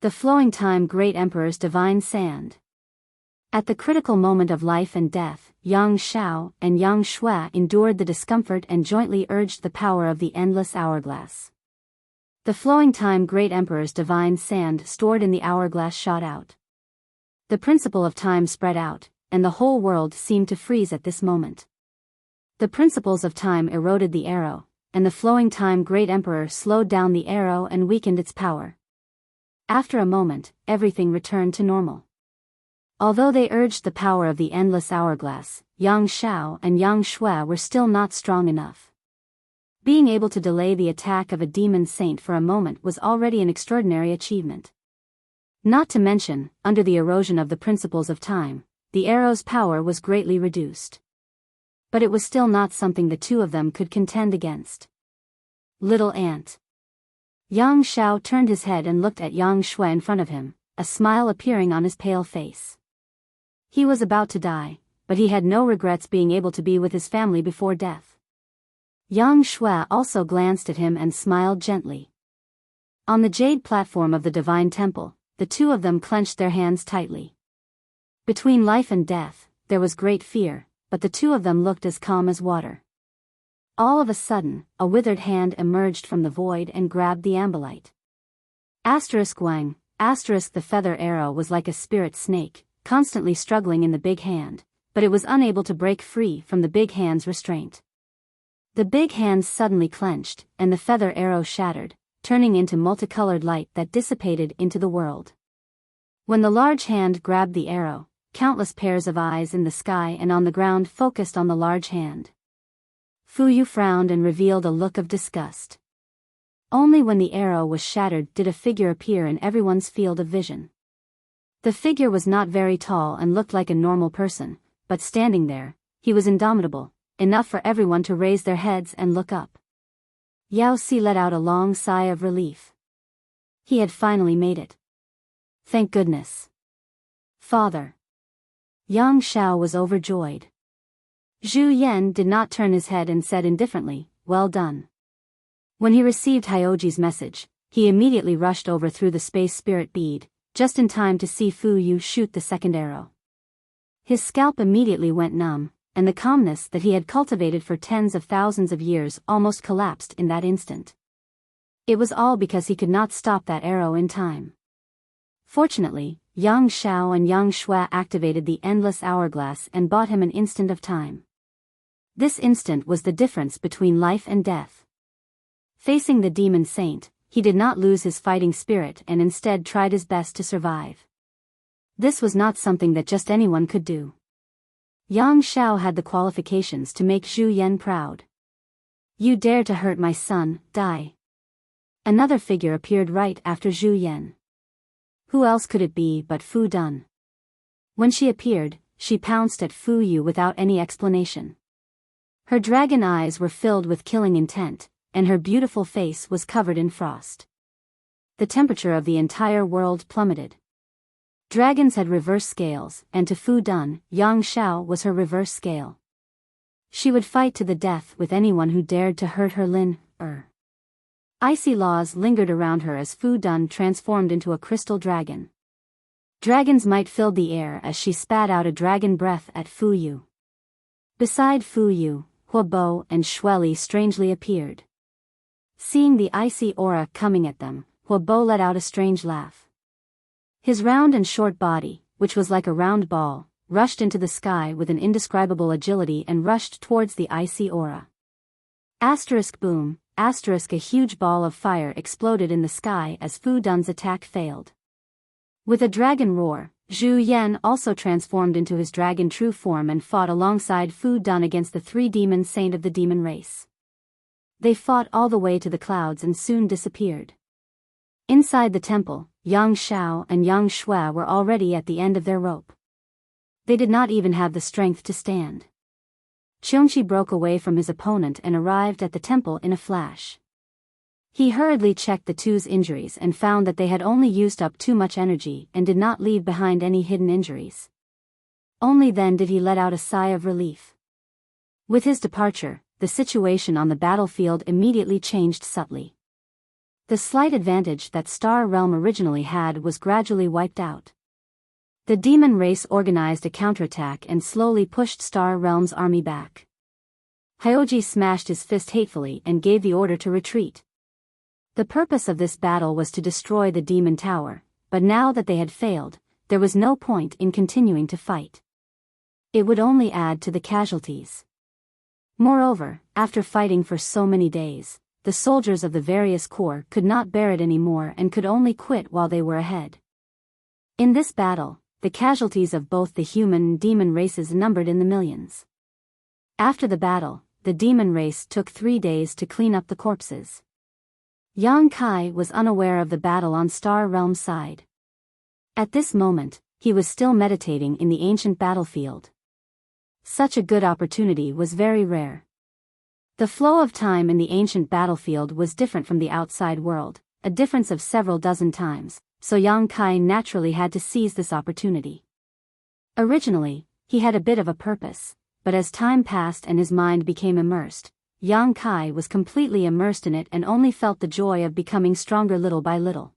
The flowing time great emperor's divine sand. At the critical moment of life and death, Yang Shao and Yang Shui endured the discomfort and jointly urged the power of the endless hourglass. The flowing time great emperor's divine sand stored in the hourglass shot out. The principle of time spread out, and the whole world seemed to freeze at this moment. The principles of time eroded the arrow, and the flowing time great emperor slowed down the arrow and weakened its power. After a moment, everything returned to normal. Although they urged the power of the endless hourglass, Yang Shao and Yang Shui were still not strong enough. Being able to delay the attack of a demon saint for a moment was already an extraordinary achievement. Not to mention, under the erosion of the principles of time, the arrow's power was greatly reduced. But it was still not something the two of them could contend against. Little ant. Yang Shao turned his head and looked at Yang Shui in front of him, a smile appearing on his pale face. He was about to die, but he had no regrets being able to be with his family before death. Yang Shui also glanced at him and smiled gently. On the jade platform of the divine temple, the two of them clenched their hands tightly. Between life and death, there was great fear, but the two of them looked as calm as water. All of a sudden, a withered hand emerged from the void and grabbed the ambolite. Wang, the feather arrow was like a spirit snake, constantly struggling in the big hand, but it was unable to break free from the big hand's restraint. The big hands suddenly clenched, and the feather arrow shattered, turning into multicolored light that dissipated into the world. When the large hand grabbed the arrow, countless pairs of eyes in the sky and on the ground focused on the large hand. Fu Yu frowned and revealed a look of disgust. Only when the arrow was shattered did a figure appear in everyone's field of vision. The figure was not very tall and looked like a normal person, but standing there, he was indomitable, enough for everyone to raise their heads and look up. Yao Si let out a long sigh of relief. He had finally made it. Thank goodness. Father. Yang Shao was overjoyed. Zhu Yan did not turn his head and said indifferently, "Well done." When he received Hyoji's message, he immediately rushed over through the space spirit bead, just in time to see Fu Yu shoot the second arrow. His scalp immediately went numb, and the calmness that he had cultivated for tens of thousands of years almost collapsed in that instant. It was all because he could not stop that arrow in time. Fortunately, Yang Shao and Yang Shui activated the endless hourglass and bought him an instant of time. This instant was the difference between life and death. Facing the demon saint, he did not lose his fighting spirit and instead tried his best to survive. This was not something that just anyone could do. Yang Shao had the qualifications to make Zhu Yan proud. "You dare to hurt my son, die." Another figure appeared right after Zhu Yan. Who else could it be but Fu Dun? When she appeared, she pounced at Fu Yu without any explanation. Her dragon eyes were filled with killing intent, and her beautiful face was covered in frost. The temperature of the entire world plummeted. Dragons had reverse scales, and to Fu Dun, Yang Shao was her reverse scale. She would fight to the death with anyone who dared to hurt her Icy laws lingered around her as Fu Dun transformed into a crystal dragon. Dragon's might filled the air as she spat out a dragon breath at Fu Yu. Beside Fu Yu, Hua Bo and Shui Li strangely appeared. Seeing the icy aura coming at them, Huobo let out a strange laugh. His round and short body, which was like a round ball, rushed into the sky with an indescribable agility and rushed towards the icy aura. Asterisk boom, asterisk a huge ball of fire exploded in the sky as Fu Dun's attack failed. With a dragon roar, Zhu Yan also transformed into his dragon true form and fought alongside Fu Dun against the three demon saint of the demon race. They fought all the way to the clouds and soon disappeared. Inside the temple, Yang Xiao and Yang Shui were already at the end of their rope. They did not even have the strength to stand. Qiongqi broke away from his opponent and arrived at the temple in a flash. He hurriedly checked the two's injuries and found that they had only used up too much energy and did not leave behind any hidden injuries. Only then did he let out a sigh of relief. With his departure, the situation on the battlefield immediately changed subtly. The slight advantage that Star Realm originally had was gradually wiped out. The demon race organized a counterattack and slowly pushed Star Realm's army back. Hyoji smashed his fist hatefully and gave the order to retreat. The purpose of this battle was to destroy the demon tower, but now that they had failed, there was no point in continuing to fight. It would only add to the casualties. Moreover, after fighting for so many days, the soldiers of the various corps could not bear it anymore and could only quit while they were ahead. In this battle, the casualties of both the human and demon races numbered in the millions. After the battle, the demon race took 3 days to clean up the corpses. Yang Kai was unaware of the battle on Star Realm's side. At this moment, he was still meditating in the ancient battlefield. Such a good opportunity was very rare. The flow of time in the ancient battlefield was different from the outside world, a difference of several dozen times, so Yang Kai naturally had to seize this opportunity. Originally, he had a bit of a purpose, but as time passed and his mind became immersed, Yang Kai was completely immersed in it and only felt the joy of becoming stronger little by little.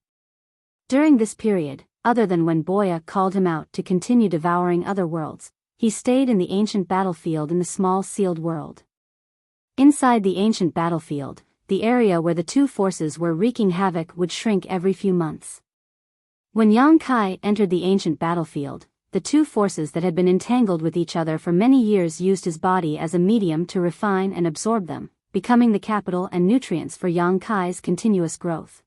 During this period, other than when Boya called him out to continue devouring other worlds, he stayed in the ancient battlefield in the small sealed world. Inside the ancient battlefield, the area where the two forces were wreaking havoc would shrink every few months. When Yang Kai entered the ancient battlefield, the two forces that had been entangled with each other for many years used his body as a medium to refine and absorb them, becoming the capital and nutrients for Yang Kai's continuous growth.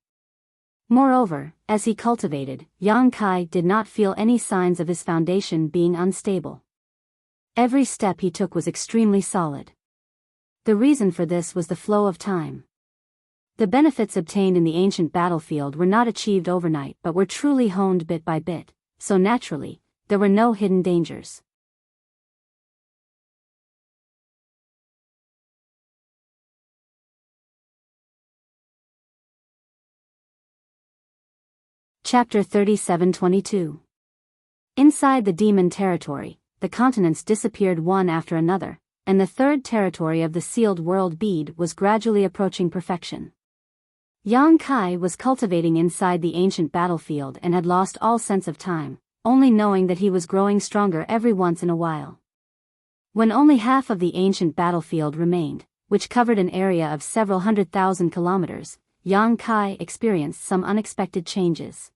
Moreover, as he cultivated, Yang Kai did not feel any signs of his foundation being unstable. Every step he took was extremely solid. The reason for this was the flow of time. The benefits obtained in the ancient battlefield were not achieved overnight but were truly honed bit by bit, so naturally, there were no hidden dangers. Chapter 37-22. Inside the demon territory, the continents disappeared one after another, and the third territory of the sealed world bead was gradually approaching perfection. Yang Kai was cultivating inside the ancient battlefield and had lost all sense of time, only knowing that he was growing stronger every once in a while. When only half of the ancient battlefield remained, which covered an area of several 100,000 kilometers, Yang Kai experienced some unexpected changes.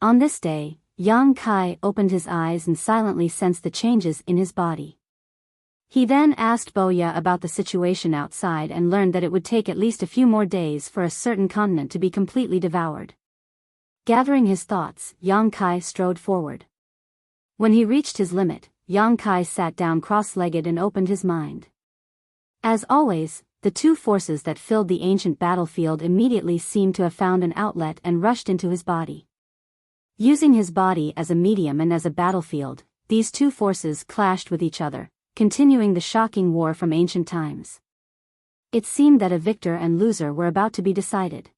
On this day, Yang Kai opened his eyes and silently sensed the changes in his body. He then asked Boya about the situation outside and learned that it would take at least a few more days for a certain continent to be completely devoured. Gathering his thoughts, Yang Kai strode forward. When he reached his limit, Yang Kai sat down cross-legged and opened his mind. As always, the two forces that filled the ancient battlefield immediately seemed to have found an outlet and rushed into his body. Using his body as a medium and as a battlefield, these two forces clashed with each other, continuing the shocking war from ancient times. It seemed that a victor and loser were about to be decided.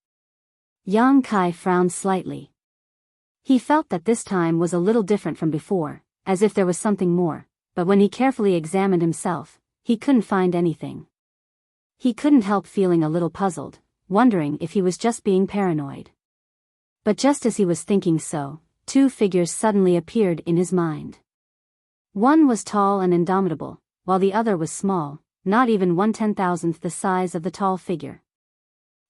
Yang Kai frowned slightly. He felt that this time was a little different from before, as if there was something more, but when he carefully examined himself, he couldn't find anything. He couldn't help feeling a little puzzled, wondering if he was just being paranoid. But just as he was thinking so, two figures suddenly appeared in his mind. One was tall and indomitable, while the other was small, not even 1/10,000th the size of the tall figure.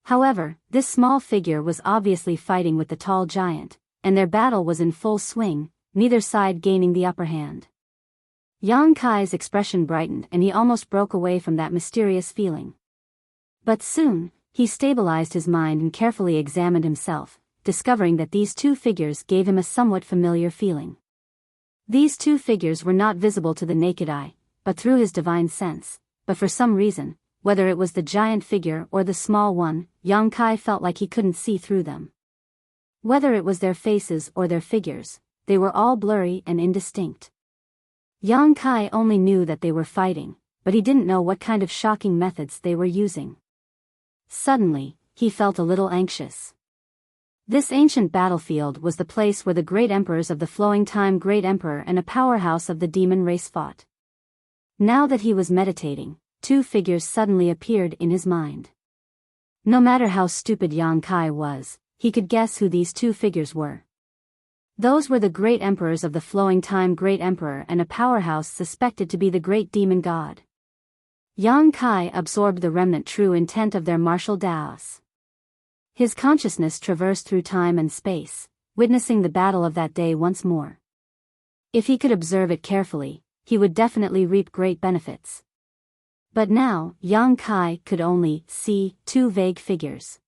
However, this small figure was obviously fighting with the tall giant, and their battle was in full swing, neither side gaining the upper hand. Yang Kai's expression brightened and he almost broke away from that mysterious feeling. But soon, he stabilized his mind and carefully examined himself, discovering that these two figures gave him a somewhat familiar feeling. These two figures were not visible to the naked eye, but through his divine sense, but for some reason, whether it was the giant figure or the small one, Yang Kai felt like he couldn't see through them. Whether it was their faces or their figures, they were all blurry and indistinct. Yang Kai only knew that they were fighting, but he didn't know what kind of shocking methods they were using. Suddenly, he felt a little anxious. This ancient battlefield was the place where the great emperors of the flowing time Great Emperor and a powerhouse of the demon race fought. Now that he was meditating, two figures suddenly appeared in his mind. No matter how stupid Yang Kai was, he could guess who these two figures were. Those were the great emperors of the flowing time Great Emperor and a powerhouse suspected to be the great demon god. Yang Kai absorbed the remnant true intent of their martial daos. His consciousness traversed through time and space, witnessing the battle of that day once more. If he could observe it carefully, he would definitely reap great benefits. But now, Yang Kai could only see two vague figures.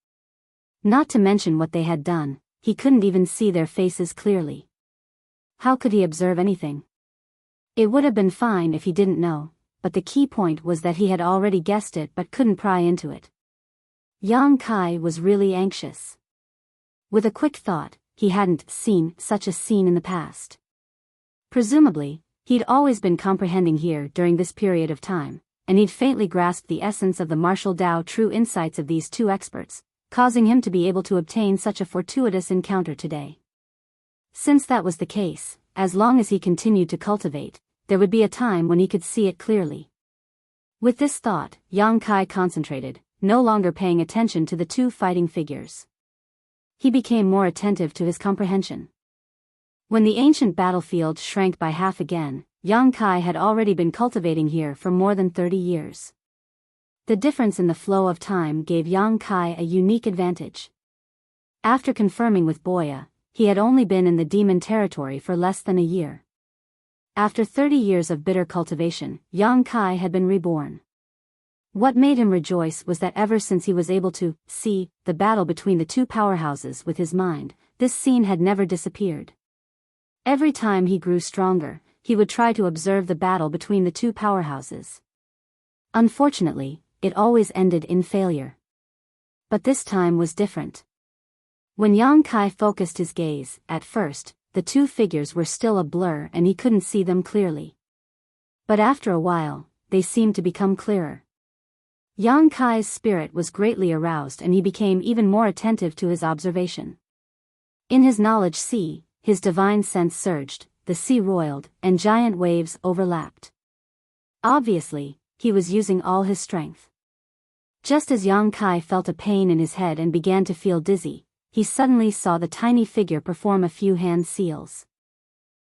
Not to mention what they had done, he couldn't even see their faces clearly. How could he observe anything? It would have been fine if he didn't know, but the key point was that he had already guessed it but couldn't pry into it. Yang Kai was really anxious. With a quick thought, he hadn't seen such a scene in the past. Presumably, he'd always been comprehending here during this period of time, and he'd faintly grasped the essence of the martial Tao true insights of these two experts, causing him to be able to obtain such a fortuitous encounter today. Since that was the case, as long as he continued to cultivate, there would be a time when he could see it clearly. With this thought, Yang Kai concentrated, no longer paying attention to the two fighting figures. He became more attentive to his comprehension. When the ancient battlefield shrank by half again, Yang Kai had already been cultivating here for more than 30 years. The difference in the flow of time gave Yang Kai a unique advantage. After confirming with Boya, he had only been in the demon territory for less than a year. After 30 years of bitter cultivation, Yang Kai had been reborn. What made him rejoice was that ever since he was able to see the battle between the two powerhouses with his mind, this scene had never disappeared. Every time he grew stronger, he would try to observe the battle between the two powerhouses. Unfortunately, it always ended in failure. But this time was different. When Yang Kai focused his gaze, at first, the two figures were still a blur and he couldn't see them clearly. But after a while, they seemed to become clearer. Yang Kai's spirit was greatly aroused and he became even more attentive to his observation. In his knowledge sea, his divine sense surged, the sea roiled, and giant waves overlapped. Obviously, he was using all his strength. Just as Yang Kai felt a pain in his head and began to feel dizzy, he suddenly saw the tiny figure perform a few hand seals.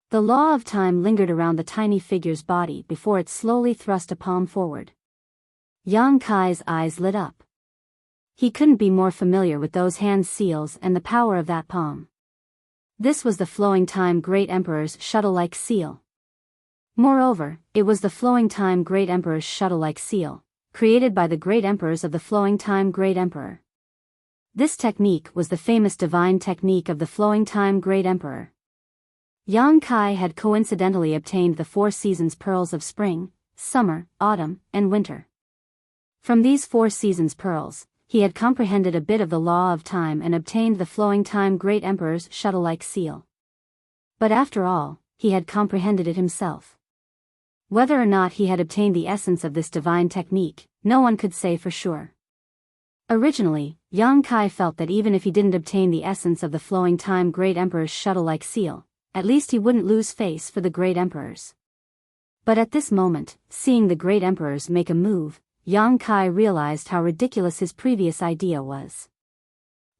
The law of time lingered around the tiny figure's body before it slowly thrust a palm forward. Yang Kai's eyes lit up. He couldn't be more familiar with those hand seals and the power of that palm. This was the flowing time Great Emperor's shuttle-like seal. Moreover, it was the flowing time Great Emperor's shuttle-like seal, created by the Great Emperors of the flowing time Great Emperor. This technique was the famous divine technique of the flowing time Great Emperor. Yang Kai had coincidentally obtained the 4 seasons pearls of spring, summer, autumn, and winter. From these 4 seasons pearls, he had comprehended a bit of the law of time and obtained the flowing time Great Emperor's shuttle-like seal. But after all, he had comprehended it himself. Whether or not he had obtained the essence of this divine technique, no one could say for sure. Originally, Yang Kai felt that even if he didn't obtain the essence of the flowing time Great Emperor's shuttle-like seal, at least he wouldn't lose face for the Great Emperors. But at this moment, seeing the Great Emperors make a move, Yang Kai realized how ridiculous his previous idea was.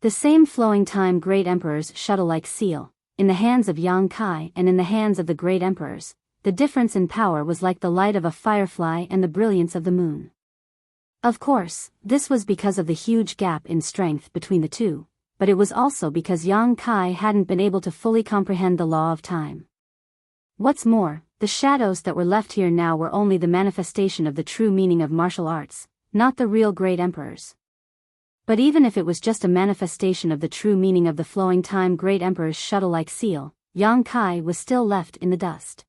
The same flowing time Great Emperor's shuttle-like seal, in the hands of Yang Kai and in the hands of the Great Emperors, the difference in power was like the light of a firefly and the brilliance of the moon. Of course, this was because of the huge gap in strength between the two, but it was also because Yang Kai hadn't been able to fully comprehend the law of time. What's more, the shadows that were left here now were only the manifestation of the true meaning of martial arts, not the real great emperors. But even if it was just a manifestation of the true meaning of the flowing time great emperor's shuttle-like seal, Yang Kai was still left in the dust.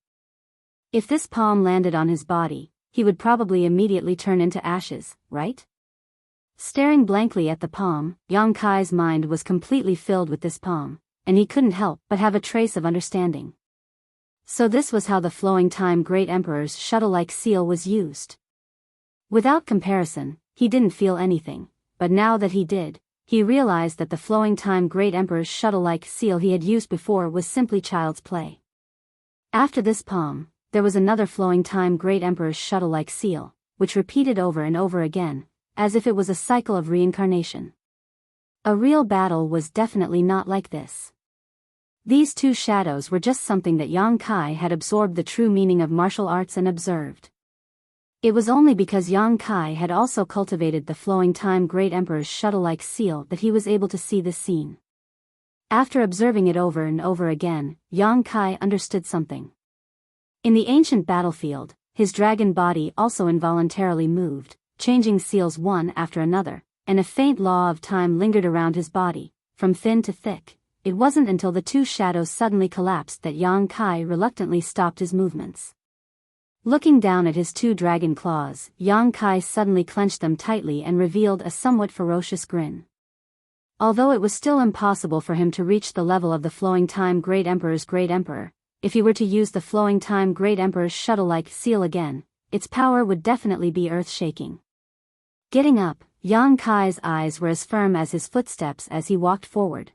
If this palm landed on his body, he would probably immediately turn into ashes, right? Staring blankly at the palm, Yang Kai's mind was completely filled with this palm, and he couldn't help but have a trace of understanding. So this was how the flowing time great emperor's shuttle-like seal was used. Without comparison, he didn't feel anything, but now that he did, he realized that the flowing time great emperor's shuttle-like seal he had used before was simply child's play. After this palm, there was another flowing time great emperor's shuttle-like seal, which repeated over and over again, as if it was a cycle of reincarnation. A real battle was definitely not like this. These two shadows were just something that Yang Kai had absorbed the true meaning of martial arts and observed. It was only because Yang Kai had also cultivated the flowing time great emperor's shuttle-like seal that he was able to see this scene. After observing it over and over again, Yang Kai understood something. In the ancient battlefield, his dragon body also involuntarily moved, changing seals one after another, and a faint law of time lingered around his body, from thin to thick. It wasn't until the two shadows suddenly collapsed that Yang Kai reluctantly stopped his movements. Looking down at his two dragon claws, Yang Kai suddenly clenched them tightly and revealed a somewhat ferocious grin. Although it was still impossible for him to reach the level of the flowing time great emperor's great emperor, if he were to use the flowing time great emperor's shuttle-like seal again, its power would definitely be earth-shaking. Getting up, Yang Kai's eyes were as firm as his footsteps as he walked forward.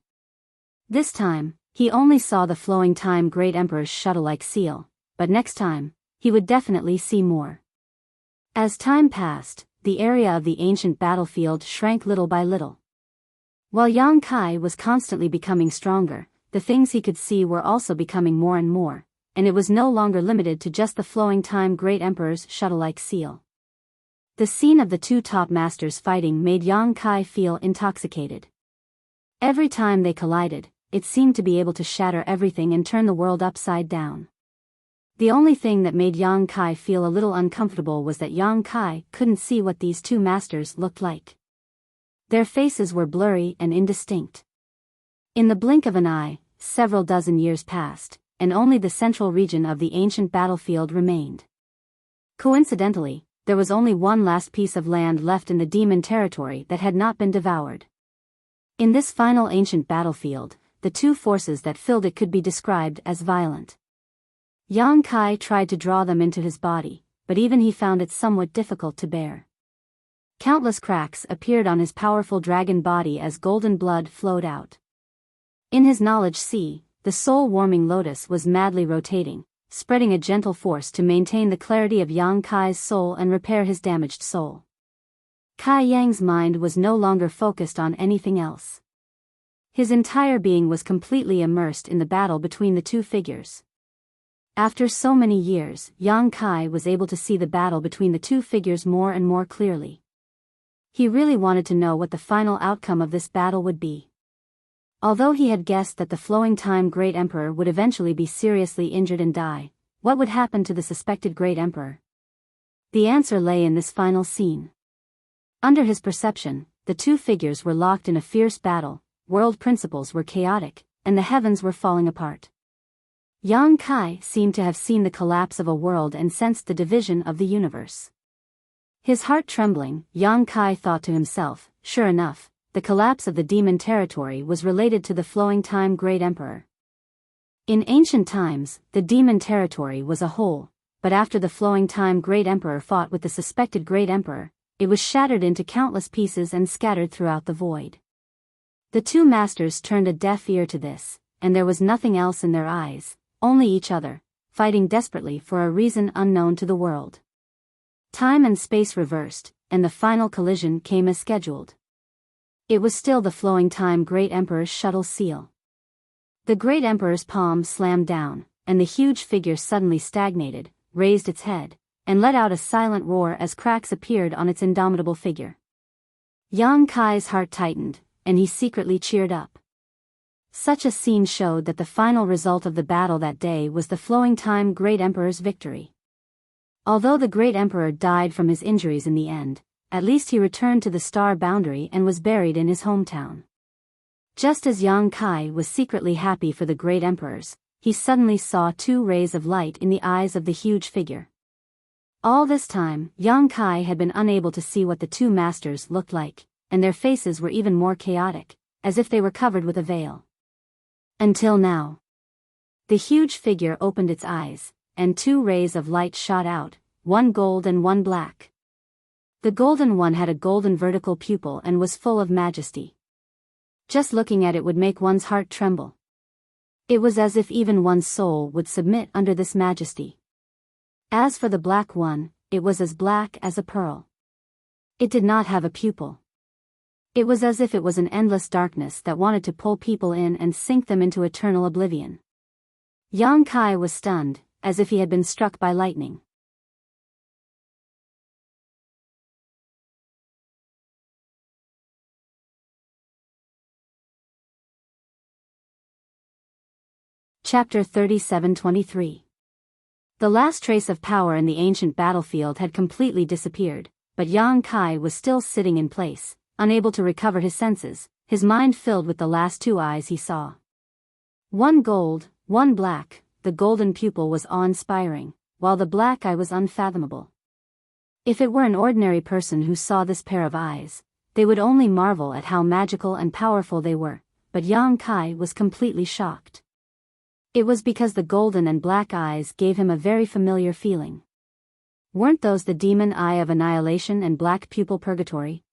This time, he only saw the flowing time great emperor's shuttle-like seal, but next time, he would definitely see more. As time passed, the area of the ancient battlefield shrank little by little. While Yang Kai was constantly becoming stronger, the things he could see were also becoming more and more, and it was no longer limited to just the flowing time great emperor's shuttle-like seal. The scene of the two top masters fighting made Yang Kai feel intoxicated. Every time they collided, it seemed to be able to shatter everything and turn the world upside down. The only thing that made Yang Kai feel a little uncomfortable was that Yang Kai couldn't see what these two masters looked like. Their faces were blurry and indistinct. In the blink of an eye, several dozen years passed, and only the central region of the ancient battlefield remained. Coincidentally, there was only one last piece of land left in the demon territory that had not been devoured. In this final ancient battlefield, the two forces that filled it could be described as violent. Yang Kai tried to draw them into his body, but even he found it somewhat difficult to bear. Countless cracks appeared on his powerful dragon body as golden blood flowed out. In his knowledge sea, the soul-warming lotus was madly rotating, spreading a gentle force to maintain the clarity of Yang Kai's soul and repair his damaged soul. Kai Yang's mind was no longer focused on anything else. His entire being was completely immersed in the battle between the two figures. After so many years, Yang Kai was able to see the battle between the two figures more and more clearly. He really wanted to know what the final outcome of this battle would be. Although he had guessed that the flowing time great emperor would eventually be seriously injured and die, what would happen to the suspected great emperor? The answer lay in this final scene. Under his perception, the two figures were locked in a fierce battle, world principles were chaotic, and the heavens were falling apart. Yang Kai seemed to have seen the collapse of a world and sensed the division of the universe. His heart trembling, Yang Kai thought to himself, sure enough, the collapse of the demon territory was related to the flowing time great emperor. In ancient times, the demon territory was a whole, but after the flowing time great emperor fought with the suspected great emperor, it was shattered into countless pieces and scattered throughout the void. The two masters turned a deaf ear to this, and there was nothing else in their eyes, only each other, fighting desperately for a reason unknown to the world. Time and space reversed, and the final collision came as scheduled. It was still the flowing time great emperor's shuttle seal. The great emperor's palm slammed down, and the huge figure suddenly stagnated, raised its head, and let out a silent roar as cracks appeared on its indomitable figure. Yang Kai's heart tightened, and he secretly cheered up. Such a scene showed that the final result of the battle that day was the flowing time Great Emperor's victory. Although the Great Emperor died from his injuries in the end, at least he returned to the star boundary and was buried in his hometown. Just as Yang Kai was secretly happy for the Great Emperors, he suddenly saw two rays of light in the eyes of the huge figure. All this time, Yang Kai had been unable to see what the two masters looked like, and their faces were even more chaotic, as if they were covered with a veil. Until now. The huge figure opened its eyes, and two rays of light shot out, one gold and one black. The golden one had a golden vertical pupil and was full of majesty. Just looking at it would make one's heart tremble. It was as if even one's soul would submit under this majesty. As for the black one, it was as black as a pearl. It did not have a pupil. It was as if it was an endless darkness that wanted to pull people in and sink them into eternal oblivion. Yang Kai was stunned, as if he had been struck by lightning. Chapter 37-23. The last trace of power in the ancient battlefield had completely disappeared, but Yang Kai was still sitting in place, unable to recover his senses, his mind filled with the last two eyes he saw. One gold, one black, the golden pupil was awe-inspiring, while the black eye was unfathomable. If it were an ordinary person who saw this pair of eyes, they would only marvel at how magical and powerful they were, but Yang Kai was completely shocked. It was because the golden and black eyes gave him a very familiar feeling. Weren't those the demon eye of annihilation and black pupil purgatory?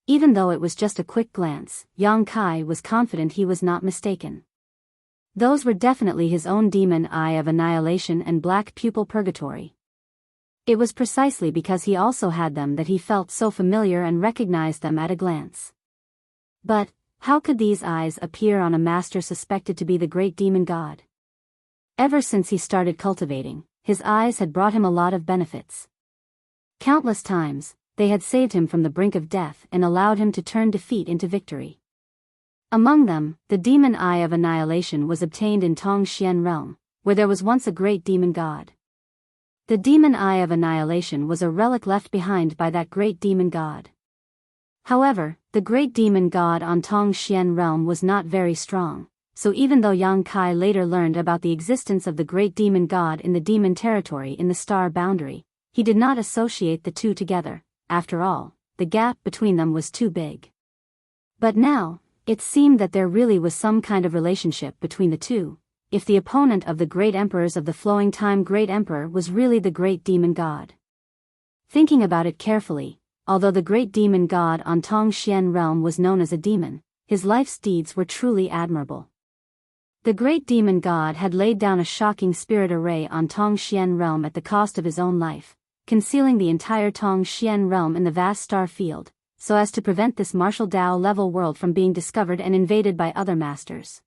Even though it was just a quick glance, Yang Kai was confident he was not mistaken. Those were definitely his own demon eye of annihilation and black pupil purgatory. It was precisely because he also had them that he felt so familiar and recognized them at a glance. But how could these eyes appear on a master suspected to be the great demon god? Ever since he started cultivating, his eyes had brought him a lot of benefits. Countless times, they had saved him from the brink of death and allowed him to turn defeat into victory. Among them, the demon eye of annihilation was obtained in Tongxian realm, where there was once a great demon god. The demon eye of annihilation was a relic left behind by that great demon god. However, the great demon god on Tongxian realm was not very strong, so even though Yang Kai later learned about the existence of the great demon god in the demon territory in the star boundary, he did not associate the two together. After all, the gap between them was too big. But now, it seemed that there really was some kind of relationship between the two, if the opponent of the great emperors of the flowing time Great Emperor was really the great demon god. Thinking about it carefully, although the great demon god on Tongxian realm was known as a demon, his life's deeds were truly admirable. The great demon god had laid down a shocking spirit array on Tongxian realm at the cost of his own life, concealing the entire Tongxian realm in the vast star field, so as to prevent this martial Dao level world from being discovered and invaded by other masters.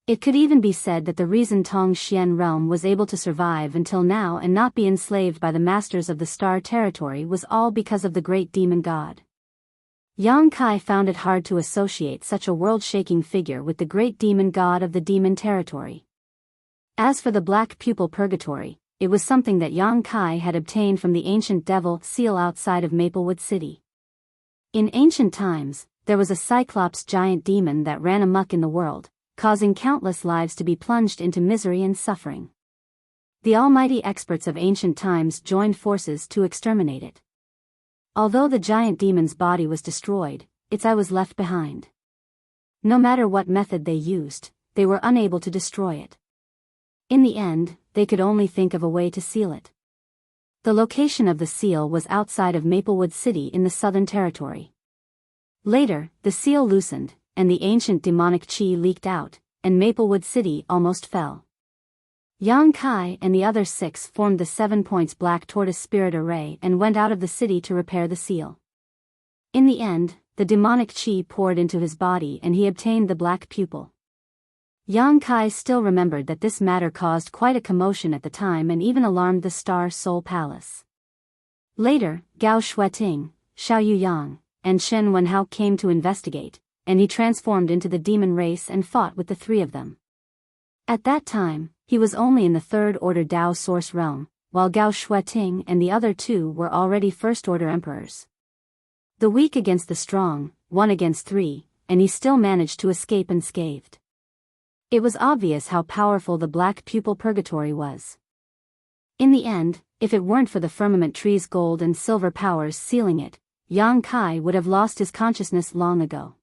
It could even be said that the reason Tongxian realm was able to survive until now and not be enslaved by the masters of the star territory was all because of the great demon god. Yang Kai found it hard to associate such a world-shaking figure with the great demon god of the demon territory. As for the black pupil purgatory, it was something that Yang Kai had obtained from the ancient devil seal outside of Maplewood City. In ancient times, there was a cyclops giant demon that ran amok in the world, causing countless lives to be plunged into misery and suffering. The almighty experts of ancient times joined forces to exterminate it. Although the giant demon's body was destroyed, its eye was left behind. No matter what method they used, they were unable to destroy it. In the end, they could only think of a way to seal it. The location of the seal was outside of Maplewood City in the Southern Territory. Later, the seal loosened, and the ancient demonic chi leaked out, and Maplewood City almost fell. Yang Kai and the other 6 formed the 7 points black tortoise spirit array and went out of the city to repair the seal. In the end, the demonic chi poured into his body and he obtained the black pupil. Yang Kai still remembered that this matter caused quite a commotion at the time and even alarmed the Star Soul Palace. Later, Gao Shueting, Xiao Yuyang, and Shen Wenhao came to investigate, and he transformed into the demon race and fought with the three of them. At that time, he was only in the Third Order Dao Source realm, while Gao Shueting and the other two were already First Order Emperors. The weak against the strong, 1 against 3, and he still managed to escape unscathed. It was obvious how powerful the Black Pupil Purgatory was. In the end, if it weren't for the Firmament Tree's gold and silver powers sealing it, Yang Kai would have lost his consciousness long ago.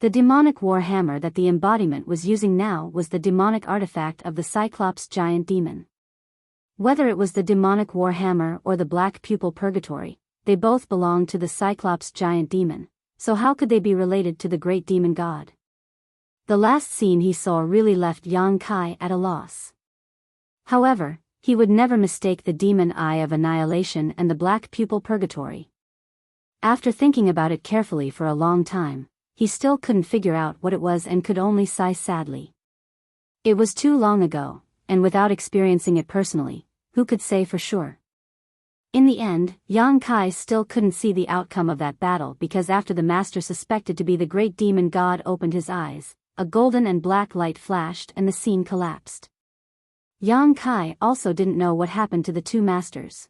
The demonic war hammer that the embodiment was using now was the demonic artifact of the Cyclops giant demon. Whether it was the demonic war hammer or the Black Pupil Purgatory, they both belonged to the Cyclops giant demon, so how could they be related to the great demon god? The last scene he saw really left Yang Kai at a loss. However, he would never mistake the demon eye of annihilation and the Black Pupil Purgatory. After thinking about it carefully for a long time, he still couldn't figure out what it was and could only sigh sadly. It was too long ago, and without experiencing it personally, who could say for sure? In the end, Yang Kai still couldn't see the outcome of that battle because after the master suspected to be the great demon god opened his eyes, a golden and black light flashed and the scene collapsed. Yang Kai also didn't know what happened to the two masters.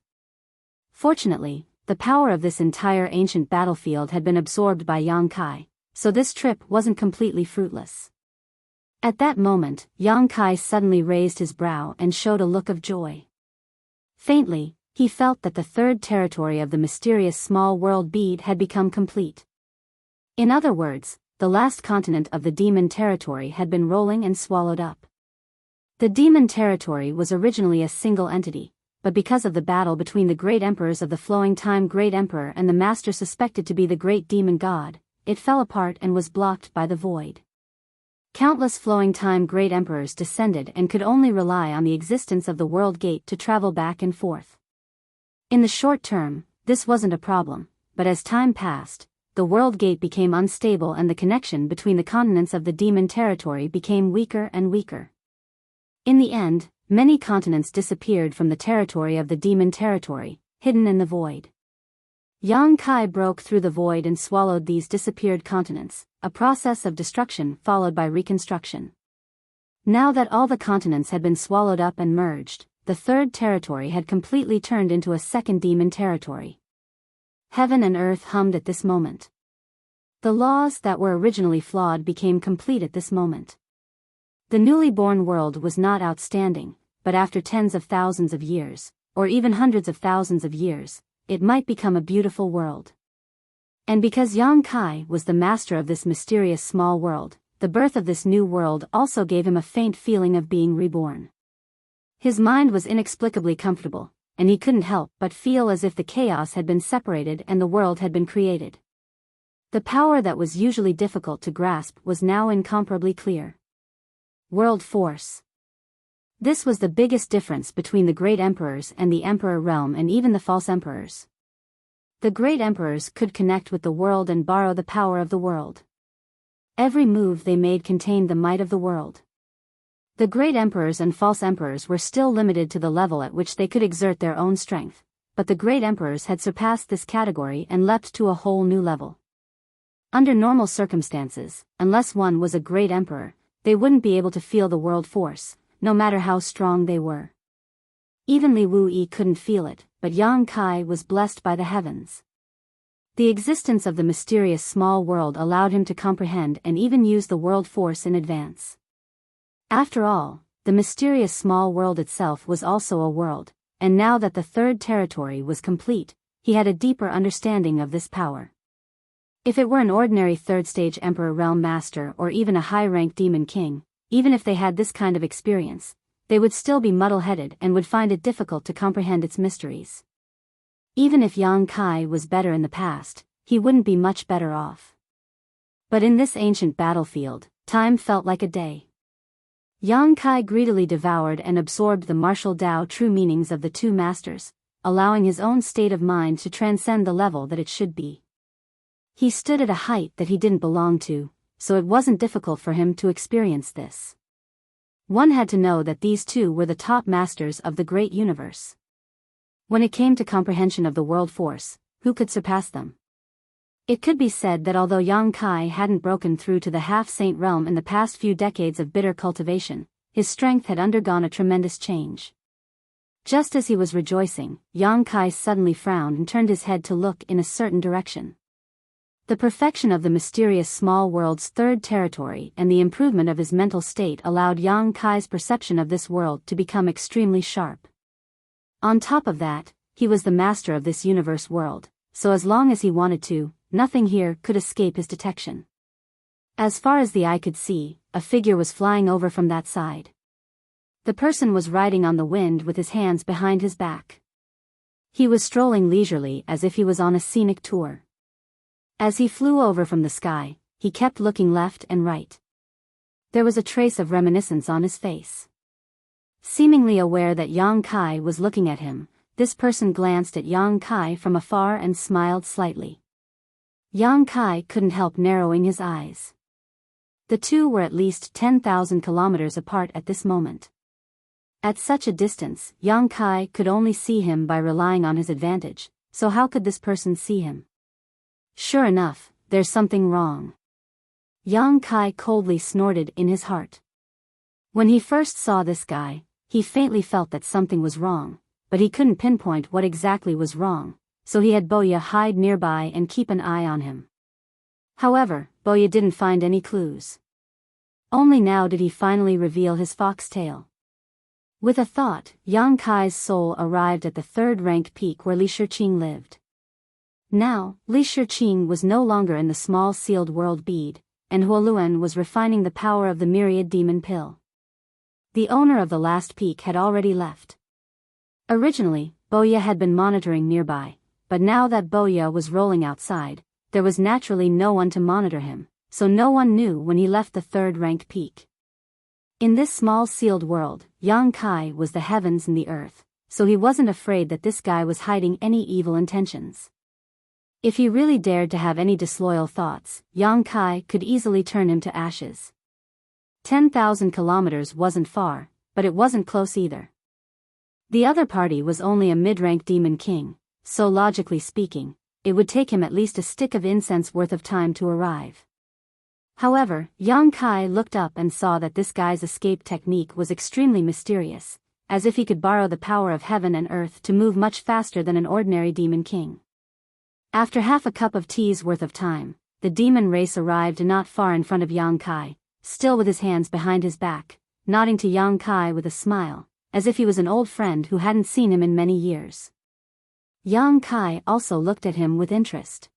Fortunately, the power of this entire ancient battlefield had been absorbed by Yang Kai, so this trip wasn't completely fruitless. At that moment, Yang Kai suddenly raised his brow and showed a look of joy. Faintly, he felt that the third territory of the mysterious small world bead had become complete. In other words, the last continent of the demon territory had been rolling and swallowed up. The demon territory was originally a single entity, but because of the battle between the great emperors of the flowing time Great Emperor and the master suspected to be the great demon god, it fell apart and was blocked by the void. Countless flowing time Great Emperors descended and could only rely on the existence of the World Gate to travel back and forth. In the short term, this wasn't a problem, but as time passed, the World Gate became unstable and the connection between the continents of the demon territory became weaker and weaker. In the end, many continents disappeared from the territory of the demon territory, hidden in the void. Yang Kai broke through the void and swallowed these disappeared continents, a process of destruction followed by reconstruction. Now that all the continents had been swallowed up and merged, the third territory had completely turned into a second demon territory. Heaven and earth hummed at this moment. The laws that were originally flawed became complete at this moment. The newly born world was not outstanding, but after tens of thousands of years, or even hundreds of thousands of years, it might become a beautiful world. And because Yang Kai was the master of this mysterious small world, the birth of this new world also gave him a faint feeling of being reborn. His mind was inexplicably comfortable, and he couldn't help but feel as if the chaos had been separated and the world had been created. The power that was usually difficult to grasp was now incomparably clear. World force. This was the biggest difference between the great emperors and the emperor realm and even the false emperors. The great emperors could connect with the world and borrow the power of the world. Every move they made contained the might of the world. The great emperors and false emperors were still limited to the level at which they could exert their own strength, but the great emperors had surpassed this category and leapt to a whole new level. Under normal circumstances, unless one was a great emperor, they wouldn't be able to feel the world force, no matter how strong they were. Even Li Wuyi couldn't feel it, but Yang Kai was blessed by the heavens. The existence of the mysterious small world allowed him to comprehend and even use the world force in advance. After all, the mysterious small world itself was also a world, and now that the third territory was complete, he had a deeper understanding of this power. If it were an ordinary third-stage Emperor Realm Master or even a high-rank Demon King, even if they had this kind of experience, they would still be muddle-headed and would find it difficult to comprehend its mysteries. Even if Yang Kai was better in the past, he wouldn't be much better off. But in this ancient battlefield, time felt like a day. Yang Kai greedily devoured and absorbed the martial Tao true meanings of the two masters, allowing his own state of mind to transcend the level that it should be. He stood at a height that he didn't belong to, so it wasn't difficult for him to experience this. One had to know that these two were the top masters of the great universe. When it came to comprehension of the world force, who could surpass them? It could be said that although Yang Kai hadn't broken through to the half-saint realm in the past few decades of bitter cultivation, his strength had undergone a tremendous change. Just as he was rejoicing, Yang Kai suddenly frowned and turned his head to look in a certain direction. The perfection of the mysterious small world's third territory and the improvement of his mental state allowed Yang Kai's perception of this world to become extremely sharp. On top of that, he was the master of this universe world, so as long as he wanted to, nothing here could escape his detection. As far as the eye could see, a figure was flying over from that side. The person was riding on the wind with his hands behind his back. He was strolling leisurely as if he was on a scenic tour. As he flew over from the sky, he kept looking left and right. There was a trace of reminiscence on his face. Seemingly aware that Yang Kai was looking at him, this person glanced at Yang Kai from afar and smiled slightly. Yang Kai couldn't help narrowing his eyes. The two were at least 10,000 kilometers apart at this moment. At such a distance, Yang Kai could only see him by relying on his advantage, so how could this person see him? Sure enough, there's something wrong. Yang Kai coldly snorted in his heart. When he first saw this guy, he faintly felt that something was wrong, but he couldn't pinpoint what exactly was wrong, so he had Boya hide nearby and keep an eye on him. However, Boya didn't find any clues. Only now did he finally reveal his foxtail. With a thought, Yang Kai's soul arrived at the third-rank peak where Li Shiqing lived. Now, Li Shiqing was no longer in the small sealed world bead, and Huoluan was refining the power of the myriad demon pill. The owner of the last peak had already left. Originally, Boya had been monitoring nearby, but now that Boya was rolling outside, there was naturally no one to monitor him, so no one knew when he left the third-rank peak. In this small sealed world, Yang Kai was the heavens and the earth, so he wasn't afraid that this guy was hiding any evil intentions. If he really dared to have any disloyal thoughts, Yang Kai could easily turn him to ashes. 10,000 kilometers wasn't far, but it wasn't close either. The other party was only a mid-rank demon king, so logically speaking, it would take him at least a stick of incense worth of time to arrive. However, Yang Kai looked up and saw that this guy's escape technique was extremely mysterious, as if he could borrow the power of heaven and earth to move much faster than an ordinary demon king. After half a cup of tea's worth of time, the demon race arrived not far in front of Yang Kai, still with his hands behind his back, nodding to Yang Kai with a smile, as if he was an old friend who hadn't seen him in many years. Yang Kai also looked at him with interest.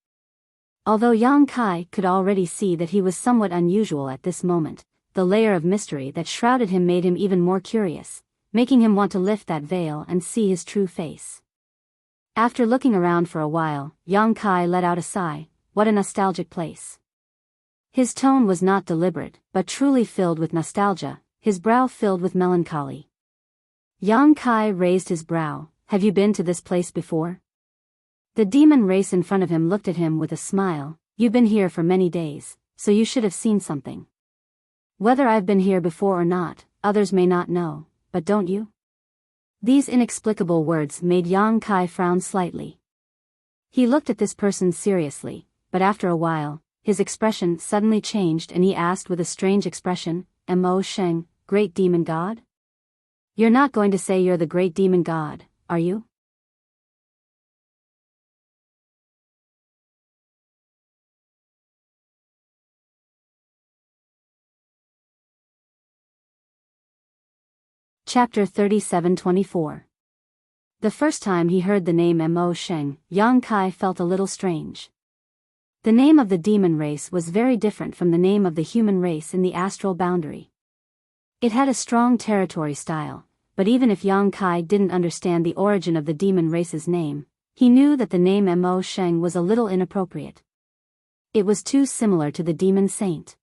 Although Yang Kai could already see that he was somewhat unusual at this moment, the layer of mystery that shrouded him made him even more curious, making him want to lift that veil and see his true face. After looking around for a while, Yang Kai let out a sigh. What a nostalgic place. His tone was not deliberate, but truly filled with nostalgia, his brow filled with melancholy. Yang Kai raised his brow. Have you been to this place before? The demon race in front of him looked at him with a smile. You've been here for many days, so you should have seen something. Whether I've been here before or not, others may not know, but don't you? These inexplicable words made Yang Kai frown slightly. He looked at this person seriously, but after a while, his expression suddenly changed and he asked with a strange expression, Mo Sheng, great demon god? You're not going to say you're the great demon god, are you? Chapter 37-24. The first time he heard the name Mo Sheng, Yang Kai felt a little strange. The name of the demon race was very different from the name of the human race in the astral boundary. It had a strong territory style, but even if Yang Kai didn't understand the origin of the demon race's name, he knew that the name Mo Sheng was a little inappropriate. It was too similar to the demon saint.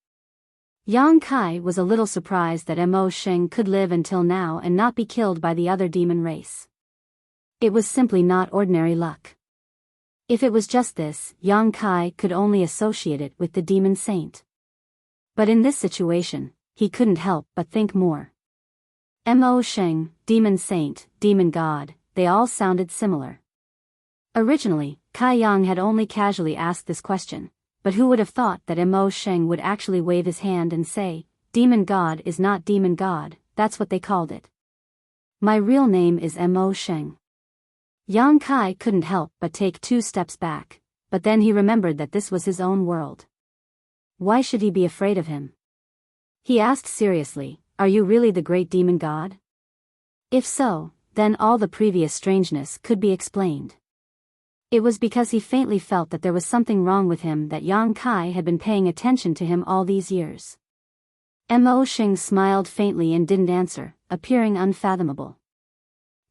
Yang Kai was a little surprised that Mo Sheng could live until now and not be killed by the other demon race. It was simply not ordinary luck. If it was just this, Yang Kai could only associate it with the demon saint. But in this situation, he couldn't help but think more. Mo Sheng, demon saint, demon god, they all sounded similar. Originally, Kai Yang had only casually asked this question, but who would have thought that Mo Sheng would actually wave his hand and say, demon god is not demon god, that's what they called it. My real name is Mo Sheng. Yang Kai couldn't help but take 2 steps back, but then he remembered that this was his own world. Why should he be afraid of him? He asked seriously, are you really the great demon god? If so, then all the previous strangeness could be explained. It was because he faintly felt that there was something wrong with him that Yang Kai had been paying attention to him all these years. Mo Sheng smiled faintly and didn't answer, appearing unfathomable.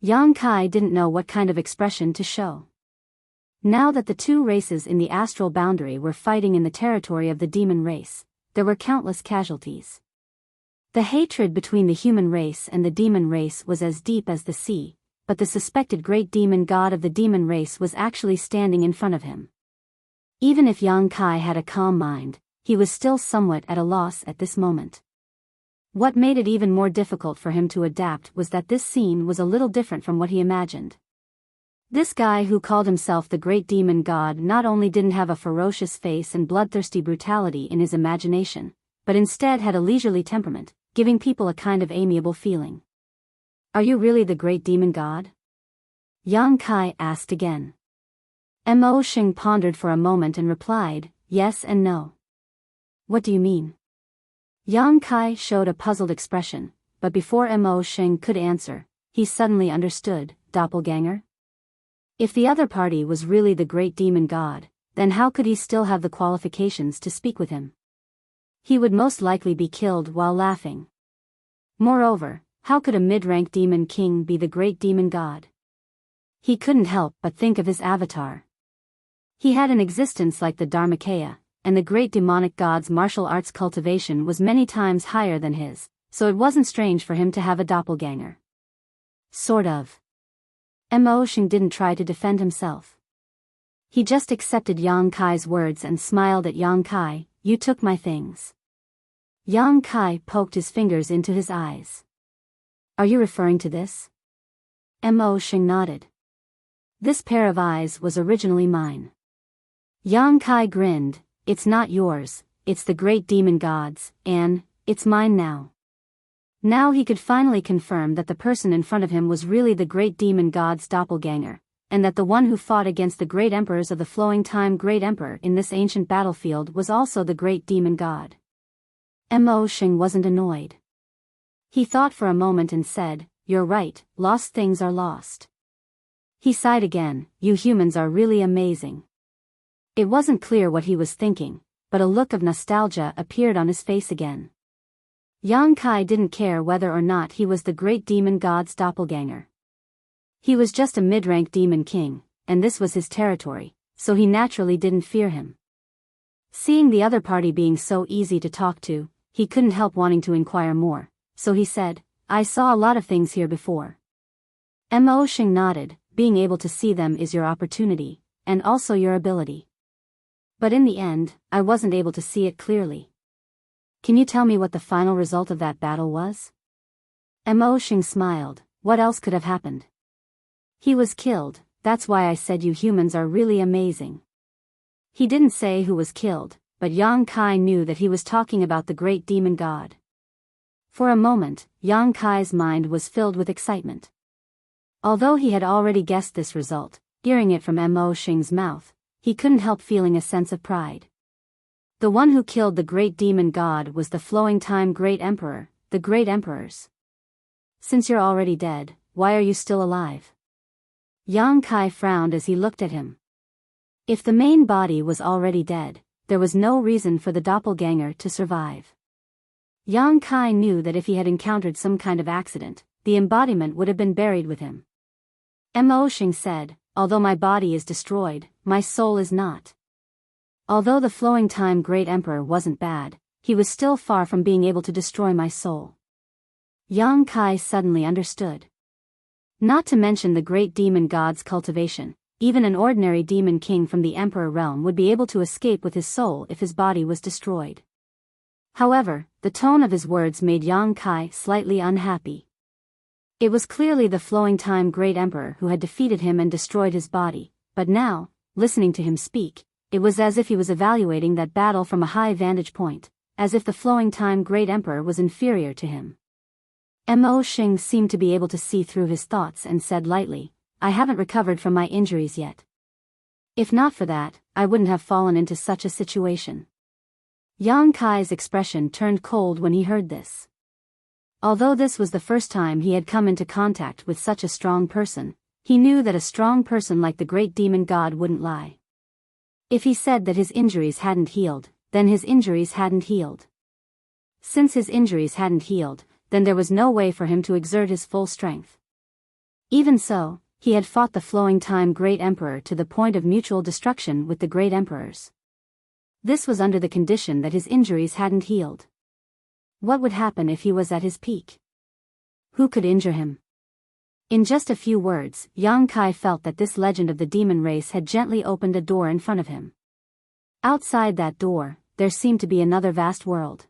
Yang Kai didn't know what kind of expression to show. Now that the 2 races in the astral boundary were fighting in the territory of the demon race, there were countless casualties. The hatred between the human race and the demon race was as deep as the sea, but the suspected great demon god of the demon race was actually standing in front of him. Even if Yang Kai had a calm mind, he was still somewhat at a loss at this moment. What made it even more difficult for him to adapt was that this scene was a little different from what he imagined. This guy who called himself the great demon god not only didn't have a ferocious face and bloodthirsty brutality in his imagination, but instead had a leisurely temperament, giving people a kind of amiable feeling. Are you really the great demon god? Yang Kai asked again. Mo Sheng pondered for a moment and replied, yes and no. What do you mean? Yang Kai showed a puzzled expression, but before Mo Sheng could answer, he suddenly understood, doppelganger? If the other party was really the great demon god, then how could he still have the qualifications to speak with him? He would most likely be killed while laughing. Moreover, how could a mid-rank demon king be the great demon god? He couldn't help but think of his avatar. He had an existence like the Dharmakaya, and the great demonic god's martial arts cultivation was many times higher than his, so it wasn't strange for him to have a doppelganger. Sort of. Mo Sheng didn't try to defend himself. He just accepted Yang Kai's words and smiled at Yang Kai, you took my things. Yang Kai poked his fingers into his eyes. Are you referring to this? Mo Sheng nodded. This pair of eyes was originally mine. Yang Kai grinned, it's not yours, it's the great demon god's, and it's mine now. Now he could finally confirm that the person in front of him was really the great demon god's doppelganger, and that the one who fought against the great emperors of the flowing time great emperor in this ancient battlefield was also the great demon god. Mo Sheng wasn't annoyed. He thought for a moment and said, you're right, lost things are lost. He sighed again, you humans are really amazing. It wasn't clear what he was thinking, but a look of nostalgia appeared on his face again. Yang Kai didn't care whether or not he was the great demon god's doppelganger. He was just a mid-rank demon king, and this was his territory, so he naturally didn't fear him. Seeing the other party being so easy to talk to, he couldn't help wanting to inquire more, so he said, I saw a lot of things here before. Mo Sheng nodded, being able to see them is your opportunity, and also your ability. But in the end, I wasn't able to see it clearly. Can you tell me what the final result of that battle was? Mo Sheng smiled, what else could have happened? He was killed, that's why I said you humans are really amazing. He didn't say who was killed, but Yang Kai knew that he was talking about the great demon god. For a moment, Yang Kai's mind was filled with excitement. Although he had already guessed this result, hearing it from Mo Sheng's mouth, he couldn't help feeling a sense of pride. The one who killed the great demon god was the flowing time great emperor, the great emperors. Since you're already dead, why are you still alive? Yang Kai frowned as he looked at him. If the main body was already dead, there was no reason for the doppelganger to survive. Yang Kai knew that if he had encountered some kind of accident, the embodiment would have been buried with him. Mo Sheng said, although my body is destroyed, my soul is not. Although the flowing time great emperor wasn't bad, he was still far from being able to destroy my soul. Yang Kai suddenly understood. Not to mention the great demon god's cultivation, even an ordinary demon king from the emperor realm would be able to escape with his soul if his body was destroyed. However, the tone of his words made Yang Kai slightly unhappy. It was clearly the flowing time great emperor who had defeated him and destroyed his body, but now, listening to him speak, it was as if he was evaluating that battle from a high vantage point, as if the flowing time great emperor was inferior to him. Mo Xing seemed to be able to see through his thoughts and said lightly, I haven't recovered from my injuries yet. If not for that, I wouldn't have fallen into such a situation. Yang Kai's expression turned cold when he heard this. Although this was the first time he had come into contact with such a strong person, he knew that a strong person like the great demon god wouldn't lie. If he said that his injuries hadn't healed, then his injuries hadn't healed. Since his injuries hadn't healed, then there was no way for him to exert his full strength. Even so, he had fought the flowing time great emperor to the point of mutual destruction with the great emperors. This was under the condition that his injuries hadn't healed. What would happen if he was at his peak? Who could injure him? In just a few words, Yang Kai felt that this legend of the demon race had gently opened a door in front of him. Outside that door, there seemed to be another vast world.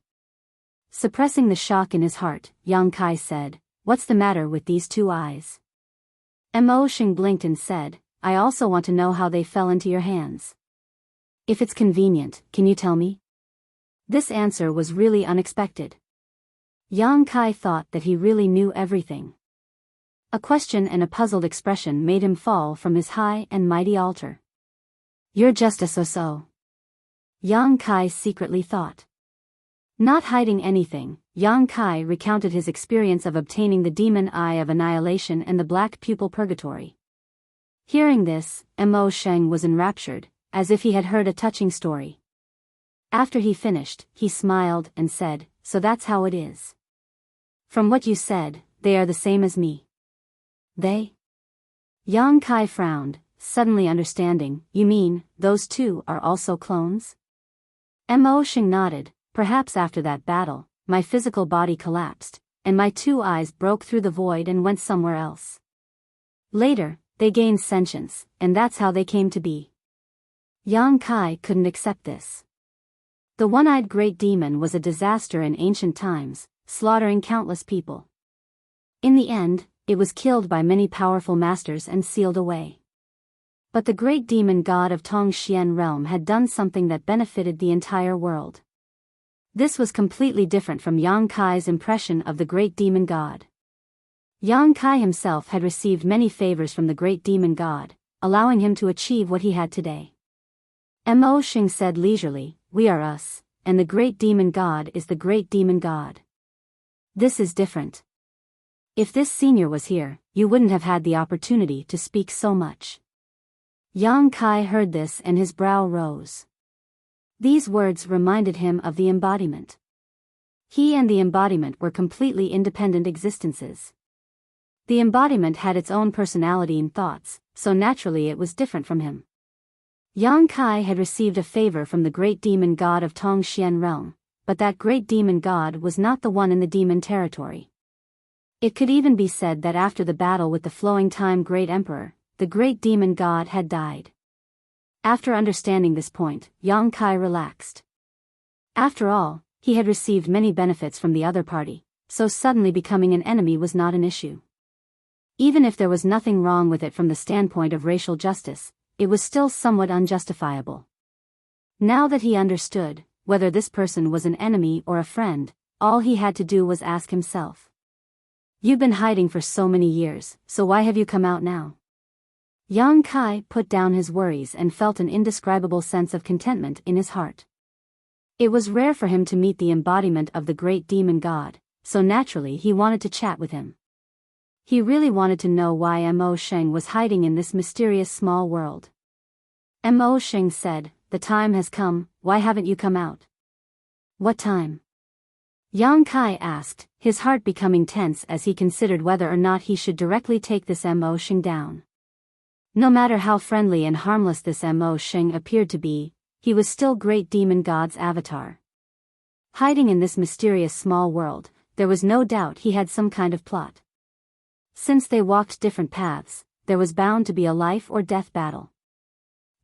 Suppressing the shock in his heart, Yang Kai said, What's the matter with these two eyes? Mo Xing blinked and said, I also want to know how they fell into your hands. If it's convenient, can you tell me? This answer was really unexpected. Yang Kai thought that he really knew everything. A question and a puzzled expression made him fall from his high and mighty altar. You're just a so-so. Yang Kai secretly thought. Not hiding anything, Yang Kai recounted his experience of obtaining the demon eye of annihilation and the black pupil purgatory. Hearing this, Mo Xing was enraptured, as if he had heard a touching story. After he finished, he smiled and said, So that's how it is. From what you said, they are the same as me. They? Yang Kai frowned, suddenly understanding, You mean, those two are also clones? Mo Xing nodded. Perhaps after that battle, my physical body collapsed, and my two eyes broke through the void and went somewhere else. Later, they gained sentience, and that's how they came to be. Yang Kai couldn't accept this. The one-eyed great demon was a disaster in ancient times, slaughtering countless people. In the end, it was killed by many powerful masters and sealed away. But the great demon god of Tongxian realm had done something that benefited the entire world. This was completely different from Yang Kai's impression of the great demon god. Yang Kai himself had received many favors from the great demon god, allowing him to achieve what he had today. Mo Xing said leisurely, We are us, and the great demon god is the great demon god. This is different. If this senior was here, you wouldn't have had the opportunity to speak so much. Yang Kai heard this and his brow rose. These words reminded him of the embodiment. He and the embodiment were completely independent existences. The embodiment had its own personality and thoughts, so naturally it was different from him. Yang Kai had received a favor from the great demon god of Tongxian realm, but that great demon god was not the one in the demon territory. It could even be said that after the battle with the flowing time great emperor, the great demon god had died. After understanding this point, Yang Kai relaxed. After all, he had received many benefits from the other party, so suddenly becoming an enemy was not an issue. Even if there was nothing wrong with it from the standpoint of racial justice, it was still somewhat unjustifiable. Now that he understood, whether this person was an enemy or a friend, all he had to do was ask himself. You've been hiding for so many years, so why have you come out now? Yang Kai put down his worries and felt an indescribable sense of contentment in his heart. It was rare for him to meet the embodiment of the great demon god, so naturally he wanted to chat with him. He really wanted to know why Mo Xing was hiding in this mysterious small world. Mo Xing said, The time has come, why haven't you come out? What time? Yang Kai asked, his heart becoming tense as he considered whether or not he should directly take this Mo Xing down. No matter how friendly and harmless this Mo Xing appeared to be, he was still great demon god's avatar. Hiding in this mysterious small world, there was no doubt he had some kind of plot. Since they walked different paths, there was bound to be a life or death battle.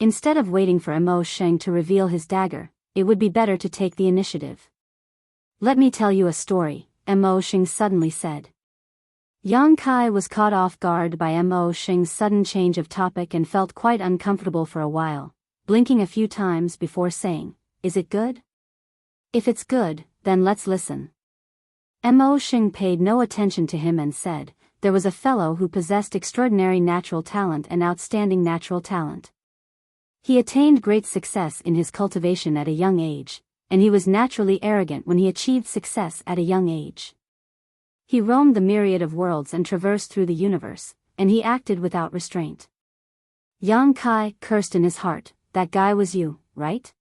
Instead of waiting for Mo Xing to reveal his dagger, it would be better to take the initiative. Let me tell you a story, Mo Xing suddenly said. Yang Kai was caught off guard by Mo Xing's sudden change of topic and felt quite uncomfortable for a while, blinking a few times before saying, "Is it good?" "If it's good, then let's listen." Mo Xing paid no attention to him and said, "There was a fellow who possessed extraordinary natural talent and outstanding natural talent. He attained great success in his cultivation at a young age, and he was naturally arrogant when he achieved success at a young age. He roamed the myriad of worlds and traversed through the universe, and he acted without restraint." Yang Kai cursed in his heart, "That guy was you, right?"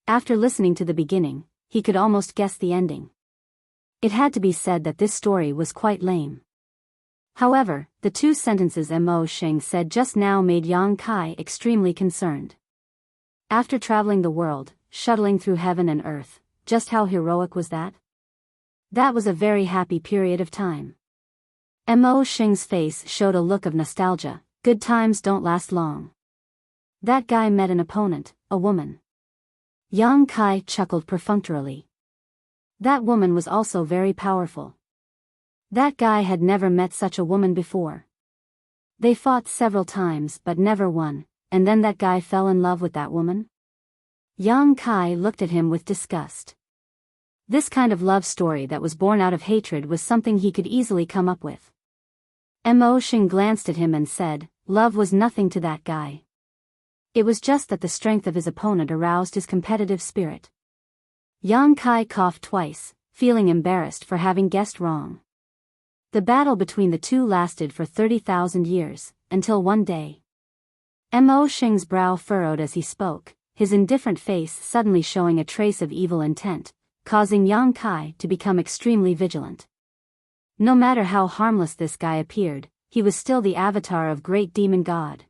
After listening to the beginning, he could almost guess the ending. It had to be said that this story was quite lame. However, the two sentences Mo Xing said just now made Yang Kai extremely concerned. After traveling the world, shuttling through heaven and earth, just how heroic was that? That was a very happy period of time. Mo Xing's face showed a look of nostalgia. Good times don't last long. That guy met an opponent, a woman. Yang Kai chuckled perfunctorily. That woman was also very powerful. That guy had never met such a woman before. They fought several times but never won, and then that guy fell in love with that woman? Yang Kai looked at him with disgust. This kind of love story that was born out of hatred was something he could easily come up with. Mo Xing glanced at him and said, "Love was nothing to that guy. It was just that the strength of his opponent aroused his competitive spirit." Yang Kai coughed twice, feeling embarrassed for having guessed wrong. The battle between the two lasted for 30,000 years, until one day. Mo Xing's brow furrowed as he spoke, his indifferent face suddenly showing a trace of evil intent, causing Yang Kai to become extremely vigilant. No matter how harmless this guy appeared, he was still the avatar of great demon god.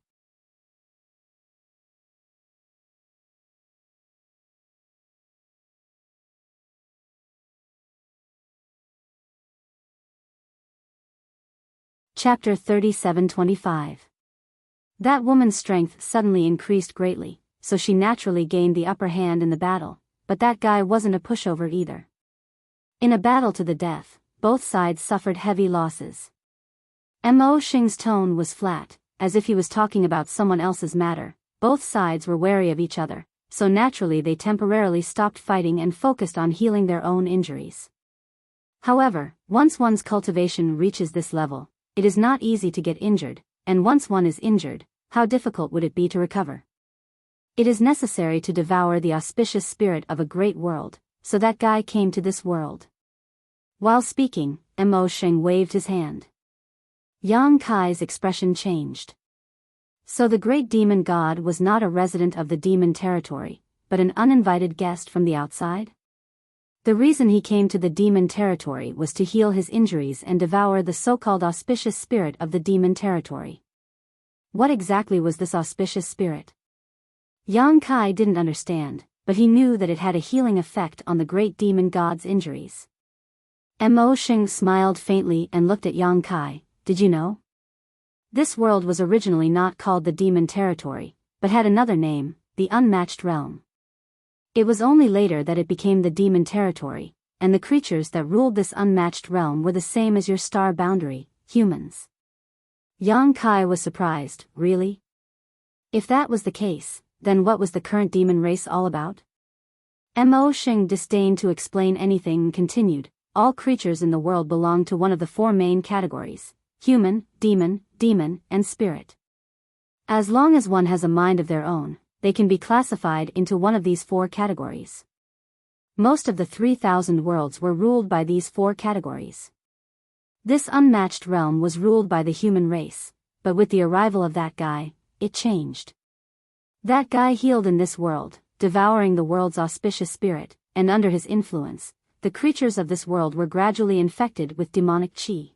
Chapter 37-25. That woman's strength suddenly increased greatly, so she naturally gained the upper hand in the battle, but that guy wasn't a pushover either. In a battle to the death, both sides suffered heavy losses. Mo Xing's tone was flat, as if he was talking about someone else's matter. Both sides were wary of each other, so naturally they temporarily stopped fighting and focused on healing their own injuries. However, once one's cultivation reaches this level, it is not easy to get injured, and once one is injured, how difficult would it be to recover? It is necessary to devour the auspicious spirit of a great world, so that guy came to this world. While speaking, Mo Xing waved his hand. Yang Kai's expression changed. So the great demon god was not a resident of the demon territory, but an uninvited guest from the outside? The reason he came to the demon territory was to heal his injuries and devour the so-called auspicious spirit of the demon territory. What exactly was this auspicious spirit? Yang Kai didn't understand, but he knew that it had a healing effect on the great demon god's injuries. Mo Xing smiled faintly and looked at Yang Kai. "Did you know? This world was originally not called the demon territory, but had another name, the unmatched realm. It was only later that it became the demon territory, and the creatures that ruled this unmatched realm were the same as your star boundary, humans." Yang Kai was surprised. Really? If that was the case, then what was the current demon race all about? Mo Xing disdained to explain anything and continued, "All creatures in the world belong to one of the four main categories: human, demon, and spirit. As long as one has a mind of their own, they can be classified into one of these four categories. Most of the 3,000 worlds were ruled by these four categories. This unmatched realm was ruled by the human race, but with the arrival of that guy, it changed. That guy healed in this world, devouring the world's auspicious spirit, and under his influence, the creatures of this world were gradually infected with demonic chi.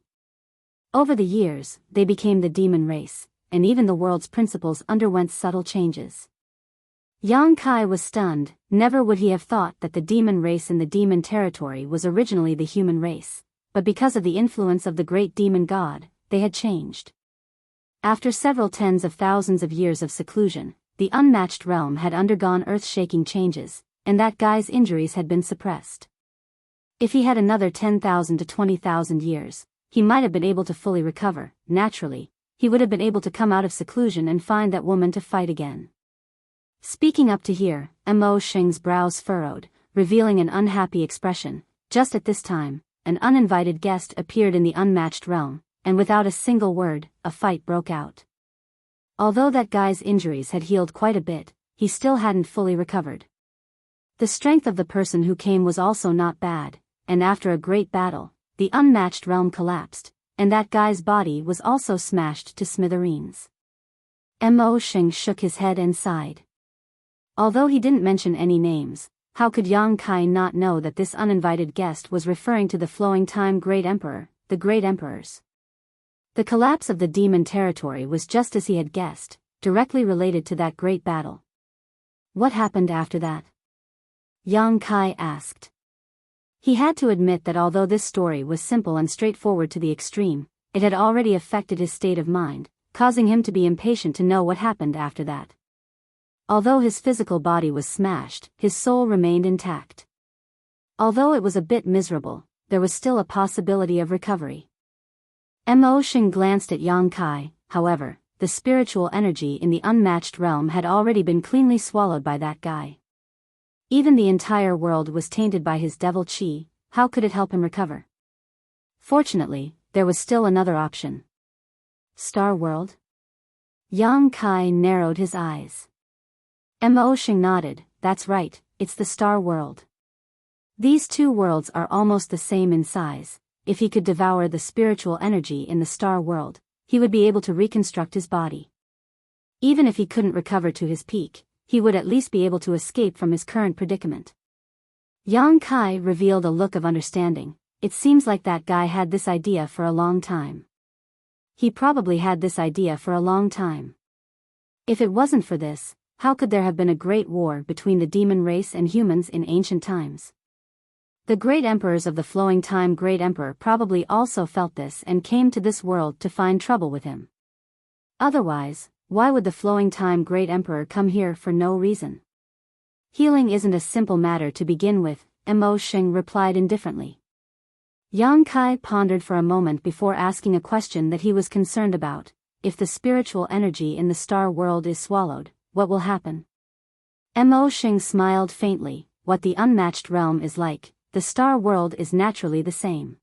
Over the years, they became the demon race, and even the world's principles underwent subtle changes." Yang Kai was stunned. Never would he have thought that the demon race in the demon territory was originally the human race, but because of the influence of the great demon god, they had changed. After several tens of thousands of years of seclusion, the unmatched realm had undergone earth-shaking changes, and that guy's injuries had been suppressed. If he had another 10,000 to 20,000 years, he might have been able to fully recover. Naturally, he would have been able to come out of seclusion and find that woman to fight again. Speaking up to here, Mo Xing's brows furrowed, revealing an unhappy expression. Just at this time, an uninvited guest appeared in the unmatched realm, and without a single word, a fight broke out. Although that guy's injuries had healed quite a bit, he still hadn't fully recovered. The strength of the person who came was also not bad, and after a great battle, the unmatched realm collapsed, and that guy's body was also smashed to smithereens. Mo Xing shook his head and sighed. Although he didn't mention any names, how could Yang Kai not know that this uninvited guest was referring to the flowing time Great Emperor, the Great Emperors? The collapse of the demon territory was just as he had guessed, directly related to that great battle. What happened after that? Yang Kai asked. He had to admit that although this story was simple and straightforward to the extreme, it had already affected his state of mind, causing him to be impatient to know what happened after that. Although his physical body was smashed, his soul remained intact. Although it was a bit miserable, there was still a possibility of recovery. Mo Xing glanced at Yang Kai. However, the spiritual energy in the unmatched realm had already been cleanly swallowed by that guy. Even the entire world was tainted by his devil chi. How could it help him recover? Fortunately, there was still another option. Star World? Yang Kai narrowed his eyes. Mo Xing nodded. That's right, it's the Star World. These two worlds are almost the same in size. If he could devour the spiritual energy in the Star World, he would be able to reconstruct his body. Even if he couldn't recover to his peak, he would at least be able to escape from his current predicament. Yang Kai revealed a look of understanding. It seems like that guy had this idea for a long time. He probably had this idea for a long time. If it wasn't for this, how could there have been a great war between the demon race and humans in ancient times? The great emperors of the flowing time Great Emperor probably also felt this and came to this world to find trouble with him. Otherwise, why would the flowing time Great Emperor come here for no reason? Healing isn't a simple matter to begin with, Mo Xing replied indifferently. Yang Kai pondered for a moment before asking a question that he was concerned about. If the spiritual energy in the Star World is swallowed, what will happen? Mo Xing smiled faintly. What the unmatched realm is like, the Star World is naturally the same.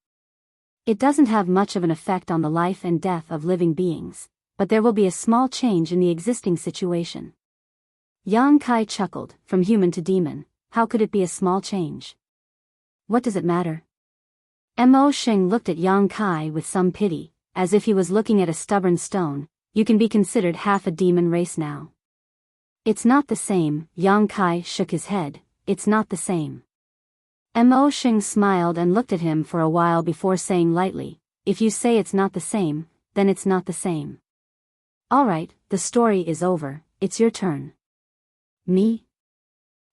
It doesn't have much of an effect on the life and death of living beings, but there will be a small change in the existing situation. Yang Kai chuckled. From human to demon, how could it be a small change? What does it matter? Mo Xing looked at Yang Kai with some pity, as if he was looking at a stubborn stone. You can be considered half a demon race now. It's not the same. Yang Kai shook his head. It's not the same. Mo Xing smiled and looked at him for a while before saying lightly, if you say it's not the same, then it's not the same. Alright, the story is over, it's your turn. Me?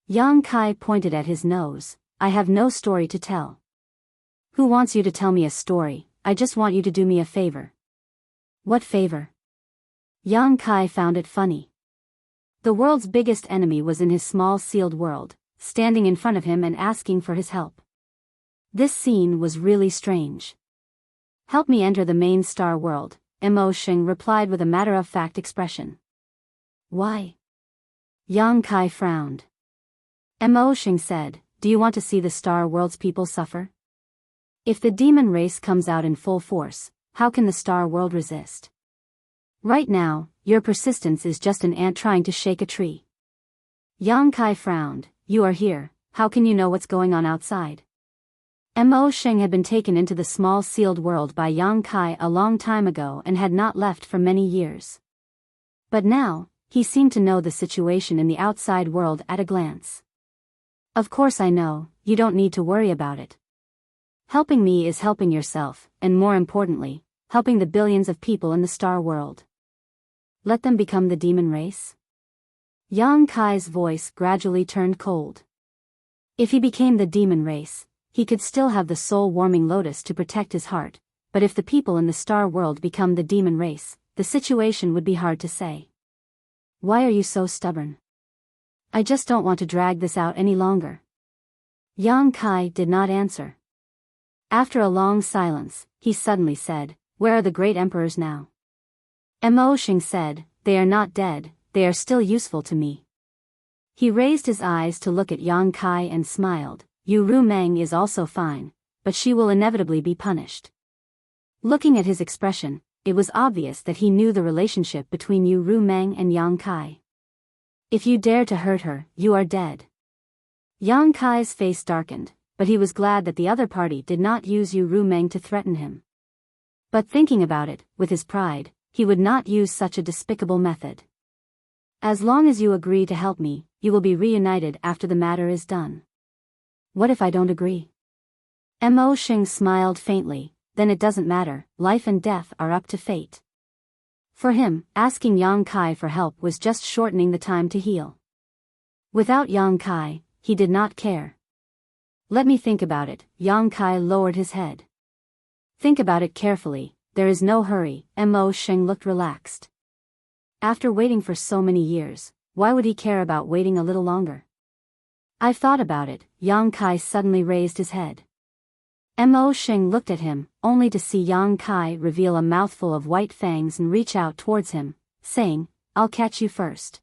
Yang Kai pointed at his nose. I have no story to tell. Who wants you to tell me a story? I just want you to do me a favor. What favor? Yang Kai found it funny. The world's biggest enemy was in his small sealed world, standing in front of him and asking for his help. This scene was really strange. Help me enter the main Star World, Mo Xing replied with a matter-of-fact expression. Why? Yang Kai frowned. Mo Xing said, do you want to see the Star World's people suffer? If the demon race comes out in full force, how can the Star World resist? Right now, your persistence is just an ant trying to shake a tree. Yang Kai frowned. You are here, how can you know what's going on outside? Mo Xing had been taken into the small sealed world by Yang Kai a long time ago and had not left for many years. But now, he seemed to know the situation in the outside world at a glance. Of course I know, you don't need to worry about it. Helping me is helping yourself, and more importantly, helping the billions of people in the Star World. Let them become the demon race? Yang Kai's voice gradually turned cold. If he became the demon race, he could still have the soul-warming lotus to protect his heart, but if the people in the Star World become the demon race, the situation would be hard to say. Why are you so stubborn? I just don't want to drag this out any longer. Yang Kai did not answer. After a long silence, he suddenly said, "Where are the great emperors now?" Mo Xing said, "They are not dead, they are still useful to me." He raised his eyes to look at Yang Kai and smiled. "Yu Rumeng is also fine, but she will inevitably be punished." Looking at his expression, it was obvious that he knew the relationship between Yu Rumeng and Yang Kai. "If you dare to hurt her, you are dead." Yang Kai's face darkened, but he was glad that the other party did not use Yu Rumeng to threaten him. But thinking about it, with his pride, he would not use such a despicable method. "As long as you agree to help me, you will be reunited after the matter is done." "What if I don't agree?" Mo Xing smiled faintly. "Then it doesn't matter, life and death are up to fate." For him, asking Yang Kai for help was just shortening the time to heal. Without Yang Kai, he did not care. "Let me think about it." Yang Kai lowered his head. "Think about it carefully, there is no hurry." Mo Xing looked relaxed. After waiting for so many years, why would he care about waiting a little longer? "I've thought about it." Yang Kai suddenly raised his head. Mo Xing looked at him, only to see Yang Kai reveal a mouthful of white fangs and reach out towards him, saying, "I'll catch you first."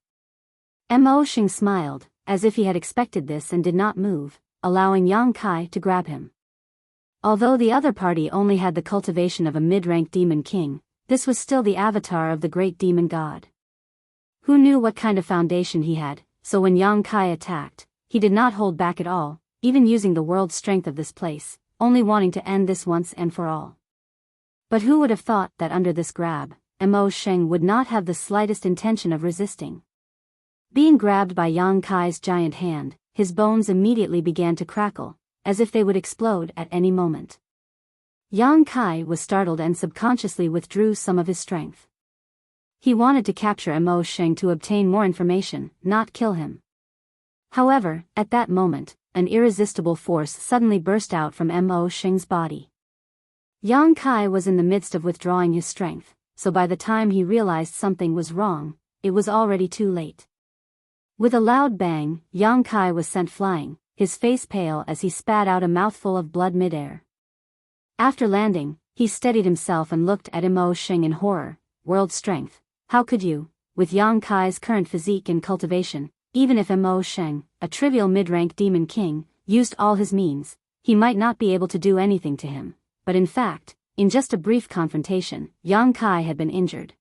Mo Xing smiled, as if he had expected this and did not move, allowing Yang Kai to grab him. Although the other party only had the cultivation of a mid-rank demon king, this was still the avatar of the great demon god. Who knew what kind of foundation he had, so when Yang Kai attacked, he did not hold back at all, even using the world strength of this place, only wanting to end this once and for all. But who would have thought that under this grab, Mo Xing would not have the slightest intention of resisting. Being grabbed by Yang Kai's giant hand, his bones immediately began to crackle, as if they would explode at any moment. Yang Kai was startled and subconsciously withdrew some of his strength. He wanted to capture Mo Xing to obtain more information, not kill him. However, at that moment, an irresistible force suddenly burst out from Mo Xing's body. Yang Kai was in the midst of withdrawing his strength, so by the time he realized something was wrong, it was already too late. With a loud bang, Yang Kai was sent flying, his face pale as he spat out a mouthful of blood midair. After landing, he steadied himself and looked at Mo Xing in horror. "World strength, how could you?" With Yang Kai's current physique and cultivation, even if Mo Xing, a trivial mid-rank demon king, used all his means, he might not be able to do anything to him, but in fact, in just a brief confrontation, Yang Kai had been injured.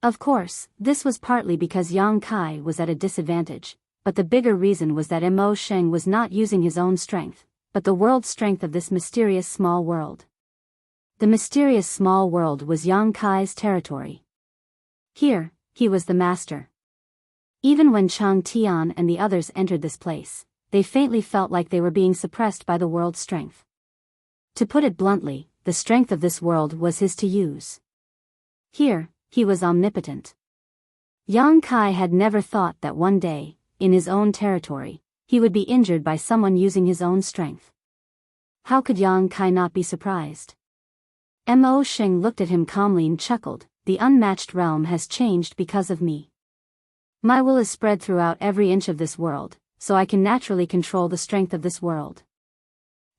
Of course, this was partly because Yang Kai was at a disadvantage, but the bigger reason was that Mo Xing was not using his own strength, but the world strength of this mysterious small world. The mysterious small world was Yang Kai's territory. Here, he was the master. Even when Chang Tian and the others entered this place, they faintly felt like they were being suppressed by the world's strength. To put it bluntly, the strength of this world was his to use. Here, he was omnipotent. Yang Kai had never thought that one day, in his own territory, he would be injured by someone using his own strength. How could Yang Kai not be surprised? Mo Xing looked at him calmly and chuckled, "The unmatched realm has changed because of me. My will is spread throughout every inch of this world, so I can naturally control the strength of this world."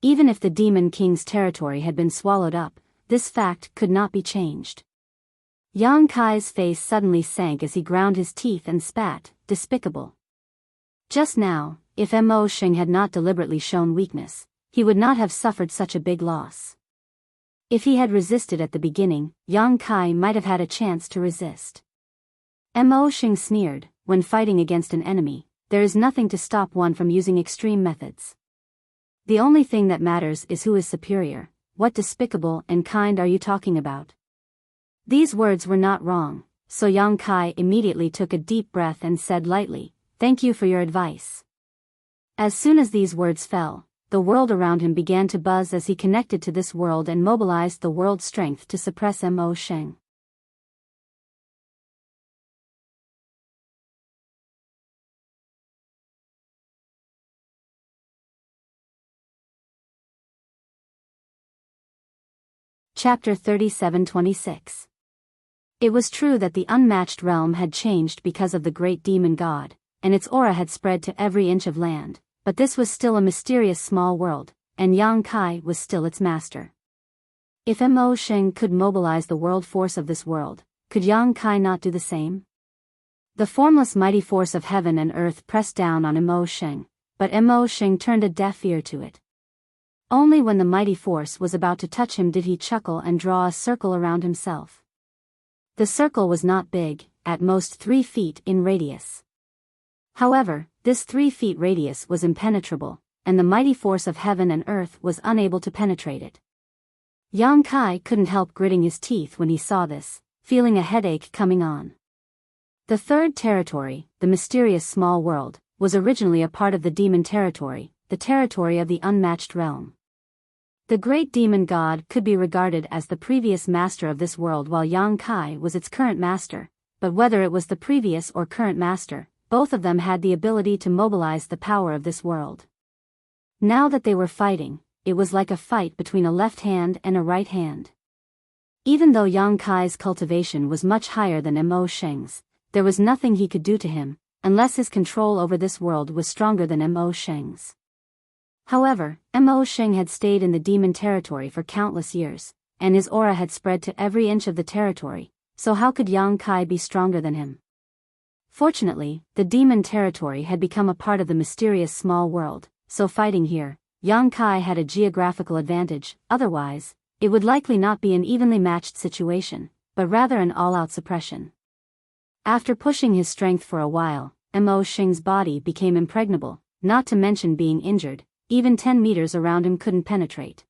Even if the Demon King's territory had been swallowed up, this fact could not be changed. Yang Kai's face suddenly sank as he ground his teeth and spat, "Despicable." Just now, if Mo Xing had not deliberately shown weakness, he would not have suffered such a big loss. If he had resisted at the beginning, Yang Kai might have had a chance to resist. Mo Xing sneered, "When fighting against an enemy, there is nothing to stop one from using extreme methods. The only thing that matters is who is superior. What despicable and kind are you talking about?" These words were not wrong, so Yang Kai immediately took a deep breath and said lightly, "Thank you for your advice." As soon as these words fell, the world around him began to buzz as he connected to this world and mobilized the world's strength to suppress Mo Xing. Chapter 37-26. It was true that the unmatched realm had changed because of the great demon god, and its aura had spread to every inch of land, but this was still a mysterious small world, and Yang Kai was still its master. If Mo Sheng could mobilize the world force of this world, could Yang Kai not do the same? The formless mighty force of heaven and earth pressed down on Mo Sheng, but Mo Sheng turned a deaf ear to it. Only when the mighty force was about to touch him did he chuckle and draw a circle around himself. The circle was not big, at most 3 feet in radius. However, this 3 feet radius was impenetrable, and the mighty force of heaven and earth was unable to penetrate it. Yang Kai couldn't help gritting his teeth when he saw this, feeling a headache coming on. The third territory, the mysterious small world, was originally a part of the demon territory, the territory of the unmatched realm. The great demon god could be regarded as the previous master of this world while Yang Kai was its current master, but whether it was the previous or current master, both of them had the ability to mobilize the power of this world. Now that they were fighting, it was like a fight between a left hand and a right hand. Even though Yang Kai's cultivation was much higher than Mo Sheng's, there was nothing he could do to him, unless his control over this world was stronger than Mo Sheng's. However, Mo Sheng had stayed in the demon territory for countless years, and his aura had spread to every inch of the territory, so how could Yang Kai be stronger than him? Fortunately, the demon territory had become a part of the mysterious small world, so fighting here, Yang Kai had a geographical advantage. Otherwise, it would likely not be an evenly matched situation, but rather an all-out suppression. After pushing his strength for a while, Mo Sheng's body became impregnable, not to mention being injured, even 10 meters around him couldn't penetrate.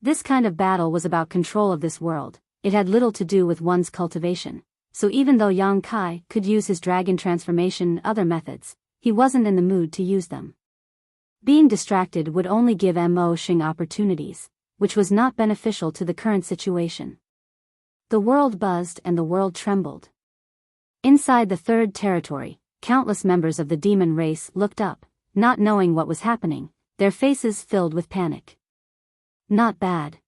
This kind of battle was about control of this world, it had little to do with one's cultivation, so even though Yang Kai could use his dragon transformation and other methods, he wasn't in the mood to use them. Being distracted would only give Mo Sheng opportunities, which was not beneficial to the current situation. The world buzzed and the world trembled. Inside the third territory, countless members of the demon race looked up, not knowing what was happening, their faces filled with panic. Not bad.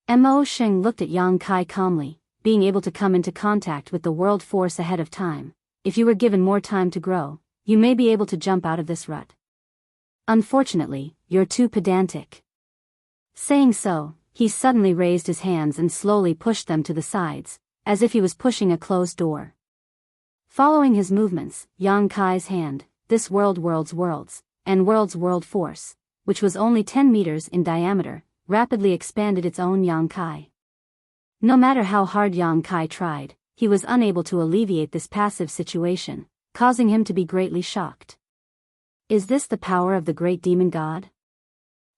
Mo Sheng looked at Yang Kai calmly, being able to come into contact with the world force ahead of time. If you were given more time to grow, you may be able to jump out of this rut. Unfortunately, you're too pedantic. Saying so, he suddenly raised his hands and slowly pushed them to the sides, as if he was pushing a closed door. Following his movements, Yang Kai's hand, this world's, and world's world force, which was only 10 meters in diameter, rapidly expanded its own Yang Kai. No matter how hard Yang Kai tried, he was unable to alleviate this passive situation, causing him to be greatly shocked. Is this the power of the great demon god?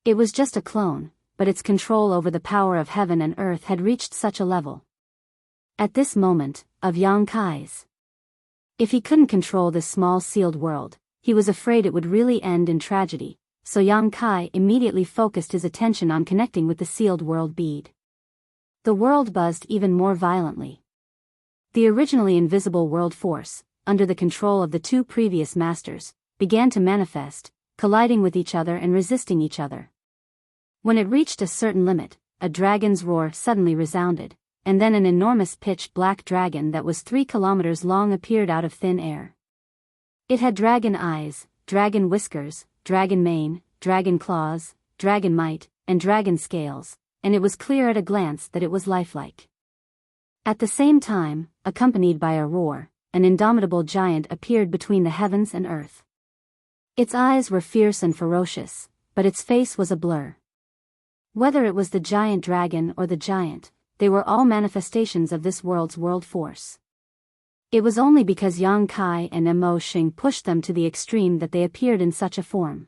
It was just a clone, but its control over the power of heaven and earth had reached such a level. At this moment, of Yang Kai's. If he couldn't control this small sealed world, he was afraid it would really end in tragedy, so Yang Kai immediately focused his attention on connecting with the sealed world bead. The world buzzed even more violently. The originally invisible world force, under the control of the 2 previous masters, began to manifest, colliding with each other and resisting each other. When it reached a certain limit, a dragon's roar suddenly resounded, and then an enormous pitch-black dragon that was 3 kilometers long appeared out of thin air. It had dragon eyes, dragon whiskers, dragon mane, dragon claws, dragon might, and dragon scales, and it was clear at a glance that it was lifelike. At the same time, accompanied by a roar, an indomitable giant appeared between the heavens and earth. Its eyes were fierce and ferocious, but its face was a blur. Whether it was the giant dragon or the giant, they were all manifestations of this world's world force. It was only because Yang Kai and Mo Sheng pushed them to the extreme that they appeared in such a form.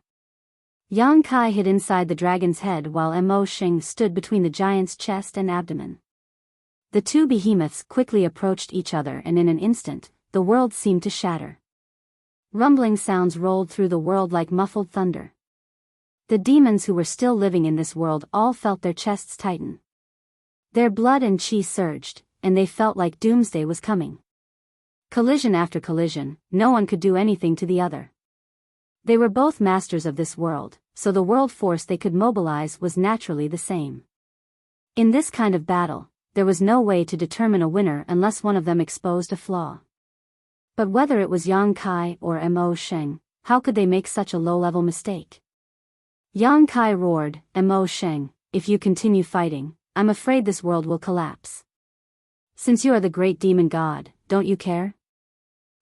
Yang Kai hid inside the dragon's head while Mo Sheng stood between the giant's chest and abdomen. The 2 behemoths quickly approached each other and in an instant, the world seemed to shatter. Rumbling sounds rolled through the world like muffled thunder. The demons who were still living in this world all felt their chests tighten. Their blood and chi surged, and they felt like doomsday was coming. Collision after collision, no one could do anything to the other. They were both masters of this world, so the world force they could mobilize was naturally the same. In this kind of battle, there was no way to determine a winner unless one of them exposed a flaw. But whether it was Yang Kai or Mo Sheng, how could they make such a low-level mistake? Yang Kai roared, "Mo Sheng, if you continue fighting, I'm afraid this world will collapse. Since you are the great demon god, don't you care?"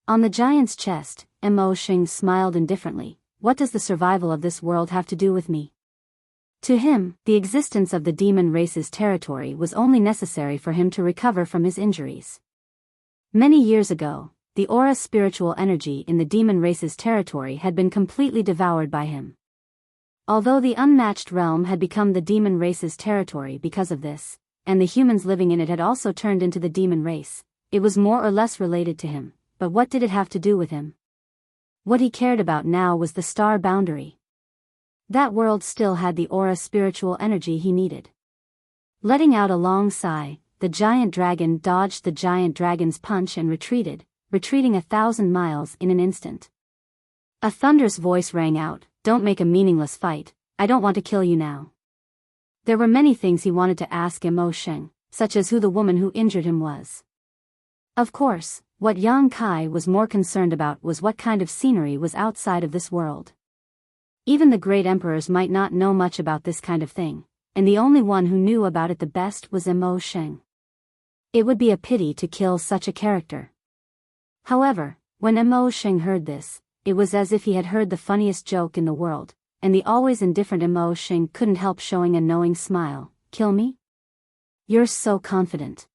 On the giant's chest, Mo Sheng smiled indifferently. "What does the survival of this world have to do with me?" To him, the existence of the demon race's territory was only necessary for him to recover from his injuries. Many years ago, the aura spiritual energy in the demon race's territory had been completely devoured by him. Although the unmatched realm had become the demon race's territory because of this, and the humans living in it had also turned into the demon race, it was more or less related to him, but what did it have to do with him? What he cared about now was the star boundary. That world still had the aura spiritual energy he needed. Letting out a long sigh, the giant dragon dodged the giant dragon's punch and retreating 1,000 miles in an instant. A thunderous voice rang out, "Don't make a meaningless fight, I don't want to kill you now." There were many things he wanted to ask Mo Sheng, such as who the woman who injured him was. Of course, what Yang Kai was more concerned about was what kind of scenery was outside of this world. Even the great emperors might not know much about this kind of thing, and the only one who knew about it the best was Mo Sheng. It would be a pity to kill such a character. However, when Mo Sheng heard this, it was as if he had heard the funniest joke in the world, and the always indifferent Mo Sheng couldn't help showing a knowing smile. "Kill me? You're so confident."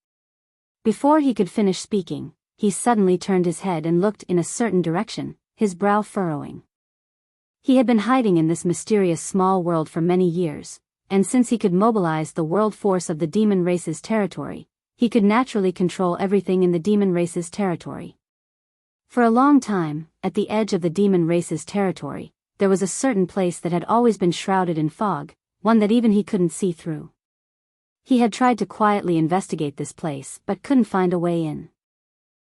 Before he could finish speaking, he suddenly turned his head and looked in a certain direction, his brow furrowing. He had been hiding in this mysterious small world for many years, and since he could mobilize the world force of the demon race's territory, he could naturally control everything in the demon race's territory. For a long time, at the edge of the demon race's territory, there was a certain place that had always been shrouded in fog, one that even he couldn't see through. He had tried to quietly investigate this place but couldn't find a way in.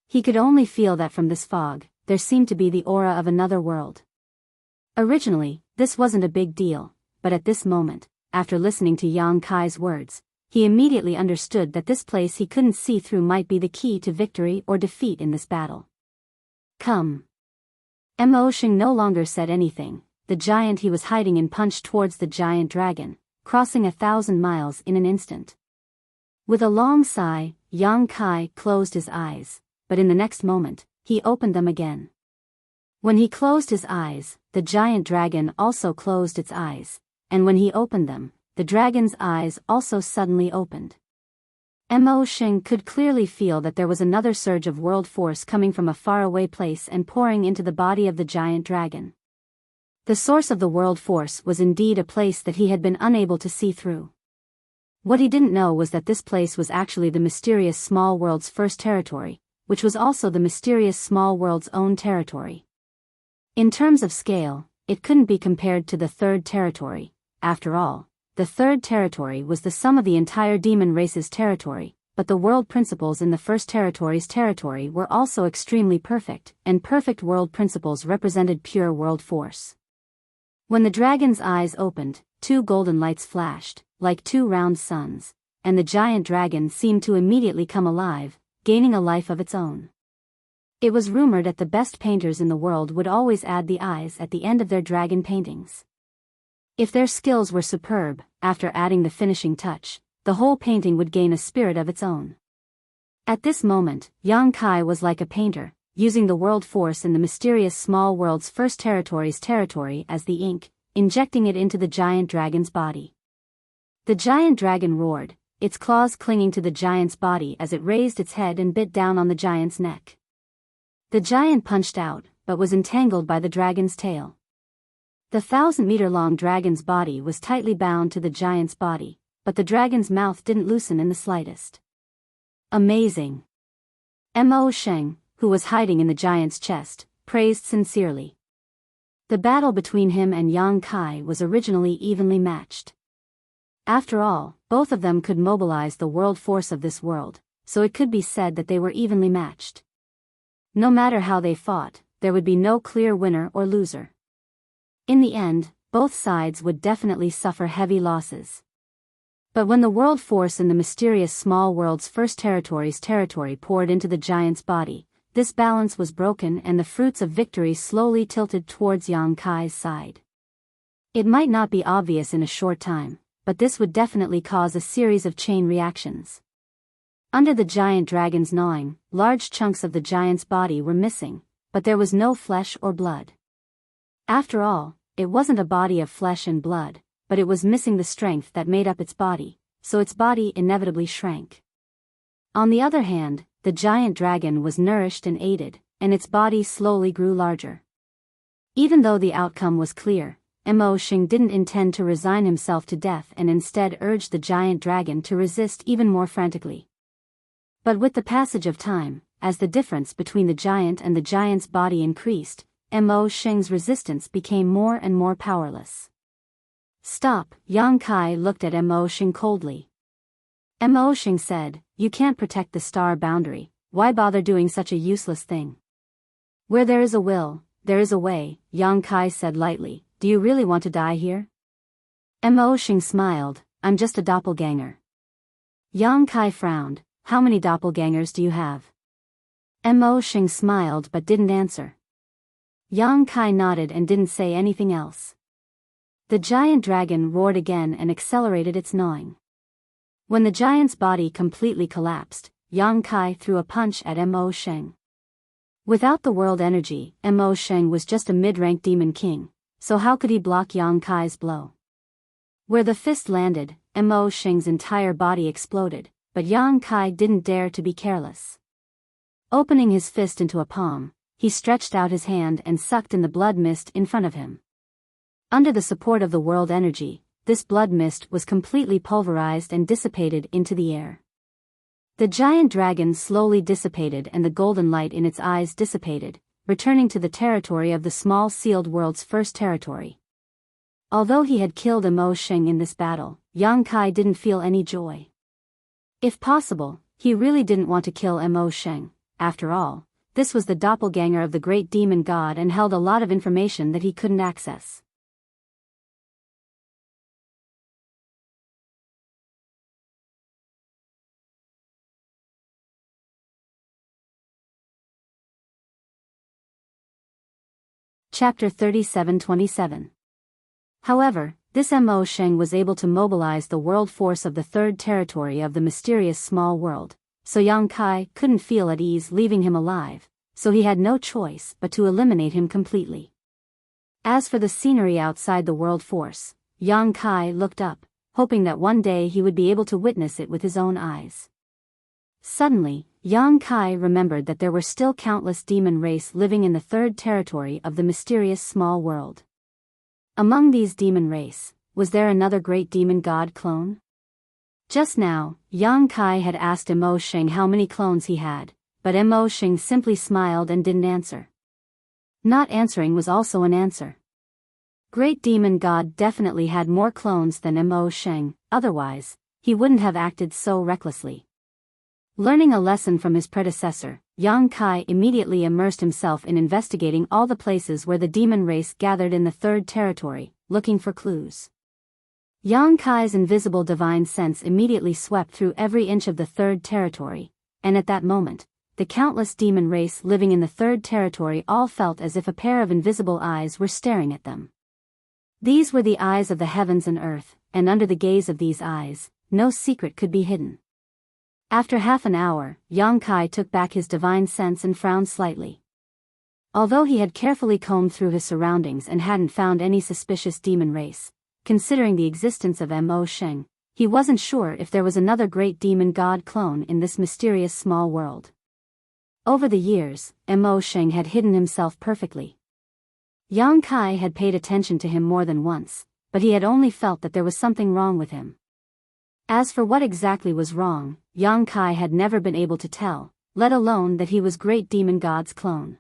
He could only feel that from this fog, there seemed to be the aura of another world. Originally, this wasn't a big deal, but at this moment, after listening to Yang Kai's words, he immediately understood that this place he couldn't see through might be the key to victory or defeat in this battle. "Come." Mo Sheng no longer said anything. The giant he was hiding in punched towards the giant dragon, crossing 1,000 miles in an instant. With a long sigh, Yang Kai closed his eyes, but in the next moment, he opened them again. When he closed his eyes, the giant dragon also closed its eyes, and when he opened them, the dragon's eyes also suddenly opened. Mo Sheng could clearly feel that there was another surge of world force coming from a faraway place and pouring into the body of the giant dragon. The source of the world force was indeed a place that he had been unable to see through. What he didn't know was that this place was actually the mysterious small world's first territory, which was also the mysterious small world's own territory. In terms of scale, it couldn't be compared to the third territory. After all, the third territory was the sum of the entire demon race's territory, but the world principles in the first territory's territory were also extremely perfect, and perfect world principles represented pure world force. When the dragon's eyes opened, 2 golden lights flashed, like 2 round suns, and the giant dragon seemed to immediately come alive, gaining a life of its own. It was rumored that the best painters in the world would always add the eyes at the end of their dragon paintings. If their skills were superb, after adding the finishing touch, the whole painting would gain a spirit of its own. At this moment, Yang Kai was like a painter, using the world force in the mysterious small world's first territory's territory as the ink, injecting it into the giant dragon's body. The giant dragon roared, its claws clinging to the giant's body as it raised its head and bit down on the giant's neck. The giant punched out, but was entangled by the dragon's tail. The 1,000-meter-long dragon's body was tightly bound to the giant's body, but the dragon's mouth didn't loosen in the slightest. Amazing! Mo Sheng, who was hiding in the giant's chest, praised sincerely. The battle between him and Yang Kai was originally evenly matched. After all, both of them could mobilize the world force of this world, so it could be said that they were evenly matched. No matter how they fought, there would be no clear winner or loser. In the end, both sides would definitely suffer heavy losses. But when the world force in the mysterious small world's first territory's territory poured into the giant's body, this balance was broken and the fruits of victory slowly tilted towards Yang Kai's side. It might not be obvious in a short time, but this would definitely cause a series of chain reactions. Under the giant dragon's gnawing, large chunks of the giant's body were missing, but there was no flesh or blood. After all, it wasn't a body of flesh and blood, but it was missing the strength that made up its body, so its body inevitably shrank. On the other hand, the giant dragon was nourished and aided, and its body slowly grew larger. Even though the outcome was clear, Mo Xing didn't intend to resign himself to death and instead urged the giant dragon to resist even more frantically. But with the passage of time, as the difference between the giant and the giant's body increased, Mo Xing's resistance became more and more powerless. "Stop," Yang Kai looked at Mo Xing coldly. Mo Xing said, "You can't protect the star boundary, why bother doing such a useless thing?" "Where there is a will, there is a way," Yang Kai said lightly. "Do you really want to die here?" Mo Xing smiled, "I'm just a doppelganger." Yang Kai frowned, "How many doppelgangers do you have?" Mo Xing smiled but didn't answer. Yang Kai nodded and didn't say anything else. The giant dragon roared again and accelerated its gnawing. When the giant's body completely collapsed, Yang Kai threw a punch at Mo Xing. Without the world energy, Mo Xing was just a mid-rank demon king, so how could he block Yang Kai's blow? Where the fist landed, Mo Xing's entire body exploded, but Yang Kai didn't dare to be careless. Opening his fist into a palm, he stretched out his hand and sucked in the blood mist in front of him. Under the support of the world energy, this blood mist was completely pulverized and dissipated into the air. The giant dragon slowly dissipated and the golden light in its eyes dissipated, returning to the territory of the small sealed world's first territory. Although he had killed Mo Xing in this battle, Yang Kai didn't feel any joy. If possible, he really didn't want to kill Mo Xing. After all, this was the doppelganger of the great demon god and held a lot of information that he couldn't access. Chapter 37-27. However, this Mo Xing was able to mobilize the world force of the third territory of the mysterious small world, so Yang Kai couldn't feel at ease leaving him alive, so he had no choice but to eliminate him completely. As for the scenery outside the world force, Yang Kai looked up, hoping that one day he would be able to witness it with his own eyes. Suddenly, Yang Kai remembered that there were still countless demon race living in the third territory of the mysterious small world. Among these demon race, was there another great demon god clone? Just now, Yang Kai had asked Mo Xing how many clones he had, but Mo Xing simply smiled and didn't answer. Not answering was also an answer. Great demon god definitely had more clones than Mo Xing, otherwise, he wouldn't have acted so recklessly. Learning a lesson from his predecessor, Yang Kai immediately immersed himself in investigating all the places where the demon race gathered in the third territory, looking for clues. Yang Kai's invisible divine sense immediately swept through every inch of the third territory, and at that moment, the countless demon race living in the third territory all felt as if a pair of invisible eyes were staring at them. These were the eyes of the heavens and earth, and under the gaze of these eyes, no secret could be hidden. After half an hour, Yang Kai took back his divine sense and frowned slightly. Although he had carefully combed through his surroundings and hadn't found any suspicious demon race, considering the existence of Mo Xing, he wasn't sure if there was another great demon god clone in this mysterious small world. Over the years, Mo Xing had hidden himself perfectly. Yang Kai had paid attention to him more than once, but he had only felt that there was something wrong with him. As for what exactly was wrong, Yang Kai had never been able to tell, let alone that he was great demon god's clone.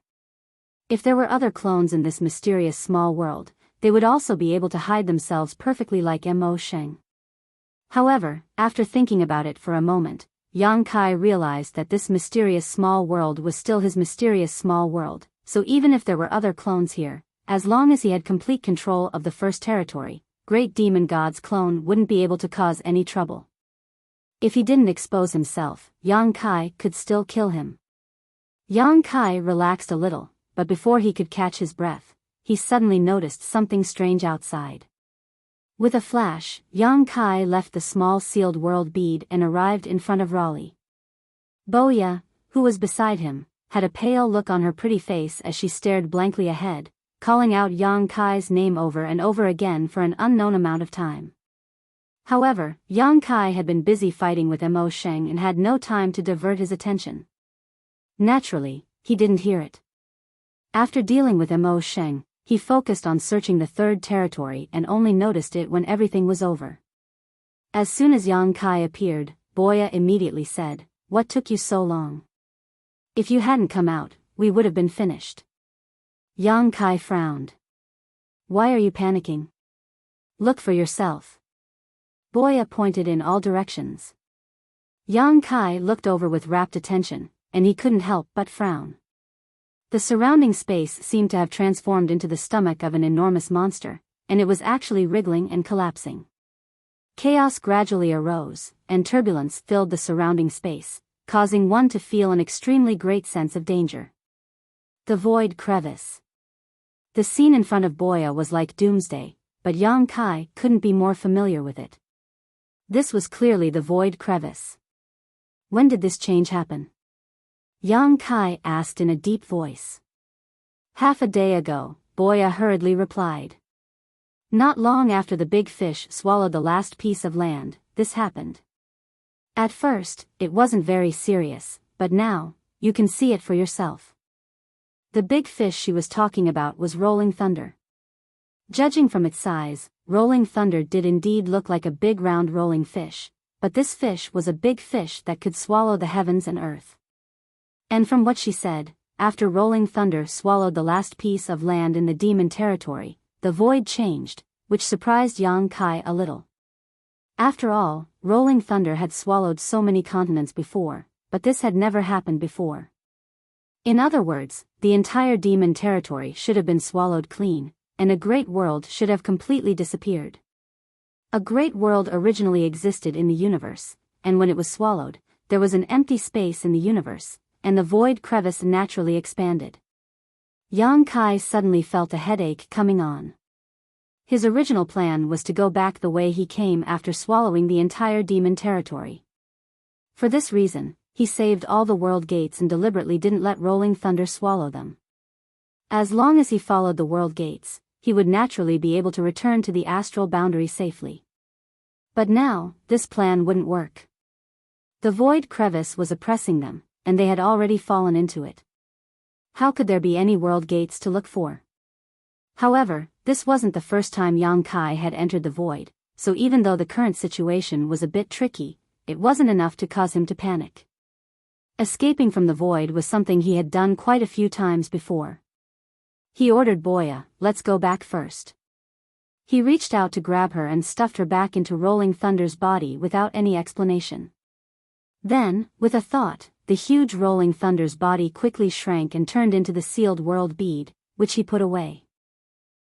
If there were other clones in this mysterious small world, they would also be able to hide themselves perfectly like Mo Xing. However, after thinking about it for a moment, Yang Kai realized that this mysterious small world was still his mysterious small world, so even if there were other clones here, as long as he had complete control of the first territory, great demon god's clone wouldn't be able to cause any trouble. If he didn't expose himself, Yang Kai could still kill him. Yang Kai relaxed a little, but before he could catch his breath, he suddenly noticed something strange outside. With a flash, Yang Kai left the small sealed world bead and arrived in front of Raleigh. Boya, who was beside him, had a pale look on her pretty face as she stared blankly ahead, calling out Yang Kai's name over and over again for an unknown amount of time. However, Yang Kai had been busy fighting with Mo Sheng and had no time to divert his attention. Naturally, he didn't hear it. After dealing with Mo Sheng, he focused on searching the third territory and only noticed it when everything was over. As soon as Yang Kai appeared, Boya immediately said, "What took you so long? If you hadn't come out, we would have been finished." Yang Kai frowned. "Why are you panicking? Look for yourself." Boya pointed in all directions. Yang Kai looked over with rapt attention, and he couldn't help but frown. The surrounding space seemed to have transformed into the stomach of an enormous monster, and it was actually wriggling and collapsing. Chaos gradually arose, and turbulence filled the surrounding space, causing one to feel an extremely great sense of danger. The Void Crevice. The scene in front of Boya was like doomsday, but Yang Kai couldn't be more familiar with it. This was clearly the Void Crevice. When did this change happen? Yang Kai asked in a deep voice. "Half a day ago," Boya hurriedly replied. "Not long after the big fish swallowed the last piece of land, this happened. At first, it wasn't very serious, but now, you can see it for yourself." The big fish she was talking about was Rolling Thunder. Judging from its size, Rolling Thunder did indeed look like a big round rolling fish, but this fish was a big fish that could swallow the heavens and earth. And from what she said, after Rolling Thunder swallowed the last piece of land in the demon territory, the void changed, which surprised Yang Kai a little. After all, Rolling Thunder had swallowed so many continents before, but this had never happened before. In other words, the entire demon territory should have been swallowed clean, and a great world should have completely disappeared. A great world originally existed in the universe, and when it was swallowed, there was an empty space in the universe, and the void crevice naturally expanded. Yang Kai suddenly felt a headache coming on. His original plan was to go back the way he came after swallowing the entire demon territory. For this reason, he saved all the world gates and deliberately didn't let Rolling Thunder swallow them. As long as he followed the world gates, he would naturally be able to return to the astral boundary safely. But now, this plan wouldn't work. The void crevice was oppressing them, and they had already fallen into it. How could there be any world gates to look for? However, this wasn't the first time Yang Kai had entered the void, so even though the current situation was a bit tricky, it wasn't enough to cause him to panic. Escaping from the void was something he had done quite a few times before. He ordered Boya, "Let's go back first." He reached out to grab her and stuffed her back into Rolling Thunder's body without any explanation. Then, with a thought, the huge Rolling Thunder's body quickly shrank and turned into the sealed world bead, which he put away.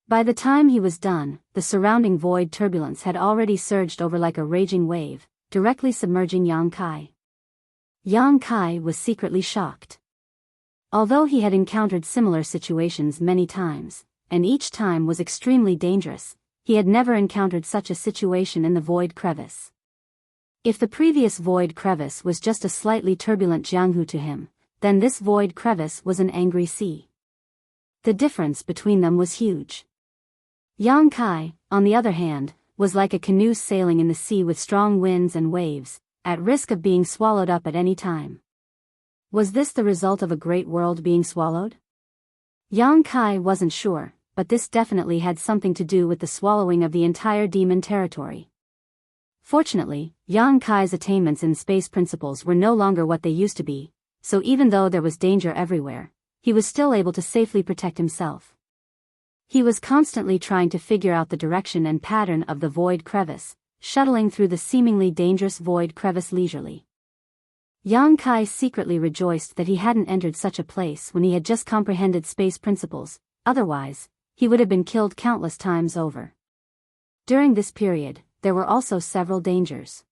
By the time he was done, the surrounding void turbulence had already surged over like a raging wave, directly submerging Yang Kai. Yang Kai was secretly shocked. Although he had encountered similar situations many times, and each time was extremely dangerous, he had never encountered such a situation in the void crevice. If the previous void crevice was just a slightly turbulent Jianghu to him, then this void crevice was an angry sea. The difference between them was huge. Yang Kai, on the other hand, was like a canoe sailing in the sea with strong winds and waves, at risk of being swallowed up at any time. Was this the result of a great world being swallowed? Yang Kai wasn't sure, but this definitely had something to do with the swallowing of the entire demon territory. Fortunately, Yang Kai's attainments in space principles were no longer what they used to be, so even though there was danger everywhere, he was still able to safely protect himself. He was constantly trying to figure out the direction and pattern of the void crevice, shuttling through the seemingly dangerous void crevice leisurely. Yang Kai secretly rejoiced that he hadn't entered such a place when he had just comprehended space principles, otherwise, he would have been killed countless times over. During this period, there were also several dangers.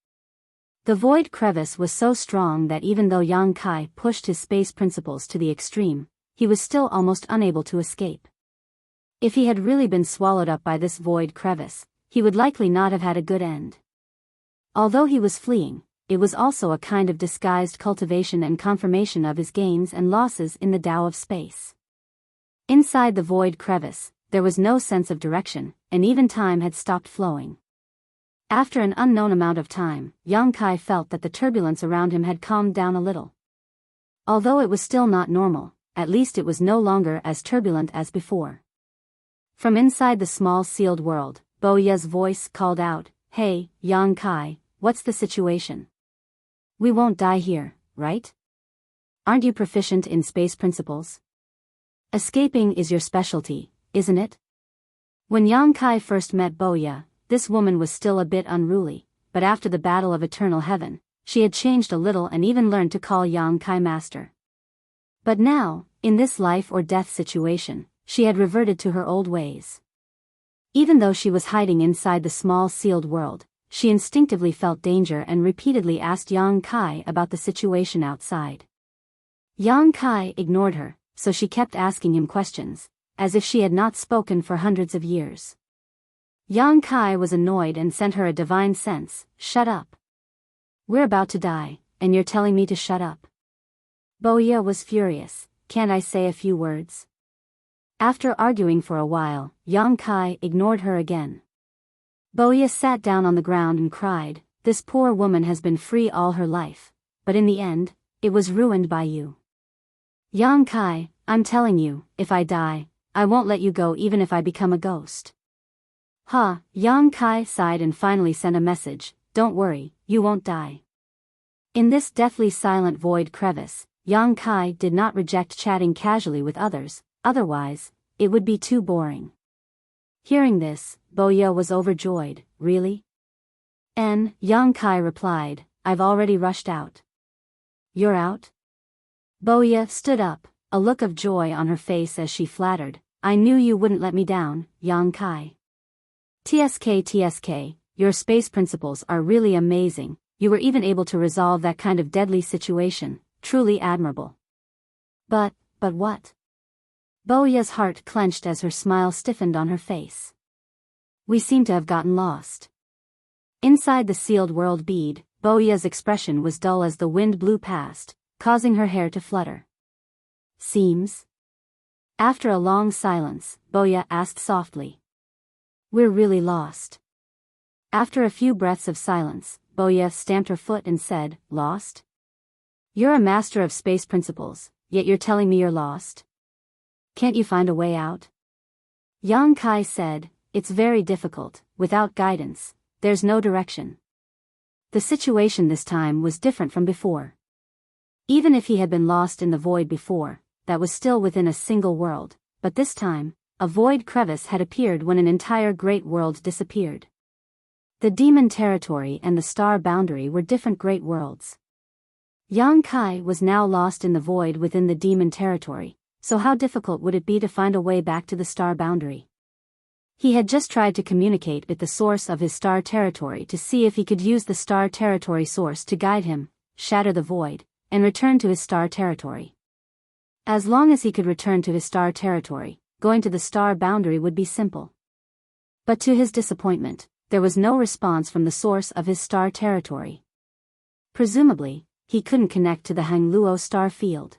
The void crevice was so strong that even though Yang Kai pushed his space principles to the extreme, he was still almost unable to escape. If he had really been swallowed up by this void crevice, he would likely not have had a good end. Although he was fleeing, it was also a kind of disguised cultivation and confirmation of his gains and losses in the Tao of space. Inside the void crevice, there was no sense of direction, and even time had stopped flowing. After an unknown amount of time, Yang Kai felt that the turbulence around him had calmed down a little. Although it was still not normal, at least it was no longer as turbulent as before. From inside the small sealed world, Bo Ye's voice called out, "Hey, Yang Kai, what's the situation? We won't die here, right? Aren't you proficient in space principles? Escaping is your specialty, isn't it?" When Yang Kai first met Bo Ye, this woman was still a bit unruly, but after the battle of eternal heaven, she had changed a little and even learned to call Yang Kai master. But now, in this life or death situation, she had reverted to her old ways. Even though she was hiding inside the small sealed world, she instinctively felt danger and repeatedly asked Yang Kai about the situation outside. Yang Kai ignored her, so she kept asking him questions, as if she had not spoken for hundreds of years. Yang Kai was annoyed and sent her a divine sense, "Shut up. We're about to die, and you're telling me to shut up." Bo Ye was furious. "Can't I say a few words?" After arguing for a while, Yang Kai ignored her again. Bo Ye sat down on the ground and cried, "This poor woman has been free all her life, but in the end, it was ruined by you. Yang Kai, I'm telling you, if I die, I won't let you go even if I become a ghost." Yang Kai sighed and finally sent a message, "Don't worry, you won't die." In this deathly silent void crevice, Yang Kai did not reject chatting casually with others, otherwise, it would be too boring. Hearing this, Bo Ye was overjoyed. "Really?" Yang Kai replied, "I've already rushed out." "You're out?" Bo Ye stood up, a look of joy on her face as she flattered, "I knew you wouldn't let me down, Yang Kai. TSK, your space principles are really amazing, you were even able to resolve that kind of deadly situation, truly admirable." But what? Bo Ye's heart clenched as her smile stiffened on her face. "We seem to have gotten lost." Inside the sealed world bead, Bo Ye's expression was dull as the wind blew past, causing her hair to flutter. "Seems?" After a long silence, Bo Ye asked softly. "We're really lost." After a few breaths of silence, Bo Ye stamped her foot and said, "Lost? You're a master of space principles, yet you're telling me you're lost? Can't you find a way out?" Yang Kai said, "It's very difficult, without guidance, there's no direction." The situation this time was different from before. Even if he had been lost in the void before, that was still within a single world, but this time, a void crevice had appeared when an entire great world disappeared. The demon territory and the star boundary were different great worlds. Yang Kai was now lost in the void within the demon territory, so how difficult would it be to find a way back to the star boundary? He had just tried to communicate with the source of his star territory to see if he could use the star territory source to guide him, shatter the void, and return to his star territory. As long as he could return to his star territory, going to the star boundary would be simple. But to his disappointment, there was no response from the source of his star territory. Presumably, he couldn't connect to the Hangluo star field.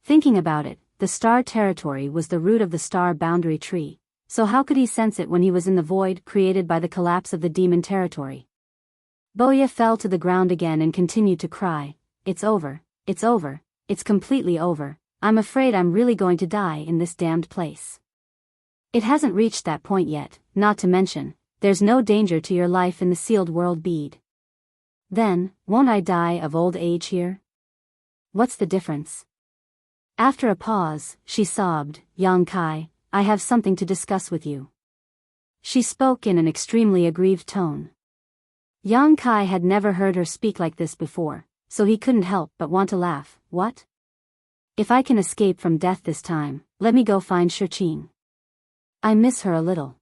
Thinking about it, the star territory was the root of the star boundary tree, so how could he sense it when he was in the void created by the collapse of the demon territory? Bo Ye fell to the ground again and continued to cry, "It's over, it's over, it's completely over, I'm afraid I'm really going to die in this damned place. It hasn't reached that point yet, not to mention, there's no danger to your life in the sealed world bead. Then, won't I die of old age here? What's the difference?" After a pause, she sobbed, "Yang Kai, I have something to discuss with you." She spoke in an extremely aggrieved tone. Yang Kai had never heard her speak like this before, so he couldn't help but want to laugh. "What? If I can escape from death this time, let me go find Shiqing. I miss her a little."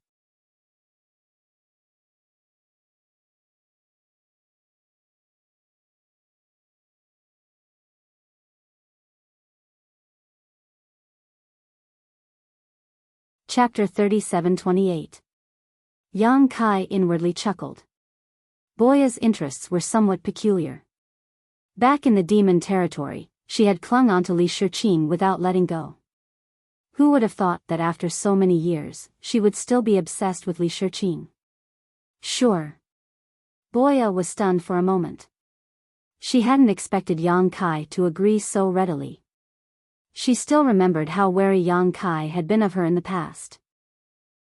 Chapter 37-28. Yang Kai inwardly chuckled. Boya's interests were somewhat peculiar. Back in the demon territory, she had clung onto Li Shiqing without letting go. Who would have thought that after so many years, she would still be obsessed with Li Shiqing? Sure. Boya was stunned for a moment. She hadn't expected Yang Kai to agree so readily. She still remembered how wary Yang Kai had been of her in the past.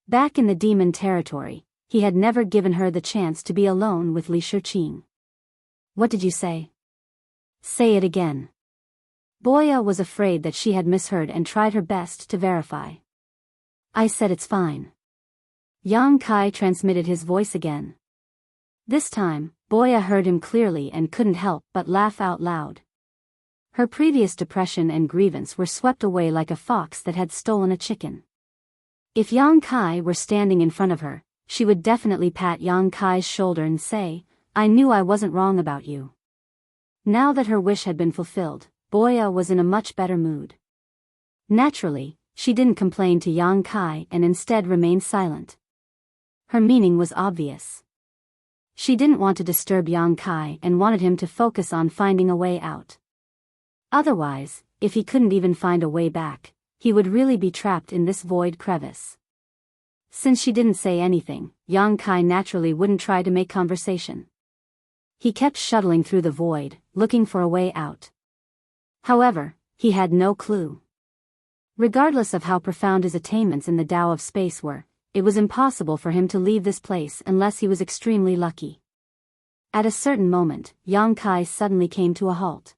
Back in the demon territory, he had never given her the chance to be alone with Li Shiqing. What did you say? Say it again. Boya was afraid that she had misheard and tried her best to verify. I said it's fine. Yang Kai transmitted his voice again. This time, Boya heard him clearly and couldn't help but laugh out loud. Her previous depression and grievance were swept away like a fox that had stolen a chicken. If Yang Kai were standing in front of her, she would definitely pat Yang Kai's shoulder and say, I knew I wasn't wrong about you. Now that her wish had been fulfilled, Boya was in a much better mood. Naturally, she didn't complain to Yang Kai and instead remained silent. Her meaning was obvious. She didn't want to disturb Yang Kai and wanted him to focus on finding a way out. Otherwise, if he couldn't even find a way back, he would really be trapped in this void crevice. Since she didn't say anything, Yang Kai naturally wouldn't try to make conversation. He kept shuttling through the void, looking for a way out. However, he had no clue. Regardless of how profound his attainments in the Tao of space were, it was impossible for him to leave this place unless he was extremely lucky. At a certain moment, Yang Kai suddenly came to a halt.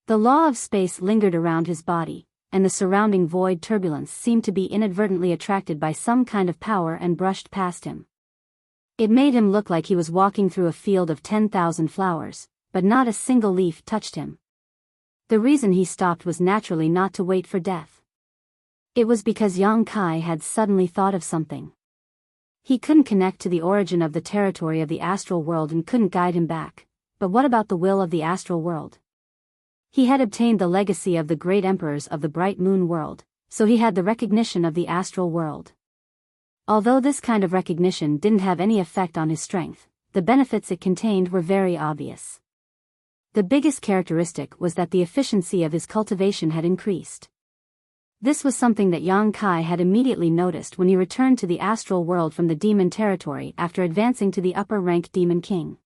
The law of space lingered around his body, and the surrounding void turbulence seemed to be inadvertently attracted by some kind of power and brushed past him. It made him look like he was walking through a field of 10,000 flowers, but not a single leaf touched him. The reason he stopped was naturally not to wait for death. It was because Yang Kai had suddenly thought of something. He couldn't connect to the origin of the territory of the astral world and couldn't guide him back, but what about the will of the astral world? He had obtained the legacy of the great emperors of the bright moon world, so he had the recognition of the astral world. Although this kind of recognition didn't have any effect on his strength, the benefits it contained were very obvious. The biggest characteristic was that the efficiency of his cultivation had increased. This was something that Yang Kai had immediately noticed when he returned to the astral world from the demon territory after advancing to the upper-rank demon king.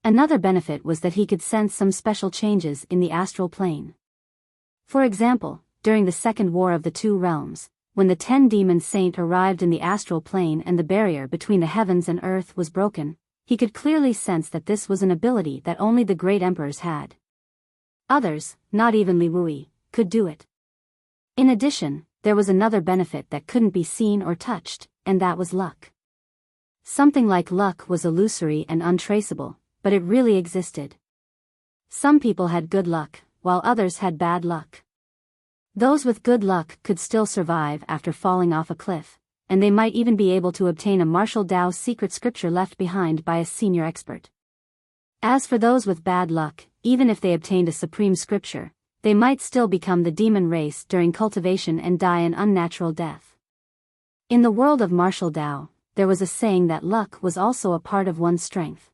Another benefit was that he could sense some special changes in the astral plane. For example, during the Second War of the Two Realms, when the 10-demon saint arrived in the astral plane and the barrier between the heavens and earth was broken, he could clearly sense that this was an ability that only the great emperors had. Others, not even Li Wui, could do it. In addition, there was another benefit that couldn't be seen or touched, and that was luck. Something like luck was illusory and untraceable, but it really existed. Some people had good luck, while others had bad luck. Those with good luck could still survive after falling off a cliff, and they might even be able to obtain a martial Tao secret scripture left behind by a senior expert. As for those with bad luck, even if they obtained a supreme scripture, they might still become the demon race during cultivation and die an unnatural death. In the world of martial Tao, there was a saying that luck was also a part of one's strength.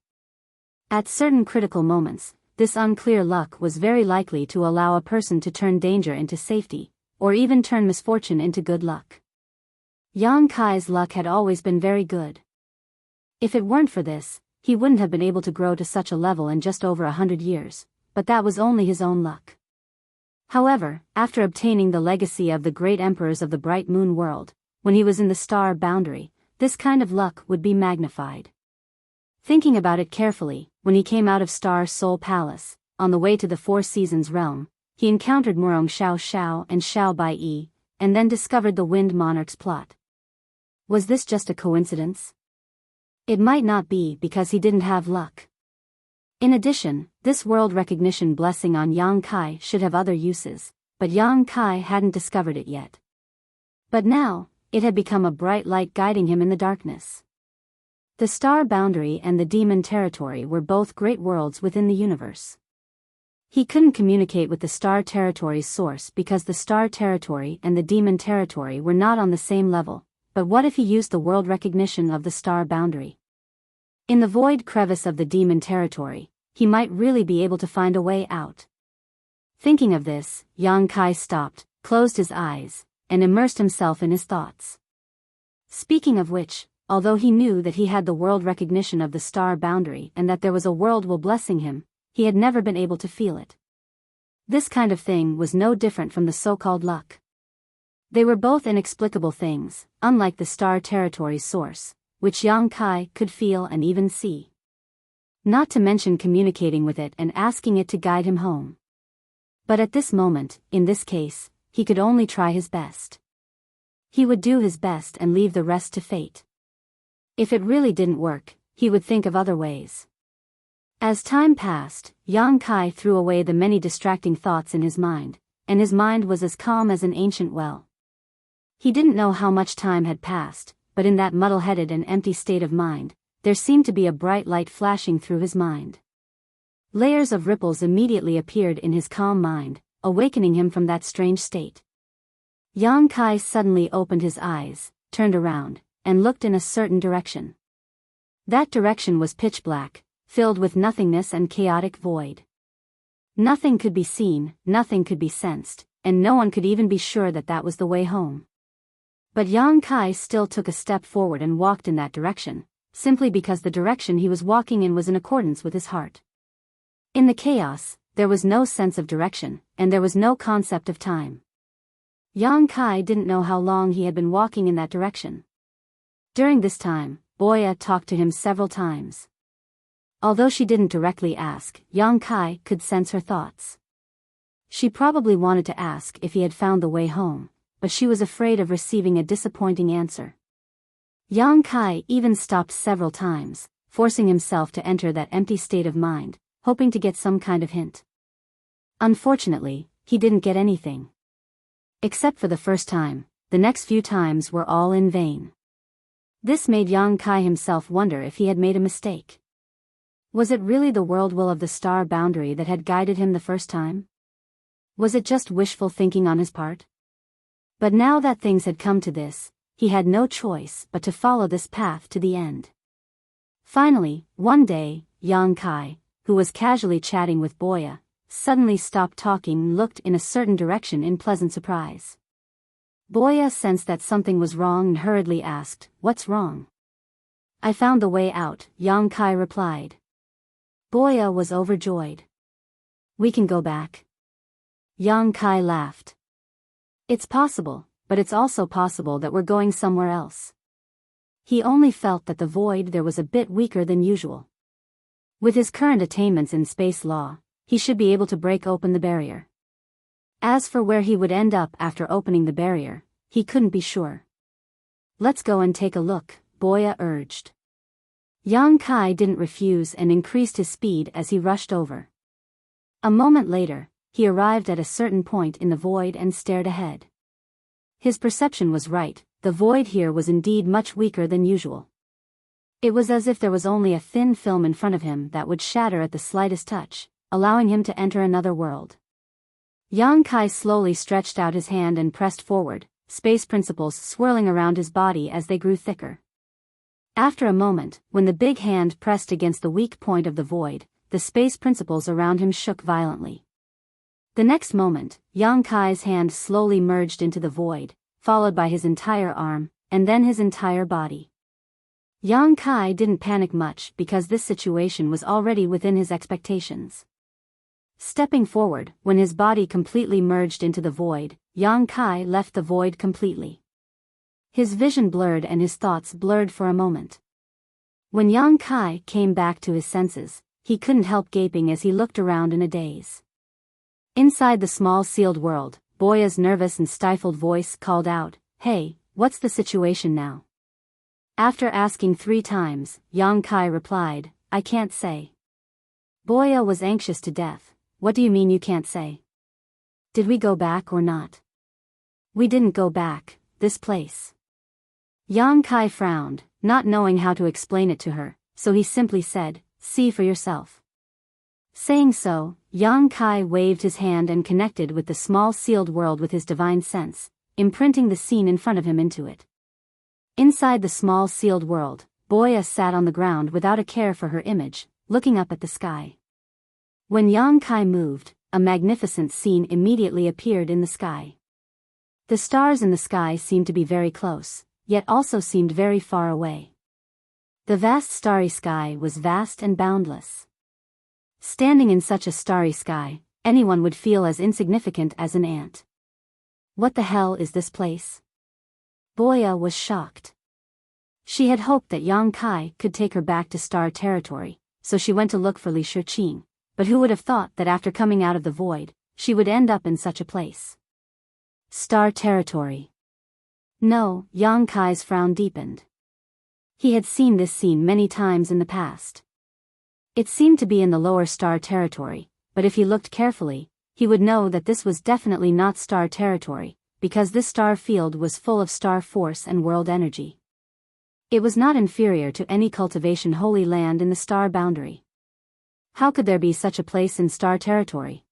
At certain critical moments, this unclear luck was very likely to allow a person to turn danger into safety, or even turn misfortune into good luck. Yang Kai's luck had always been very good. If it weren't for this, he wouldn't have been able to grow to such a level in just over 100 years, but that was only his own luck. However, after obtaining the legacy of the great emperors of the bright moon world, when he was in the star boundary, this kind of luck would be magnified. Thinking about it carefully, when he came out of Star Soul Palace, on the way to the Four Seasons realm, he encountered Murong Xiao Xiao and Xiao Bai Yi, and then discovered the Wind Monarch's plot. Was this just a coincidence? It might not be because he didn't have luck. In addition, this world recognition blessing on Yang Kai should have other uses, but Yang Kai hadn't discovered it yet. But now, it had become a bright light guiding him in the darkness. The star boundary and the demon territory were both great worlds within the universe. He couldn't communicate with the star territory's source because the star territory and the demon territory were not on the same level, but what if he used the world recognition of the star boundary? In the void crevice of the demon territory, he might really be able to find a way out. Thinking of this, Yang Kai stopped, closed his eyes, and immersed himself in his thoughts. Speaking of which, although he knew that he had the world recognition of the star boundary and that there was a world will blessing him, he had never been able to feel it. This kind of thing was no different from the so-called luck. They were both inexplicable things, unlike the star territory's source, which Yang Kai could feel and even see. Not to mention communicating with it and asking it to guide him home. But at this moment, in this case, he could only try his best. He would do his best and leave the rest to fate. If it really didn't work, he would think of other ways. As time passed, Yang Kai threw away the many distracting thoughts in his mind, and his mind was as calm as an ancient well. He didn't know how much time had passed, but in that muddle-headed and empty state of mind, there seemed to be a bright light flashing through his mind. Layers of ripples immediately appeared in his calm mind, awakening him from that strange state. Yang Kai suddenly opened his eyes, turned around, and looked in a certain direction. That direction was pitch black, filled with nothingness and chaotic void. Nothing could be seen, nothing could be sensed, and no one could even be sure that that was the way home. But Yang Kai still took a step forward and walked in that direction, simply because the direction he was walking in was in accordance with his heart. In the chaos, there was no sense of direction, and there was no concept of time. Yang Kai didn't know how long he had been walking in that direction. During this time, Boya talked to him several times. Although she didn't directly ask, Yang Kai could sense her thoughts. She probably wanted to ask if he had found the way home, but she was afraid of receiving a disappointing answer. Yang Kai even stopped several times, forcing himself to enter that empty state of mind, hoping to get some kind of hint. Unfortunately, he didn't get anything. Except for the first time, the next few times were all in vain. This made Yang Kai himself wonder if he had made a mistake. Was it really the world will of the star boundary that had guided him the first time? Was it just wishful thinking on his part? But now that things had come to this, he had no choice but to follow this path to the end. Finally, one day, Yang Kai, who was casually chatting with Boya, suddenly stopped talking and looked in a certain direction in pleasant surprise. Boya sensed that something was wrong and hurriedly asked, "What's wrong?" "I found the way out," Yang Kai replied. Boya was overjoyed. "We can go back." Yang Kai laughed. "It's possible, but it's also possible that we're going somewhere else." He only felt that the void there was a bit weaker than usual. With his current attainments in space law, he should be able to break open the barrier. As for where he would end up after opening the barrier, he couldn't be sure. "Let's go and take a look," Boya urged. Yang Kai didn't refuse and increased his speed as he rushed over. A moment later, he arrived at a certain point in the void and stared ahead. His perception was right, the void here was indeed much weaker than usual. It was as if there was only a thin film in front of him that would shatter at the slightest touch, allowing him to enter another world. Yang Kai slowly stretched out his hand and pressed forward, space principles swirling around his body as they grew thicker. After a moment, when the big hand pressed against the weak point of the void, the space principles around him shook violently. The next moment, Yang Kai's hand slowly merged into the void, followed by his entire arm, and then his entire body. Yang Kai didn't panic much because this situation was already within his expectations. Stepping forward, when his body completely merged into the void, Yang Kai left the void completely. His vision blurred and his thoughts blurred for a moment. When Yang Kai came back to his senses, he couldn't help gaping as he looked around in a daze. Inside the small sealed world, Boya's nervous and stifled voice called out, "Hey, what's the situation now?" After asking 3 times, Yang Kai replied, "I can't say." Boya was anxious to death. "What do you mean you can't say? Did we go back or not?" "We didn't go back, this place." Yang Kai frowned, not knowing how to explain it to her, so he simply said, "See for yourself." Saying so, Yang Kai waved his hand and connected with the small sealed world with his divine sense, imprinting the scene in front of him into it. Inside the small sealed world, Boya sat on the ground without a care for her image, looking up at the sky. When Yang Kai moved, a magnificent scene immediately appeared in the sky. The stars in the sky seemed to be very close, yet also seemed very far away. The vast starry sky was vast and boundless. Standing in such a starry sky, anyone would feel as insignificant as an ant. What the hell is this place? Boya was shocked. She had hoped that Yang Kai could take her back to star territory, so she went to look for Li Shiqing, but who would have thought that after coming out of the void, she would end up in such a place? Star territory. No, Yang Kai's frown deepened. He had seen this scene many times in the past. It seemed to be in the lower star territory, but if he looked carefully, he would know that this was definitely not star territory, because this star field was full of star force and world energy. It was not inferior to any cultivation holy land in the star boundary. How could there be such a place in star territory?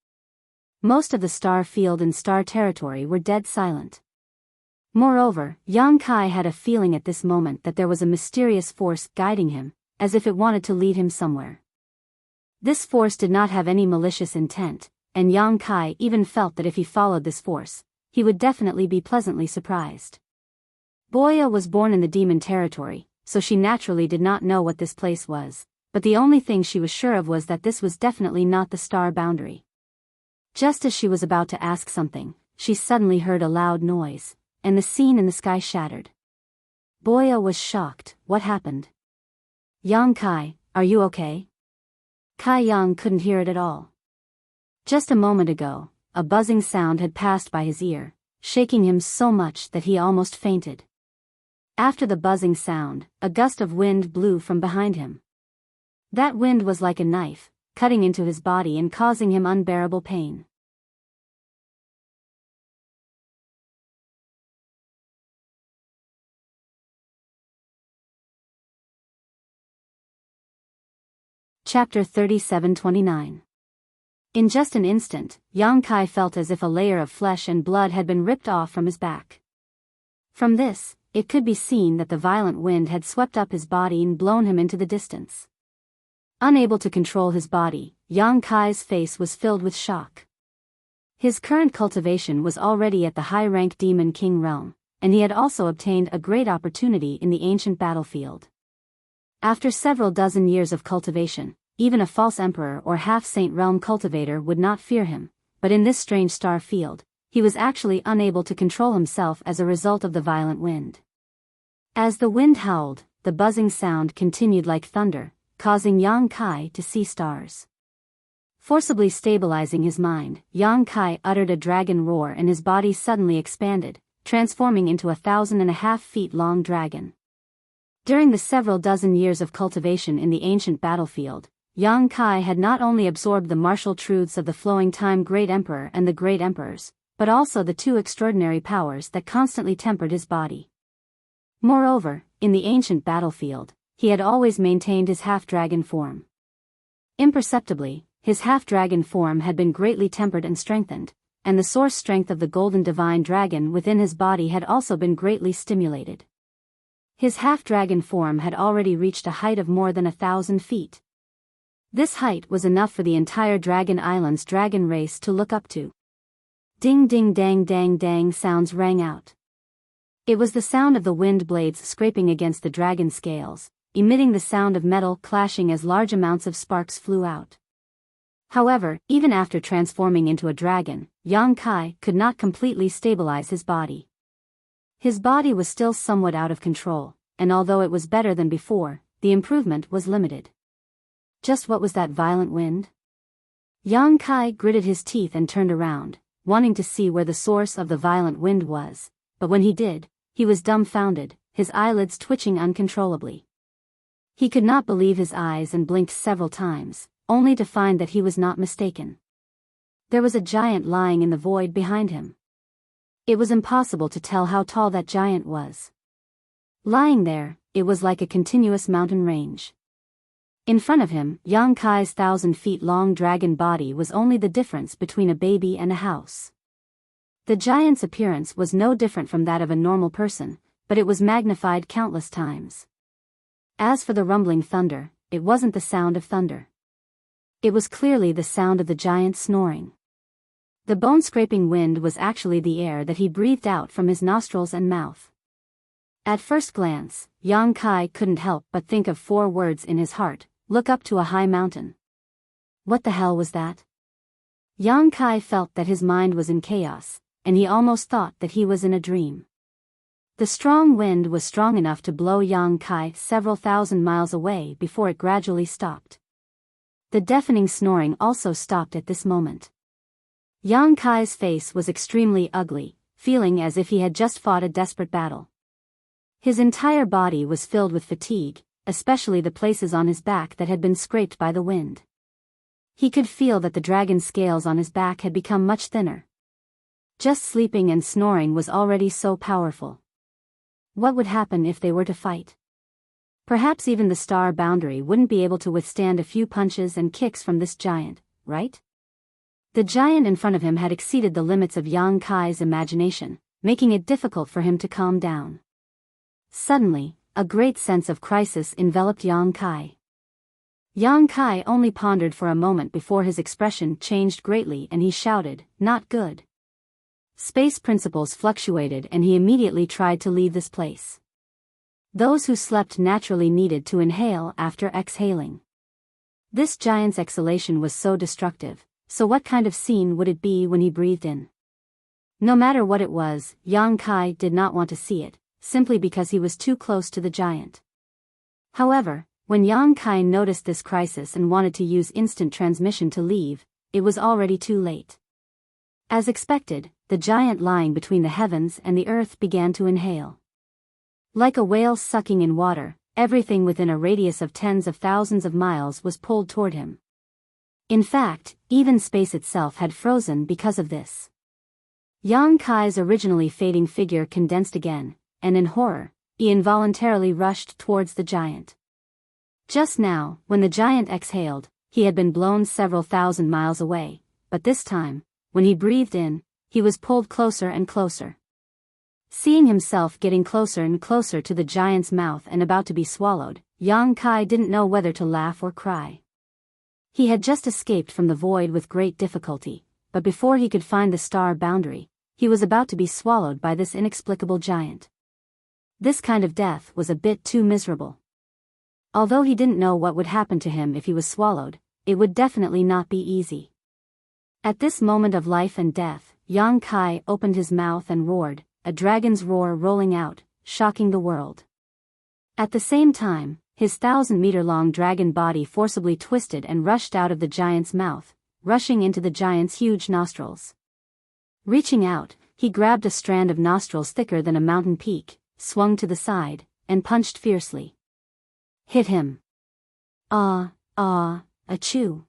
Most of the star field in star territory were dead silent. Moreover, Yang Kai had a feeling at this moment that there was a mysterious force guiding him, as if it wanted to lead him somewhere. This force did not have any malicious intent, and Yang Kai even felt that if he followed this force, he would definitely be pleasantly surprised. Boya was born in the demon territory, so she naturally did not know what this place was, but the only thing she was sure of was that this was definitely not the star boundary. Just as she was about to ask something, she suddenly heard a loud noise, and the scene in the sky shattered. Boya was shocked. What happened? Yang Kai, are you okay? Kai Yang couldn't hear it at all. Just a moment ago, a buzzing sound had passed by his ear, shaking him so much that he almost fainted. After the buzzing sound, a gust of wind blew from behind him. That wind was like a knife, cutting into his body and causing him unbearable pain. Chapter 37-29. In just an instant, Yang Kai felt as if a layer of flesh and blood had been ripped off from his back. From this, it could be seen that the violent wind had swept up his body and blown him into the distance. Unable to control his body, Yang Kai's face was filled with shock. His current cultivation was already at the high-rank Demon King realm, and he had also obtained a great opportunity in the ancient battlefield. After several dozen years of cultivation, even a false emperor or half-saint realm cultivator would not fear him, but in this strange star field, he was actually unable to control himself as a result of the violent wind. As the wind howled, the buzzing sound continued like thunder, causing Yang Kai to see stars. Forcibly stabilizing his mind, Yang Kai uttered a dragon roar and his body suddenly expanded, transforming into 1,500 feet long dragon. During the several dozen years of cultivation in the ancient battlefield, Yang Kai had not only absorbed the martial truths of the flowing time Great Emperor and the Great Emperors, but also the two extraordinary powers that constantly tempered his body. Moreover, in the ancient battlefield, he had always maintained his half-dragon form. Imperceptibly, his half-dragon form had been greatly tempered and strengthened, and the source strength of the golden divine dragon within his body had also been greatly stimulated. His half-dragon form had already reached a height of more than 1,000 feet. This height was enough for the entire Dragon Island's dragon race to look up to. Ding ding dang dang dang sounds rang out. It was the sound of the wind blades scraping against the dragon scales, emitting the sound of metal clashing as large amounts of sparks flew out. However, even after transforming into a dragon, Yang Kai could not completely stabilize his body. His body was still somewhat out of control, and although it was better than before, the improvement was limited. Just what was that violent wind? Yang Kai gritted his teeth and turned around, wanting to see where the source of the violent wind was, but when he did, he was dumbfounded, his eyelids twitching uncontrollably. He could not believe his eyes and blinked several times, only to find that he was not mistaken. There was a giant lying in the void behind him. It was impossible to tell how tall that giant was. Lying there, it was like a continuous mountain range. In front of him, Yang Kai's 1,000 feet long dragon body was only the difference between a baby and a house. The giant's appearance was no different from that of a normal person, but it was magnified countless times. As for the rumbling thunder, it wasn't the sound of thunder. It was clearly the sound of the giant snoring. The bone-scraping wind was actually the air that he breathed out from his nostrils and mouth. At first glance, Yang Kai couldn't help but think of 4 words in his heart: look up to a high mountain. What the hell was that? Yang Kai felt that his mind was in chaos, and he almost thought that he was in a dream. The strong wind was strong enough to blow Yang Kai several thousand miles away before it gradually stopped. The deafening snoring also stopped at this moment. Yang Kai's face was extremely ugly, feeling as if he had just fought a desperate battle. His entire body was filled with fatigue, especially the places on his back that had been scraped by the wind. He could feel that the dragon scales on his back had become much thinner. Just sleeping and snoring was already so powerful. What would happen if they were to fight? Perhaps even the star boundary wouldn't be able to withstand a few punches and kicks from this giant, right? The giant in front of him had exceeded the limits of Yang Kai's imagination, making it difficult for him to calm down. Suddenly, a great sense of crisis enveloped Yang Kai. Yang Kai only pondered for a moment before his expression changed greatly and he shouted, "Not good." Space principles fluctuated and he immediately tried to leave this place. Those who slept naturally needed to inhale after exhaling. This giant's exhalation was so destructive, so what kind of scene would it be when he breathed in? No matter what it was, Yang Kai did not want to see it, simply because he was too close to the giant. However, when Yang Kai noticed this crisis and wanted to use instant transmission to leave, it was already too late. As expected, the giant lying between the heavens and the earth began to inhale. Like a whale sucking in water, everything within a radius of tens of thousands of miles was pulled toward him. In fact, even space itself had frozen because of this. Yang Kai's originally fading figure condensed again, and in horror, he involuntarily rushed towards the giant. Just now, when the giant exhaled, he had been blown several thousand miles away, but this time, when he breathed in, he was pulled closer and closer. Seeing himself getting closer and closer to the giant's mouth and about to be swallowed, Yang Kai didn't know whether to laugh or cry. He had just escaped from the void with great difficulty, but before he could find the star boundary, he was about to be swallowed by this inexplicable giant. This kind of death was a bit too miserable. Although he didn't know what would happen to him if he was swallowed, it would definitely not be easy. At this moment of life and death, Yang Kai opened his mouth and roared, a dragon's roar rolling out, shocking the world. At the same time, his 1,000-meter-long dragon body forcibly twisted and rushed out of the giant's mouth, rushing into the giant's huge nostrils. Reaching out, he grabbed a strand of nostrils thicker than a mountain peak, swung to the side, and punched fiercely. Hit him. Achoo.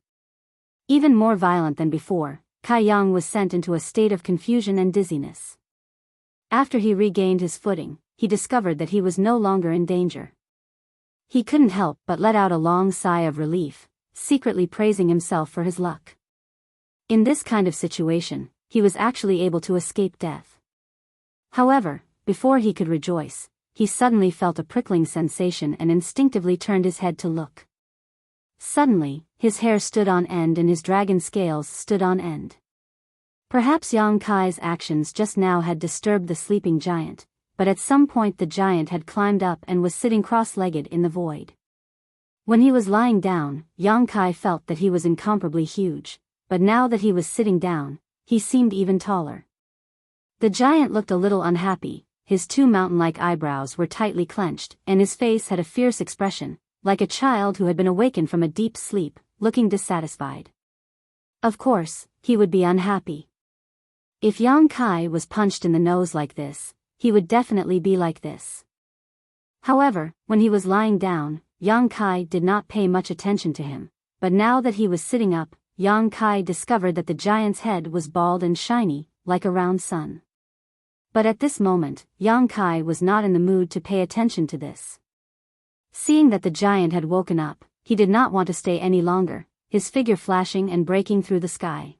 Even more violent than before, Kai Yang was sent into a state of confusion and dizziness. After he regained his footing, he discovered that he was no longer in danger. He couldn't help but let out a long sigh of relief, secretly praising himself for his luck. In this kind of situation, he was actually able to escape death. However, before he could rejoice, he suddenly felt a prickling sensation and instinctively turned his head to look. Suddenly, his hair stood on end and his dragon scales stood on end. Perhaps Yang Kai's actions just now had disturbed the sleeping giant, but at some point the giant had climbed up and was sitting cross-legged in the void. When he was lying down, Yang Kai felt that he was incomparably huge, but now that he was sitting down, he seemed even taller. The giant looked a little unhappy. His 2 mountain-like eyebrows were tightly clenched, and his face had a fierce expression, like a child who had been awakened from a deep sleep, looking dissatisfied. Of course, he would be unhappy. If Yang Kai was punched in the nose like this, he would definitely be like this. However, when he was lying down, Yang Kai did not pay much attention to him, but now that he was sitting up, Yang Kai discovered that the giant's head was bald and shiny, like a round sun. But at this moment, Yang Kai was not in the mood to pay attention to this. Seeing that the giant had woken up, he did not want to stay any longer, his figure flashing and breaking through the sky.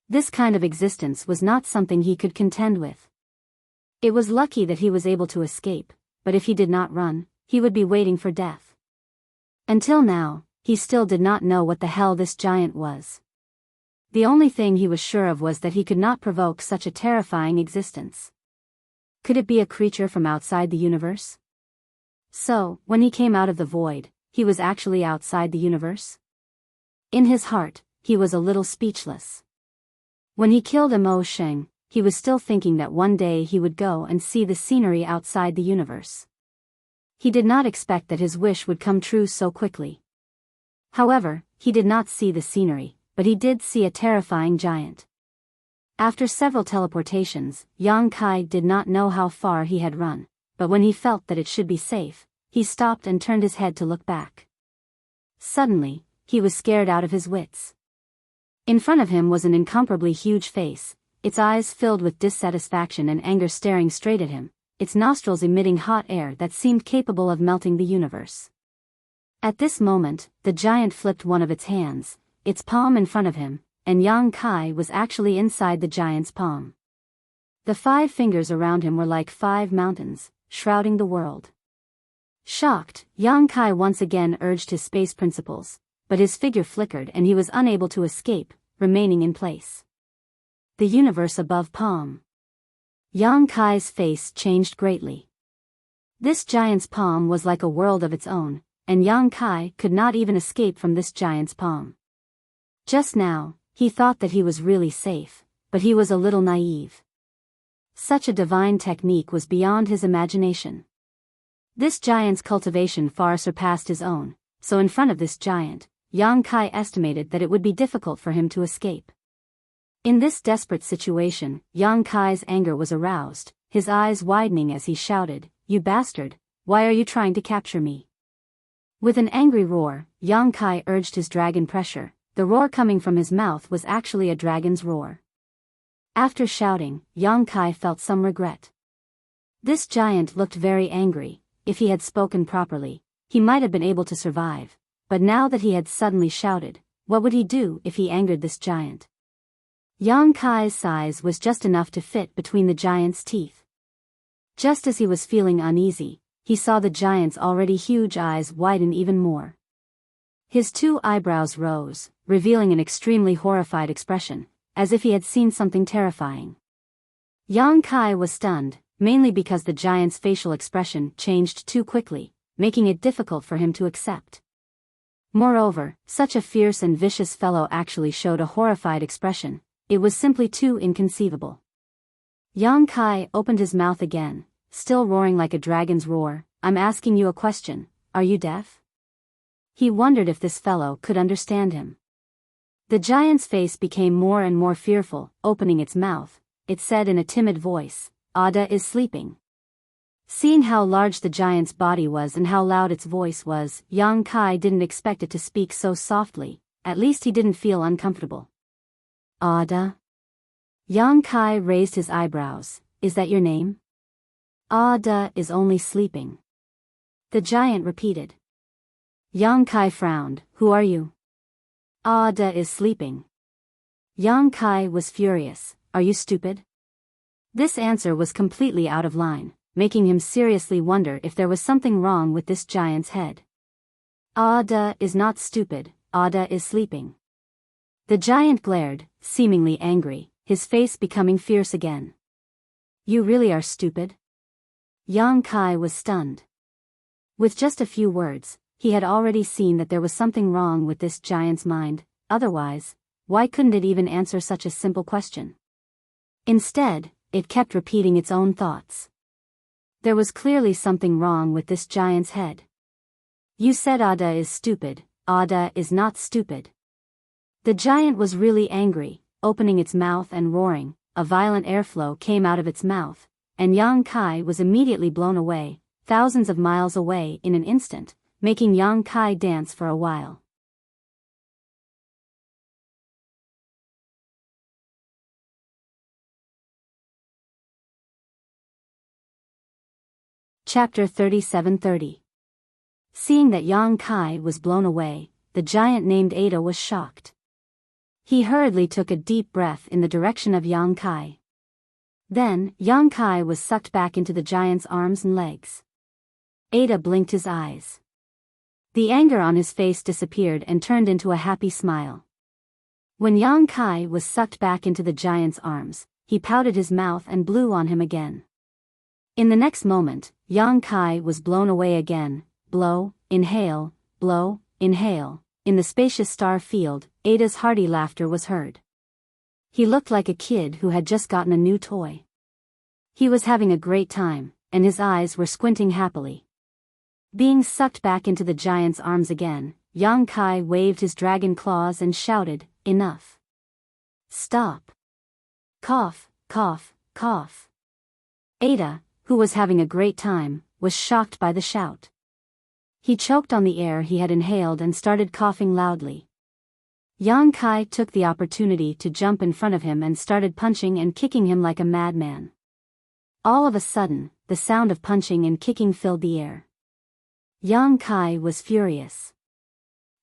This kind of existence was not something he could contend with. It was lucky that he was able to escape, but if he did not run, he would be waiting for death. Until now, he still did not know what the hell this giant was. The only thing he was sure of was that he could not provoke such a terrifying existence. Could it be a creature from outside the universe? So, when he came out of the void, he was actually outside the universe? In his heart, he was a little speechless. When he killed Mo Sheng, he was still thinking that one day he would go and see the scenery outside the universe. He did not expect that his wish would come true so quickly. However, he did not see the scenery, but he did see a terrifying giant. After several teleportations, Yang Kai did not know how far he had run, but when he felt that it should be safe, he stopped and turned his head to look back. Suddenly, he was scared out of his wits. In front of him was an incomparably huge face, its eyes filled with dissatisfaction and anger staring straight at him, its nostrils emitting hot air that seemed capable of melting the universe. At this moment, the giant flipped one of its hands, its palm in front of him, and Yang Kai was actually inside the giant's palm. The 5 fingers around him were like 5 mountains, shrouding the world. Shocked, Yang Kai once again urged his space principles, but his figure flickered and he was unable to escape, remaining in place. The universe above palm. Yang Kai's face changed greatly. This giant's palm was like a world of its own, and Yang Kai could not even escape from this giant's palm. Just now, he thought that he was really safe, but he was a little naive. Such a divine technique was beyond his imagination. This giant's cultivation far surpassed his own, so in front of this giant, Yang Kai estimated that it would be difficult for him to escape. In this desperate situation, Yang Kai's anger was aroused, his eyes widening as he shouted, "You bastard, why are you trying to capture me?" With an angry roar, Yang Kai urged his dragon pressure. The roar coming from his mouth was actually a dragon's roar. After shouting, Yang Kai felt some regret. This giant looked very angry. If he had spoken properly, he might have been able to survive, but now that he had suddenly shouted, what would he do if he angered this giant? Yang Kai's size was just enough to fit between the giant's teeth. Just as he was feeling uneasy, he saw the giant's already huge eyes widen even more. His 2 eyebrows rose, revealing an extremely horrified expression, as if he had seen something terrifying. Yang Kai was stunned, mainly because the giant's facial expression changed too quickly, making it difficult for him to accept. Moreover, such a fierce and vicious fellow actually showed a horrified expression. It was simply too inconceivable. Yang Kai opened his mouth again, still roaring like a dragon's roar. "I'm asking you a question, are you deaf?" He wondered if this fellow could understand him. The giant's face became more and more fearful. Opening its mouth, it said in a timid voice, "Ada is sleeping." Seeing how large the giant's body was and how loud its voice was, Yang Kai didn't expect it to speak so softly. At least he didn't feel uncomfortable. "Ada?" Yang Kai raised his eyebrows. "Is that your name?" "Ada is only sleeping," the giant repeated. Yang Kai frowned. "Who are you?" "Ada is sleeping." Yang Kai was furious. "Are you stupid?" This answer was completely out of line, making him seriously wonder if there was something wrong with this giant's head. "Ada is not stupid, Ada is sleeping." The giant glared, seemingly angry, his face becoming fierce again. "You really are stupid?" Yang Kai was stunned. With just a few words, he had already seen that there was something wrong with this giant's mind. Otherwise, why couldn't it even answer such a simple question? Instead, it kept repeating its own thoughts. There was clearly something wrong with this giant's head. "You said Ada is stupid, Ada is not stupid." The giant was really angry, opening its mouth and roaring. A violent airflow came out of its mouth, and Yang Kai was immediately blown away, thousands of miles away in an instant, making Yang Kai dance for a while. Chapter 37:30. Seeing that Yang Kai was blown away, the giant named Ada was shocked. He hurriedly took a deep breath in the direction of Yang Kai. Then, Yang Kai was sucked back into the giant's arms and legs. Ada blinked his eyes. The anger on his face disappeared and turned into a happy smile. When Yang Kai was sucked back into the giant's arms, he pouted his mouth and blew on him again. In the next moment, Yang Kai was blown away again. Blow, inhale, blow, inhale. In the spacious star field, Ada's hearty laughter was heard. He looked like a kid who had just gotten a new toy. He was having a great time, and his eyes were squinting happily. Being sucked back into the giant's arms again, Yang Kai waved his dragon claws and shouted, "Enough! Stop! Cough, cough, cough." Ada, who was having a great time, was shocked by the shout. He choked on the air he had inhaled and started coughing loudly. Yang Kai took the opportunity to jump in front of him and started punching and kicking him like a madman. All of a sudden, the sound of punching and kicking filled the air. Yang Kai was furious.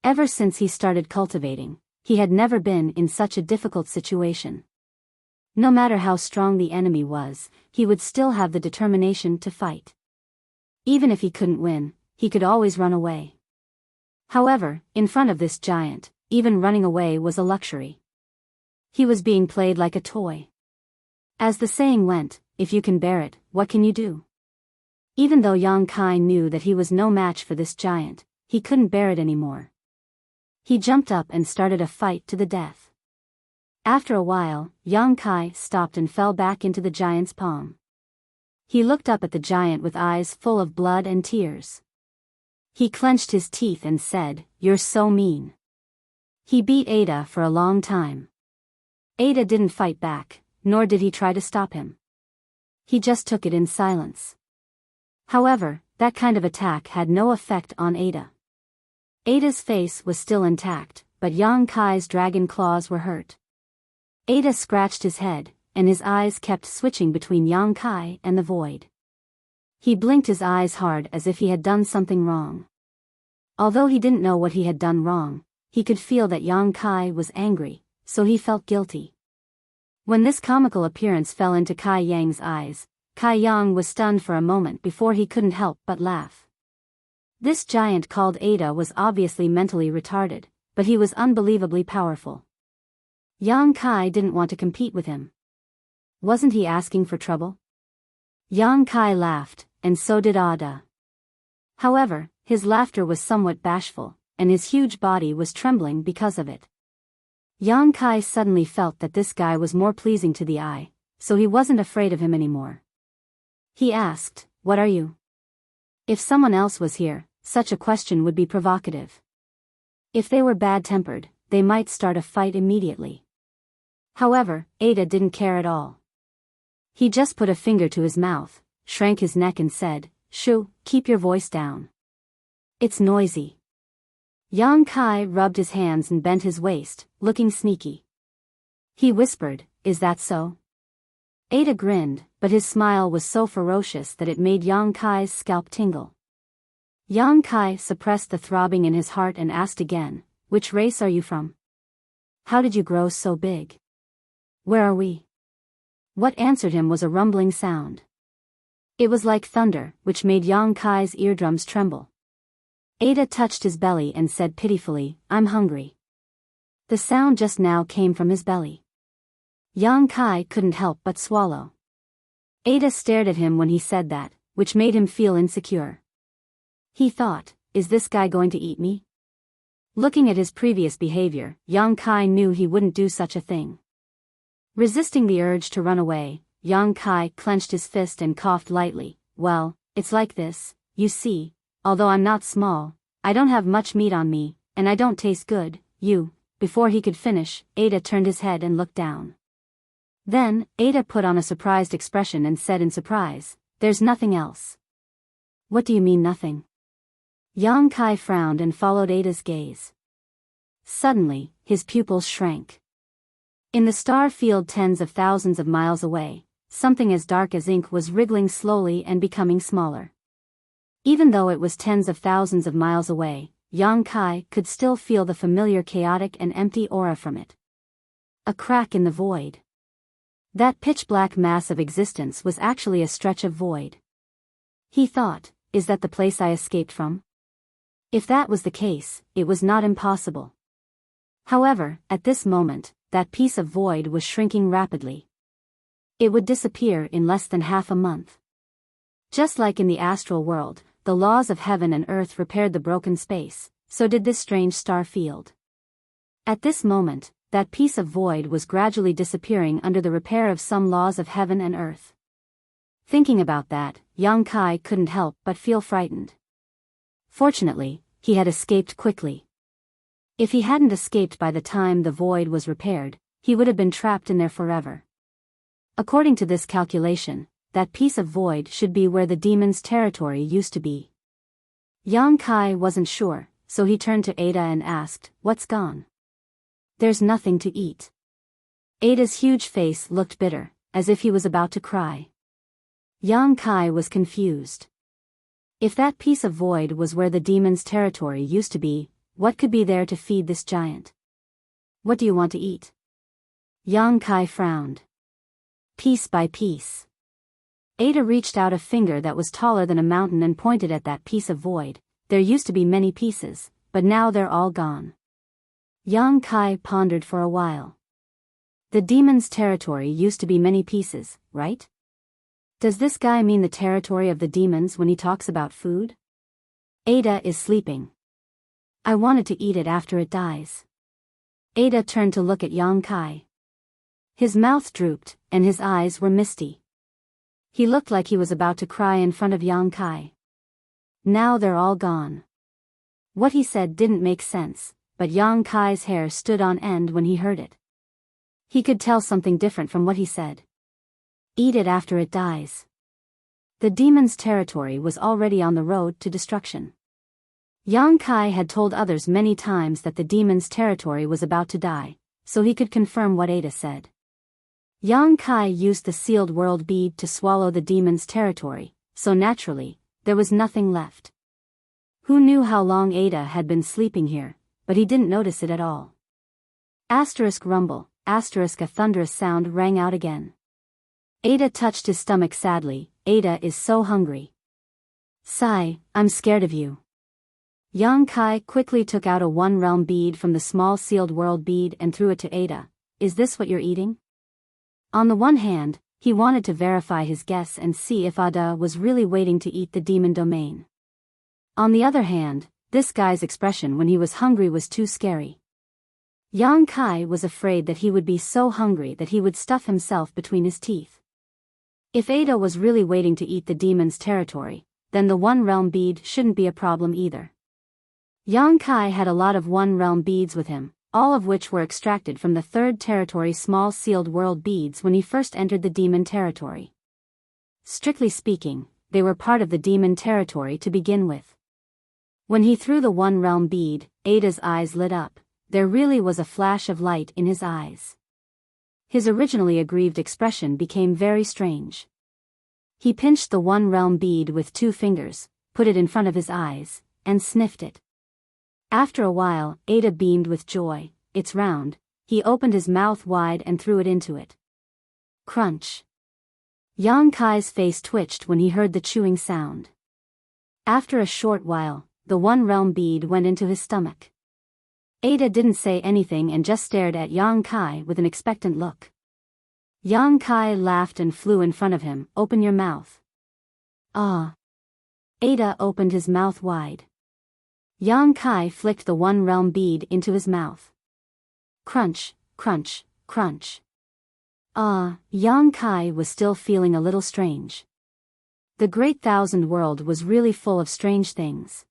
Ever since he started cultivating, he had never been in such a difficult situation. No matter how strong the enemy was, he would still have the determination to fight. Even if he couldn't win, he could always run away. However, in front of this giant, even running away was a luxury. He was being played like a toy. As the saying went, if you can bear it, what can you do? Even though Yang Kai knew that he was no match for this giant, he couldn't bear it anymore. He jumped up and started a fight to the death. After a while, Yang Kai stopped and fell back into the giant's palm. He looked up at the giant with eyes full of blood and tears. He clenched his teeth and said, "You're so mean." He beat Ada for a long time. Ada didn't fight back, nor did he try to stop him. He just took it in silence. However, that kind of attack had no effect on Ada. Ada's face was still intact, but Yang Kai's dragon claws were hurt. Ada scratched his head, and his eyes kept switching between Yang Kai and the void. He blinked his eyes hard as if he had done something wrong. Although he didn't know what he had done wrong, he could feel that Yang Kai was angry, so he felt guilty. When this comical appearance fell into Kai Yang's eyes, Kai Yang was stunned for a moment before he couldn't help but laugh. This giant called Ada was obviously mentally retarded, but he was unbelievably powerful. Yang Kai didn't want to compete with him. Wasn't he asking for trouble? Yang Kai laughed, and so did Ada. However, his laughter was somewhat bashful, and his huge body was trembling because of it. Yang Kai suddenly felt that this guy was more pleasing to the eye, so he wasn't afraid of him anymore. He asked, "What are you?" If someone else was here, such a question would be provocative. If they were bad-tempered, they might start a fight immediately. However, Ada didn't care at all. He just put a finger to his mouth, shrank his neck and said, "Shoo, keep your voice down. It's noisy." Yang Kai rubbed his hands and bent his waist, looking sneaky. He whispered, "Is that so?" Ada grinned, but his smile was so ferocious that it made Yang Kai's scalp tingle. Yang Kai suppressed the throbbing in his heart and asked again, "Which race are you from? How did you grow so big? Where are we?" What answered him was a rumbling sound. It was like thunder, which made Yang Kai's eardrums tremble. Ada touched his belly and said pitifully, "I'm hungry." The sound just now came from his belly. Yang Kai couldn't help but swallow. Ada stared at him when he said that, which made him feel insecure. He thought, "Is this guy going to eat me?" Looking at his previous behavior, Yang Kai knew he wouldn't do such a thing. Resisting the urge to run away, Yang Kai clenched his fist and coughed lightly. "Well, it's like this, you see, although I'm not small, I don't have much meat on me, and I don't taste good, you." Before he could finish, Ada turned his head and looked down. Then, Ada put on a surprised expression and said in surprise, "There's nothing else." "What do you mean nothing?" Yang Kai frowned and followed Ada's gaze. Suddenly, his pupils shrank. In the star field tens of thousands of miles away, something as dark as ink was wriggling slowly and becoming smaller. Even though it was tens of thousands of miles away, Yang Kai could still feel the familiar chaotic and empty aura from it. A crack in the void. That pitch-black mass of existence was actually a stretch of void. He thought, is that the place I escaped from? If that was the case, it was not impossible. However, at this moment, that piece of void was shrinking rapidly. It would disappear in less than half a month. Just like in the astral world, the laws of heaven and earth repaired the broken space, so did this strange star field. At this moment, that piece of void was gradually disappearing under the repair of some laws of heaven and earth. Thinking about that, Yang Kai couldn't help but feel frightened. Fortunately, he had escaped quickly. If he hadn't escaped by the time the void was repaired, he would have been trapped in there forever. According to this calculation, that piece of void should be where the demon's territory used to be. Yang Kai wasn't sure, so he turned to Ada and asked, "What's gone?" "There's nothing to eat." Ada's huge face looked bitter, as if he was about to cry. Yang Kai was confused. If that piece of void was where the demon's territory used to be, what could be there to feed this giant? "What do you want to eat?" Yang Kai frowned. "Piece by piece." Ada reached out a finger that was taller than a mountain and pointed at that piece of void. "There used to be many pieces, but now they're all gone." Yang Kai pondered for a while. The demon's territory used to be many pieces, right? Does this guy mean the territory of the demons when he talks about food? Ada is sleeping. "I wanted to eat it after it dies." Ada turned to look at Yang Kai. His mouth drooped, and his eyes were misty. He looked like he was about to cry in front of Yang Kai. "Now they're all gone." What he said didn't make sense, but Yang Kai's hair stood on end when he heard it. He could tell something different from what he said. "Eat it after it dies." The demon's territory was already on the road to destruction. Yang Kai had told others many times that the demon's territory was about to die, so he could confirm what Ada said. Yang Kai used the sealed world bead to swallow the demon's territory, so naturally, there was nothing left. Who knew how long Ada had been sleeping here, but he didn't notice it at all. Asterisk rumble, asterisk a thunderous sound rang out again. Ada touched his stomach sadly. "Ada is so hungry." "Sigh, I'm scared of you." Yang Kai quickly took out a one-realm bead from the small sealed world bead and threw it to Ada. "Is this what you're eating?" On the one hand, he wanted to verify his guess and see if Ada was really waiting to eat the demon domain. On the other hand, this guy's expression when he was hungry was too scary. Yang Kai was afraid that he would be so hungry that he would stuff himself between his teeth. If Ada was really waiting to eat the demon's territory, then the one-realm bead shouldn't be a problem either. Yang Kai had a lot of one-realm beads with him, all of which were extracted from the third territory small sealed world beads when he first entered the demon territory. Strictly speaking, they were part of the demon territory to begin with. When he threw the one-realm bead, Ada's eyes lit up. There really was a flash of light in his eyes. His originally aggrieved expression became very strange. He pinched the one-realm bead with 2 fingers, put it in front of his eyes, and sniffed it. After a while, Ada beamed with joy. "It's round." He opened his mouth wide and threw it into it. Crunch. Yang Kai's face twitched when he heard the chewing sound. After a short while, the one-realm bead went into his stomach. Ada didn't say anything and just stared at Yang Kai with an expectant look. Yang Kai laughed and flew in front of him. "Open your mouth." "Ah." Ada opened his mouth wide. Yang Kai flicked the one-realm bead into his mouth. Crunch, crunch, crunch. Ah, Yang Kai was still feeling a little strange. The Great Thousand World was really full of strange things.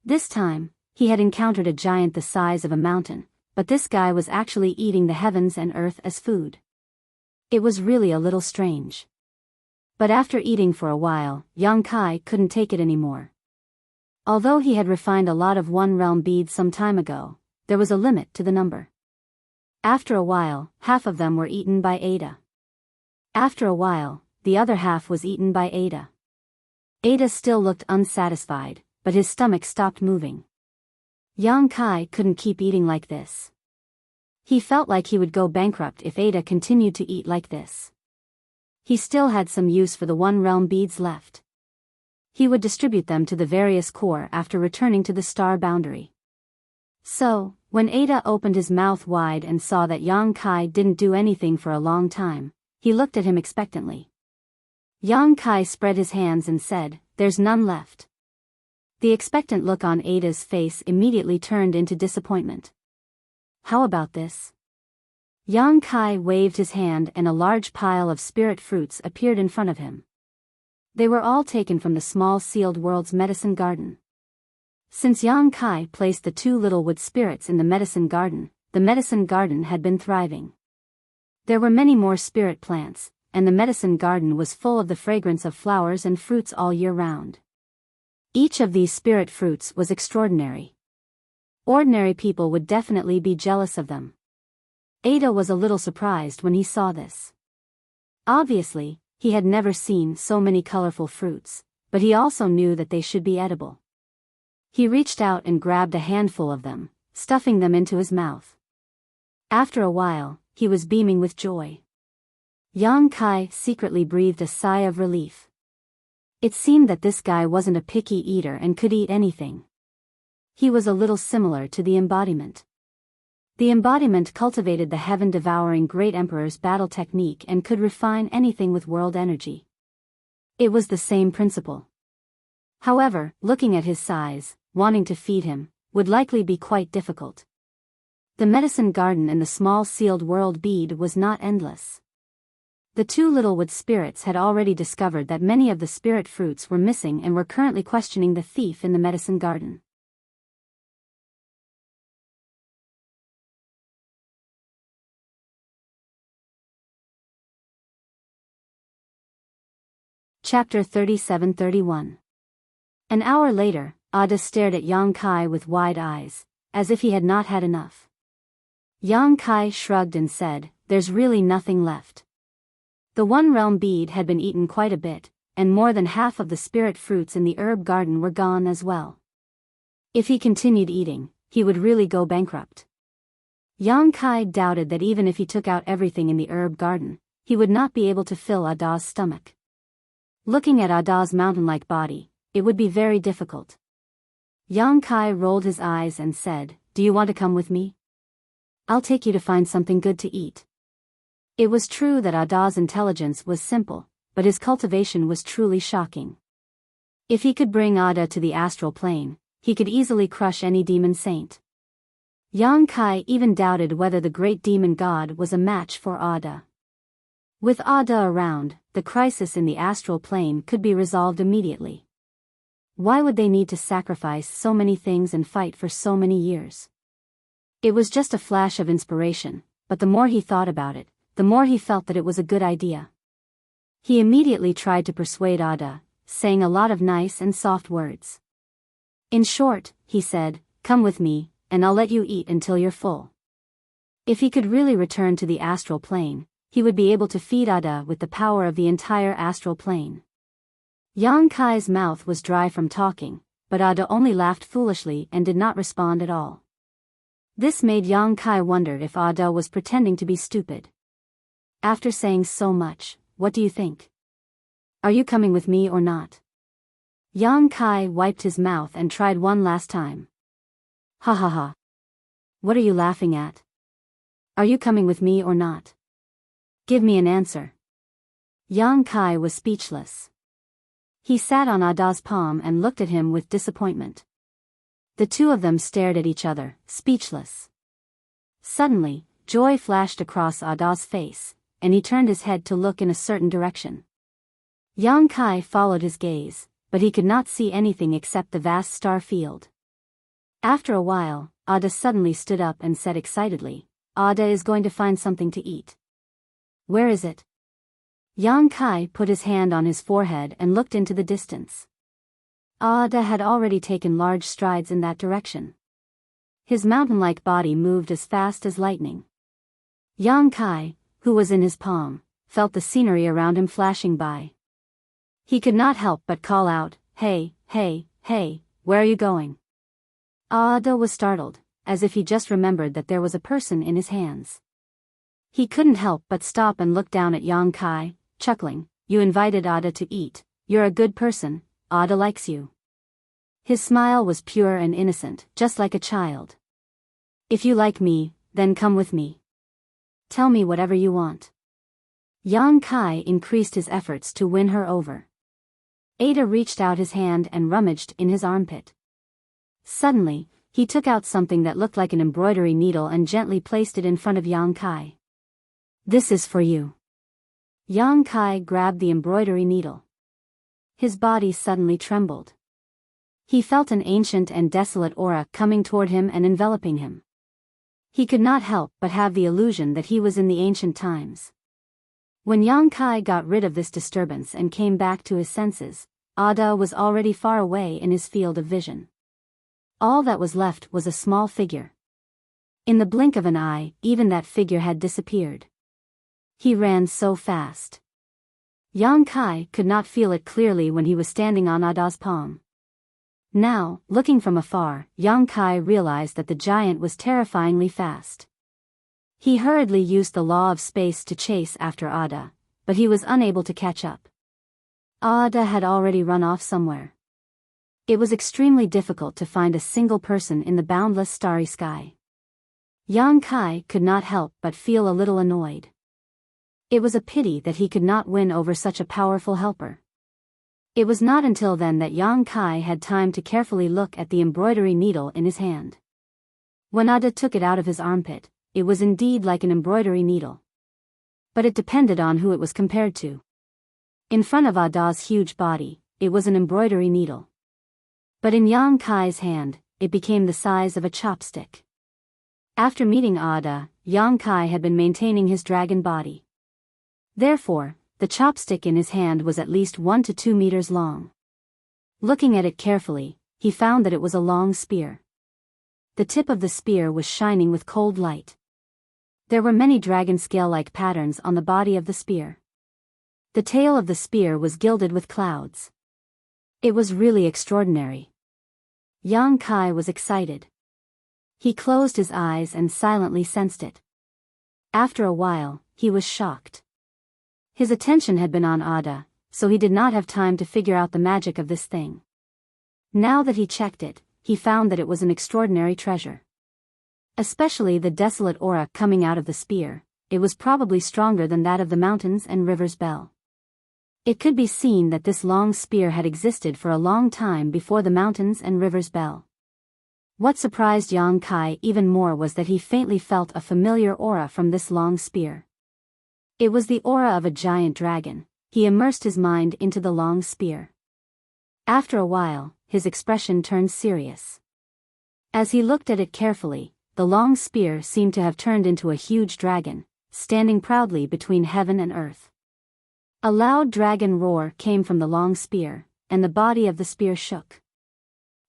This time, he had encountered a giant the size of a mountain, but this guy was actually eating the heavens and earth as food. It was really a little strange. But after eating for a while, Yang Kai couldn't take it anymore. Although he had refined a lot of one-realm beads some time ago, there was a limit to the number. After a while, half of them were eaten by Ada. After a while, the other half was eaten by Ada. Ada still looked unsatisfied, but his stomach stopped moving. Yang Kai couldn't keep eating like this. He felt like he would go bankrupt if Ada continued to eat like this. He still had some use for the One Realm beads left. He would distribute them to the various core after returning to the star boundary. So, when Ada opened his mouth wide and saw that Yang Kai didn't do anything for a long time, he looked at him expectantly. Yang Kai spread his hands and said, "There's none left." The expectant look on Ada's face immediately turned into disappointment. "How about this?" Yang Kai waved his hand and a large pile of spirit fruits appeared in front of him. They were all taken from the small sealed world's medicine garden. Since Yang Kai placed the two little wood spirits in the medicine garden had been thriving. There were many more spirit plants, and the medicine garden was full of the fragrance of flowers and fruits all year round. Each of these spirit fruits was extraordinary. Ordinary people would definitely be jealous of them. Ada was a little surprised when he saw this. Obviously, he had never seen so many colorful fruits, but he also knew that they should be edible. He reached out and grabbed a handful of them, stuffing them into his mouth. After a while, he was beaming with joy. Yang Kai secretly breathed a sigh of relief. It seemed that this guy wasn't a picky eater and could eat anything. He was a little similar to the embodiment. The embodiment cultivated the heaven-devouring Great Emperor's battle technique and could refine anything with world energy. It was the same principle. However, looking at his size, wanting to feed him, would likely be quite difficult. The medicine garden and the small sealed world bead was not endless. The two little wood spirits had already discovered that many of the spirit fruits were missing and were currently questioning the thief in the medicine garden. Chapter 37-31. An hour later, Ada stared at Yang Kai with wide eyes, as if he had not had enough. Yang Kai shrugged and said, "There's really nothing left." The One Realm bead had been eaten quite a bit, and more than half of the spirit fruits in the herb garden were gone as well. If he continued eating, he would really go bankrupt. Yang Kai doubted that even if he took out everything in the herb garden, he would not be able to fill Ada's stomach. Looking at Ada's mountain-like body, it would be very difficult. Yang Kai rolled his eyes and said, "Do you want to come with me? I'll take you to find something good to eat." It was true that Ada's intelligence was simple, but his cultivation was truly shocking. If he could bring Ada to the astral plane, he could easily crush any demon saint. Yang Kai even doubted whether the great demon god was a match for Ada. With Ada around, the crisis in the astral plane could be resolved immediately. Why would they need to sacrifice so many things and fight for so many years? It was just a flash of inspiration, but the more he thought about it, the more he felt that it was a good idea. He immediately tried to persuade Ada, saying a lot of nice and soft words. In short, he said, "Come with me, and I'll let you eat until you're full." If he could really return to the astral plane, he would be able to feed Ada with the power of the entire astral plane. Yang Kai's mouth was dry from talking, but Ada only laughed foolishly and did not respond at all. This made Yang Kai wonder if Ada was pretending to be stupid. "After saying so much, what do you think? Are you coming with me or not?" Yang Kai wiped his mouth and tried one last time. "Ha ha ha. What are you laughing at? Are you coming with me or not? Give me an answer." Yang Kai was speechless. He sat on Ada's palm and looked at him with disappointment. The two of them stared at each other, speechless. Suddenly, joy flashed across Ada's face, and he turned his head to look in a certain direction. Yang Kai followed his gaze, but he could not see anything except the vast star field. After a while, Ada suddenly stood up and said excitedly, "Ada is going to find something to eat." "Where is it?" Yang Kai put his hand on his forehead and looked into the distance. Ada had already taken large strides in that direction. His mountain-like body moved as fast as lightning. Yang Kai, who was in his palm, felt the scenery around him flashing by. He could not help but call out, "Hey, hey, hey, where are you going?" Ada was startled, as if he just remembered that there was a person in his hands. He couldn't help but stop and look down at Yang Kai, chuckling. You invited Ada to eat. You're a good person, Ada likes you. His smile was pure and innocent, just like a child. If you like me, then come with me. Tell me whatever you want. Yang Kai increased his efforts to win her over. Ada reached out his hand and rummaged in his armpit. Suddenly, he took out something that looked like an embroidery needle and gently placed it in front of Yang Kai. This is for you. Yang Kai grabbed the embroidery needle. His body suddenly trembled. He felt an ancient and desolate aura coming toward him and enveloping him. He could not help but have the illusion that he was in the ancient times. When Yang Kai got rid of this disturbance and came back to his senses, Ada was already far away in his field of vision. All that was left was a small figure. In the blink of an eye, even that figure had disappeared. He ran so fast. Yang Kai could not feel it clearly when he was standing on Ada's palm. Now, looking from afar, Yang Kai realized that the giant was terrifyingly fast. He hurriedly used the law of space to chase after Ada, but he was unable to catch up. Ada had already run off somewhere. It was extremely difficult to find a single person in the boundless starry sky. Yang Kai could not help but feel a little annoyed. It was a pity that he could not win over such a powerful helper. It was not until then that Yang Kai had time to carefully look at the embroidery needle in his hand. When Ada took it out of his armpit, it was indeed like an embroidery needle. But it depended on who it was compared to. In front of Ada's huge body, it was an embroidery needle. But in Yang Kai's hand, it became the size of a chopstick. After meeting Ada, Yang Kai had been maintaining his dragon body. Therefore, the chopstick in his hand was at least 1 to 2 meters long. Looking at it carefully, he found that it was a long spear. The tip of the spear was shining with cold light. There were many dragon scale-like patterns on the body of the spear. The tail of the spear was gilded with clouds. It was really extraordinary. Yang Kai was excited. He closed his eyes and silently sensed it. After a while, he was shocked. His attention had been on Ada, so he did not have time to figure out the magic of this thing. Now that he checked it, he found that it was an extraordinary treasure. Especially the desolate aura coming out of the spear, it was probably stronger than that of the mountains and rivers bell. It could be seen that this long spear had existed for a long time before the mountains and rivers bell. What surprised Yang Kai even more was that he faintly felt a familiar aura from this long spear. It was the aura of a giant dragon. He immersed his mind into the long spear. After a while, his expression turned serious. As he looked at it carefully, the long spear seemed to have turned into a huge dragon, standing proudly between heaven and earth. A loud dragon roar came from the long spear, and the body of the spear shook.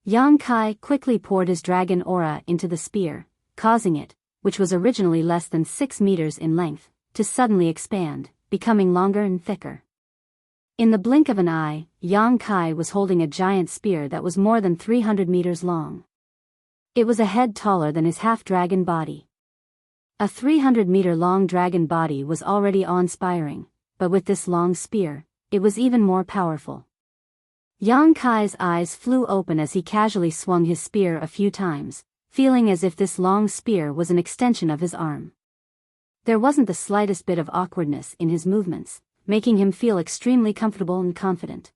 Yang Kai quickly poured his dragon aura into the spear, causing it, which was originally less than 6 meters in length, to suddenly expand, becoming longer and thicker. In the blink of an eye, Yang Kai was holding a giant spear that was more than 300 meters long. It was a head taller than his half-dragon body. A 300-meter-long dragon body was already awe-inspiring, but with this long spear, it was even more powerful. Yang Kai's eyes flew open as he casually swung his spear a few times, feeling as if this long spear was an extension of his arm. There wasn't the slightest bit of awkwardness in his movements, making him feel extremely comfortable and confident.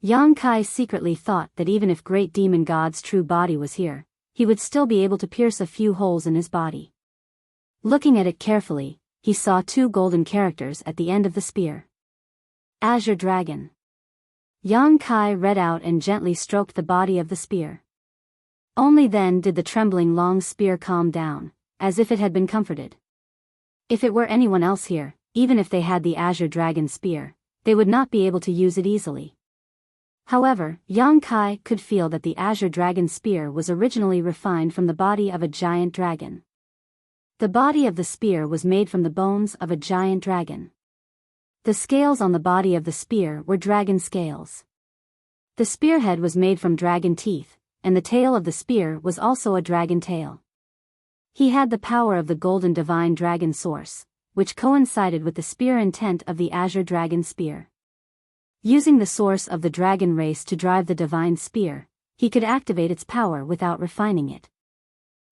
Yang Kai secretly thought that even if Great Demon God's true body was here, he would still be able to pierce a few holes in his body. Looking at it carefully, he saw 2 golden characters at the end of the spear. Azure Dragon. Yang Kai read out and gently stroked the body of the spear. Only then did the trembling long spear calm down, as if it had been comforted. If it were anyone else here, even if they had the Azure Dragon spear, they would not be able to use it easily. However, Yang Kai could feel that the Azure Dragon spear was originally refined from the body of a giant dragon. The body of the spear was made from the bones of a giant dragon. The scales on the body of the spear were dragon scales. The spearhead was made from dragon teeth, and the tail of the spear was also a dragon tail. He had the power of the golden divine dragon source, which coincided with the spear intent of the azure dragon spear. Using the source of the dragon race to drive the divine spear, he could activate its power without refining it.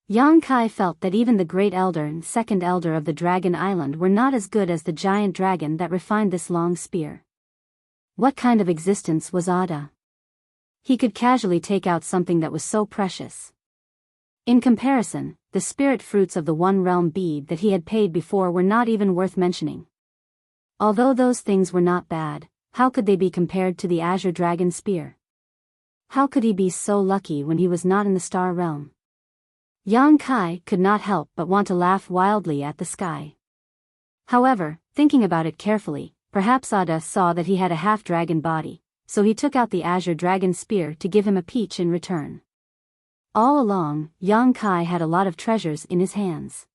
Yang Kai felt that even the great elder and second elder of the dragon island were not as good as the giant dragon that refined this long spear. What kind of existence was Ada? He could casually take out something that was so precious. In comparison, the spirit fruits of the one realm bead that he had paid before were not even worth mentioning. Although those things were not bad, how could they be compared to the azure dragon spear? How could he be so lucky when he was not in the star realm? Yang Kai could not help but want to laugh wildly at the sky. However, thinking about it carefully, perhaps Ada saw that he had a half-dragon body, so he took out the azure dragon spear to give him a peach in return. All along, Yang Kai had a lot of treasures in his hands.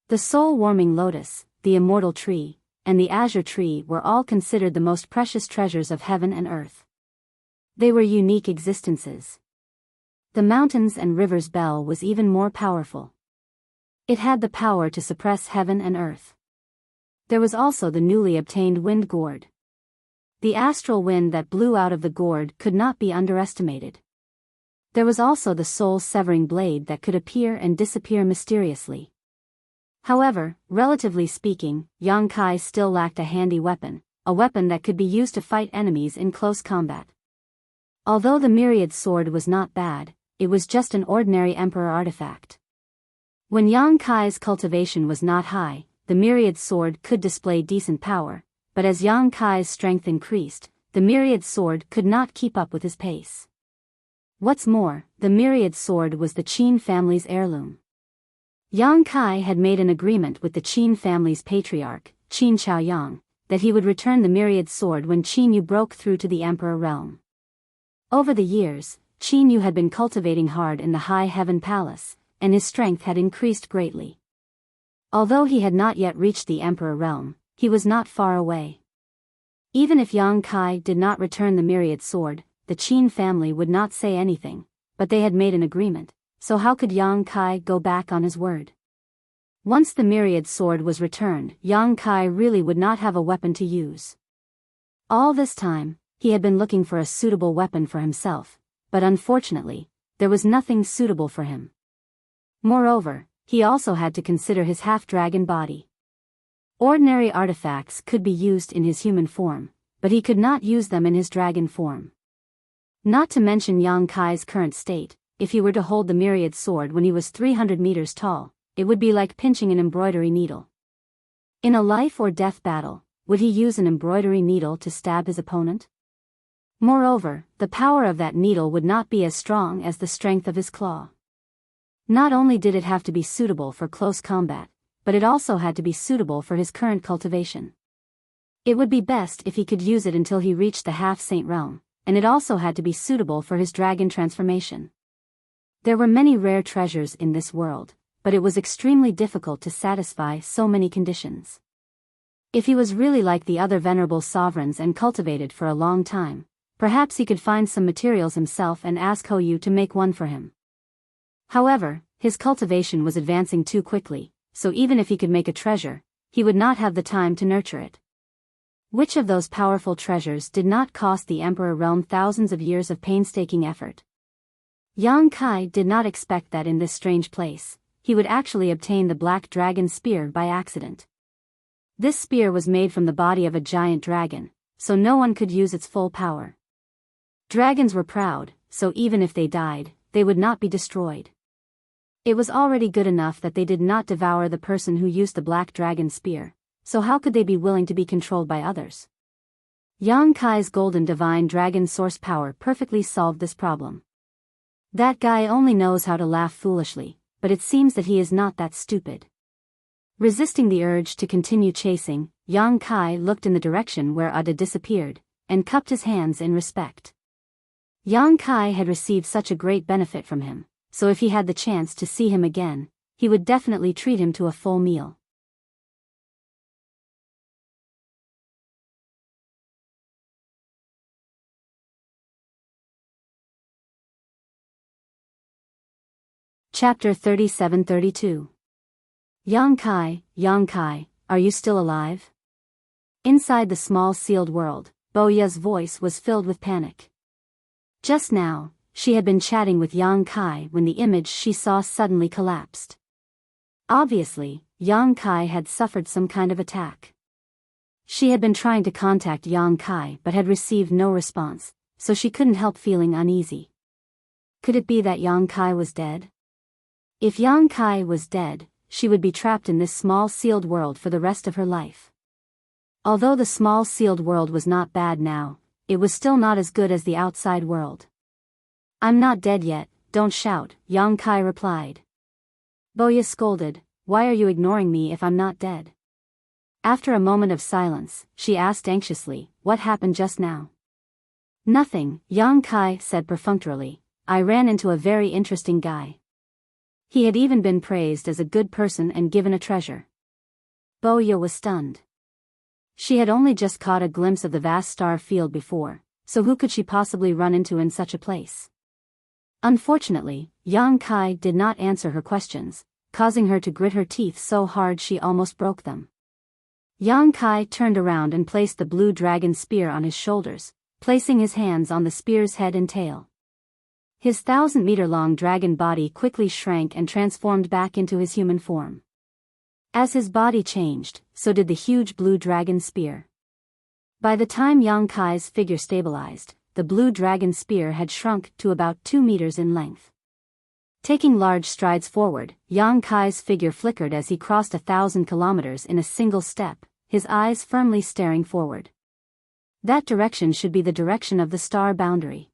The soul-warming lotus, the immortal tree, and the azure tree were all considered the most precious treasures of heaven and earth. They were unique existences. The mountains and rivers bell was even more powerful. It had the power to suppress heaven and earth. There was also the newly obtained wind gourd. The astral wind that blew out of the gourd could not be underestimated. There was also the soul-severing blade that could appear and disappear mysteriously. However, relatively speaking, Yang Kai still lacked a handy weapon, a weapon that could be used to fight enemies in close combat. Although the myriad sword was not bad, it was just an ordinary emperor artifact. When Yang Kai's cultivation was not high, the myriad sword could display decent power, but as Yang Kai's strength increased, the myriad sword could not keep up with his pace. What's more, the myriad sword was the Qin family's heirloom. Yang Kai had made an agreement with the Qin family's patriarch, Qin Chaoyang, that he would return the myriad sword when Qin Yu broke through to the emperor realm. Over the years, Qin Yu had been cultivating hard in the High Heaven Palace, and his strength had increased greatly. Although he had not yet reached the emperor realm, he was not far away. Even if Yang Kai did not return the myriad sword, the Qin family would not say anything, but they had made an agreement, so how could Yang Kai go back on his word? Once the myriad sword was returned, Yang Kai really would not have a weapon to use. All this time, he had been looking for a suitable weapon for himself, but unfortunately, there was nothing suitable for him. Moreover, he also had to consider his half-dragon body. Ordinary artifacts could be used in his human form, but he could not use them in his dragon form. Not to mention Yang Kai's current state, if he were to hold the myriad sword when he was 300 meters tall, it would be like pinching an embroidery needle. In a life-or-death battle, would he use an embroidery needle to stab his opponent? Moreover, the power of that needle would not be as strong as the strength of his claw. Not only did it have to be suitable for close combat, but it also had to be suitable for his current cultivation. It would be best if he could use it until he reached the half-saint realm, and it also had to be suitable for his dragon transformation. There were many rare treasures in this world, but it was extremely difficult to satisfy so many conditions. If he was really like the other venerable sovereigns and cultivated for a long time, perhaps he could find some materials himself and ask Ho Yu to make one for him. However, his cultivation was advancing too quickly, so even if he could make a treasure, he would not have the time to nurture it. Which of those powerful treasures did not cost the emperor realm thousands of years of painstaking effort? Yang Kai did not expect that in this strange place, he would actually obtain the black dragon spear by accident. This spear was made from the body of a giant dragon, so no one could use its full power. Dragons were proud, so even if they died, they would not be destroyed. It was already good enough that they did not devour the person who used the black dragon spear, so how could they be willing to be controlled by others? Yang Kai's golden divine dragon source power perfectly solved this problem. That guy only knows how to laugh foolishly, but it seems that he is not that stupid. Resisting the urge to continue chasing, Yang Kai looked in the direction where Ada disappeared, and cupped his hands in respect. Yang Kai had received such a great benefit from him, so if he had the chance to see him again, he would definitely treat him to a full meal. Chapter 37-32. Yang Kai, are you still alive? Inside the small sealed world, Boya's voice was filled with panic. Just now, she had been chatting with Yang Kai when the image she saw suddenly collapsed. Obviously, Yang Kai had suffered some kind of attack. She had been trying to contact Yang Kai but had received no response, so she couldn't help feeling uneasy. Could it be that Yang Kai was dead? If Yang Kai was dead, she would be trapped in this small sealed world for the rest of her life. Although the small sealed world was not bad now, it was still not as good as the outside world. I'm not dead yet, don't shout, Yang Kai replied. Boya scolded, why are you ignoring me if I'm not dead? After a moment of silence, she asked anxiously, what happened just now? Nothing, Yang Kai said perfunctorily, I ran into a very interesting guy. He had even been praised as a good person and given a treasure. Boya was stunned. She had only just caught a glimpse of the vast star field before, so who could she possibly run into in such a place? Unfortunately, Yang Kai did not answer her questions, causing her to grit her teeth so hard she almost broke them. Yang Kai turned around and placed the blue dragon spear on his shoulders, placing his hands on the spear's head and tail. His 1,000-meter-long dragon body quickly shrank and transformed back into his human form. As his body changed, so did the huge blue dragon spear. By the time Yang Kai's figure stabilized, the blue dragon spear had shrunk to about 2 meters in length. Taking large strides forward, Yang Kai's figure flickered as he crossed 1,000 kilometers in a single step, his eyes firmly staring forward. That direction should be the direction of the star boundary.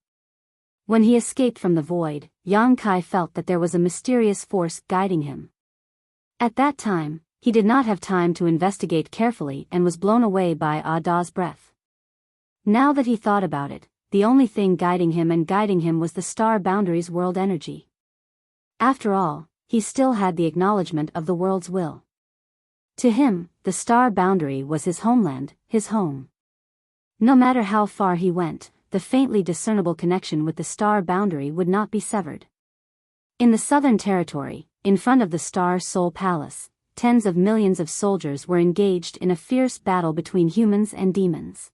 When he escaped from the void, Yang Kai felt that there was a mysterious force guiding him. At that time, he did not have time to investigate carefully and was blown away by Ada's breath. Now that he thought about it, the only thing guiding him was the star boundary's world energy. After all, he still had the acknowledgement of the world's will. To him, the star boundary was his homeland, his home. No matter how far he went, the faintly discernible connection with the star boundary would not be severed. In the southern territory, in front of the Star Soul Palace, tens of millions of soldiers were engaged in a fierce battle between humans and demons.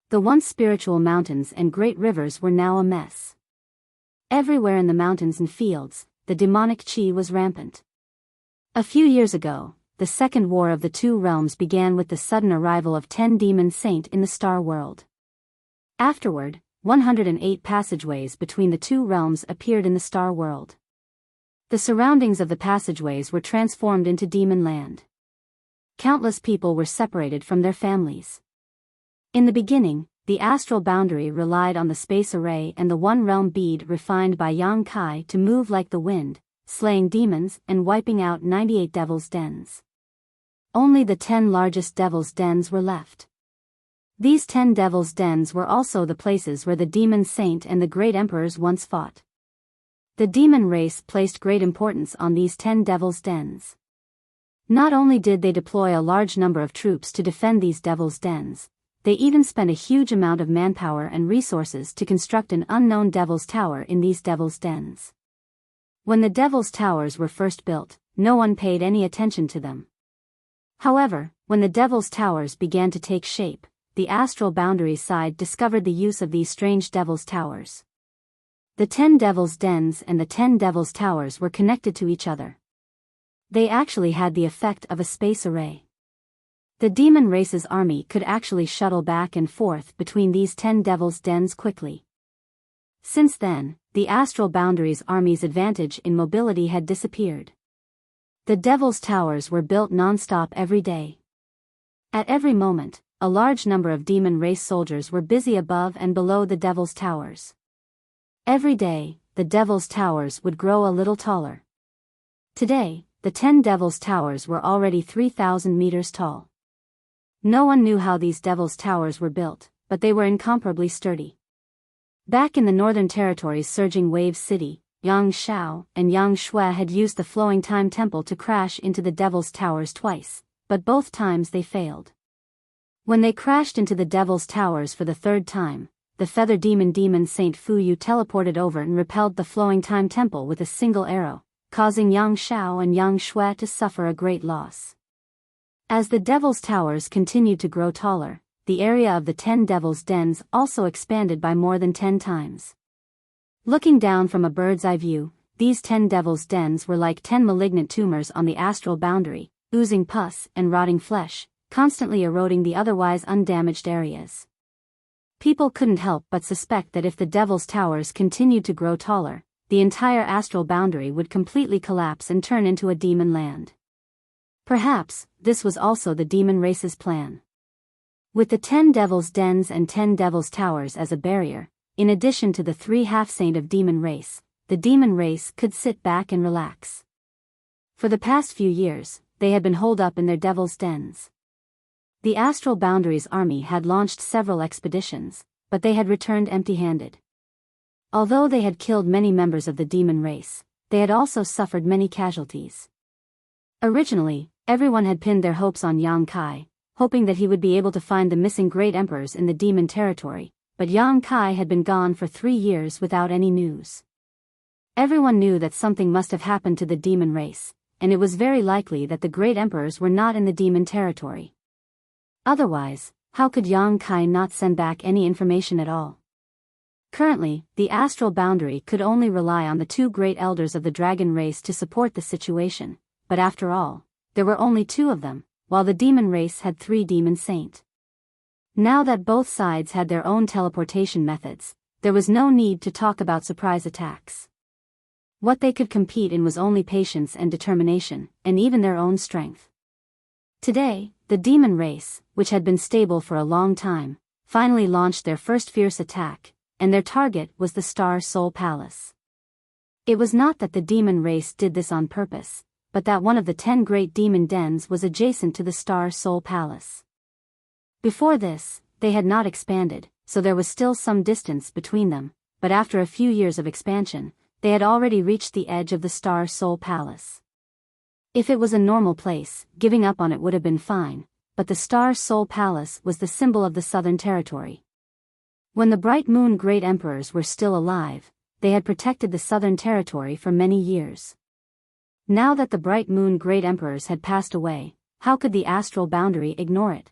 The once spiritual mountains and great rivers were now a mess. Everywhere in the mountains and fields, the demonic chi was rampant. A few years ago, the second war of the two realms began with the sudden arrival of 10 demon saints in the star world. Afterward, 108 passageways between the two realms appeared in the star world. The surroundings of the passageways were transformed into demon land. Countless people were separated from their families. In the beginning, the astral boundary relied on the space array and the one-realm bead refined by Yang Kai to move like the wind, slaying demons and wiping out 98 devil's dens. Only the 10 largest devil's dens were left. These 10 devil's dens were also the places where the demon saint and the great emperors once fought. The demon race placed great importance on these 10 devil's dens. Not only did they deploy a large number of troops to defend these devil's dens, they even spent a huge amount of manpower and resources to construct an unknown devil's tower in these devil's dens. When the devil's towers were first built, no one paid any attention to them. However, when the devil's towers began to take shape, the astral boundaries side discovered the use of these strange devil's towers. The 10 devil's dens and the 10 devil's towers were connected to each other. They actually had the effect of a space array. The demon race's army could actually shuttle back and forth between these 10 devil's dens quickly. Since then, the astral boundary's army's advantage in mobility had disappeared. The devil's towers were built non-stop every day. At every moment, a large number of demon race soldiers were busy above and below the devil's towers. Every day, the devil's towers would grow a little taller. Today, the 10 devil's towers were already 3,000 meters tall. No one knew how these devil's towers were built, but they were incomparably sturdy. Back in the northern territory's surging wave city, Yang Xiao and Yang Shui had used the flowing time temple to crash into the devil's towers twice, but both times they failed. When they crashed into the devil's towers for the third time, the feather demon Saint Fuyu teleported over and repelled the flowing time temple with a single arrow, causing Yang Shao and Yang Shui to suffer a great loss. As the Devil's Towers continued to grow taller, the area of the 10 Devil's Dens also expanded by more than 10 times. Looking down from a bird's eye view, these 10 Devil's Dens were like 10 malignant tumors on the astral boundary, oozing pus and rotting flesh, constantly eroding the otherwise undamaged areas. People couldn't help but suspect that if the Devil's Towers continued to grow taller, the entire astral boundary would completely collapse and turn into a demon land. Perhaps, this was also the demon race's plan. With the 10 Devil's Dens and 10 Devil's Towers as a barrier, in addition to the 3 half-saint of demon race, the demon race could sit back and relax. For the past few years, they had been holed up in their Devil's Dens. The Astral Boundaries army had launched several expeditions, but they had returned empty-handed. Although they had killed many members of the demon race, they had also suffered many casualties. Originally, everyone had pinned their hopes on Yang Kai, hoping that he would be able to find the missing great emperors in the demon territory, but Yang Kai had been gone for 3 years without any news. Everyone knew that something must have happened to the demon race, and it was very likely that the great emperors were not in the demon territory. Otherwise, how could Yang Kai not send back any information at all? Currently, the astral boundary could only rely on the 2 great elders of the dragon race to support the situation, but after all, there were only 2 of them, while the demon race had 3 demon saint. Now that both sides had their own teleportation methods, there was no need to talk about surprise attacks. What they could compete in was only patience and determination, and even their own strength. Today, the demon race, which had been stable for a long time, finally launched their first fierce attack, and their target was the Star Soul Palace. It was not that the demon race did this on purpose, but that one of the 10 great demon dens was adjacent to the Star Soul Palace. Before this, they had not expanded, so there was still some distance between them, but after a few years of expansion, they had already reached the edge of the Star Soul Palace. If it was a normal place, giving up on it would have been fine, but the Star Soul Palace was the symbol of the Southern Territory. When the Bright Moon Great Emperors were still alive, they had protected the Southern Territory for many years. Now that the Bright Moon Great Emperors had passed away, how could the astral boundary ignore it?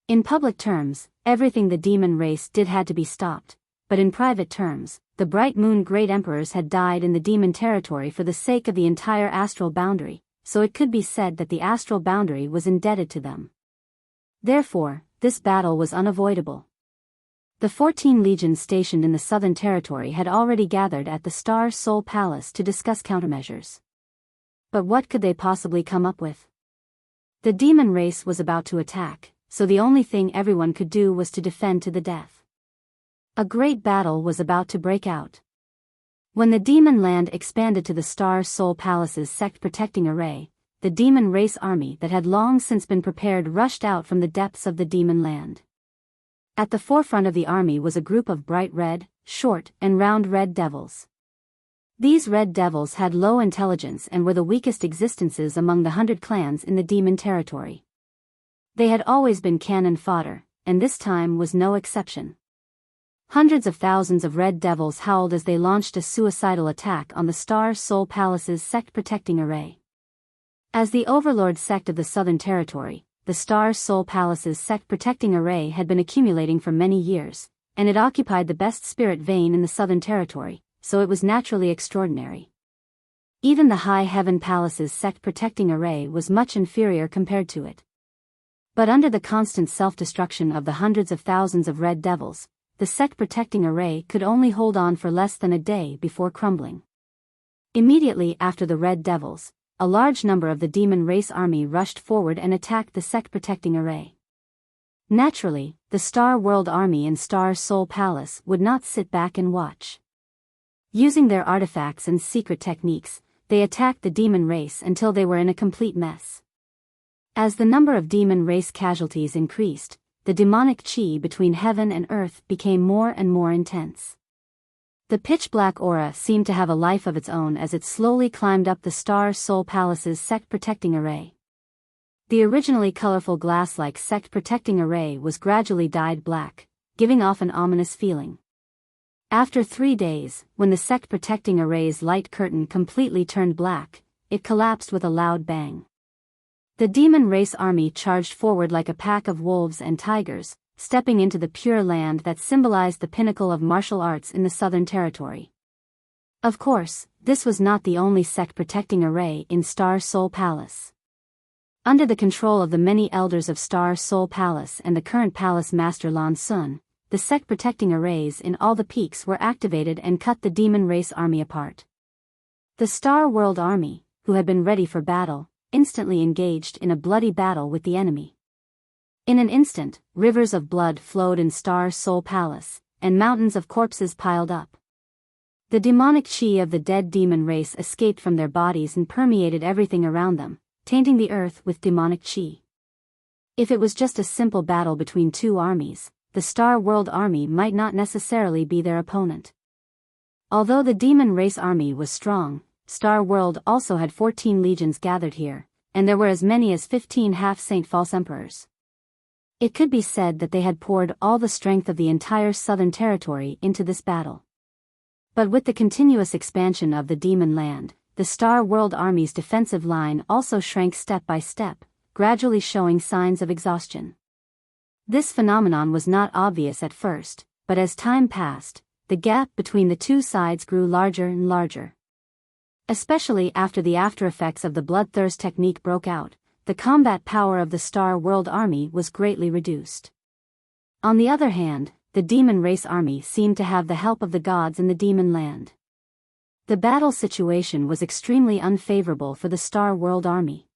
In public terms, everything the demon race did had to be stopped, but in private terms, the Bright Moon Great Emperors had died in the demon territory for the sake of the entire astral boundary, so it could be said that the astral boundary was indebted to them. Therefore, this battle was unavoidable. The 14 legions stationed in the Southern Territory had already gathered at the Star Soul Palace to discuss countermeasures. But what could they possibly come up with? The demon race was about to attack, so the only thing everyone could do was to defend to the death. A great battle was about to break out. When the demon land expanded to the Star Soul Palace's sect-protecting array, the demon race army that had long since been prepared rushed out from the depths of the demon land. At the forefront of the army was a group of bright red, short, and round red devils. These red devils had low intelligence and were the weakest existences among the 100 clans in the demon territory. They had always been cannon fodder, and this time was no exception. Hundreds of thousands of red devils howled as they launched a suicidal attack on the Star Soul Palace's sect-protecting array. As the overlord sect of the Southern Territory, the Star Soul Palace's sect-protecting array had been accumulating for many years, and it occupied the best spirit vein in the Southern Territory, so it was naturally extraordinary. Even the High Heaven Palace's sect-protecting array was much inferior compared to it. But under the constant self-destruction of the hundreds of thousands of red devils, the sect-protecting array could only hold on for less than a day before crumbling. Immediately after the red devils, a large number of the demon race army rushed forward and attacked the sect-protecting array. Naturally, the Star World Army and Star Soul Palace would not sit back and watch. Using their artifacts and secret techniques, they attacked the demon race until they were in a complete mess. As the number of demon race casualties increased, the demonic chi between heaven and earth became more and more intense. The pitch-black aura seemed to have a life of its own as it slowly climbed up the Star Soul Palace's sect-protecting array. The originally colorful glass-like sect-protecting array was gradually dyed black, giving off an ominous feeling. After 3 days, when the sect protecting array's light curtain completely turned black, it collapsed with a loud bang. The demon race army charged forward like a pack of wolves and tigers, stepping into the pure land that symbolized the pinnacle of martial arts in the Southern Territory. Of course, this was not the only sect protecting array in Star Soul Palace. Under the control of the many elders of Star Soul Palace and the current palace master Lan Sun, the sect protecting arrays in all the peaks were activated and cut the demon race army apart. The Star World Army, who had been ready for battle, instantly engaged in a bloody battle with the enemy. In an instant, rivers of blood flowed in Star Soul Palace, and mountains of corpses piled up. The demonic chi of the dead demon race escaped from their bodies and permeated everything around them, tainting the earth with demonic chi. If it was just a simple battle between two armies, the Star World Army might not necessarily be their opponent. Although the demon race army was strong, Star World also had 14 legions gathered here, and there were as many as 15 half-saint false emperors. It could be said that they had poured all the strength of the entire Southern Territory into this battle. But with the continuous expansion of the demon land, the Star World Army's defensive line also shrank step by step, gradually showing signs of exhaustion. This phenomenon was not obvious at first, but as time passed, the gap between the two sides grew larger and larger. Especially after the aftereffects of the bloodthirst technique broke out, the combat power of the Star World Army was greatly reduced. On the other hand, the demon race army seemed to have the help of the gods in the demon land. The battle situation was extremely unfavorable for the Star World Army.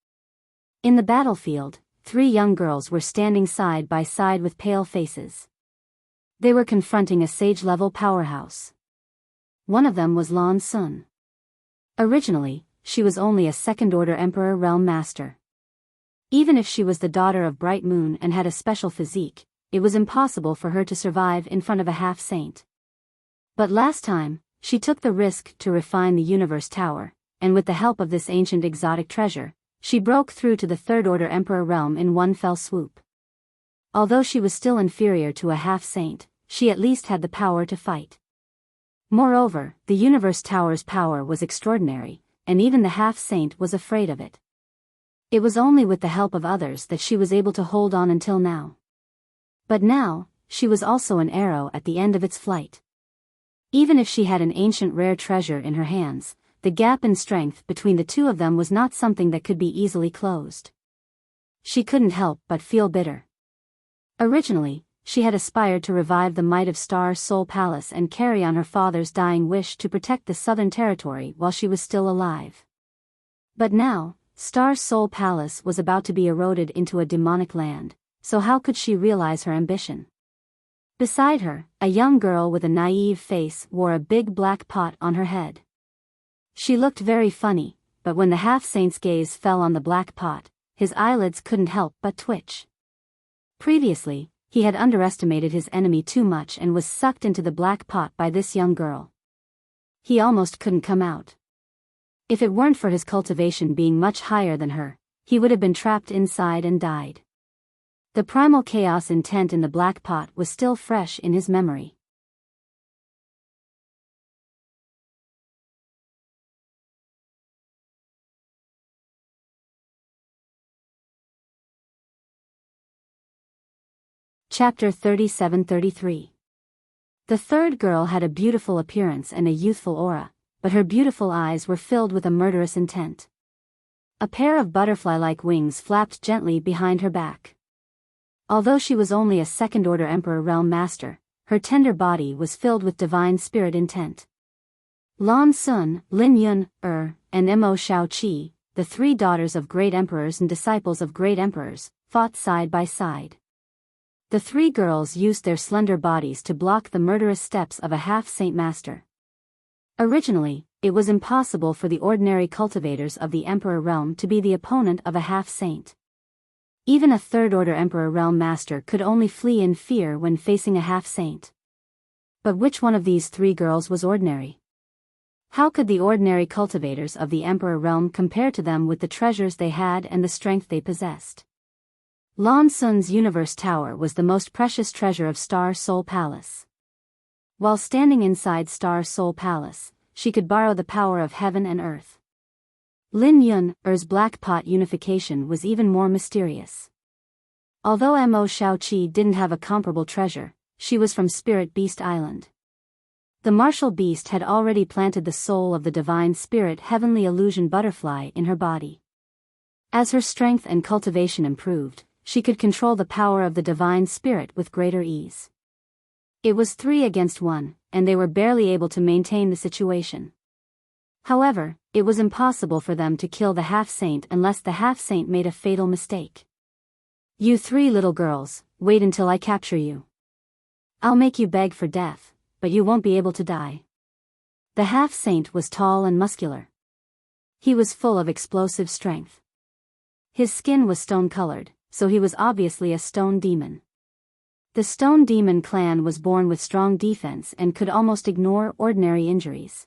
In the battlefield, 3 young girls were standing side by side with pale faces. They were confronting a sage-level powerhouse. One of them was Lan Sun. Originally, she was only a second-order Emperor Realm Master. Even if she was the daughter of Bright Moon and had a special physique, it was impossible for her to survive in front of a half-saint. But last time, she took the risk to refine the Universe Tower, and with the help of this ancient exotic treasure, she broke through to the third-order Emperor realm in one fell swoop. Although she was still inferior to a half-saint, she at least had the power to fight. Moreover, the Universe Tower's power was extraordinary, and even the half-saint was afraid of it. It was only with the help of others that she was able to hold on until now. But now, she was also an arrow at the end of its flight. Even if she had an ancient rare treasure in her hands, the gap in strength between the two of them was not something that could be easily closed. She couldn't help but feel bitter. Originally, she had aspired to revive the might of Star Soul Palace and carry on her father's dying wish to protect the Southern Territory while she was still alive. But now, Star Soul Palace was about to be eroded into a demonic land, so how could she realize her ambition? Beside her, a young girl with a naive face wore a big black pot on her head. She looked very funny, but when the half-saint's gaze fell on the black pot, his eyelids couldn't help but twitch. Previously, he had underestimated his enemy too much and was sucked into the black pot by this young girl. He almost couldn't come out. If it weren't for his cultivation being much higher than her, he would have been trapped inside and died. The primal chaos intent in the black pot was still fresh in his memory. Chapter 37-33. The third girl had a beautiful appearance and a youthful aura, but her beautiful eyes were filled with a murderous intent. A pair of butterfly-like wings flapped gently behind her back. Although she was only a second-order Emperor Realm Master, her tender body was filled with divine spirit intent. Lan Sun, Lin Yun, and Mo Shaoqi, the 3 daughters of great emperors and disciples of great emperors, fought side by side. The 3 girls used their slender bodies to block the murderous steps of a half-saint master. Originally, it was impossible for the ordinary cultivators of the Emperor realm to be the opponent of a half-saint. Even a third-order Emperor realm master could only flee in fear when facing a half-saint. But which one of these 3 girls was ordinary? How could the ordinary cultivators of the Emperor realm compare to them with the treasures they had and the strength they possessed? Lan Sun's Universe Tower was the most precious treasure of Star Soul Palace. While standing inside Star Soul Palace, she could borrow the power of heaven and earth. Lin Yun's black pot unification was even more mysterious. Although Mo Shaoqi didn't have a comparable treasure, she was from Spirit Beast Island. The martial beast had already planted the soul of the divine spirit heavenly illusion butterfly in her body. As her strength and cultivation improved, she could control the power of the divine spirit with greater ease. It was 3 against 1, and they were barely able to maintain the situation. However, it was impossible for them to kill the half-saint unless the half-saint made a fatal mistake. "You 3 little girls, wait until I capture you. I'll make you beg for death, but you won't be able to die." The half-saint was tall and muscular. He was full of explosive strength. His skin was stone-colored, so he was obviously a stone demon. The stone demon clan was born with strong defense and could almost ignore ordinary injuries.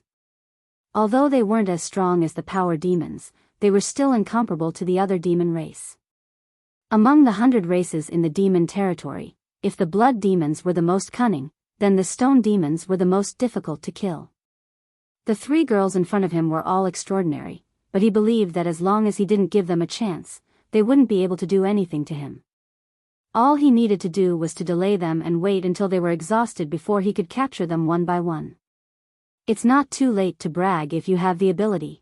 Although they weren't as strong as the power demons, they were still incomparable to the other demon race. Among the 100 races in the demon territory, if the blood demons were the most cunning, then the stone demons were the most difficult to kill. The 3 girls in front of him were all extraordinary, but he believed that as long as he didn't give them a chance, they wouldn't be able to do anything to him. All he needed to do was to delay them and wait until they were exhausted before he could capture them one by one. It's not too late to brag if you have the ability.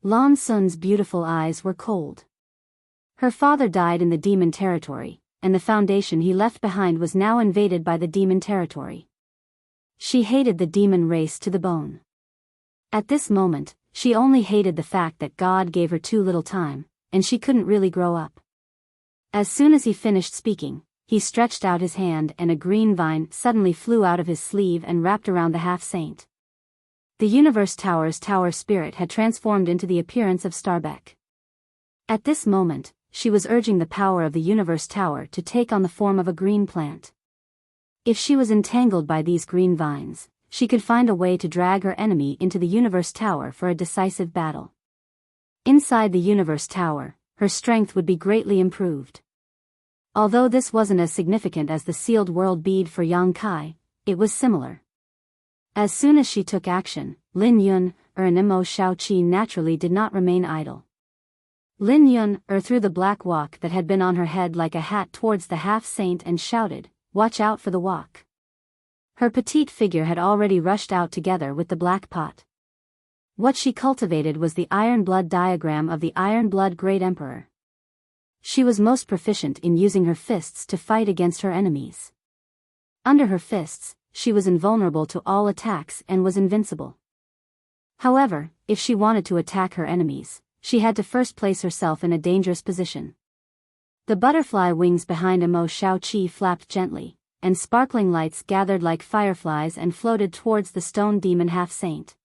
Lan Sun's beautiful eyes were cold. Her father died in the demon territory, and the foundation he left behind was now invaded by the demon territory. She hated the demon race to the bone. At this moment, she only hated the fact that God gave her too little time, and she couldn't really grow up. As soon as he finished speaking, he stretched out his hand and a green vine suddenly flew out of his sleeve and wrapped around the half-saint. The Universe Tower's tower spirit had transformed into the appearance of Starbeck. At this moment, she was urging the power of the Universe Tower to take on the form of a green plant. If she was entangled by these green vines, she could find a way to drag her enemy into the Universe Tower for a decisive battle. Inside the Universe Tower, her strength would be greatly improved. Although this wasn't as significant as the sealed world bead for Yang Kai, it was similar. As soon as she took action, Lin Yun and Mo Shaoqi naturally did not remain idle. Lin Yun threw the black wok that had been on her head like a hat towards the half-saint and shouted, "Watch out for the wok." Her petite figure had already rushed out together with the black pot. What she cultivated was the Iron Blood diagram of the Iron Blood Great Emperor. She was most proficient in using her fists to fight against her enemies. Under her fists, she was invulnerable to all attacks and was invincible. However, if she wanted to attack her enemies, she had to first place herself in a dangerous position. The butterfly wings behind Mo Shaoqi flapped gently, and sparkling lights gathered like fireflies and floated towards the stone demon half-saint.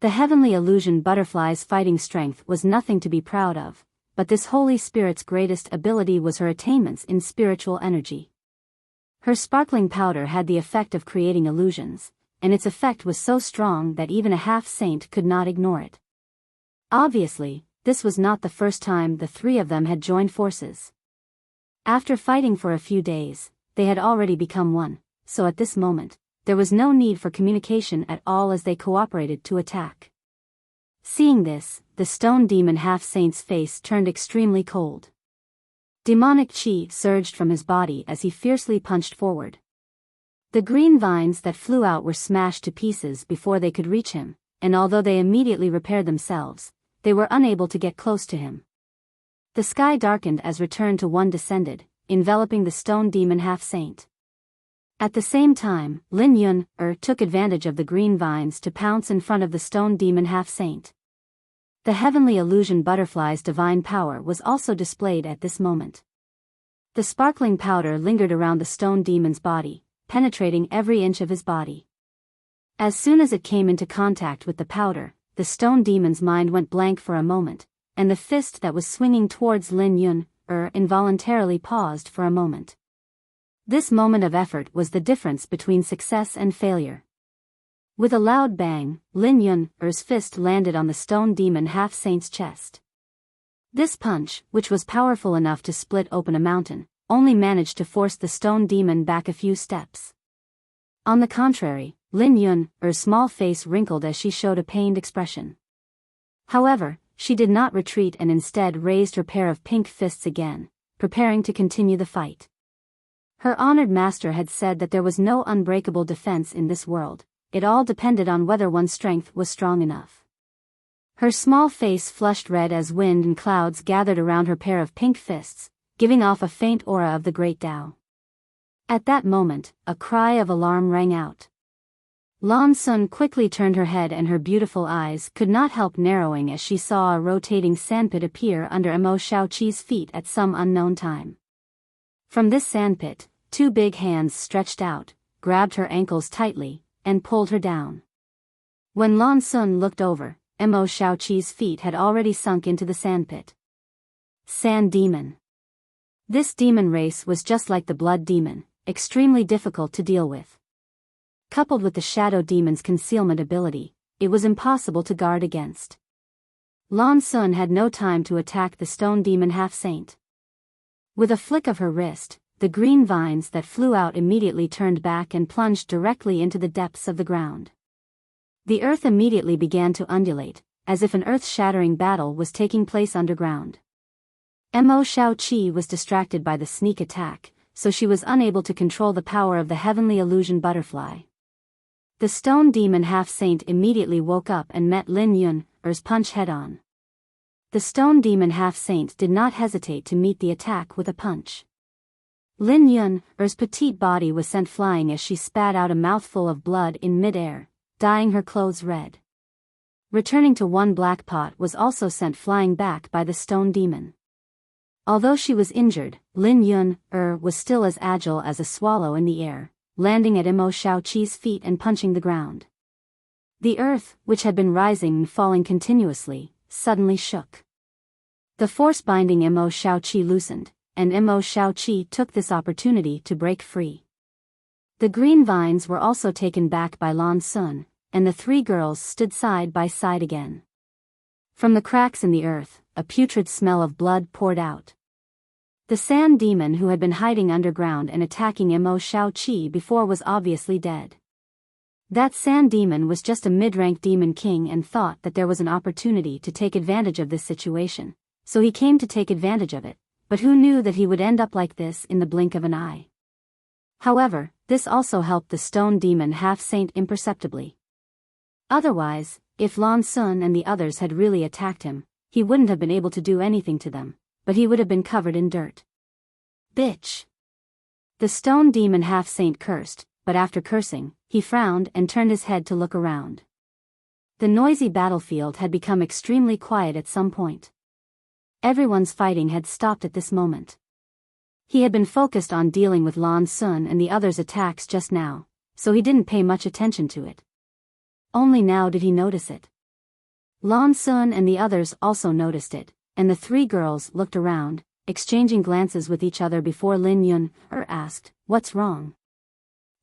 The heavenly illusion butterfly's fighting strength was nothing to be proud of, but this Holy Spirit's greatest ability was her attainments in spiritual energy. Her sparkling powder had the effect of creating illusions, and its effect was so strong that even a half-saint could not ignore it. Obviously, this was not the first time the 3 of them had joined forces. After fighting for a few days, they had already become one, so at this moment, there was no need for communication at all as they cooperated to attack. Seeing this, the stone demon half-saint's face turned extremely cold. Demonic chi surged from his body as he fiercely punched forward. The green vines that flew out were smashed to pieces before they could reach him, and although they immediately repaired themselves, they were unable to get close to him. The sky darkened as Return to One descended, enveloping the stone demon half-saint. At the same time, Lin Yun took advantage of the green vines to pounce in front of the stone demon half-saint. The heavenly illusion butterfly's divine power was also displayed at this moment. The sparkling powder lingered around the stone demon's body, penetrating every inch of his body. As soon as it came into contact with the powder, the stone demon's mind went blank for a moment, and the fist that was swinging towards Lin Yun involuntarily paused for a moment. This moment of effort was the difference between success and failure. With a loud bang, Lin Yun's fist landed on the stone demon half-saint's chest. This punch, which was powerful enough to split open a mountain, only managed to force the stone demon back a few steps. On the contrary, Lin Yun's small face wrinkled as she showed a pained expression. However, she did not retreat and instead raised her pair of pink fists again, preparing to continue the fight. Her honored master had said that there was no unbreakable defense in this world, it all depended on whether one's strength was strong enough. Her small face flushed red as wind and clouds gathered around her pair of pink fists, giving off a faint aura of the great Tao. At that moment, a cry of alarm rang out. Lan Sun quickly turned her head and her beautiful eyes could not help narrowing as she saw a rotating sandpit appear under Mo Shaoqi's feet at some unknown time. From this sandpit, two big hands stretched out, grabbed her ankles tightly, and pulled her down. When Lan Sun looked over, Mo Shaoqi's feet had already sunk into the sandpit. Sand Demon. This demon race was just like the Blood Demon, extremely difficult to deal with. Coupled with the Shadow Demon's concealment ability, it was impossible to guard against. Lan Sun had no time to attack the Stone Demon half-saint. With a flick of her wrist, the green vines that flew out immediately turned back and plunged directly into the depths of the ground. The earth immediately began to undulate, as if an earth-shattering battle was taking place underground. Mo Shaoqi was distracted by the sneak attack, so she was unable to control the power of the heavenly illusion butterfly. The Stone Demon half-saint immediately woke up and met Lin Yun's punch head-on. The Stone Demon half-saint did not hesitate to meet the attack with a punch. Lin Yun's petite body was sent flying as she spat out a mouthful of blood in mid-air, dyeing her clothes red. Returning to one black pot was also sent flying back by the Stone Demon. Although she was injured, Lin Yun was still as agile as a swallow in the air, landing at Mo Shaoqi's feet and punching the ground. The earth, which had been rising and falling continuously, suddenly shook. The force binding Mo Shaoqi loosened, and Mo Shaoqi took this opportunity to break free. The green vines were also taken back by Lan Sun, and the three girls stood side by side again. From the cracks in the earth, a putrid smell of blood poured out. The Sand Demon who had been hiding underground and attacking Mo Shaoqi before was obviously dead. That Sand Demon was just a mid-rank demon king and thought that there was an opportunity to take advantage of this situation, so he came to take advantage of it, but who knew that he would end up like this in the blink of an eye. However, this also helped the Stone Demon half-saint imperceptibly. Otherwise, if Lan Sun and the others had really attacked him, he wouldn't have been able to do anything to them, but he would have been covered in dirt. Bitch! The Stone Demon half-saint cursed, but after cursing, he frowned and turned his head to look around. The noisy battlefield had become extremely quiet at some point. Everyone's fighting had stopped at this moment. He had been focused on dealing with Lan Sun and the others' attacks just now, so he didn't pay much attention to it. Only now did he notice it. Lan Sun and the others also noticed it, and the three girls looked around, exchanging glances with each other before Lin Yun asked, "What's wrong?"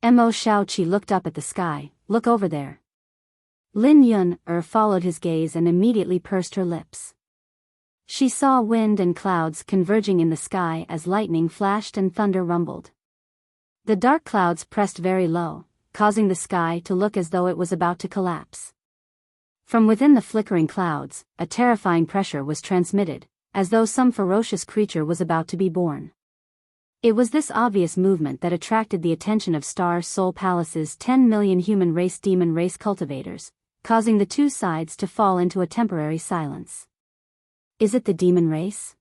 Mo Shaoqi looked up at the sky, "Look over there." Lin Yun followed his gaze and immediately pursed her lips. She saw wind and clouds converging in the sky as lightning flashed and thunder rumbled. The dark clouds pressed very low, causing the sky to look as though it was about to collapse. From within the flickering clouds, a terrifying pressure was transmitted, as though some ferocious creature was about to be born. It was this obvious movement that attracted the attention of Star Soul Palace's 10 million human race demon race cultivators, causing the two sides to fall into a temporary silence. Is it the demon race?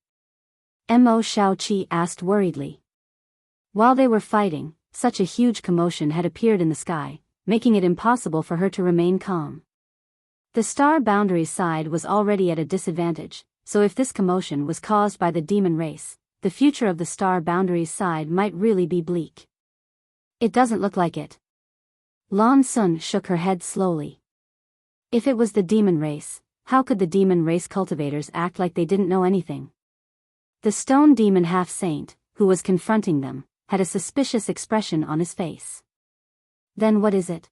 Mo Shaoqi asked worriedly. While they were fighting, such a huge commotion had appeared in the sky, making it impossible for her to remain calm. The Star Boundaries side was already at a disadvantage, so if this commotion was caused by the demon race, the future of the Star Boundaries side might really be bleak. It doesn't look like it. Lan Sun shook her head slowly. If it was the demon race, how could the demon race cultivators act like they didn't know anything? The Stone Demon half-saint, who was confronting them, had a suspicious expression on his face. Then what is it?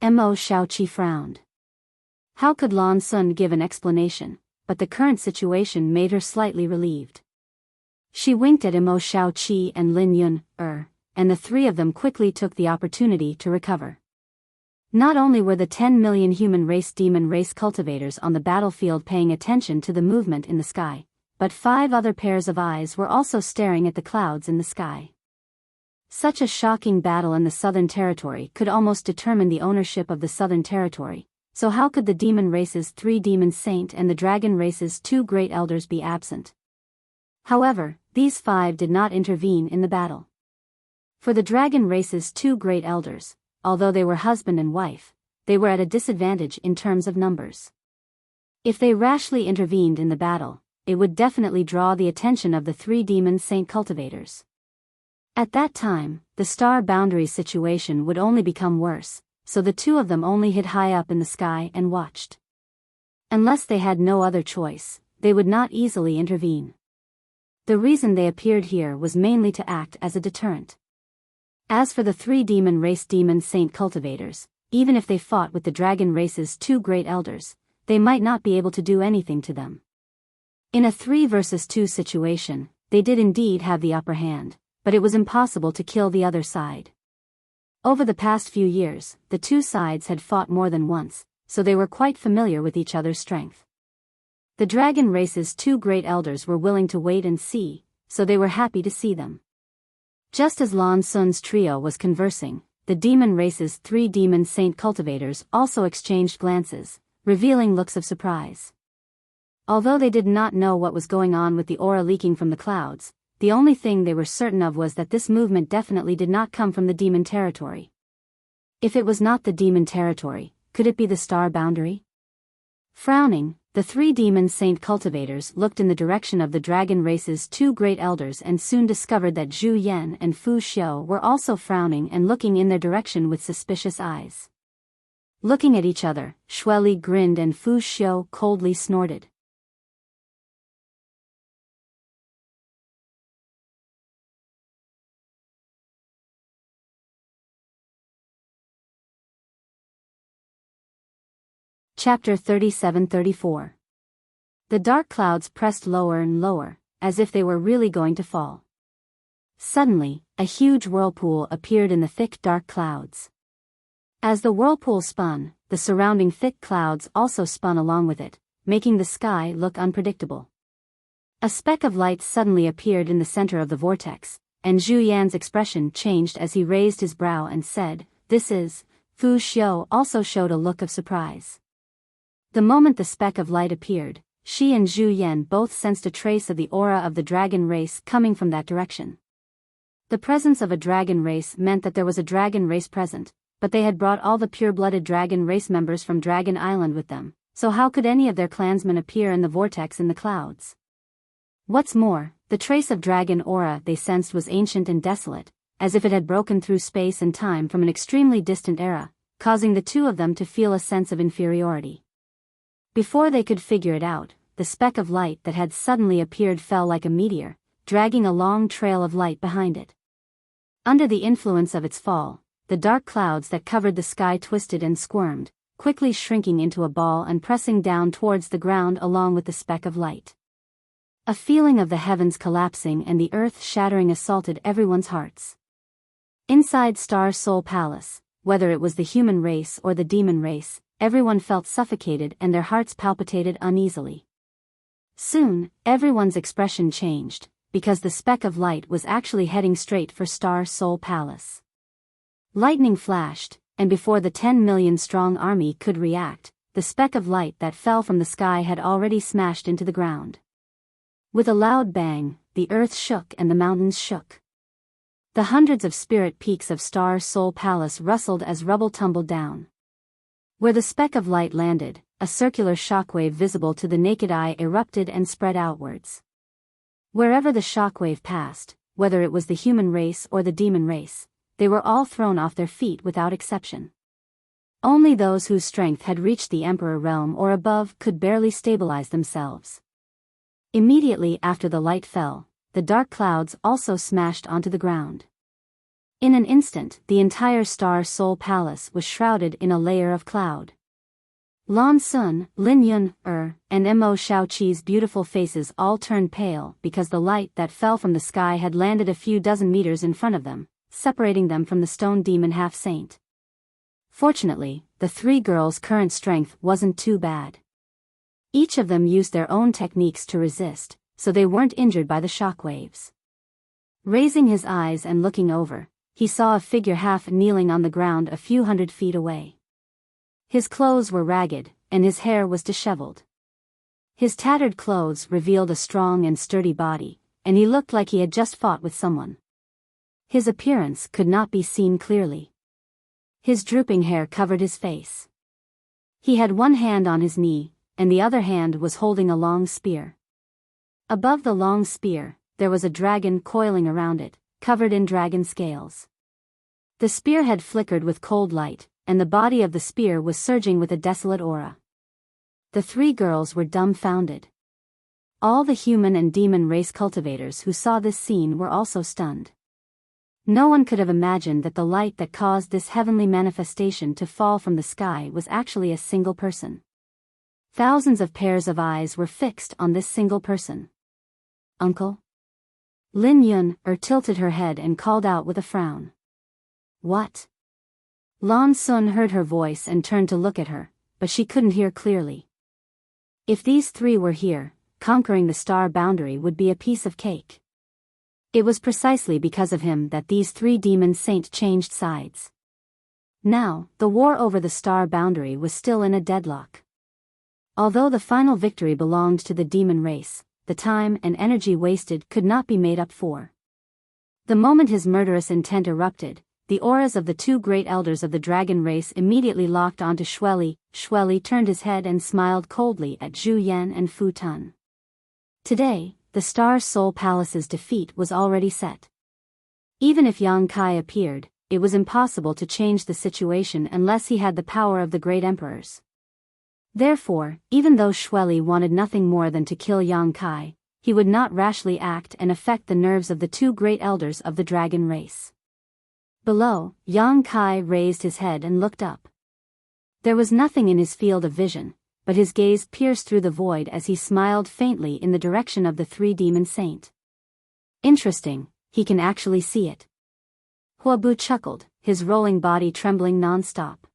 Mo Shaoqi frowned. How could Lan Sun give an explanation, but the current situation made her slightly relieved. She winked at Mo Shaoqi and Lin Yun, and the three of them quickly took the opportunity to recover. Not only were the 10 million human race demon race cultivators on the battlefield paying attention to the movement in the sky, but 5 other pairs of eyes were also staring at the clouds in the sky. Such a shocking battle in the Southern Territory could almost determine the ownership of the Southern Territory, so how could the demon race's 3 demon saint and the dragon race's 2 great elders be absent? However, these 5 did not intervene in the battle. For the dragon race's 2 great elders, although they were husband and wife, they were at a disadvantage in terms of numbers. If they rashly intervened in the battle, it would definitely draw the attention of the 3 demon saint cultivators. At that time, the star boundary situation would only become worse, so the 2 of them only hid high up in the sky and watched. Unless they had no other choice, they would not easily intervene. The reason they appeared here was mainly to act as a deterrent. As for the 3 demon race demon saint cultivators, even if they fought with the dragon race's 2 great elders, they might not be able to do anything to them. In a 3 versus 2 situation, they did indeed have the upper hand, but it was impossible to kill the other side. Over the past few years, the 2 sides had fought more than once, so they were quite familiar with each other's strength. The dragon race's 2 great elders were willing to wait and see, so they were happy to see them. Just as Lan Sun's trio was conversing, the demon race's 3 demon saint cultivators also exchanged glances, revealing looks of surprise. Although they did not know what was going on with the aura leaking from the clouds, the only thing they were certain of was that this movement definitely did not come from the demon territory. If it was not the demon territory, could it be the star boundary? Frowning, the 3 demon saint cultivators looked in the direction of the dragon race's 2 great elders and soon discovered that Zhu Yan and Fu Xiu were also frowning and looking in their direction with suspicious eyes. Looking at each other, Xueli grinned and Fu Xiu coldly snorted. Chapter 37-34. The dark clouds pressed lower and lower, as if they were really going to fall. Suddenly, a huge whirlpool appeared in the thick dark clouds. As the whirlpool spun, the surrounding thick clouds also spun along with it, making the sky look unpredictable. A speck of light suddenly appeared in the center of the vortex, and Zhu Yan's expression changed as he raised his brow and said, "This is..." Fu Xiu also showed a look of surprise. The moment the speck of light appeared, she and Zhu Yan both sensed a trace of the aura of the dragon race coming from that direction. The presence of a dragon race meant that there was a dragon race present, but they had brought all the pure-blooded dragon race members from Dragon Island with them, so how could any of their clansmen appear in the vortex in the clouds? What's more, the trace of dragon aura they sensed was ancient and desolate, as if it had broken through space and time from an extremely distant era, causing the 2 of them to feel a sense of inferiority. Before they could figure it out, the speck of light that had suddenly appeared fell like a meteor, dragging a long trail of light behind it. Under the influence of its fall, the dark clouds that covered the sky twisted and squirmed, quickly shrinking into a ball and pressing down towards the ground along with the speck of light. A feeling of the heavens collapsing and the earth shattering assaulted everyone's hearts. Inside Star Soul Palace, whether it was the human race or the demon race, everyone felt suffocated and their hearts palpitated uneasily. Soon, everyone's expression changed, because the speck of light was actually heading straight for Star Soul Palace. Lightning flashed, and before the 10 million strong army could react, the speck of light that fell from the sky had already smashed into the ground. With a loud bang, the earth shook and the mountains shook. The hundreds of spirit peaks of Star Soul Palace rustled as rubble tumbled down. Where the speck of light landed, a circular shockwave visible to the naked eye erupted and spread outwards. Wherever the shockwave passed, whether it was the human race or the demon race, they were all thrown off their feet without exception. Only those whose strength had reached the Emperor realm or above could barely stabilize themselves. Immediately after the light fell, the dark clouds also smashed onto the ground. In an instant, the entire Star Soul Palace was shrouded in a layer of cloud. Lan Sun, Lin Yun, and Mo Shaoqi's beautiful faces all turned pale because the light that fell from the sky had landed a few dozen meters in front of them, separating them from the stone demon half-saint. Fortunately, the three girls' current strength wasn't too bad. Each of them used their own techniques to resist, so they weren't injured by the shockwaves. Raising his eyes and looking over, he saw a figure half kneeling on the ground a few hundred feet away. His clothes were ragged, and his hair was disheveled. His tattered clothes revealed a strong and sturdy body, and he looked like he had just fought with someone. His appearance could not be seen clearly. His drooping hair covered his face. He had one hand on his knee, and the other hand was holding a long spear. Above the long spear, there was a dragon coiling around it, covered in dragon scales. The spear had flickered with cold light, and the body of the spear was surging with a desolate aura. The three girls were dumbfounded. All the human and demon race cultivators who saw this scene were also stunned. No one could have imagined that the light that caused this heavenly manifestation to fall from the sky was actually a single person. Thousands of pairs of eyes were fixed on this single person. "Uncle?" Lin Yun tilted her head and called out with a frown. "What?" Lan Sun heard her voice and turned to look at her, but she couldn't hear clearly. If these three were here, conquering the star boundary would be a piece of cake. It was precisely because of him that these three demon saints changed sides. Now, the war over the star boundary was still in a deadlock. Although the final victory belonged to the demon race, the time and energy wasted could not be made up for. The moment his murderous intent erupted, the auras of the two great elders of the dragon race immediately locked onto Shueli. Shueli turned his head and smiled coldly at Zhu Yan and Fu Tun. Today, the Star Soul Palace's defeat was already set. Even if Yang Kai appeared, it was impossible to change the situation unless he had the power of the great emperors. Therefore, even though Shueli wanted nothing more than to kill Yang Kai, he would not rashly act and affect the nerves of the two great elders of the dragon race. Below, Yang Kai raised his head and looked up. There was nothing in his field of vision, but his gaze pierced through the void as he smiled faintly in the direction of the three demon saint. Interesting, he can actually see it. Huabu chuckled, his rolling body trembling non-stop.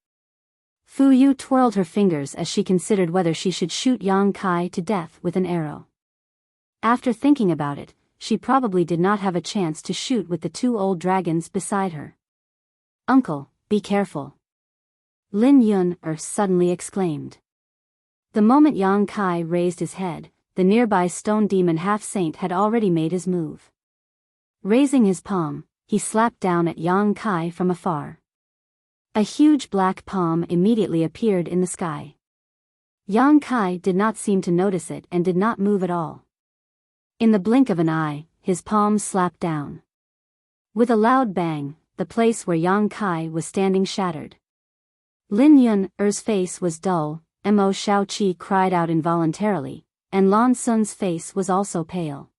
Fu Yu twirled her fingers as she considered whether she should shoot Yang Kai to death with an arrow. After thinking about it, she probably did not have a chance to shoot with the two old dragons beside her. "Uncle, be careful!" Lin Yun suddenly exclaimed. The moment Yang Kai raised his head, the nearby stone demon half-saint had already made his move. Raising his palm, he slapped down at Yang Kai from afar. A huge black palm immediately appeared in the sky. Yang Kai did not seem to notice it and did not move at all. In the blink of an eye, his palm slapped down. With a loud bang, the place where Yang Kai was standing shattered. Lin Yun's face was dull, Mo Shaoqi cried out involuntarily, and Lan Sun's face was also pale.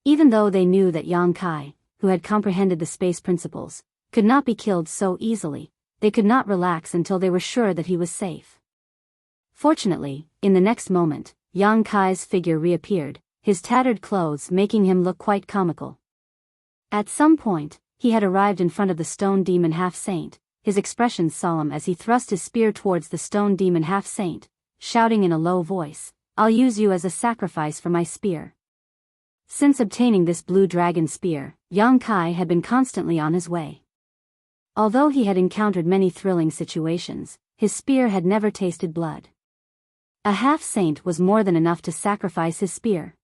Even though they knew that Yang Kai, who had comprehended the space principles, could not be killed so easily, they could not relax until they were sure that he was safe. Fortunately, in the next moment, Yang Kai's figure reappeared, his tattered clothes making him look quite comical. At some point, he had arrived in front of the stone demon half-saint, his expression solemn as he thrust his spear towards the stone demon half-saint, shouting in a low voice, "I'll use you as a sacrifice for my spear." Since obtaining this blue dragon spear, Yang Kai had been constantly on his way. Although he had encountered many thrilling situations, his spear had never tasted blood. A half-saint was more than enough to sacrifice his spear.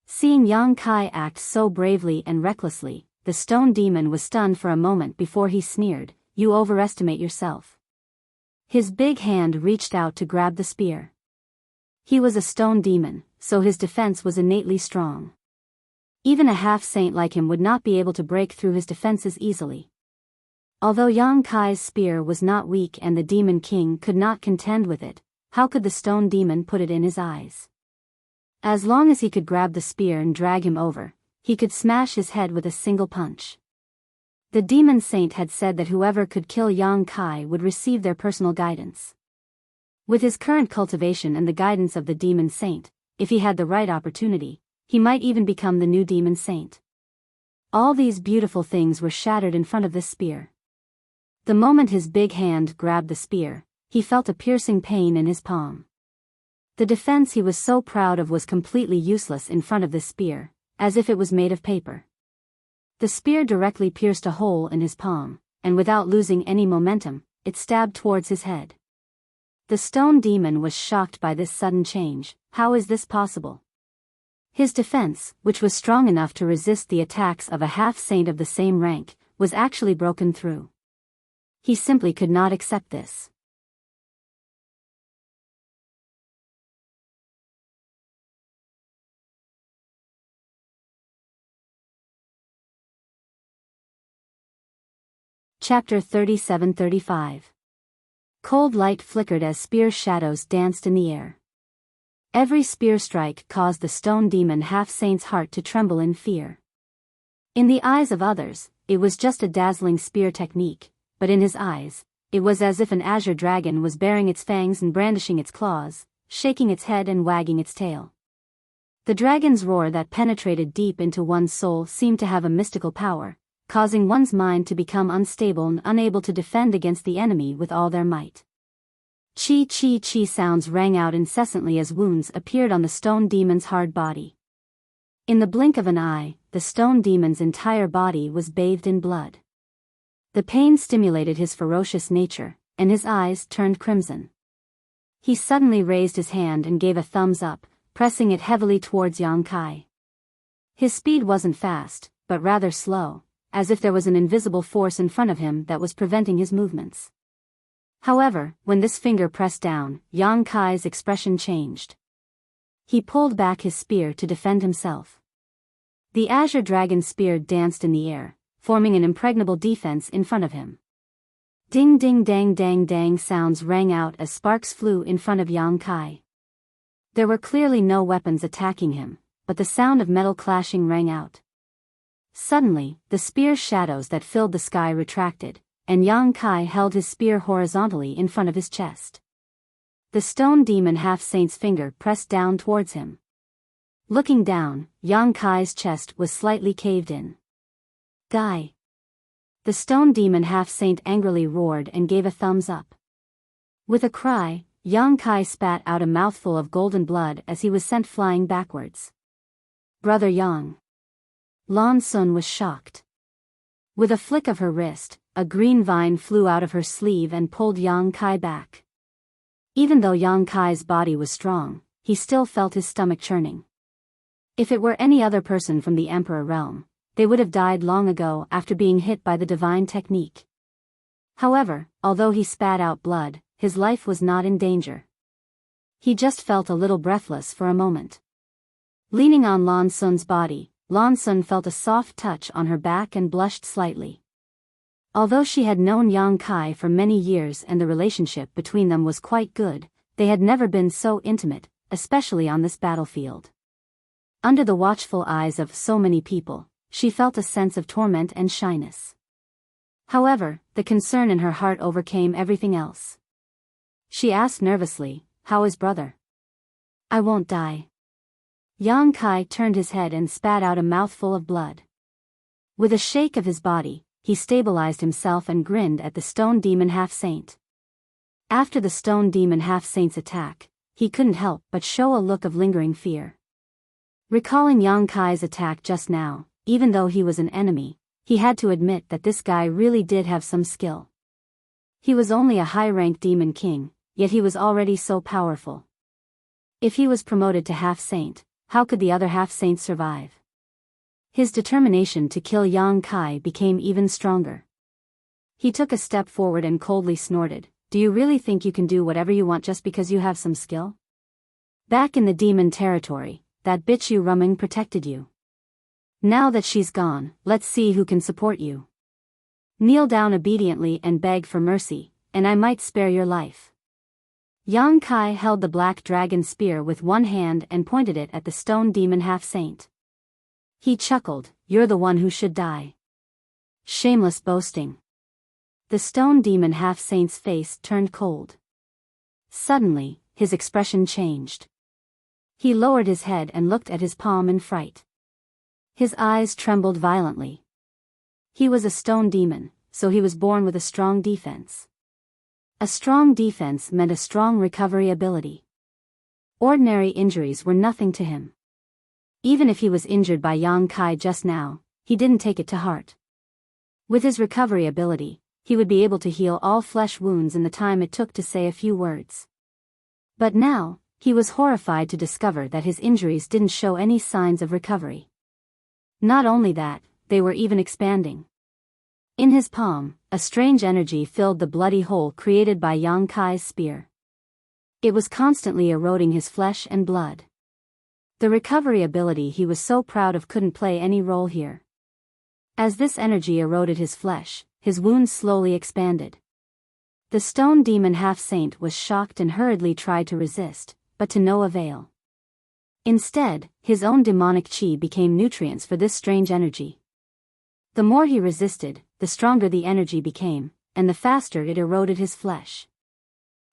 Seeing Yang Kai act so bravely and recklessly, the stone demon was stunned for a moment before he sneered, "You overestimate yourself." His big hand reached out to grab the spear. He was a stone demon, so his defense was innately strong. Even a half-saint like him would not be able to break through his defenses easily. Although Yang Kai's spear was not weak and the Demon King could not contend with it, how could the stone demon put it in his eyes? As long as he could grab the spear and drag him over, he could smash his head with a single punch. The Demon Saint had said that whoever could kill Yang Kai would receive their personal guidance. With his current cultivation and the guidance of the Demon Saint, if he had the right opportunity, he might even become the new Demon Saint. All these beautiful things were shattered in front of this spear. The moment his big hand grabbed the spear, he felt a piercing pain in his palm. The defense he was so proud of was completely useless in front of this spear, as if it was made of paper. The spear directly pierced a hole in his palm, and without losing any momentum, it stabbed towards his head. The stone demon was shocked by this sudden change. How is this possible? His defense, which was strong enough to resist the attacks of a half-saint of the same rank, was actually broken through. He simply could not accept this. Chapter 37-35. Cold light flickered as spear shadows danced in the air. Every spear strike caused the stone demon half-saint's heart to tremble in fear. In the eyes of others, it was just a dazzling spear technique, but in his eyes, it was as if an azure dragon was baring its fangs and brandishing its claws, shaking its head and wagging its tail. The dragon's roar that penetrated deep into one's soul seemed to have a mystical power, causing one's mind to become unstable and unable to defend against the enemy with all their might. Chi chi chi sounds rang out incessantly as wounds appeared on the stone demon's hard body. In the blink of an eye, the stone demon's entire body was bathed in blood. The pain stimulated his ferocious nature, and his eyes turned crimson. He suddenly raised his hand and gave a thumbs up, pressing it heavily towards Yang Kai. His speed wasn't fast, but rather slow, as if there was an invisible force in front of him that was preventing his movements. However, when this finger pressed down, Yang Kai's expression changed. He pulled back his spear to defend himself. The azure dragon spear danced in the air, forming an impregnable defense in front of him. Ding ding dang dang dang sounds rang out as sparks flew in front of Yang Kai. There were clearly no weapons attacking him, but the sound of metal clashing rang out. Suddenly, the spear's shadows that filled the sky retracted, and Yang Kai held his spear horizontally in front of his chest. The stone demon half-saint's finger pressed down towards him. Looking down, Yang Kai's chest was slightly caved in. Die! The stone demon half-saint angrily roared and gave a thumbs up. With a cry, Yang Kai spat out a mouthful of golden blood as he was sent flying backwards. Brother Yang. Lan Sun was shocked. With a flick of her wrist, a green vine flew out of her sleeve and pulled Yang Kai back. Even though Yang Kai's body was strong, he still felt his stomach churning. If it were any other person from the Emperor realm, they would have died long ago after being hit by the divine technique. However, although he spat out blood, his life was not in danger. He just felt a little breathless for a moment. Leaning on Lan Sun's body, Lan Sun felt a soft touch on her back and blushed slightly. Although she had known Yang Kai for many years and the relationship between them was quite good, they had never been so intimate, especially on this battlefield. Under the watchful eyes of so many people, she felt a sense of torment and shyness. However, the concern in her heart overcame everything else. She asked nervously, "How is brother?" "I won't die." Yang Kai turned his head and spat out a mouthful of blood. With a shake of his body, he stabilized himself and grinned at the stone demon half-saint. After the stone demon half-saint's attack, he couldn't help but show a look of lingering fear. Recalling Yang Kai's attack just now, even though he was an enemy, he had to admit that this guy really did have some skill. He was only a high-ranked demon king, yet he was already so powerful. If he was promoted to half-saint, how could the other half-saints survive? His determination to kill Yang Kai became even stronger. He took a step forward and coldly snorted, "Do you really think you can do whatever you want just because you have some skill? Back in the demon territory, that bitch Yu Ruming protected you. Now that she's gone, let's see who can support you. Kneel down obediently and beg for mercy, and I might spare your life." Yang Kai held the black dragon spear with one hand and pointed it at the stone demon half-saint. He chuckled, "You're the one who should die." Shameless boasting. The stone demon half-saint's face turned cold. Suddenly, his expression changed. He lowered his head and looked at his palm in fright. His eyes trembled violently. He was a stone demon, so he was born with a strong defense. A strong defense meant a strong recovery ability. Ordinary injuries were nothing to him. Even if he was injured by Yang Kai just now, he didn't take it to heart. With his recovery ability, he would be able to heal all flesh wounds in the time it took to say a few words. But now, he was horrified to discover that his injuries didn't show any signs of recovery. Not only that, they were even expanding. In his palm, a strange energy filled the bloody hole created by Yang Kai's spear. It was constantly eroding his flesh and blood. The recovery ability he was so proud of couldn't play any role here. As this energy eroded his flesh, his wounds slowly expanded. The stone demon half-saint was shocked and hurriedly tried to resist, but to no avail. Instead, his own demonic chi became nutrients for this strange energy. The more he resisted, the stronger the energy became, and the faster it eroded his flesh.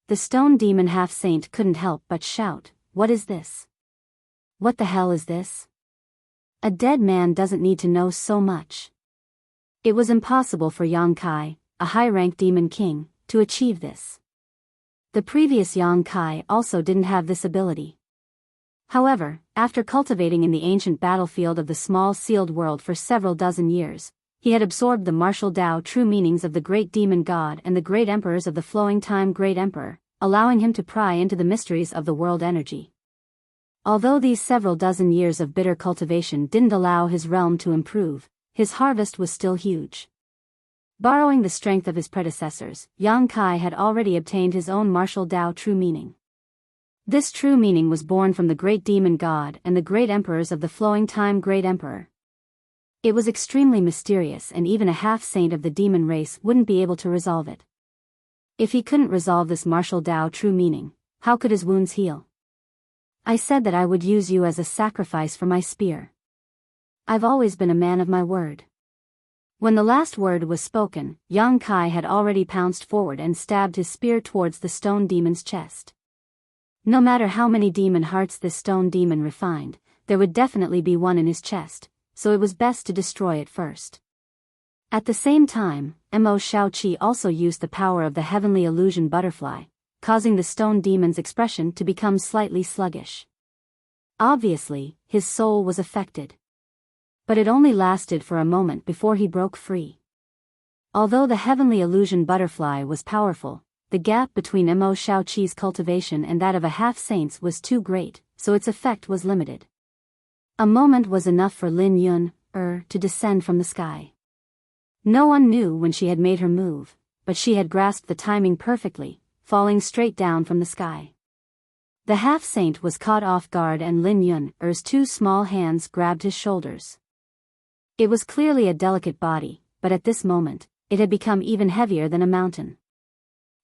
The stone demon half-saint couldn't help but shout, "What is this? What the hell is this? A dead man doesn't need to know so much." It was impossible for Yang Kai, a high-ranked demon king, to achieve this. The previous Yang Kai also didn't have this ability. However, after cultivating in the ancient battlefield of the small sealed world for several dozen years, he had absorbed the martial Tao true meanings of the great demon god and the great emperors of the flowing time great emperor, allowing him to pry into the mysteries of the world energy. Although these several dozen years of bitter cultivation didn't allow his realm to improve, his harvest was still huge. Borrowing the strength of his predecessors, Yang Kai had already obtained his own martial Tao true meaning. This true meaning was born from the great demon god and the great emperors of the flowing time great emperor. It was extremely mysterious and even a half-saint of the demon race wouldn't be able to resolve it. If he couldn't resolve this martial Tao true meaning, how could his wounds heal? I said that I would use you as a sacrifice for my spear. I've always been a man of my word. When the last word was spoken, Yang Kai had already pounced forward and stabbed his spear towards the stone demon's chest. No matter how many demon hearts this stone demon refined, there would definitely be one in his chest, so it was best to destroy it first. At the same time, Mo Shaoqi also used the power of the heavenly illusion butterfly, causing the stone demon's expression to become slightly sluggish. Obviously, his soul was affected. But it only lasted for a moment before he broke free. Although the heavenly illusion butterfly was powerful, the gap between Mo Shaoqi's cultivation and that of a half-saint's was too great, so its effect was limited. A moment was enough for Lin Yun, to descend from the sky. No one knew when she had made her move, but she had grasped the timing perfectly, falling straight down from the sky. The half-saint was caught off guard and Lin Yun's two small hands grabbed his shoulders. It was clearly a delicate body, but at this moment, it had become even heavier than a mountain.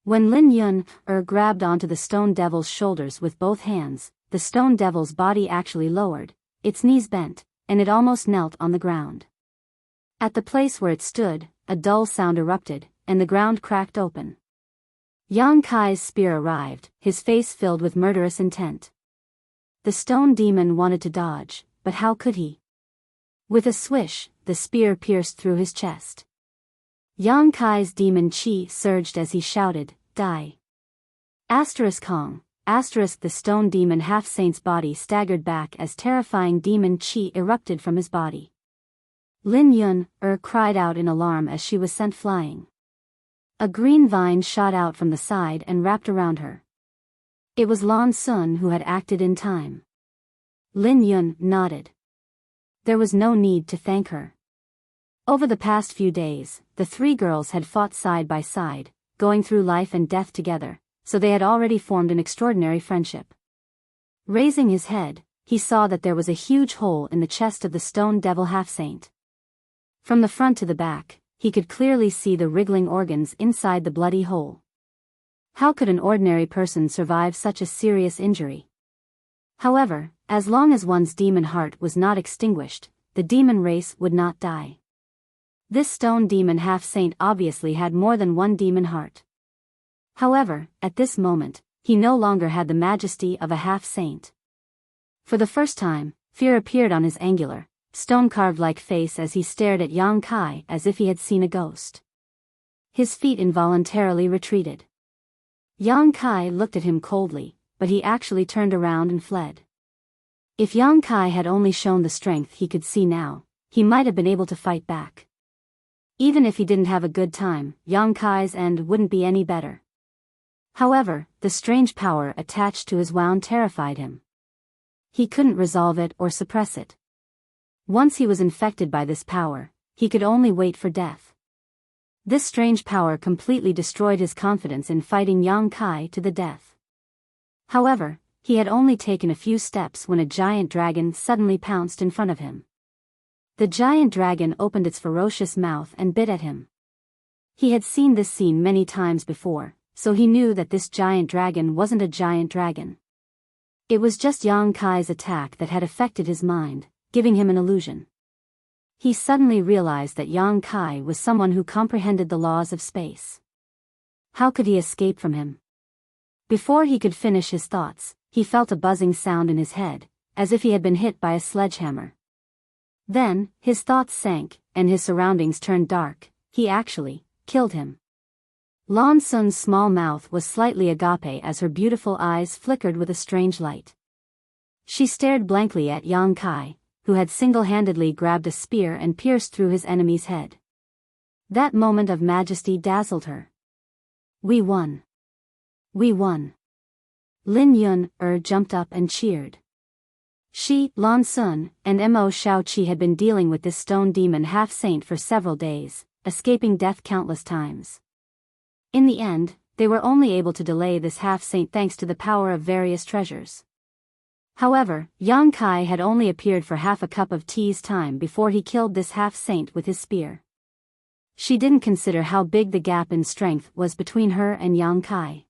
When Lin Yun grabbed onto the stone devil's shoulders with both hands, the stone devil's body actually lowered, its knees bent, and it almost knelt on the ground. At the place where it stood, a dull sound erupted, and the ground cracked open. Yang Kai's spear arrived, his face filled with murderous intent. The stone demon wanted to dodge, but how could he? With a swish, the spear pierced through his chest. Yang Kai's demon chi surged as he shouted, "Die!" Kong. The stone demon half-saint's body staggered back as terrifying demon chi erupted from his body. Lin Yun cried out in alarm as she was sent flying. A green vine shot out from the side and wrapped around her. It was Lan Sun who had acted in time. Lin Yun nodded. There was no need to thank her. Over the past few days, the three girls had fought side by side, going through life and death together, so they had already formed an extraordinary friendship. Raising his head, he saw that there was a huge hole in the chest of the stone devil half-saint. From the front to the back, he could clearly see the wriggling organs inside the bloody hole. How could an ordinary person survive such a serious injury? However, as long as one's demon heart was not extinguished, the demon race would not die. This stone demon half-saint obviously had more than one demon heart. However, at this moment, he no longer had the majesty of a half-saint. For the first time, fear appeared on his angular, stone-carved-like face as he stared at Yang Kai as if he had seen a ghost. His feet involuntarily retreated. Yang Kai looked at him coldly, but he actually turned around and fled. If Yang Kai had only shown the strength he could see now, he might have been able to fight back. Even if he didn't have a good time, Yang Kai's end wouldn't be any better. However, the strange power attached to his wound terrified him. He couldn't resolve it or suppress it. Once he was infected by this power, he could only wait for death. This strange power completely destroyed his confidence in fighting Yang Kai to the death. However, he had only taken a few steps when a giant dragon suddenly pounced in front of him. The giant dragon opened its ferocious mouth and bit at him. He had seen this scene many times before, so he knew that this giant dragon wasn't a giant dragon. It was just Yang Kai's attack that had affected his mind, giving him an illusion. He suddenly realized that Yang Kai was someone who comprehended the laws of space. How could he escape from him? Before he could finish his thoughts, he felt a buzzing sound in his head, as if he had been hit by a sledgehammer. Then, his thoughts sank, and his surroundings turned dark. He actually killed him. Lan Sun's small mouth was slightly agape as her beautiful eyes flickered with a strange light. She stared blankly at Yang Kai, who had single-handedly grabbed a spear and pierced through his enemy's head. That moment of majesty dazzled her. We won. We won. Lin Yun jumped up and cheered. She, Lan Sun, and Mo Shaoqi had been dealing with this stone demon half-saint for several days, escaping death countless times. In the end, they were only able to delay this half-saint thanks to the power of various treasures. However, Yang Kai had only appeared for half a cup of tea's time before he killed this half-saint with his spear. She didn't consider how big the gap in strength was between her and Yang Kai.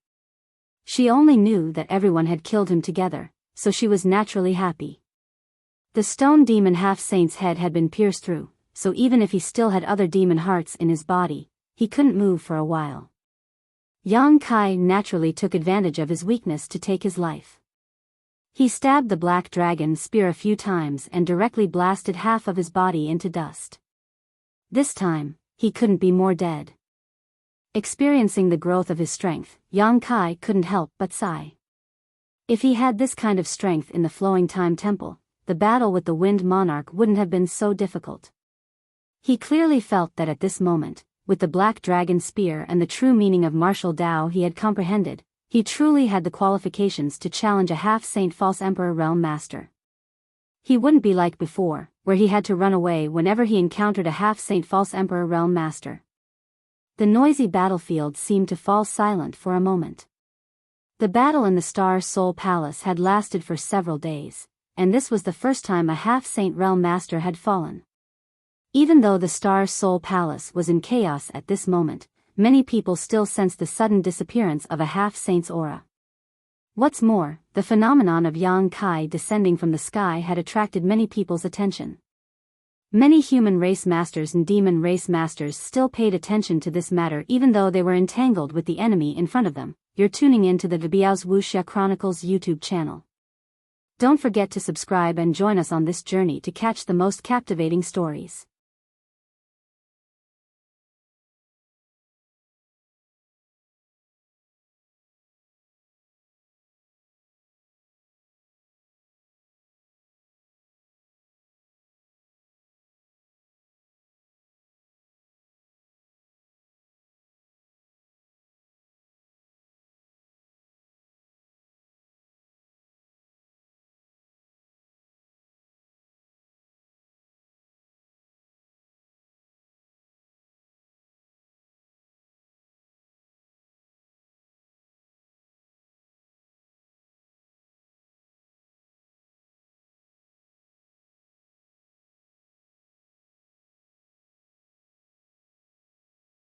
She only knew that everyone had killed him together, so she was naturally happy. The stone demon half-saint's head had been pierced through, so even if he still had other demon hearts in his body, he couldn't move for a while. Yang Kai naturally took advantage of his weakness to take his life. He stabbed the black dragon spear a few times and directly blasted half of his body into dust. This time, he couldn't be more dead. Experiencing the growth of his strength, Yang Kai couldn't help but sigh. If he had this kind of strength in the Flowing Time Temple, the battle with the Wind Monarch wouldn't have been so difficult. He clearly felt that at this moment, with the Black Dragon Spear and the true meaning of martial Tao he had comprehended, he truly had the qualifications to challenge a half-saint false emperor realm master. He wouldn't be like before, where he had to run away whenever he encountered a half-saint false emperor realm master. The noisy battlefield seemed to fall silent for a moment. The battle in the Star Soul Palace had lasted for several days, and this was the first time a half-saint realm master had fallen. Even though the Star Soul Palace was in chaos at this moment, many people still sensed the sudden disappearance of a half-saint's aura. What's more, the phenomenon of Yang Kai descending from the sky had attracted many people's attention. Many human race masters and demon race masters still paid attention to this matter even though they were entangled with the enemy in front of them. You're tuning in to the Biyao's Wuxia Chronicles YouTube channel. Don't forget to subscribe and join us on this journey to catch the most captivating stories.